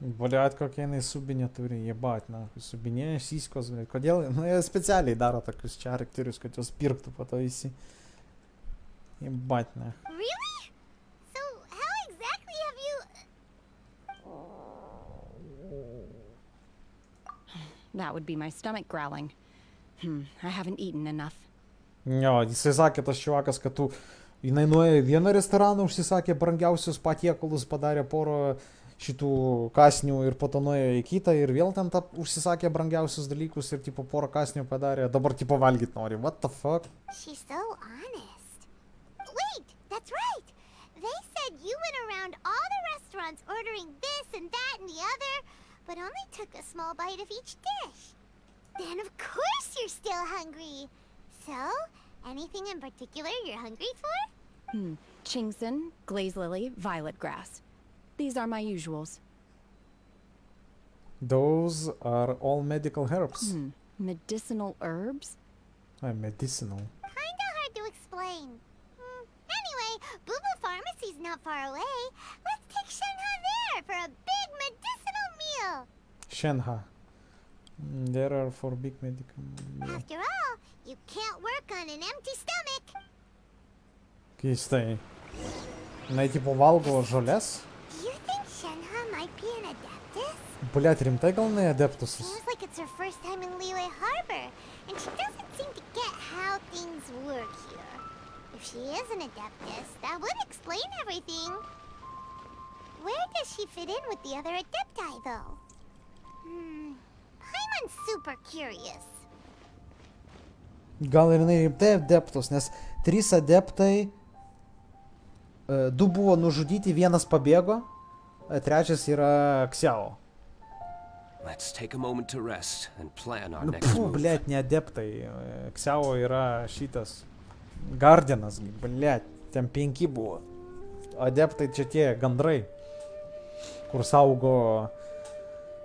Блядь, kokie jinai subinė turi, jebat, na, subinėja syskos, blядь, kodėl, nu, jie specialiai daro tokius charakterius, kad jos pirktų po to visi. Jebat, na. Really? So, how exactly have you... That would be my stomach growling. I haven't eaten enough. Jo, jisai sakė tas čiuvakas, kad tu, jinai nuėjo į vieną restoraną, užsisakė brangiausius patiekalus, padarė porą šitų kasnių ir po to nuėjo į kitą ir vėl ten užsisakė brangiausius dalykus ir tipo porą kasnių padarė, dabar tipo valgyt nori. What the fuck? She's so honest. Wait, that's right. They said you went around all the restaurants ordering this and that and the other, but only took a small bite of each dish. Then of course you're still hungry. So, anything in particular you're hungry for? Chingson, glaze lily, violet grass. These are my usuals. Those are all medical herbs. Medicinal herbs? Medicinal. Kinda hard to explain. Anyway, Boo Boo Pharmacy's not far away. Let's take Shenhe there for a big medicinal meal. Shenhe. There are 4 big medical... After all, you can't work on an empty stomach. Keistai. Jinai tipo valgo žoles? Do you think Shenhe might be an adeptus? Блять, rimtai gal jinai adeptusas? Seems like it's her first time in Liyue Harbor, and she doesn't seem to get how things work here. If she is an adeptus, that would explain everything. Where does she fit in with the other adepti, though? Paimon's super curious. Gal ir jinai rimtai adeptus, nes 3 adeptai, 2 buvo nužudyti, 1 pabėgo, 3 yra Xiao. Let's take a moment to rest and plan our Nu, next move. blėt, ne adeptai. Xiao yra šitas Gardinas, blėt, ten 5 buvo. Adeptai čia tie gandrai, kur saugo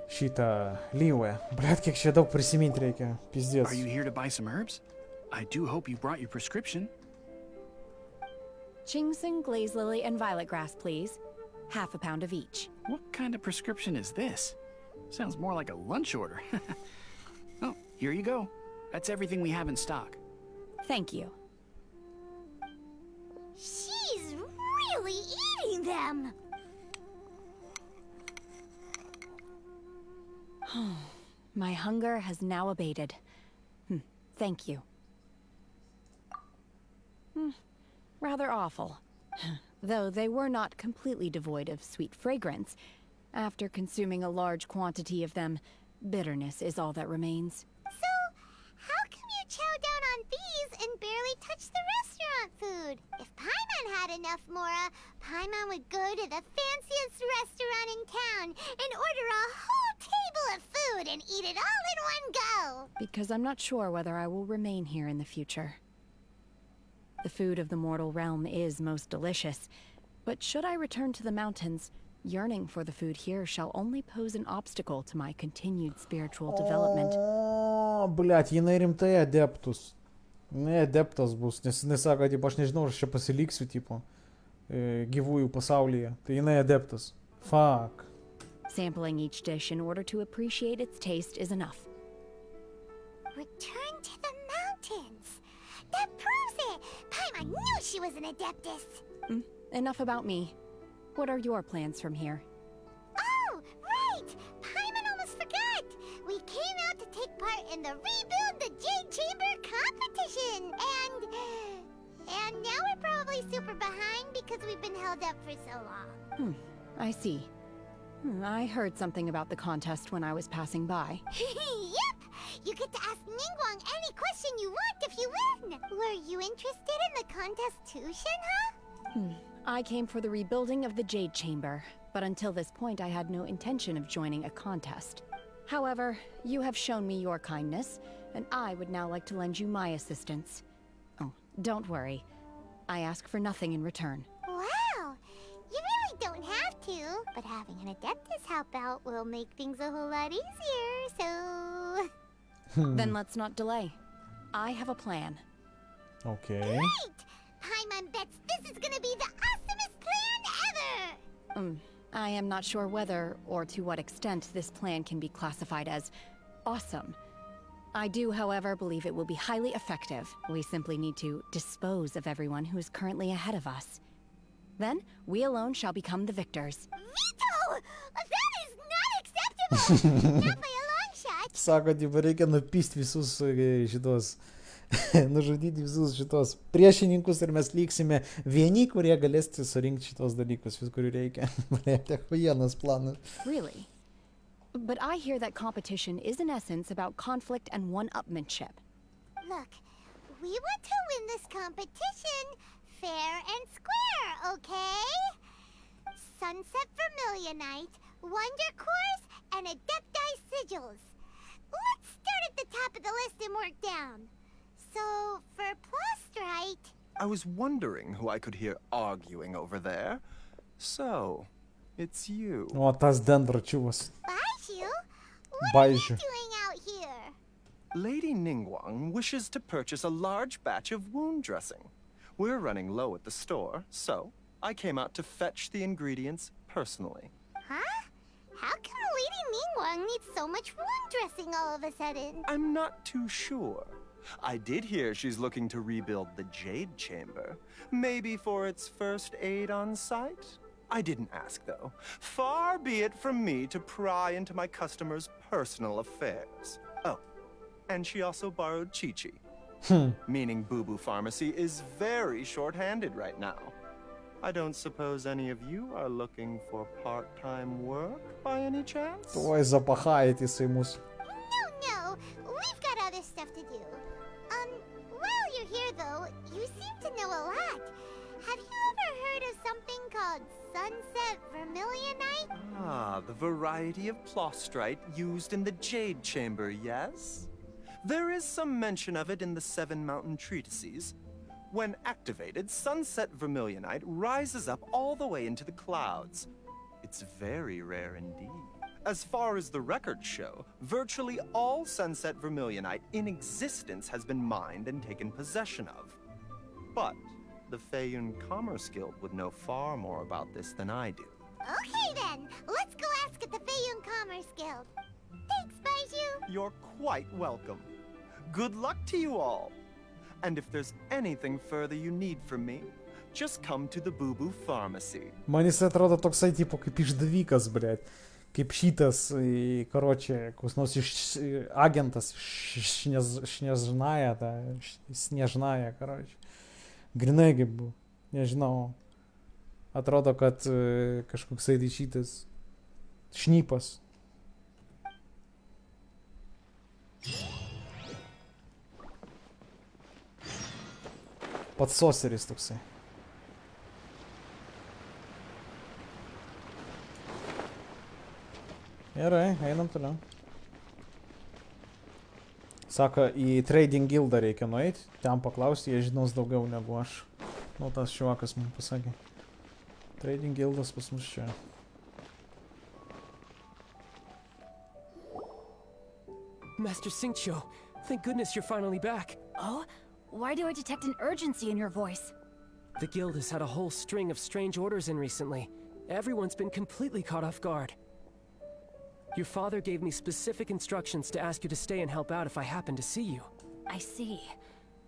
šitą Liyue. Blėt, kiek čia daug prisiminti reikia, pizdės. Are you here to buy some herbs? I do hope you brought your prescription. Chingsing, glaze lily, and violet grass, please. Half a pound of each. What kind of prescription is this? Sounds more like a lunch order. Oh, here you go. That's everything we have in stock. Thank you. She's really eating them! My hunger has now abated. Thank you. Rather awful. Though they were not completely devoid of sweet fragrance. After consuming a large quantity of them, bitterness is all that remains. So, how come you chow down on these and barely touch the restaurant food? If Paimon had enough Mora, Paimon would go to the fanciest restaurant in town and order a whole table of food and eat it all in one go! Because I'm not sure whether I will remain here in the future. The food of the mortal realm is most delicious, but should I return to the mountains, yearning for the food here shall only pose an obstacle to my continued spiritual development. O, blėt, jinai rimtai adeptus. Ne adeptas bus, nes jinai sako, tipo, aš nežinau, aš čia pasiliksiu, tipo, gyvųjų pasaulyje. Tai jinai adeptas. Fuck. Sampling each dish in order to appreciate its taste is enough. Return to the mountains! That proves it! Paimon knew she was an adeptus! Enough about me. What are your plans from here? Oh, right! Paimon almost forgot! We came out to take part in the Rebuild the Jade Chamber competition! And now we're probably super behind because we've been held up for so long. I see. I heard something about the contest when I was passing by. Yep! You get to ask Ningguang any question you want if you win! Were you interested in the contest too, Shenhe? I came for the rebuilding of the Jade Chamber, but until this point I had no intention of joining a contest. However, you have shown me your kindness, and I would now like to lend you my assistance. Oh, don't worry. I ask for nothing in return. Wow! You really don't have to, but having an Adeptus help out will make things a whole lot easier, so... Then let's not delay. I have a plan. Okay. Great! Paimon bets this is gonna be the awesomest plan ever! I am not sure whether or to what extent this plan can be classified as awesome. I do, however, believe it will be highly effective. We simply need to dispose of everyone who is currently ahead of us. Then, we alone shall become the victors. Veto! That is not acceptable! Not by a long shot! Sako, tipo, reikia nupist visus šitos, nužudyti visus šitos priešininkus ir mes liksime vieni, kurie galės surinkti šitos dalykus, vis kurių reikia. Tai vienas planas. Really? But I hear that competition is in essence about conflict and one-upmanship. Look, we want to win this competition fair and square, okay? Sunset Vermilionite, Wonder Course, and Adepti Sigils. Let's start at the top of the list and work down. So, for Plostrite... I was wondering who I could hear arguing over there. So, it's you. O, tas dendračiuvas. Baizhu? What are you Baizhu. doing out here? Lady Ningguang wishes to purchase a large batch of wound dressing. We're running low at the store, so I came out to fetch the ingredients personally. Huh? How come Lady Ningguang needs so much wound dressing all of a sudden? I'm not too sure. I did hear she's looking to rebuild the Jade Chamber. Maybe for its first aid on site? I didn't ask, though. Far be it from me to pry into my customers' personal affairs. Oh, and she also borrowed Chi-Chi. Meaning Boo Boo Pharmacy is very short-handed right now. I don't suppose any of you are looking for part-time work by any chance? Ой, запахает jisai mus. No, we've got other stuff to do. While you're here though, you seem to know a lot. Have you ever heard of something called Sunset Vermilionite? Ah, the variety of Plostrite used in the Jade Chamber, yes? There is some mention of it in the Seven Mountain Treatises. When activated, Sunset Vermilionite rises up all the way into the clouds. It's very rare indeed. As far as the records show, virtually all Sunset Vermilionite in existence has been mined and taken possession of. But The Feiyun Commerce Guild would know far more about this than I do. Okay then, let's go ask at the Feiyun Commerce Guild. Thanks, Baiju. You're quite welcome. Good luck to you all. And if there's anything further you need from me, just come to the Boo Boo Pharmacy. Man jis atrodo toksai tipo kaip išdavikas, blėt. Kaip šitas, karočią, koks nors agentas, šnežnaja, karočią. Grinai kaip buvo, nežinau. Atrodo, kad kažkoksai šitas šnypas. Pats soseris toksai. Gerai, einam toliau. Sako, į Trading Guildą reikia nueiti, ten paklausti, jie žinos daugiau negu aš. Nu, tas šiuokas man pasakė. Trading Guildas pas mus čia. Master Xingqiu, thank goodness you're finally back. Oh? Why do I detect an urgency in your voice? The guild has had a whole string of strange orders in recently. Everyone's been completely caught off guard. Your father gave me specific instructions to ask you to stay and help out if I happen to see you. I see.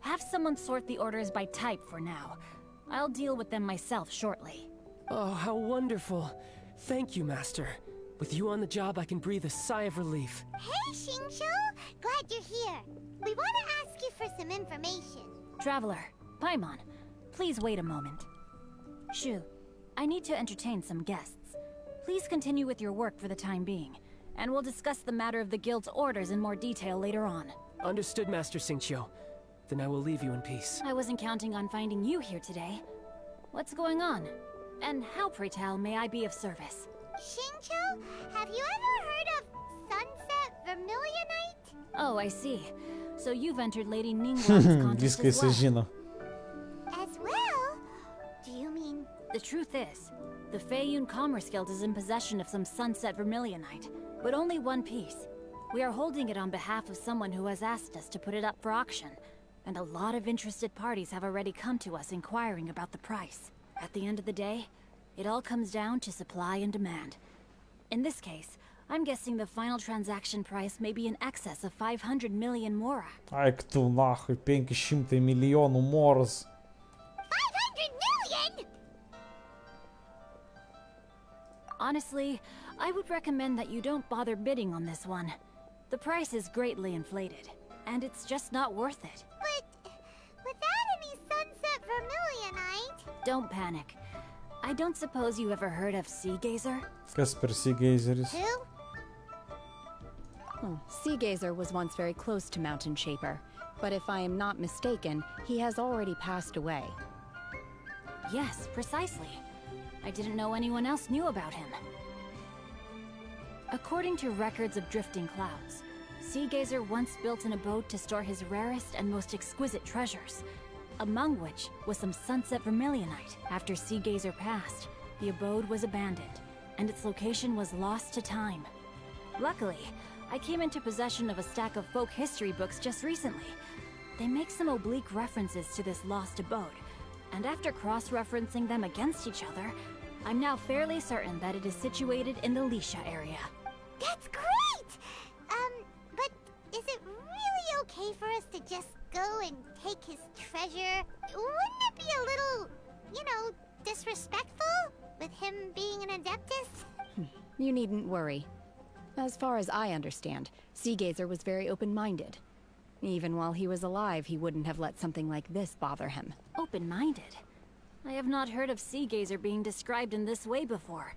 Have someone sort the orders by type for now. I'll deal with them myself shortly. Oh, how wonderful. Thank you, Master. With you on the job, I can breathe a sigh of relief. Hey, Xingqiu! Glad you're here. We want to ask you for some information. Traveler, Paimon, please wait a moment. Shu, I need to entertain some guests. Please continue with your work for the time being, and we'll discuss the matter of the guild's orders in more detail later on. Understood, Master Xingqiu. Then I will leave you in peace. I wasn't counting on finding you here today. What's going on? And how, pray tell, may I be of service? Xingqiu, have you ever heard of Sunset Vermilionite? Oh, I see. So you've entered Lady Ningguang's contest as well. As well? Do you mean... The truth is, the Feiyun Commerce Guild is in possession of some Sunset Vermilionite, but only one piece. We are holding it on behalf of someone who has asked us to put it up for auction, and a lot of interested parties have already come to us inquiring about the price. At the end of the day, it all comes down to supply and demand. In this case, I'm guessing the final transaction price may be in excess of 500 million mora. Aik tu nahui, 500 milijonų moras. 500 million?! Honestly, I would recommend that you don't bother bidding on this one. The price is greatly inflated, and it's just not worth it. But without any Sunset Vermilionite... Don't panic. I don't suppose you ever heard of Sea Gazer? Kas per Sea Gazeris? Who? Oh, Sea Gazer was once very close to Mountain Shaper, but if I am not mistaken, he has already passed away. Yes, precisely. I didn't know anyone else knew about him. According to records of drifting clouds, Sea Gazer once built an abode to store his rarest and most exquisite treasures, among which was some Sunset Vermilionite. After Sea Gazer passed, the abode was abandoned, and its location was lost to time. Luckily, I came into possession of a stack of folk history books just recently. They make some oblique references to this lost abode, and after cross-referencing them against each other, I'm now fairly certain that it is situated in the Lisha area. That's great! But is it really okay for us to just go and take his treasure? Wouldn't it be a little, you know, disrespectful with him being an Adeptus? You needn't worry. As far as I understand, Sea Gazer was very open-minded. Even while he was alive, he wouldn't have let something like this bother him. Open-minded? I have not heard of Sea Gazer being described in this way before.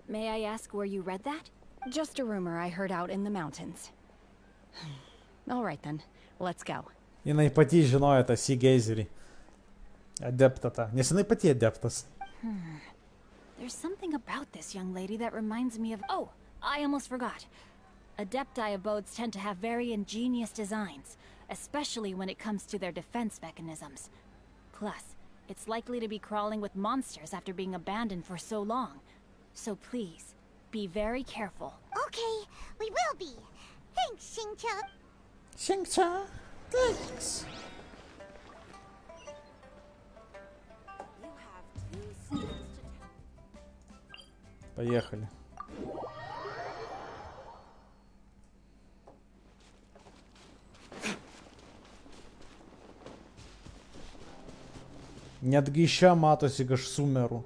May I ask where you read that? Just a rumor I heard out in the mountains. All right then, let's go. Jinai pati žinojo tą Sea Gazerį. Adeptą tą. Nes jinai pati adeptas. There's something about this young lady that reminds me of... Oh, I almost forgot. Adepti abodes tend to have very ingenious designs, especially when it comes to their defense mechanisms. Plus, it's likely to be crawling with monsters after being abandoned for so long. So please, be very careful. Okay, we will be. Thanks, Xingqiu. Xingqiu, thanks. Поехали. Netgi iš čia matosi kaž sumerų.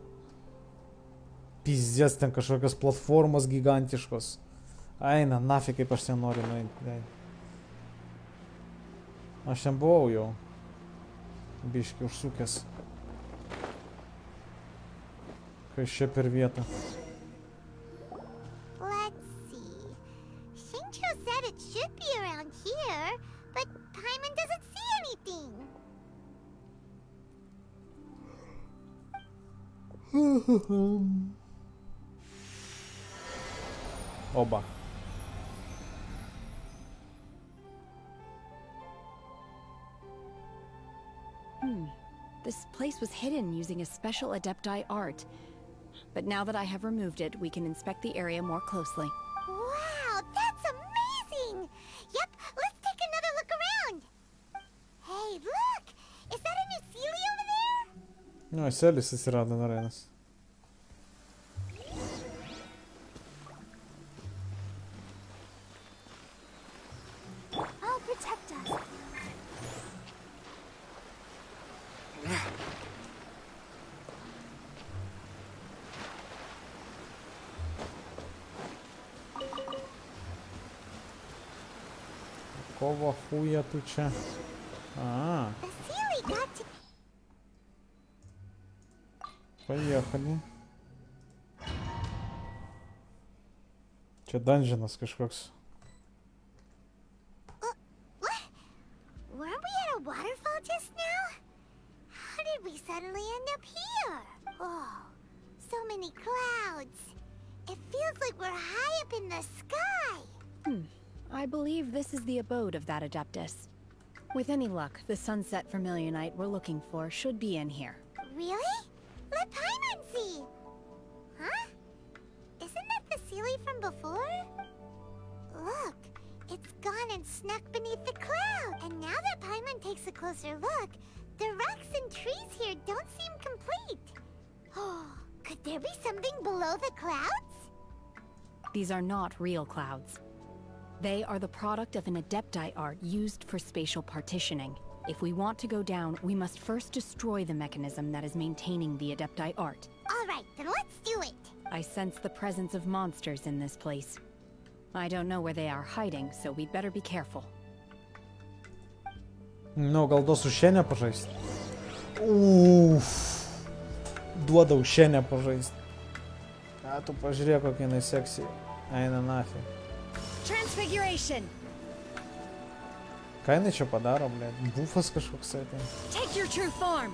Pizdės, ten kažkokios platformos gigantiškos. Eina, nafig kaip aš ten noriu nueiti. Aš ten buvau jau. Biški užsukęs. Kas čia per vietą? Let's see. Shincho said it should be around here, but Paimon doesn't see anything. Oba. This place was hidden using a special Adepti art. But now that I have removed it, we can inspect the area more closely. Wow, that's amazing! Yep, let's take another look around. Hey, look! Is that a new Sealy over there? Nu, Selis atsirado arenas. Oh, protect us. Какого хуя тут čia? А, The Sealy got to... поехали. Čia dungeonas kažkoks. What? Weren't we at a waterfall just now? How did we suddenly end up here? Oh, so many clouds. It feels like we're high up in the sky. I believe this is the abode of that Adeptus. With any luck, the Sunset Vermilionite we're looking for should be in here. Really? Let Paimon see. Huh? Isn't that the Sealy from before? Look, it's gone and snuck beneath the cloud. And now that Paimon takes a closer look, the rocks and trees here don't seem complete. Oh, could there be something below the clouds? These are not real clouds. They are the product of an Adepti art used for spatial partitioning. If we want to go down, we must first destroy the mechanism that is maintaining the Adepti art. All right, then let's do it. I sense the presence of monsters in this place. I don't know where they are hiding, so we'd better be careful. Nu, gal duos užšienę pažaist. Uff. Duoda užšienę pažaist. A, tu pažiūrėk, kokia jinai seksija. Eina nafig. Transfiguration! Ką jinai čia padaro, blėt? Bufas kažkoks tai. Take your true form!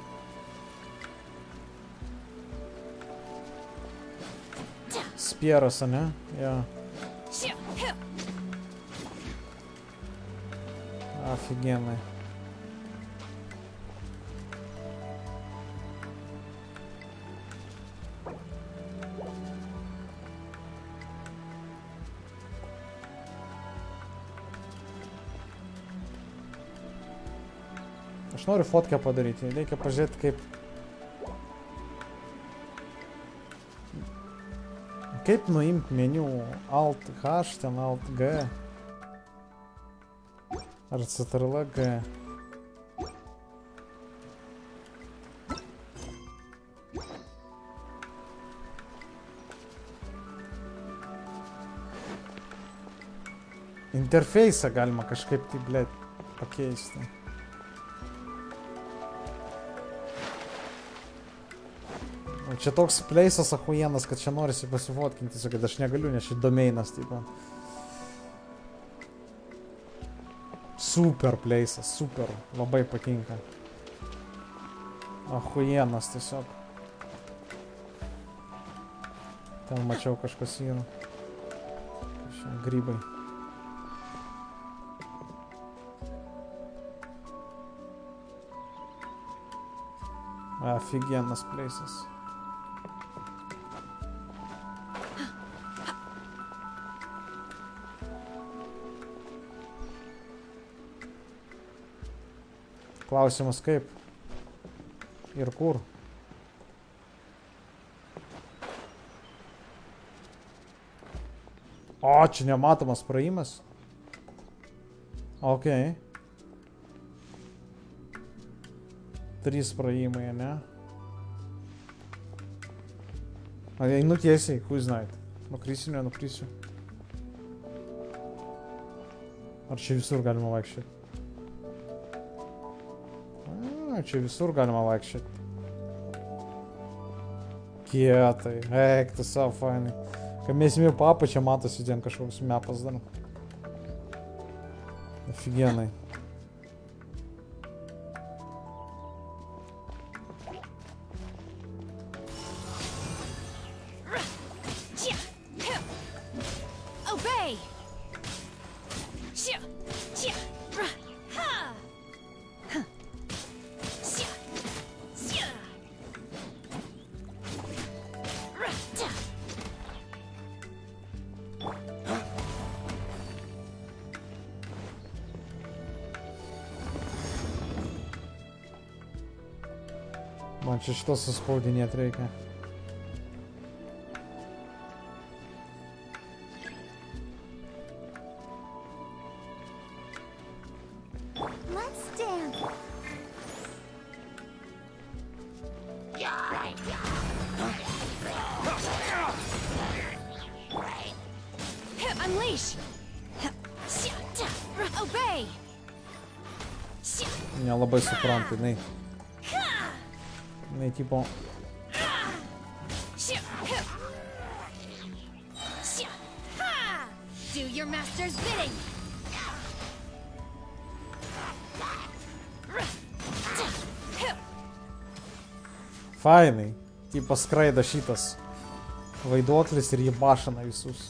Spieras, ane? Jo. Офигенный. Aš noriu fotkę padaryti, reikia pažiūrėti kaip nuimti meniu Alt H, ten Alt G ar Ctrl G. Interfeisą galima kažkaip tai, blėt, pakeisti. Čia toks pleisas ahujenas, kad čia norisi pasifotkinti, kad aš negaliu, nes čia domeinas, tipo. Super pleisas, super, labai patinka. Ahujenas tiesiog. Ten mačiau kažkas yra. Čia grybai. Офигенnas pleisas. Klausimas kaip ir kur. O, čia nematomas praėjimas. Ok. 3 praėjimai, ne? Einu tiesiai, who знает. Nukrysiu, nenukrysiu. Ar čia visur galima vaikščioti? Čia visur galima vaikščioti. Kietai, eik, tu savo fainai. Kai mes įmėjau papą, čia matosi ten kažkoks mepas dar. Офигенный. Obey! Man čia šito suspaudinėt reikia. Let's dance. Unleash! Obey! Nelabai suprantu, jinai tipo... Do your master's bidding! Fainai. Tipo skraida šitas vaiduoklis ir jį bašana visus.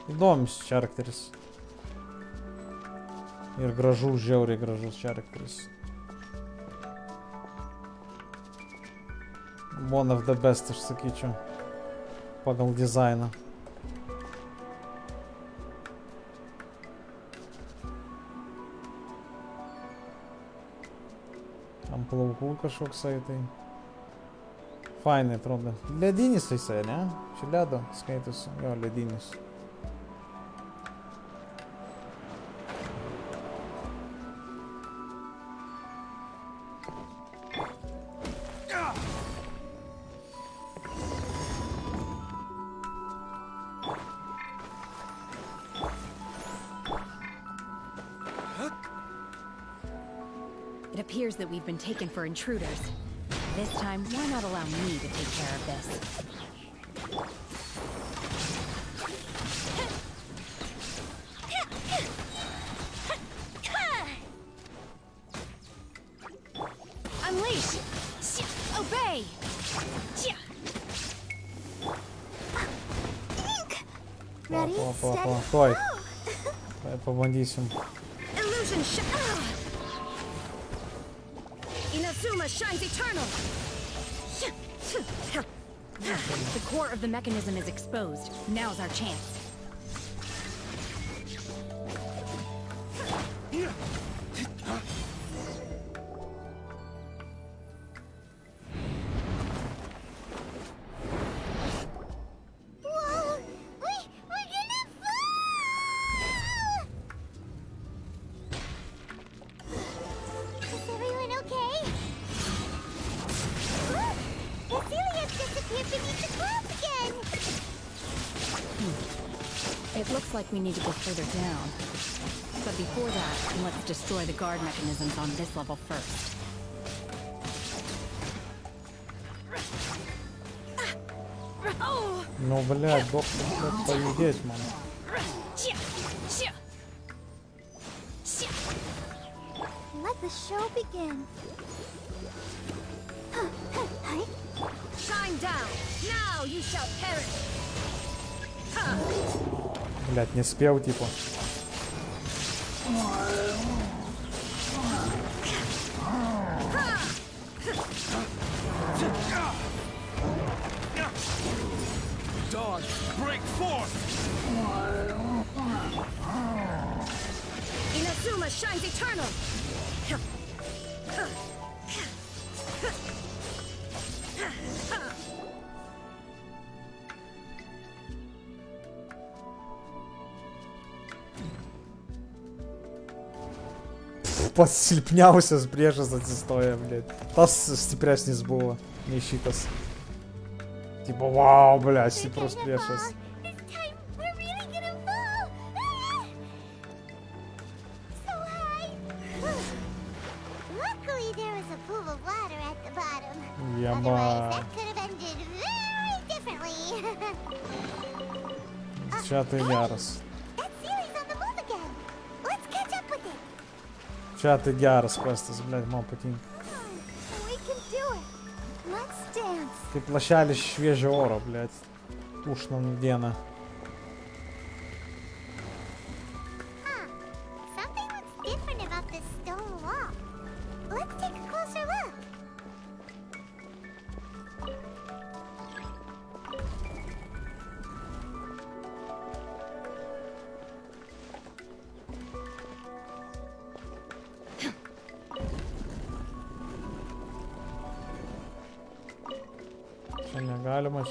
Įdomus charakteris. Ir gražus, žiauriai gražus charakteris. One of the best, aš sakyčiau. Pagal dizainą. Ant plaukų kažkoksai tai. Fainai atrodo. Ledinis jisai, ne? Čia ledo skaitosi. Jo, ledinis. It appears that we've been taken for intruders. This time, why not allow me to take care of this? Unleash! Obey! Ready? Steady. Tuoj. Pabandysim. Illusion Inazuma shines eternal! The core of the mechanism is exposed. Now's our chance. Whoa! We're gonna fall! Is everyone okay? Cecilia's disappeared beneath the clouds again! It looks like we need to go further down. But before that, let's destroy the guard mechanisms on this level first. Ну, блядь, доктор, поедеть, мам. Let the show begin. Shine down! Now you shall perish! Блядь, не спел, типа. Dog, break forth! Inazuma shines eternal! pats silpniausias priešas atsistoja, blėt. Tas stipresnis buvo, nei šitas. Tipo, wow, blėt, stiprus priešas. Jeba. Čia tai geras. Čia tai geras questas, blėt, man patinka. Kaip lašelis šviežio oro, blėt. Užnam dieną.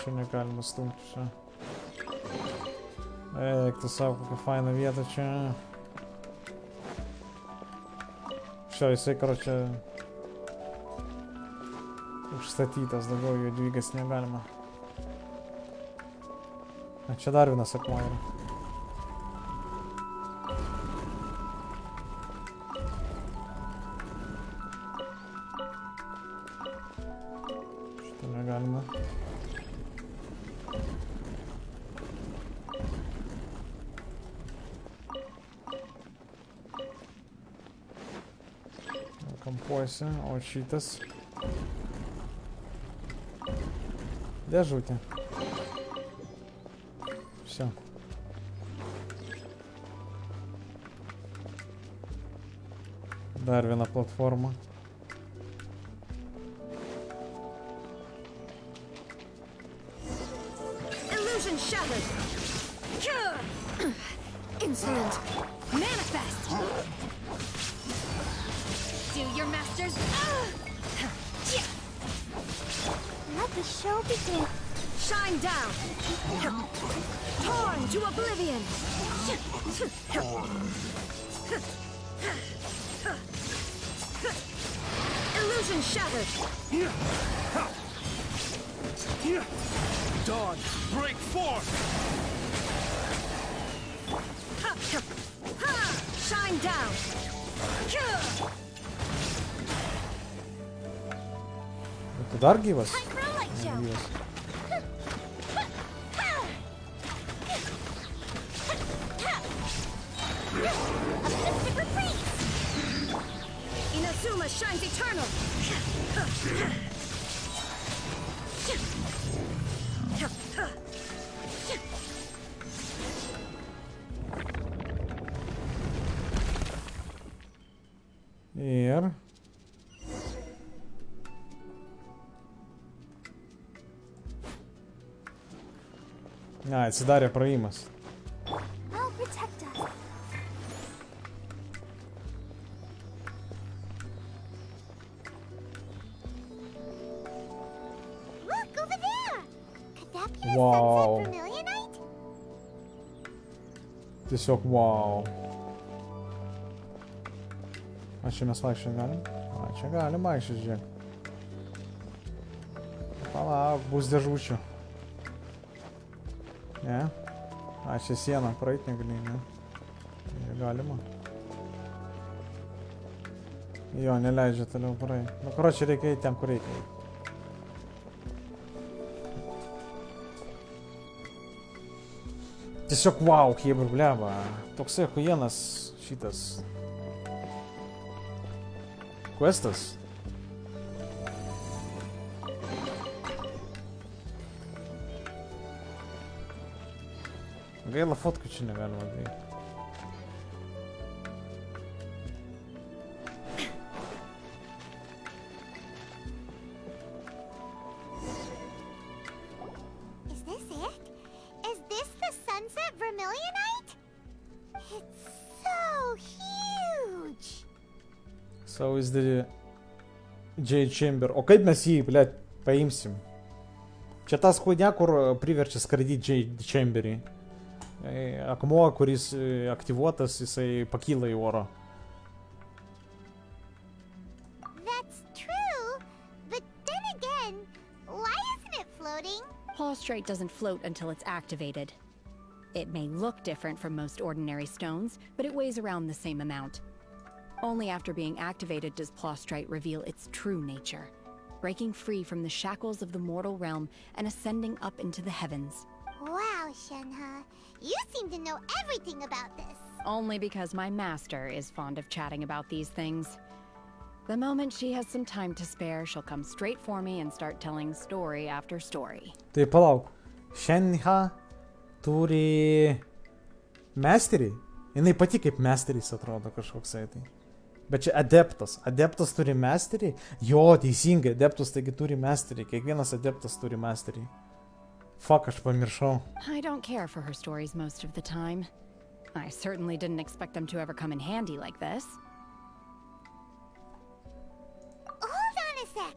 Čia negalima stumti čia. Eik tu savo, kokią fainą vietą čia. Šio, jisai, karočią, užstatytas, daugiau jo dvygas negalima. A, čia dar vienas akmuo yra. Šitą negalima. Kampuose, o šitas dėžutė. Все. Dar viena platforma. Illusion shattered. Insolent. Manifest. Do your masters. Let the show begin. Shine down. Torn to oblivion. Illusion shattered. Dawn, break forth. Shine down. Tu dar gyvas? Gyvas. Inazuma shines eternal. Ir ne, atsidarė praėjimas. Wow. Tiesiog wow. A čia mes vaikščiai galim? A čia galim vaikščiai, žiūrėk. Palauk, bus dėžučių. Ne? A čia siena, praeit negali, ne? Galima. Jo, neleidžia toliau praeit. Nu, karočią reikia eiti ten, kur reikia eiti. Tiesiog wow, jebur, bleba. Toksai hujenas šitas questas. Gaila fotkų čia negalima daryti. So is the Jade Chamber. O kaip mes jį, blėt, paimsim? Čia tas huidė, kur priverčia skraidyti Jade Chamberį. Akmuo, kuris aktyvuotas, jisai pakyla į oro. Plaustrite doesn't float until it's activated. It may look different from most ordinary stones, but it weighs around the same amount. Only after being activated does Plaustrite reveal its true nature, breaking free from the shackles of the mortal realm and ascending up into the heavens. Wow, Shenhe. You seem to know everything about this. Only because my master is fond of chatting about these things. The moment she has some time to spare, she'll come straight for me and start telling story after story. Tai palauk. Shenhe turi masterį? Jinai pati kaip masteris atrodo kažkoksai tai. Bet čia adeptas. Adeptas turi masterį? Jo, teisingai, adeptas taigi turi masterį. Kiekvienas adeptas turi masterį. Fuck, aš pamiršau. I don't care for her stories most of the time. I certainly didn't expect them to ever come in handy like this. Hold on a sec.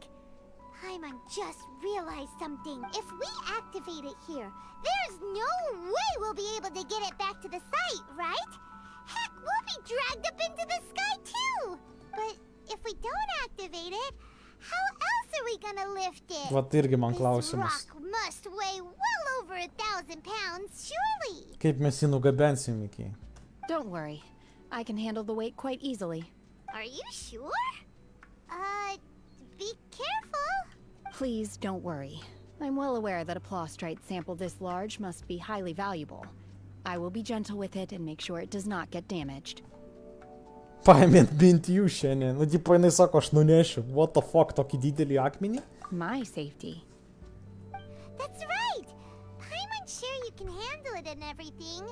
Paimon just realized something. If we activate it here, there's no way we'll be able to get it back to the site, right? Heck, we'll be dragged up into the sky too! But if we don't activate it, how else are we gonna lift it? Vat irgi man This klausimas. rock must weigh well over 1,000 pounds, surely! Kaip mes jį nugabensim iki? Don't worry. I can handle the weight quite easily. Are you sure? Be careful! Please don't worry. I'm well aware that a Plaustrite sample this large must be highly valuable. I will be gentle with it and make sure it does not get damaged. Paėmėt bent jų šiandien. Nu, tipo, jinai sako, aš nunešiu. What the fuck, tokį didelį akmenį? My safety. That's right! Paimon's sure you can handle it and everything,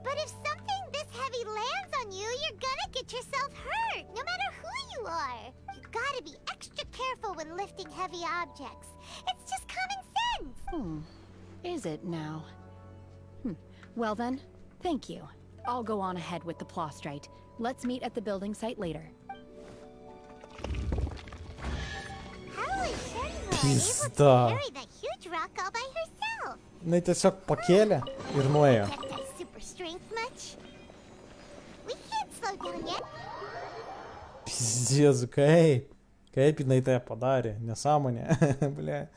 but if something this heavy lands on you, you're gonna get yourself hurt, no matter who you are. You gotta be extra careful when lifting heavy objects. It's just common sense! Is it now? Well then, thank you. I'll go on ahead with the Plaustrite. Let's meet at the building site later. How is Shenhe able to Pizda. carry that huge rock all by herself? Jinai tiesiog pakėlė ir nuėjo. Check that super strength much? We can't slow down yet. Pizdėzu, kaip? Kaip jinai tai padarė? Nesąmonė. Ble.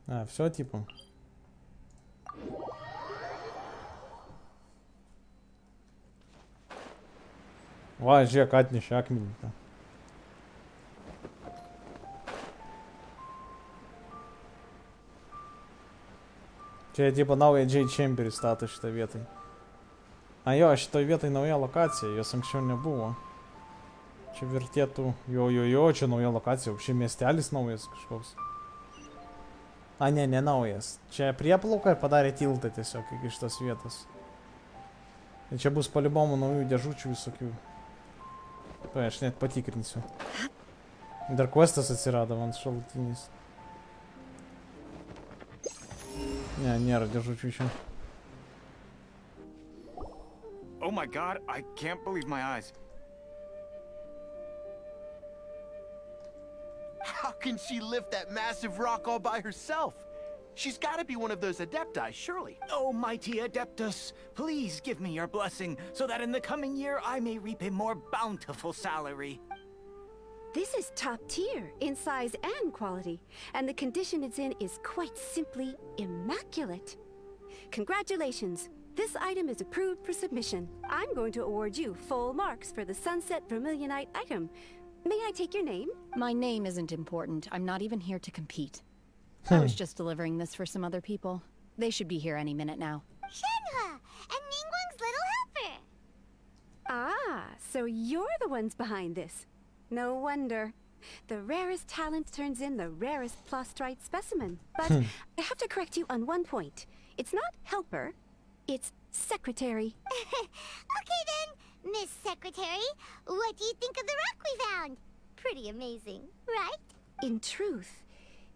A, всё, типа. Va, žiūrėk, atnešė akmenį. Čia, tipo, naują Jade Chamberį stato šitą vietą. A jo, šitoj vietoj nauja lokacija, jos anksčiau nebuvo. Čia vertėtų, jo, čia nauja lokacija, čia miestelis naujas kažkoks. A, ne naujas. Čia prieplauka ir padarė tiltą tiesiog iki šitos vietos. Ir čia bus palibomų naujų dėžučių visokių. Tai aš net patikrinsiu. Dar questas atsirado man šalutinis. Ne, nėra dėžučių čia. Oh my god, I can't believe my eyes. How can she lift that massive rock all by herself? She's gotta be one of those Adepti, surely. Oh, mighty Adeptus, please give me your blessing so that in the coming year I may reap a more bountiful salary. This is top tier in size and quality, and the condition it's in is quite simply immaculate. Congratulations! This item is approved for submission. I'm going to award you full marks for the Sunset Vermilionite item. May I take your name? My name isn't important. I'm not even here to compete. I was just delivering this for some other people. They should be here any minute now. Shenhe! And Ningguang's little helper! Ah, so you're the ones behind this. No wonder. The rarest talent turns in the rarest Plaustrite specimen. But I have to correct you on one point. It's not helper, it's secretary. Okay then, Miss Secretary, what do you think of the rock we found? Pretty amazing, right? In truth,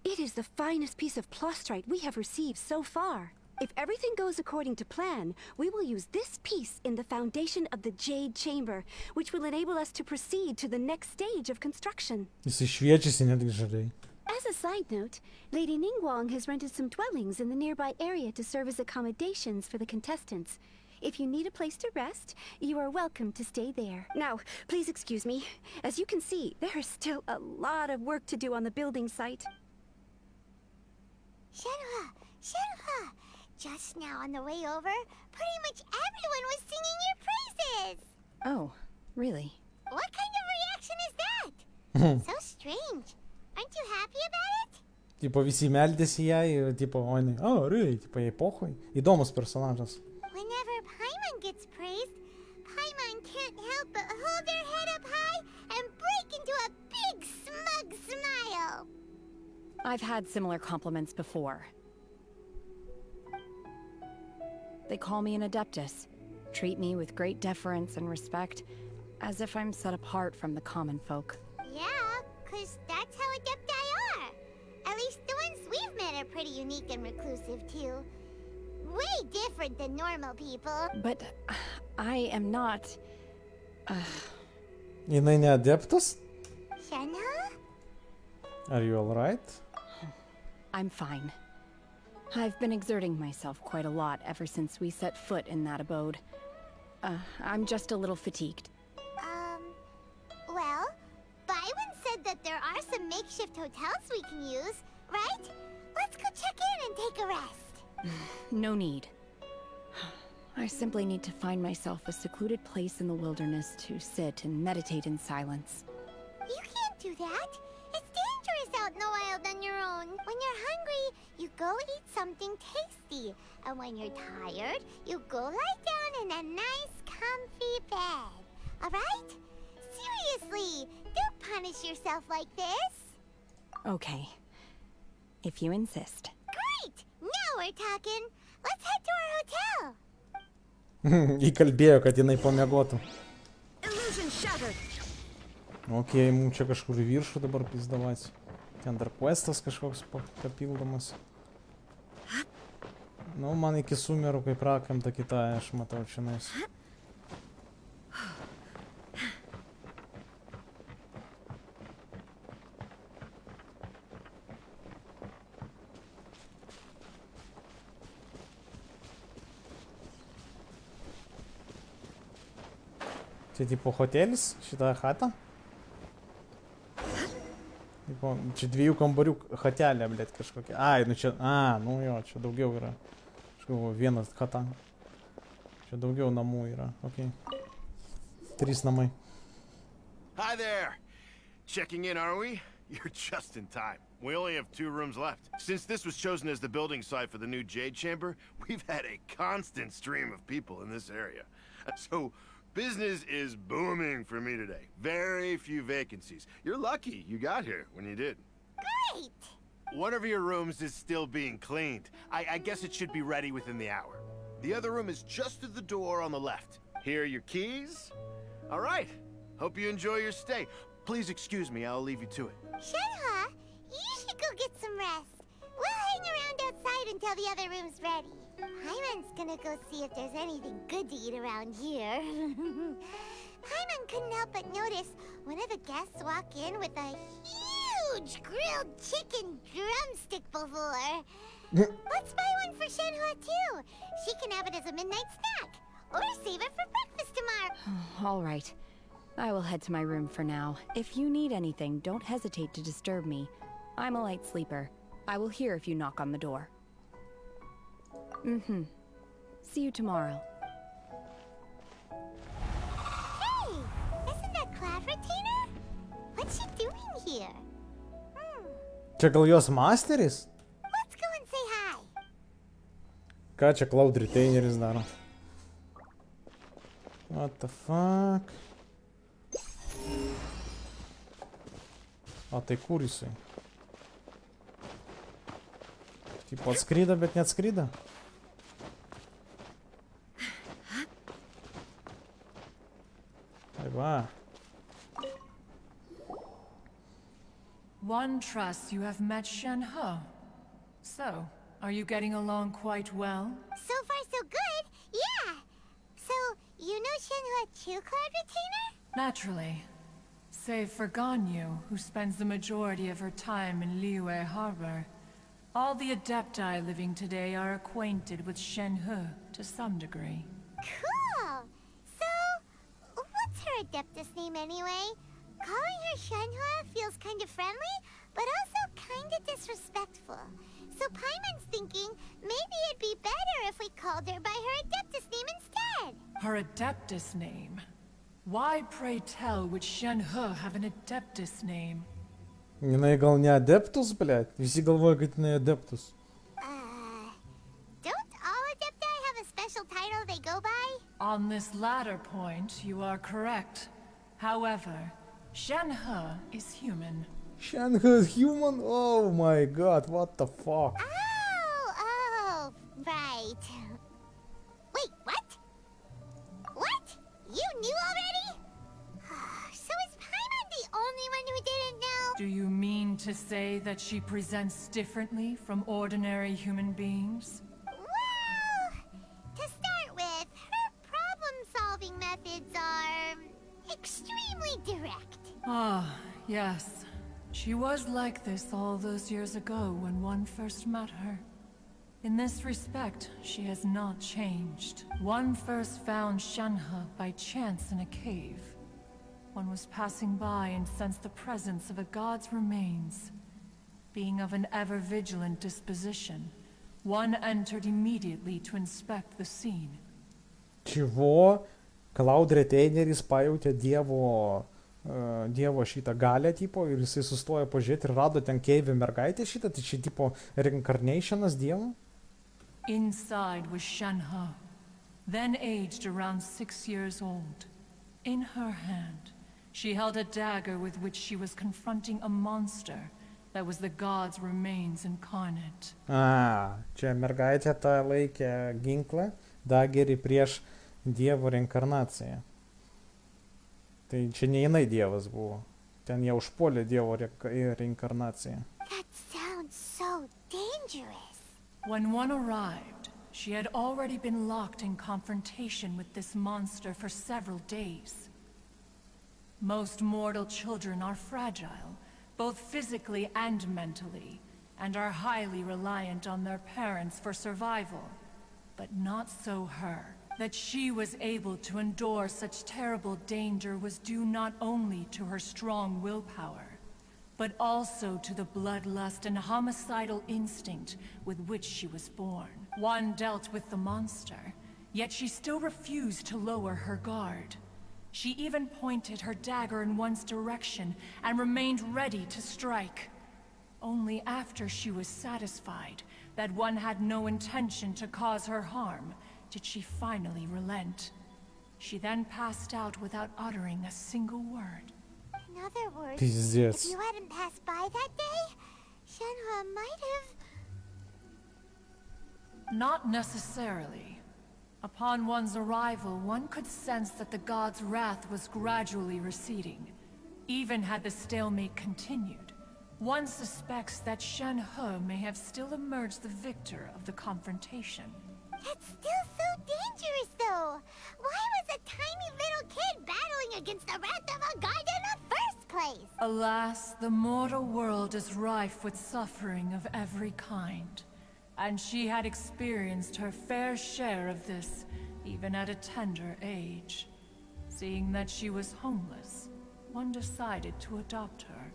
it is the finest piece of Plaustrite we have received so far. If everything goes according to plan, we will use this piece in the foundation of the Jade Chamber, which will enable us to proceed to the next stage of construction. Jis šviečiasi netgi žaliai. As a side note, Lady Ningguang has rented some dwellings in the nearby area to serve as accommodations for the contestants. If you need a place to rest, you are welcome to stay there. Now, please excuse me. As you can see, there is still a lot of work to do on the building site. Shenhua! Shenhua! Just now on the way over, pretty much everyone was singing your praises! Oh, really? What kind of reaction is that? So strange. Aren't you happy about it? Tipo, visi meldėsi ją ir, tipo, o jinai, really, tipo, jai pochui. Įdomus personažas. Whenever Paimon gets praised, Paimon can't help but hold their head up high and break into a big smug smile. I've had similar compliments before. They call me an Adeptus, treat me with great deference and respect, as if I'm set apart from the common folk. Yeah, 'cause that's how Adepti are. At least the ones we've met are pretty unique and reclusive too. Way different than normal people. But I am not... Jinai ne Adeptus? Shenhua? Are you alright? I'm fine. I've been exerting myself quite a lot ever since we set foot in that abode. I'm just a little fatigued. Well, Byron said that there are some makeshift hotels we can use, right? Let's go check in and take a rest. No need. I simply need to find myself a secluded place in the wilderness to sit and meditate in silence. You can't do that. It's dangerous out in the wild on your own. When you're hungry, you go eat something tasty. And when you're tired, you go lie down in a nice, comfy bed. Alright? Seriously, don't punish yourself like this. Okay. If you insist. Great! Now we're talking. Let's head to our hotel. Įkalbėjo, kad jinai pamiegotų. Illusion shattered. Okei, mums čia kažkur į viršų dabar pizdavats. Ten dar questas kažkoks papildomas. Nu, man iki sumerų, kaip rakam, ta kita, aš matau čia nais. Čia tipo hotelis, šitą chatą. Tipo, čia 2 kambarių hatelė, blėt, kažkokia. Ai, nu čia, nu jo, čia daugiau yra. Aš galvoju, vienas chata. Čia daugiau namų yra, okei. 3 namai. Hi there! Checking in, are we? You're just in time. We only have 2 rooms left. Since this was chosen as the building site for the new Jade Chamber, we've had a constant stream of people in this area. So, business is booming for me today. Very few vacancies. You're lucky you got here when you did. Great! One of your rooms is still being cleaned. I guess it should be ready within the hour. The other room is just through the door on the left. Here are your keys. All right. Hope you enjoy your stay. Please excuse me, I'll leave you to it. Shenhua, you should go get some rest. We'll hang around outside until the other room's ready. Paimon's gonna go see if there's anything good to eat around here. Paimon couldn't help but notice one of the guests walk in with a huge grilled chicken drumstick before. Let's buy one for Shenhua too. She can have it as a midnight snack. Or save it for breakfast tomorrow. All right. I will head to my room for now. If you need anything, don't hesitate to disturb me. I'm a light sleeper. I will hear if you knock on the door. See you tomorrow. Hey! Isn't that Cloud Retainer? What's she doing here? Čia gal jos masteris? Let's go and say hi. Ką čia Cloud Retaineris daro? What the fuck? O tai kur jisai? Tipo atskrydo, bet neatskrydo. Tai va. One trusts you have met Shenhe. So, are you getting along quite well? So far so good, yeah. So, you know Shenhua too, Cloud Retainer? Naturally. Save for Ganyu, who spends the majority of her time in Liyue Harbor. All the Adepti living today are acquainted with Shenhe to some degree. Cool. So, what's her Adeptus name anyway? Calling her Shenhe feels kind of friendly, but also kind of disrespectful. So Paimon's thinking maybe it'd be better if we called her by her Adeptus name instead. Her Adeptus name? Why, pray tell, would Shenhe have an Adeptus name? Jinai gal ne Adeptus, blėt? Visi galvoja, kad jinai Adeptus. Don't all Adepti have a special title they go by? On this latter point, you are correct. However, Shenhe is human. Shenhe is human? Oh my god, what the fuck? Oh, right. Wait, what? What? You knew already? So is Paimon the only one who didn't know? Do you mean to say that she presents differently from ordinary human beings? Well, to start with, her problem-solving methods are extremely direct. Ah, yes. She was like this all those years ago when one first met her. In this respect, she has not changed. One first found Shenhe by chance in a cave. One was passing by and sensed the presence of a god's remains. Being of an ever-vigilant disposition, one entered immediately to inspect the scene. Čivo, Cloud Retaineris pajautė dievo šitą galę, tipo, ir jisai sustojo pažiūrėti ir rado ten keivį mergaitę šitą, tai čia, tipo, reincarnationas dievo? Inside was Shenhe, then aged around 6 years old. In her hand, she held a dagger with which she was confronting a monster that was the god's remains incarnate. Čia mergaitė tą laikė ginklą, dagerį prieš dievo reinkarnaciją. Tai čia ne jinai dievas buvo. Ten jau užpuolė dievo reinkarnaciją. That sounds so dangerous. When one arrived, she had already been locked in confrontation with this monster for several days. Most mortal children are fragile, both physically and mentally, and are highly reliant on their parents for survival. But not so her. That she was able to endure such terrible danger was due not only to her strong willpower, but also to the bloodlust and homicidal instinct with which she was born. One dealt with the monster, yet she still refused to lower her guard. She even pointed her dagger in one's direction and remained ready to strike. Only after she was satisfied that one had no intention to cause her harm did she finally relent. She then passed out without uttering a single word. In other words, Пиздец. if you hadn't passed by that day, Shenhe might have... Not necessarily. Upon one's arrival, one could sense that the god's wrath was gradually receding. Even had the stalemate continued, one suspects that Shenhe may have still emerged the victor of the confrontation. That's still so dangerous, though. Why was a tiny little kid battling against the wrath of a god in the first place? Alas, the mortal world is rife with suffering of every kind. And she had experienced her fair share of this, even at a tender age. Seeing that she was homeless, one decided to adopt her.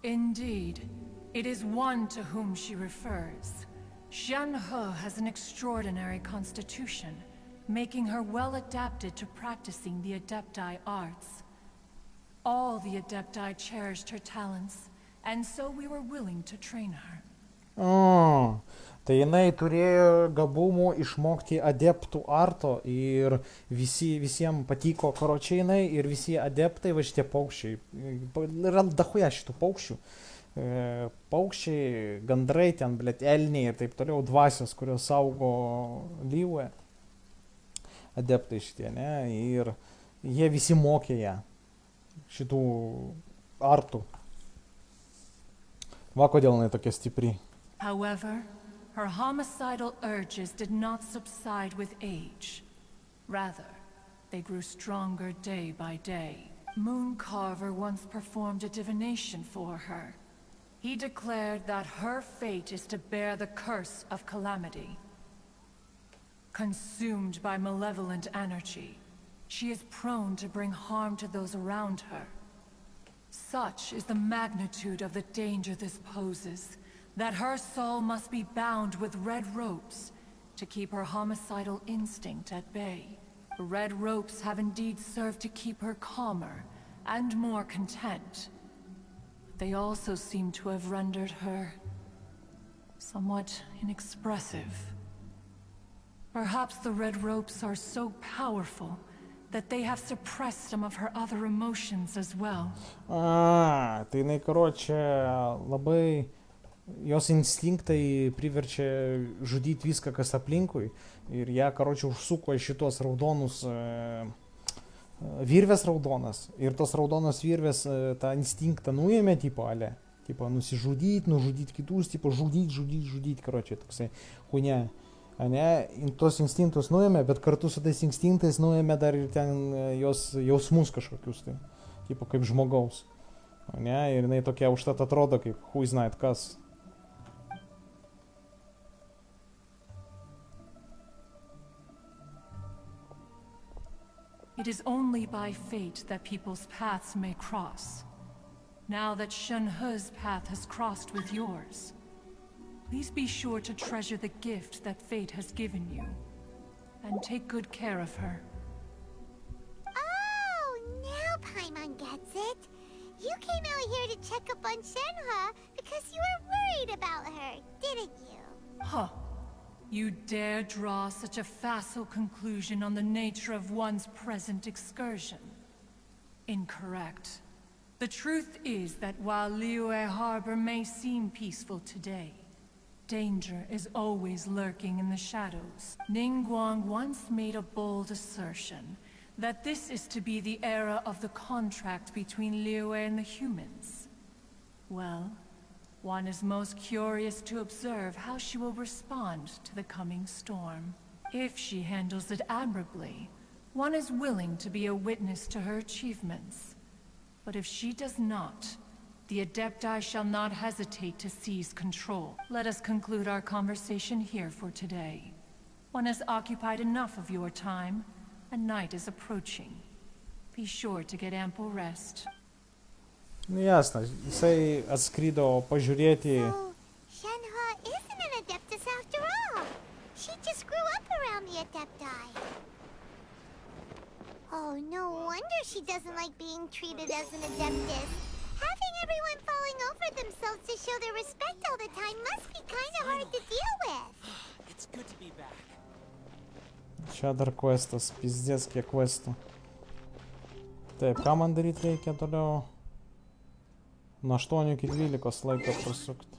Indeed, it is one to whom she refers. Shenhe has an extraordinary constitution, making her well adapted to practicing the Adepti arts. All the Adepti cherished her talents, and so we were willing to train her. Tai jinai turėjo gabumų išmokti adeptų arto ir visiems patiko karočiai jinai ir visi adeptai, va šitie paukščiai. Yra dahuja šitų paukščių. Paukščiai, gandrai ten, blėt, elniai ir taip toliau, dvasios, kurios saugo Liyue. Adeptai šitie, ne? Ir jie visi mokė ją šitų artų. Va kodėl jinai tokia stipri. However, her homicidal urges did not subside with age. Rather, they grew stronger day by day. Mooncarver once performed a divination for her. He declared that her fate is to bear the curse of calamity. Consumed by malevolent energy, she is prone to bring harm to those around her. Such is the magnitude of the danger this poses, that her soul must be bound with red ropes to keep her homicidal instinct at bay. Red ropes have indeed served to keep her calmer and more content. They also seem to have rendered her somewhat inexpressive. Perhaps the red ropes are so powerful that they have suppressed some of her other emotions as well. Tai jinai, karočią, labai jos instinktai priverčia žudyti viską, kas aplinkui. Ir ją, karočią, užsuko į šitos raudonus virvės raudonas. Ir tos raudonos virvės tą instinktą nuėmė, tipo, ale. Tipo, nužudyti kitus, tipo, žudyti, karočią, toksai hunia. Ane, tos instinktus nuėmė, bet kartu su tais instinktais nuėmė dar ir ten jos jausmus kažkokius, tai, tipo, kaip žmogaus. Ane, ir jinai tokia užtat atrodo, kaip huiznait kas. It is only by fate that people's paths may cross. Now that Shen-He's path has crossed with yours, please be sure to treasure the gift that fate has given you, and take good care of her. Oh, now Paimon gets it. You came out here to check up on Shenhe because you were worried about her, didn't you? Huh. You dare draw such a facile conclusion on the nature of one's present excursion? Incorrect. The truth is that while Liyue Harbor may seem peaceful today, danger is always lurking in the shadows. Ningguang once made a bold assertion that this is to be the era of the contract between Liyue and the humans. Well, one is most curious to observe how she will respond to the coming storm. If she handles it admirably, one is willing to be a witness to her achievements. But if she does not, the Adepti shall not hesitate to seize control. Let us conclude our conversation here for today. One has occupied enough of your time, and night is approaching. Be sure to get ample rest. Jasna, jisai atskrido pažiūrėti. So, Shenhe isn't an Adeptus after all. She just grew up around the Adepti. Oh, no wonder she doesn't like being treated as an Adeptus. Having everyone falling over themselves to show their respect all the time must be kind of hard to deal with. It's good to be back. Čia dar questas, pizdės kiek questų. Taip, ką man daryti reikia toliau? Nuo 8 iki 12 laiką prasukti.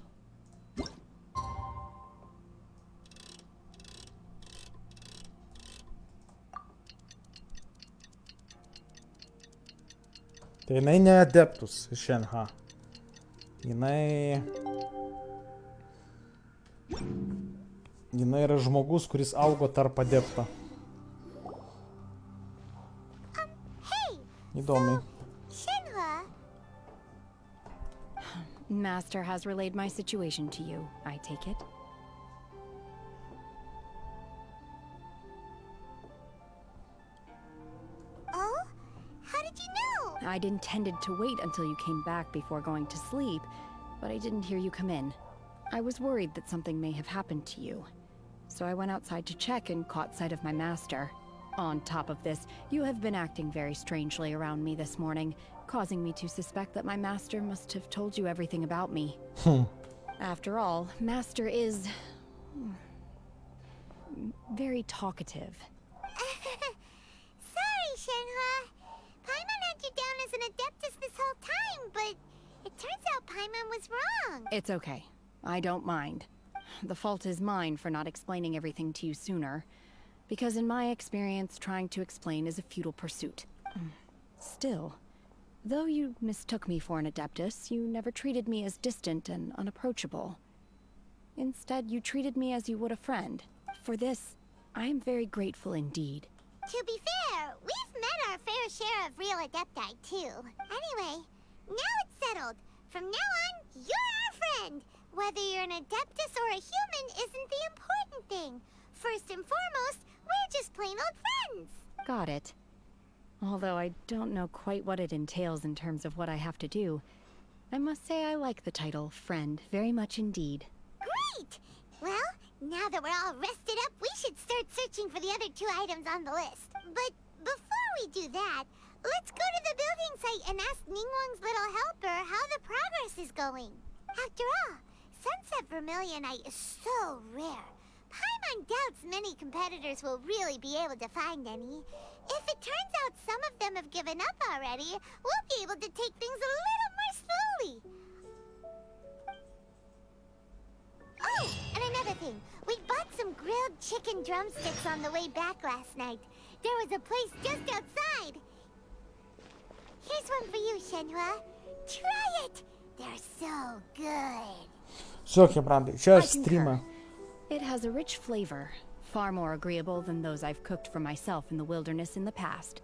Tai jinai ne Adeptus Shenhe. Jinai yra žmogus, kuris augo tarp Adepto. Įdomiai. Shenhe? Master has relayed my situation to you, I take it? Oh? How did you know? I'd intended to wait until you came back before going to sleep, but I didn't hear you come in. I was worried that something may have happened to you. So I went outside to check and caught sight of my master. On top of this, you have been acting very strangely around me this morning, causing me to suspect that my master must have told you everything about me. After all, Master is very talkative. Sorry, Shenhe. Paimon had you down as an Adeptus this whole time, but it turns out Paimon was wrong. It's okay. I don't mind. The fault is mine for not explaining everything to you sooner, because in my experience, trying to explain is a futile pursuit. Still, though you mistook me for an Adeptus, you never treated me as distant and unapproachable. Instead, you treated me as you would a friend. For this, I am very grateful indeed. To be fair, we've met our fair share of real Adepti, too. Anyway, now it's settled. From now on, you're our friend. Whether you're an Adeptus or a human isn't the important thing. first and foremost, we're just plain old friends. Got it. Although I don't know quite what it entails in terms of what I have to do, I must say I like the title Friend very much indeed. Great! Well, now that we're all rested up, we should start searching for the other 2 items on the list. But before we do that, let's go to the building site and ask Ningguang's little helper how the progress is going. After all, Sunset Vermilionite is so rare. Paimon doubts many competitors will really be able to find any. If it turns out some of them have given up already, we'll be able to take things a little more slowly. Oh, and another thing. We bought some grilled chicken drumsticks on the way back last night. There was a place just outside. Here's one for you, Shenhua. Try it. They're so good. Все, Хебранды, часть стрима. It has a rich flavor, far more agreeable than those I've cooked for myself in the wilderness in the past.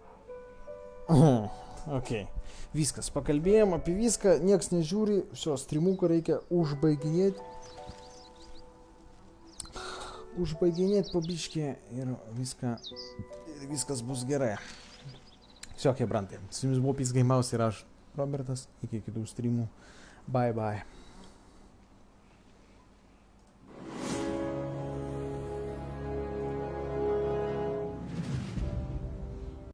Okei. Viskas, pakalbėjom apie viską, nieks nežiūri, все, strimuką reikia užbaiginėti. Užbaiginėti po biškį ir viskas bus gerai. Все, Hebrantai, su jumis buvo Peace Game House ir aš, Robertas, iki kitų streamų. Bye bye.